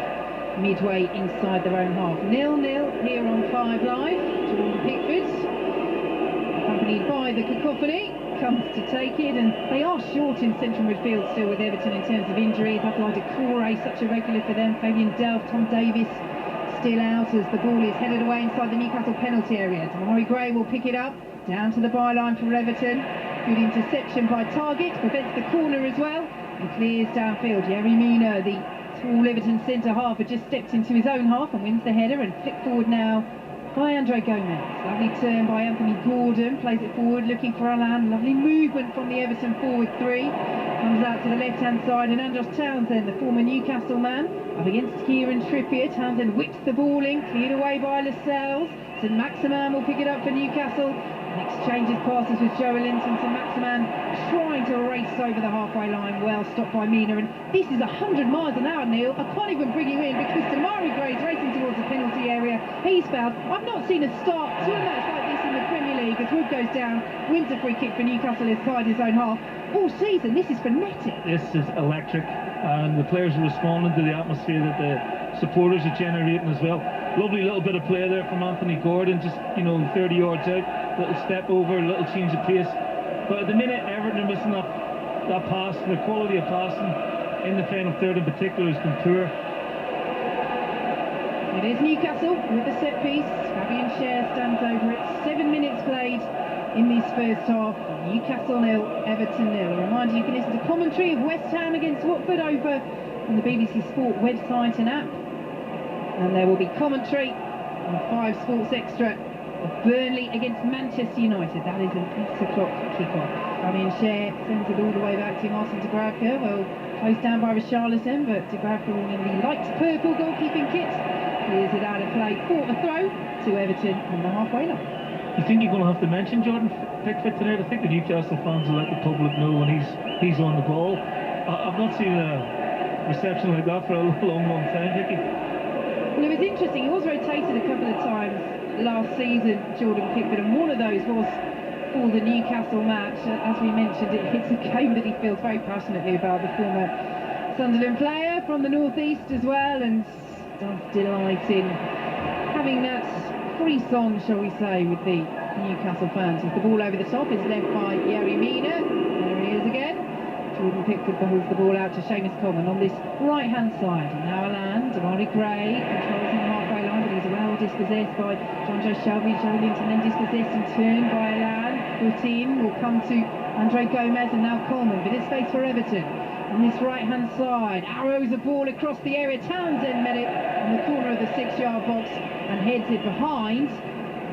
Speaker 21: midway inside their own half. 0-0 here on 5 Live. Jordan Pickford, accompanied by the cacophony, comes to take it, and they are short in central midfield still with Everton in terms of injuries. Abdoulaye Doucouré, such a regular for them. Fabian Delph, Tom Davis still out as the ball is headed away inside the Newcastle penalty area. Demarai Gray will pick it up, down to the byline for Everton. Good interception by Targett, prevents the corner as well, and clears downfield. Yerry Mina, the tall Everton centre half, had just stepped into his own half and wins the header, and flicked forward now by Andre Gomez. Lovely turn by Anthony Gordon, plays it forward looking for Allan. Lovely movement from the Everton forward three. Comes out to the left hand side, and Andros Townsend, the former Newcastle man, up against Kieran Trippier. Townsend whips the ball in, cleared away by Lascelles. St Maximin will pick it up for Newcastle. Exchanges passes with Joe Linton. St Maximin trying to race over the halfway line, well stopped by Mina, and this is 100 miles an hour, Neil. I can't even bring you in because Demarai Gray's racing towards the penalty area. He's fouled. I've not seen a start to a match like this in the Premier because Wood goes down, wins a free kick for Newcastle inside his own half. All season, this is frenetic.
Speaker 7: This is electric, and the players are responding to the atmosphere that the supporters are generating as well. Lovely little bit of play there from Anthony Gordon, just 30 yards out, little step over, little change of pace. But at the minute, Everton are missing that pass. The quality of passing in the final third in particular has been poor.
Speaker 21: It is Newcastle with the set piece. Fabian Schär stands over it. 7 minutes played in this first half. Newcastle 0, Everton 0. A reminder, you can listen to commentary of West Ham against Watford over on the BBC Sport website and app. And there will be commentary on 5 Sports Extra of Burnley against Manchester United. That is an 8 o'clock kick-off. Fabian Schär sends it all the way back to Martin Dubravka. Well, closed down by Richarlison, but Dubravka in the light purple goalkeeping kit. Clears it out of play for a throw to Everton on the halfway line.
Speaker 7: You think you're going to have to mention Jordan Pickford tonight? I think the Newcastle fans will let the public know when he's on the ball. I've not seen a reception like that for a long time, Vicky.
Speaker 21: Well, it was interesting. He was rotated a couple of times last season, Jordan Pickford, and one of those was for the Newcastle match. As we mentioned, it's a game that he feels very passionately about, the former Sunderland player from the northeast as well, and does delight in having that frisson, shall we say, with the Newcastle fans. As the ball over the top is led by Yerry Mina. There he is again. Jordan Pickford holds the ball out to Seamus Coleman on this right-hand side. And now Alan, Damari Gray controls in the halfway line, but he's well dispossessed by John Joe Shelby. Joelinton then dispossessed and turned by Alan. Put in will come to Andre Gomez, and now Coleman. Bit of space for Everton. On this right-hand side, arrows a ball across the area. Townsend met it in the corner of the 6-yard box and heads it behind.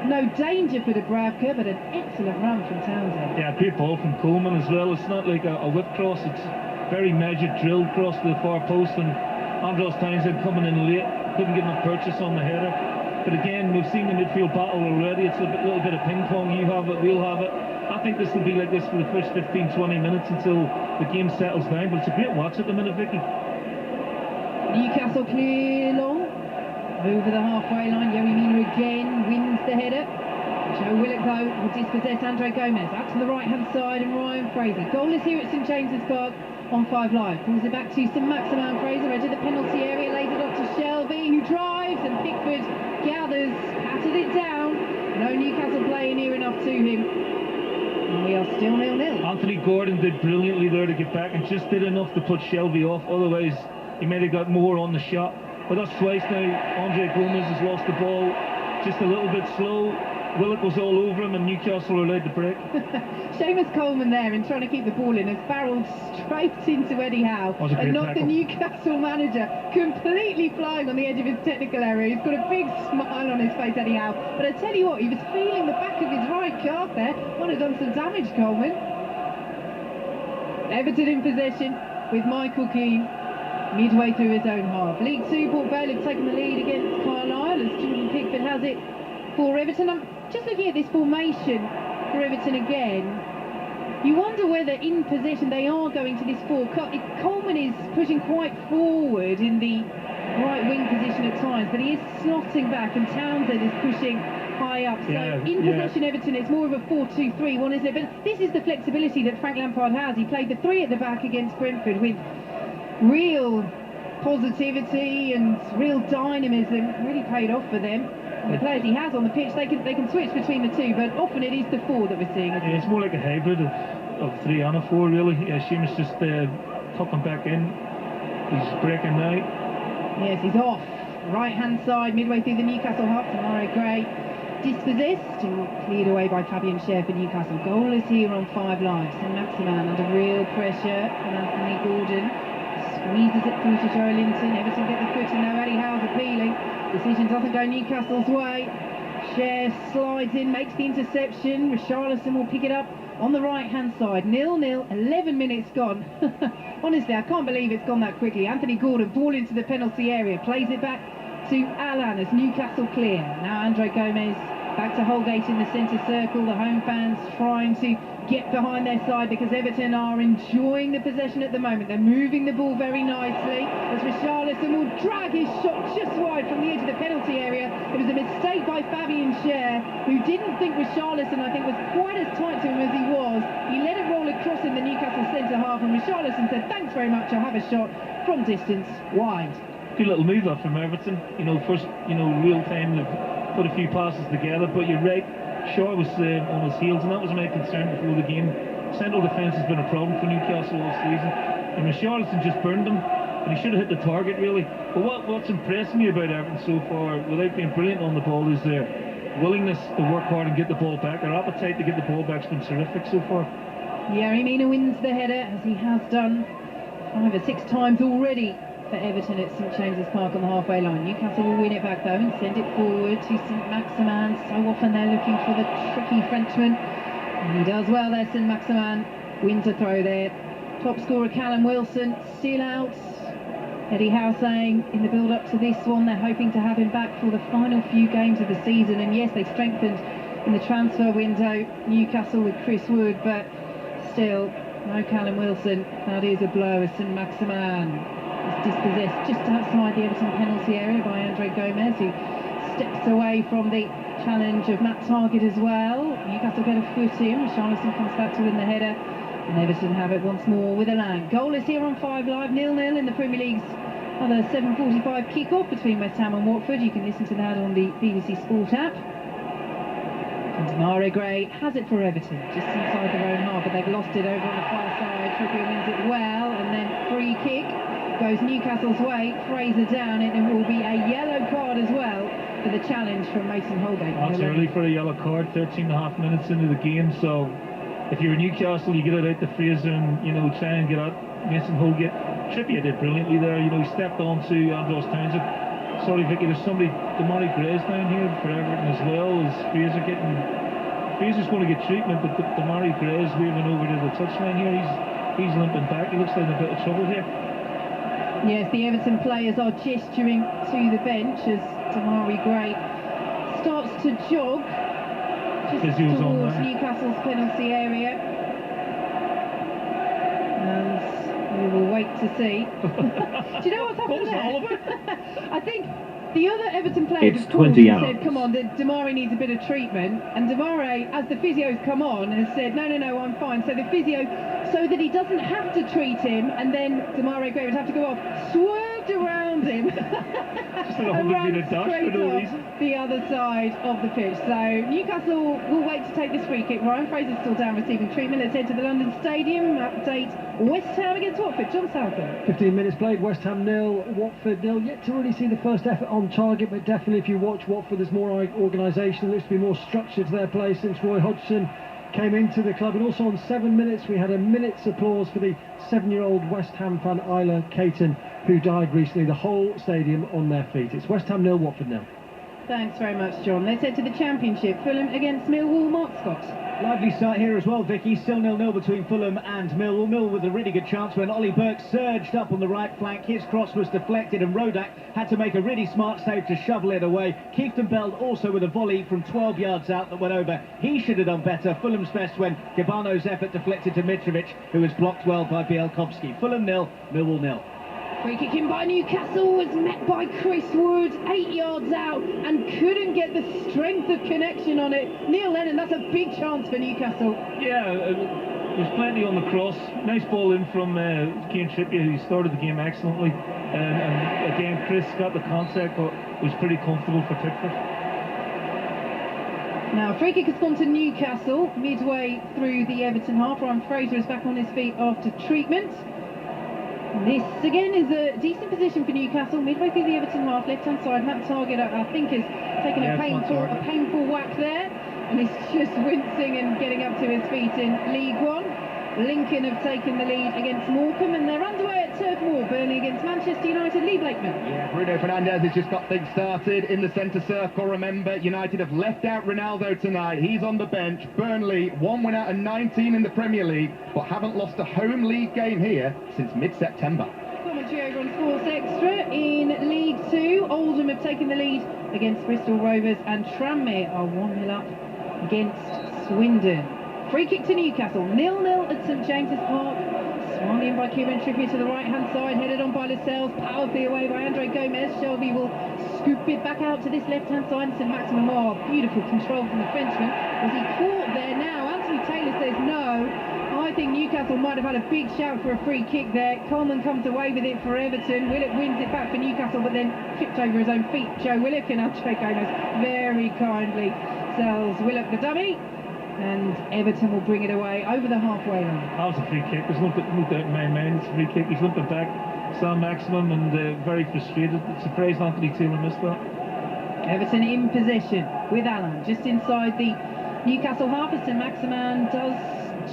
Speaker 21: No danger for Dubravka, but an excellent run from Townsend.
Speaker 7: Yeah, great ball from Coleman as well. It's not like a whip cross, it's very measured, drilled cross to the far post, and Andros Townsend coming in late, couldn't get enough purchase on the header. But again, we've seen the midfield battle already. It's a little bit of ping pong. You have it, we'll have it. I think this will be like this for the first 15-20 minutes until the game settles down, but it's a great watch at the minute, Vicky.
Speaker 21: Newcastle clear long over the halfway line. Yerry Mina again wins the header. Joe Willock though will dispossess Andre Gomez out to the right hand side, and Ryan Fraser goalless here at St James's Park on 5 Live. Pulls it back to St Maximin Fraser, edge of the penalty area, lays it off to Shelby, who drives, and Pickford gathers, patted it down. No Newcastle player near enough to him. And we are still 0-0.
Speaker 7: Anthony Gordon did brilliantly there to get back and just did enough to put Shelby off, otherwise he may have got more on the shot. But that's twice now Andre Gomez has lost the ball, just a little bit slow. Willock was all over him and Newcastle are allowed to break.
Speaker 21: Seamus Coleman there, in trying to keep the ball in, has barrelled straight into Eddie Howe and knocked the Newcastle manager completely flying on the edge of his technical area. He's got a big smile on his face, Eddie Howe. But I tell you what, he was feeling the back of his right calf there. Might have done some damage, Coleman. Everton in possession with Michael Keane midway through his own half. League 2, Port Vale have taken the lead against Carlisle as Jordan Pickford has it for Everton. I'm just looking at this formation for Everton again. You wonder whether in possession they are going to this 4. Coleman is pushing quite forward in the right wing position at times, but he is slotting back, and Townsend is pushing high up. So in possession Everton, it's more of a 4-2-3-1, isn't it? But this is the flexibility that Frank Lampard has. He played the 3 at the back against Brentford with real positivity and real dynamism. Really paid off for them. And the players he has on the pitch, they can switch between the 2, but often it is the 4 that we're seeing.
Speaker 7: Yeah, it's more like a hybrid of 3 and a 4, really. Seamus just tucking back in. He's breaking now.
Speaker 21: Yes, he's off. Right hand side, midway through the Newcastle half. Damari Gray dispossessed and cleared away by Fabian Schär for Newcastle. Goalless here on 5 Live. St Maximin under real pressure from Anthony Gordon. Squeezes it through to Joelinton. Everton get the foot, and now Eddie Howe's appealing. Decision doesn't go Newcastle's way. Schär slides in, makes the interception. Richarlison will pick it up on the right hand side. 0-0, 11 minutes gone. Honestly, I can't believe it's gone that quickly. Anthony Gordon, ball into the penalty area, plays it back to Alan as Newcastle clear. Now Andre Gomez Back to Holgate in the centre circle. The home fans trying to get behind their side because Everton are enjoying the possession at the moment. They're moving the ball very nicely as Richarlison will drag his shot just wide from the edge of the penalty area. It was a mistake by Fabian Schär, who didn't think Richarlison, I think, was quite as tight to him as he was. He let it roll across in the Newcastle centre half, and Richarlison said, "Thanks very much, I'll have a shot from distance wide."
Speaker 7: Good little move up from Everton. First, real time to put a few passes together, but you're right. Shaw was on his heels, and that was my concern before the game. Central defence has been a problem for Newcastle all season, and Richarlison just burned them, and he should have hit the target really. But what's impressed me about Everton so far, without being brilliant on the ball, is their willingness to work hard and get the ball back. Their appetite to get the ball back has been terrific so far.
Speaker 21: Yerry Mina wins the header, as he has done 5 or 6 times already for Everton at St James's Park on the halfway line. Newcastle will win it back though and send it forward to St Maximin. So often they're looking for the tricky Frenchman, and he does well there. St Maximin wins a throw there. Top scorer Callum Wilson still out. Eddie Howe saying in the build-up to this one they're hoping to have him back for the final few games of the season, and yes, they strengthened in the transfer window, Newcastle, with Chris Wood, but still no Callum Wilson. That is a blow as St Maximin is dispossessed just outside the Everton penalty area by Andre Gomez, who steps away from the challenge of Matt Targett as well. Newcastle get a foot in. Richarlison comes back to win the header, and Everton have it once more with Elan. Goal is here on 5 Live, 0-0 in the Premier League's other 7:45 kick-off between West Ham and Watford. You can listen to that on the BBC Sport app. And Demarai Gray has it for Everton, just inside their own half, but they've lost it over on the far side. Trippier wins it well, and then free kick goes Newcastle's way. Fraser down it, and it will be a yellow card as well for the challenge from Mason Holgate.
Speaker 7: That's early for a yellow card, 13.5 minutes into the game, so if you're Newcastle, you get it out to Fraser and, try and get out Mason Holgate. Trippier did brilliantly there, he stepped on to Andros Townsend. Sorry Vicky, there's somebody, Demarai Gray's down here for Everton as well. Is Fraser's going to get treatment, but Demarai Gray's waving over to the touchline here. He's limping back, he looks like in a bit of trouble here.
Speaker 21: Yes, the Everton players are gesturing to the bench as Demarai Gray starts to jog just towards Newcastle's penalty area. And we will wait to see. Do you know what's happened there? I think the other Everton players
Speaker 12: It's 20 hours.
Speaker 21: said, come on, Demarai needs a bit of treatment. And Demarai, as the physio's come on, has said, no, I'm fine. So the physio, so that he doesn't have to treat him, and then Demarai Gray would have to go off, swerved around him.
Speaker 7: Just like a 100-metre dash for no reason.
Speaker 21: The other side of the pitch. So Newcastle will wait to take this free kick. Ryan Fraser's still down receiving treatment. Let's head to the London Stadium. Update West Ham against Watford. John Southall.
Speaker 24: 15 minutes played. West Ham 0, Watford 0. Yet to really see the first effort on target, but definitely if you watch Watford, there's more organisation. There looks to be more structure to their play since Roy Hodgson came into the club. And also on 7 minutes, we had a minute's applause for the 7-year-old West Ham fan Isla Caton, who died recently. The whole stadium on their feet. It's West Ham 0, Watford 0.
Speaker 21: Thanks very much, John. Let's head to the Championship. Fulham against Millwall. Mark Scott.
Speaker 3: Lively start here as well, Vicky. Still 0-0 between Fulham and Millwall. Millwall with a really good chance when Ollie Burke surged up on the right flank. His cross was deflected and Rodak had to make a really smart save to shovel it away. Kieftenbeld also with a volley from 12 yards out that went over. He should have done better. Fulham's best when Gabano's effort deflected to Mitrovic, who was blocked well by Bielkowski. Fulham 0, Millwall 0.
Speaker 21: Free kick in by Newcastle was met by Chris Wood, 8 yards out, and couldn't get the strength of connection on it. Neil Lennon, that's a big chance for Newcastle.
Speaker 7: Yeah, there's plenty on the cross. Nice ball in from Kieran Trippier, who started the game excellently. And again, Chris got the contact, but was pretty comfortable for Pickford.
Speaker 21: Now, free kick has gone to Newcastle midway through the Everton half. Ryan Fraser is back on his feet after treatment. This again is a decent position for Newcastle midway through the Everton half. Left-hand side, Matt Targett I think has taken a painful whack there, and he's just wincing and getting up to his feet in League One. Lincoln have taken the lead against Morecambe, and they're underway at Turf Moor. Burnley against Manchester United. Lee Blakeman.
Speaker 6: Yeah, Bruno Fernandes has just got things started in the centre circle. Remember, United have left out Ronaldo tonight. He's on the bench. Burnley, 1 win out of 19 in the Premier League, but haven't lost a home league game here since mid-September.
Speaker 21: commentary over on Sports Extra. In League 2, Oldham have taken the lead against Bristol Rovers and Tranmere are 1-0 up against Swindon. Free kick to Newcastle, 0-0 at St James's Park. Swung in by Kieran Trippier to the right-hand side, headed on by Lascelles, powerfully away by Andre Gomez. Shelby will scoop it back out to this left-hand side. St Maximin, beautiful control from the Frenchman. Was he caught there now? Anthony Taylor says no. I think Newcastle might have had a big shout for a free kick there. Coleman comes away with it for Everton. Willock wins it back for Newcastle, but then tripped over his own feet. Joe Willock, and Andre Gomez very kindly sells Willock the dummy. And Everton will bring it away over the halfway line.
Speaker 7: That was a free kick. There's no doubt in my mind it's a free kick. He's limping back, Sam Maximum, and very frustrated. Surprised Anthony Taylor missed that.
Speaker 21: Everton in possession with Allen just inside the Newcastle half. St Maximin does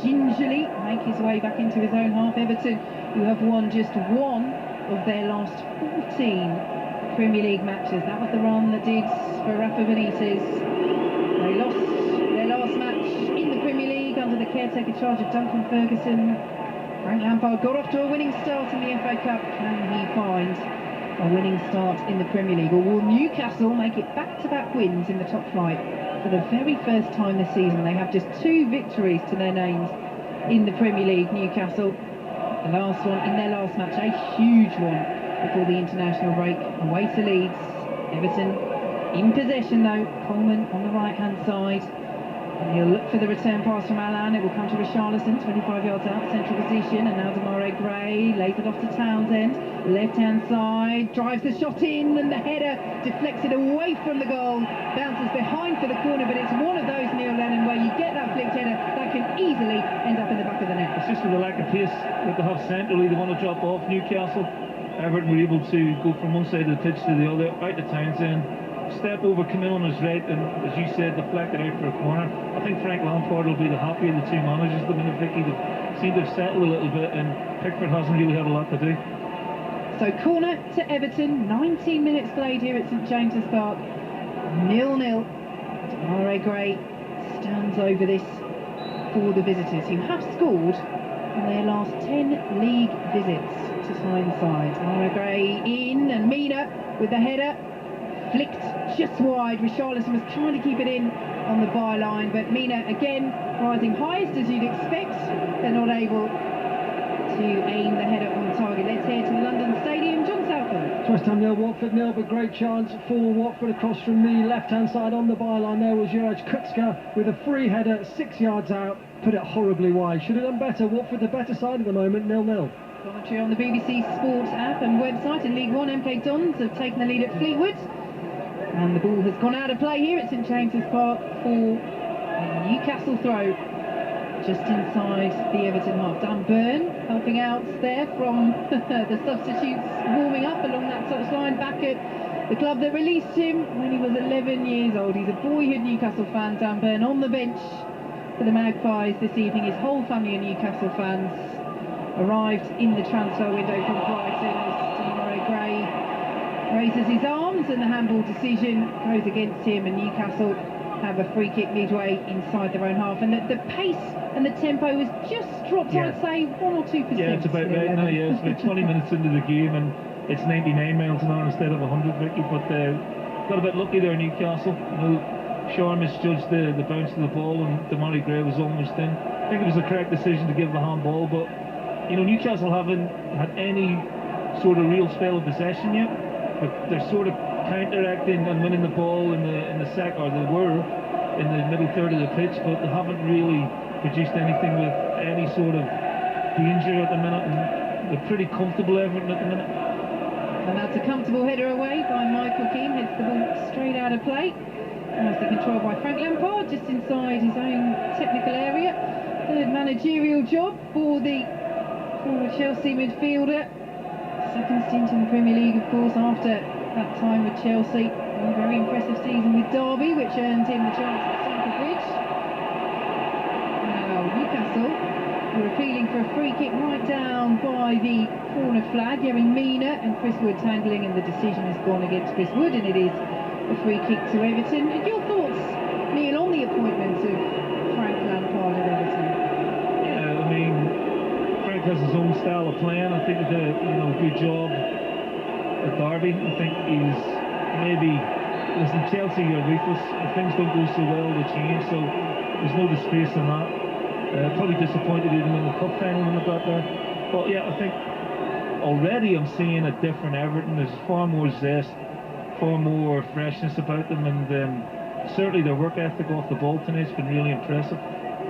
Speaker 21: gingerly make his way back into his own half. Everton, who have won just one of their last 14 Premier League matches. That was the run that did for Rafa Benitez. They lost their last match in the Premier League under the caretaker charge of Duncan Ferguson. Frank Lampard got off to a winning start in the FA Cup. Can he find a winning start in the Premier League? Or will Newcastle make it back-to-back wins in the top flight for the very first time this season? They have just 2 victories to their names in the Premier League, Newcastle. The last one in their last match, a huge one before the international break, away to Leeds. Everton in possession though, Coleman on the right-hand side. And he'll look for the return pass from Allan. It will come to Richarlison, 25 yards out, central position, and now Demarai Gray lays it off to Townsend. Left-hand side, drives the shot in, and the header deflects it away from the goal. Bounces behind for the corner, but it's one of those, Neil Lennon, where you get that flicked header that can easily end up in the back of the net.
Speaker 7: It's just with the lack of pace that they have centrally, they want to drop off Newcastle. Everton were able to go from one side of the pitch to the other, out to Townsend. Step over, come in on his right, and as you said, deflect it out for a corner. I think Frank Lampard will be the happier of the 2 managers. The minute Vicky seem to have settled a little bit, and Pickford hasn't really had a lot to do.
Speaker 21: So corner to Everton, 19 minutes played here at St James's Park, 0-0. Demarai Gray stands over this for the visitors, who have scored in their last 10 league visits to Tyneside. Demarai Gray in, and Mina with the header. Flicked just wide. Richarlison was trying to keep it in on the byline, but Mina again rising highest as you'd expect. They're not able to aim the header on target. Let's head to the London Stadium. John Southall.
Speaker 24: West Ham 0, Watford 0, but great chance for Watford across from the left-hand side on the byline. There was Juraj Kutska with a free header 6 yards out. Put it horribly wide. Should have done better. Watford the better side at the moment, 0-0.
Speaker 21: Commentary on the BBC Sports app and website. In League 1, MK Dons have taken the lead at Fleetwood. And the ball has gone out of play here at St James's Park for a Newcastle throw just inside the Everton half. Dan Burn helping out there from the substitutes warming up along that touchline back at the club that released him when he was 11 years old. He's a boyhood Newcastle fan, Dan Burn, on the bench for the Magpies this evening. His whole family are Newcastle fans. Arrived in the transfer window from Brighton as Demarai Gray raises his arms, and the handball decision goes against him, and Newcastle have a free kick midway inside their own half. And the pace and the tempo has just dropped, I'd say, 1 or 2%.
Speaker 7: Yeah, it's about right now, yeah. It's about 20 minutes into the game, and it's 99 miles an hour instead of 100, Vicky. But got a bit lucky there, Newcastle. You know, Shaw misjudged the bounce of the ball, and Demarai Gray was almost in. I think it was a correct decision to give the handball, but, you know, Newcastle haven't had any sort of real spell of possession yet. But they're sort of counteracting and winning the ball in the second, or they were in the middle third of the pitch, but they haven't really produced anything with any sort of danger at the minute, and they're pretty comfortable Everton at the minute.
Speaker 21: And that's a comfortable header away by Michael Keane, heads the ball straight out of play. That's the control by Frank Lampard, just inside his own technical area. Third managerial job for the former Chelsea midfielder. Second stint in the Premier League, of course, after that time with Chelsea. A very impressive season with Derby, which earned him the chance at Stamford Bridge. Now, Newcastle were appealing for a free kick right down by the corner flag. Yerry Mina and Chris Wood tangling, and the decision has gone against Chris Wood, and it is a free kick to Everton. And your thoughts, Neil, on the appointment of Frank Lampard at Everton?
Speaker 7: Yeah, I mean, Frank Celtic has his own style of playing. I think he did a good job at Derby. I think he's maybe, listen, Chelsea are ruthless. If things don't go so well, they change, so there's no disgrace in that. Probably disappointed in the cup final when they got there. But yeah, I think already I'm seeing a different Everton. There's far more zest, far more freshness about them, and certainly their work ethic off the ball tonight has been really impressive.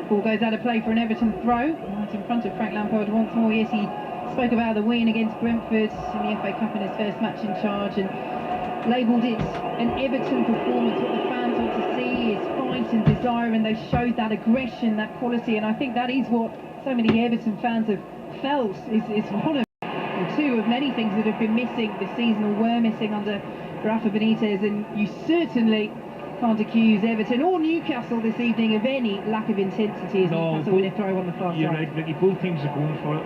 Speaker 21: Ball goes out of play for an Everton throw. Right in front of Frank Lampard once more. Yes, he spoke about the win against Brentford in the FA Cup in his first match in charge and labelled it an Everton performance. What the fans want to see is fight and desire, and they showed that aggression, that quality, and I think that is what so many Everton fans have felt is one of two of many things that have been missing this season, or were missing under Rafa Benitez, and you certainly can't accuse Everton or Newcastle this evening of any lack of intensity as Newcastle win a throw on the far side.
Speaker 7: You're right, Vicky, both teams are going for it.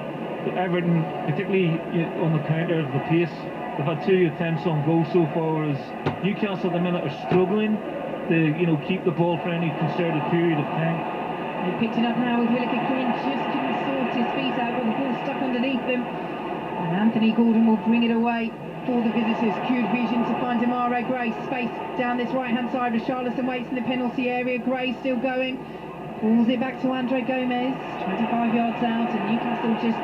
Speaker 7: Everton, particularly on the counter of the pace, they've had 2 attempts on goal so far, whereas Newcastle at the minute are struggling to keep the ball for any concerted period of time.
Speaker 21: They picked it up now with Williker Quinn, just couldn't sort his feet out, but the ball stuck underneath them. And Anthony Gordon will bring it away for the visitors. Cued vision to find Demarai Gray. Space down this right-hand side. Richarlison waits in the penalty area. Gray still going. Pulls it back to Andre Gomez. 25 yards out, and Newcastle just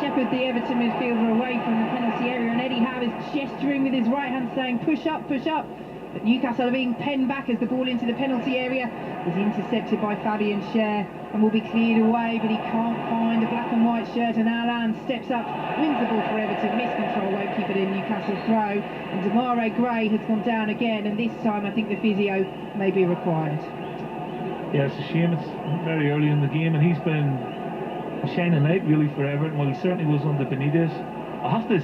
Speaker 21: shepherd the Everton midfielder away from the penalty area. And Eddie Howe is gesturing with his right hand saying, push up, push up. But Newcastle are being penned back as the ball into the penalty area is intercepted by Fabian Schär and will be cleared away, but he can't find a black and white shirt, and Alan steps up, wins the ball for Everton, miscontrol, won't keep it in, Newcastle throw, and Demarai Gray has gone down again, and this time I think the physio may be required.
Speaker 7: Yeah, it's a shame, it's very early in the game, and he's been a shining light really for Everton. Well, he certainly was under Benitez. I have to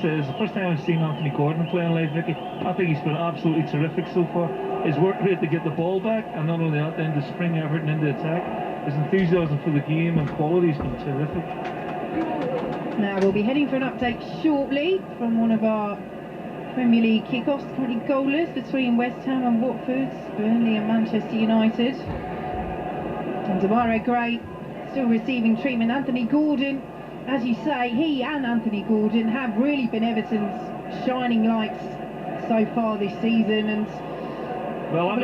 Speaker 7: say, it's the first time I've seen Anthony Gordon playing live, Vicky. I think he's been absolutely terrific so far. His work rate to get the ball back, and not only that, then to spring Everton into attack. His enthusiasm for the game and quality has been terrific.
Speaker 21: Now we'll be heading for an update shortly from one of our Premier League kickoffs, currently goalless between West Ham and Watford, Burnley and Manchester United. And Demarai Gray still receiving treatment. Anthony Gordon, as you say, he and Anthony Gordon have really been Everton's shining lights so far this season, and I've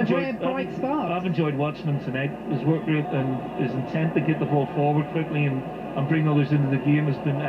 Speaker 21: enjoyed
Speaker 7: watching him tonight. His work rate and his intent to get the ball forward quickly and bring others into the game has been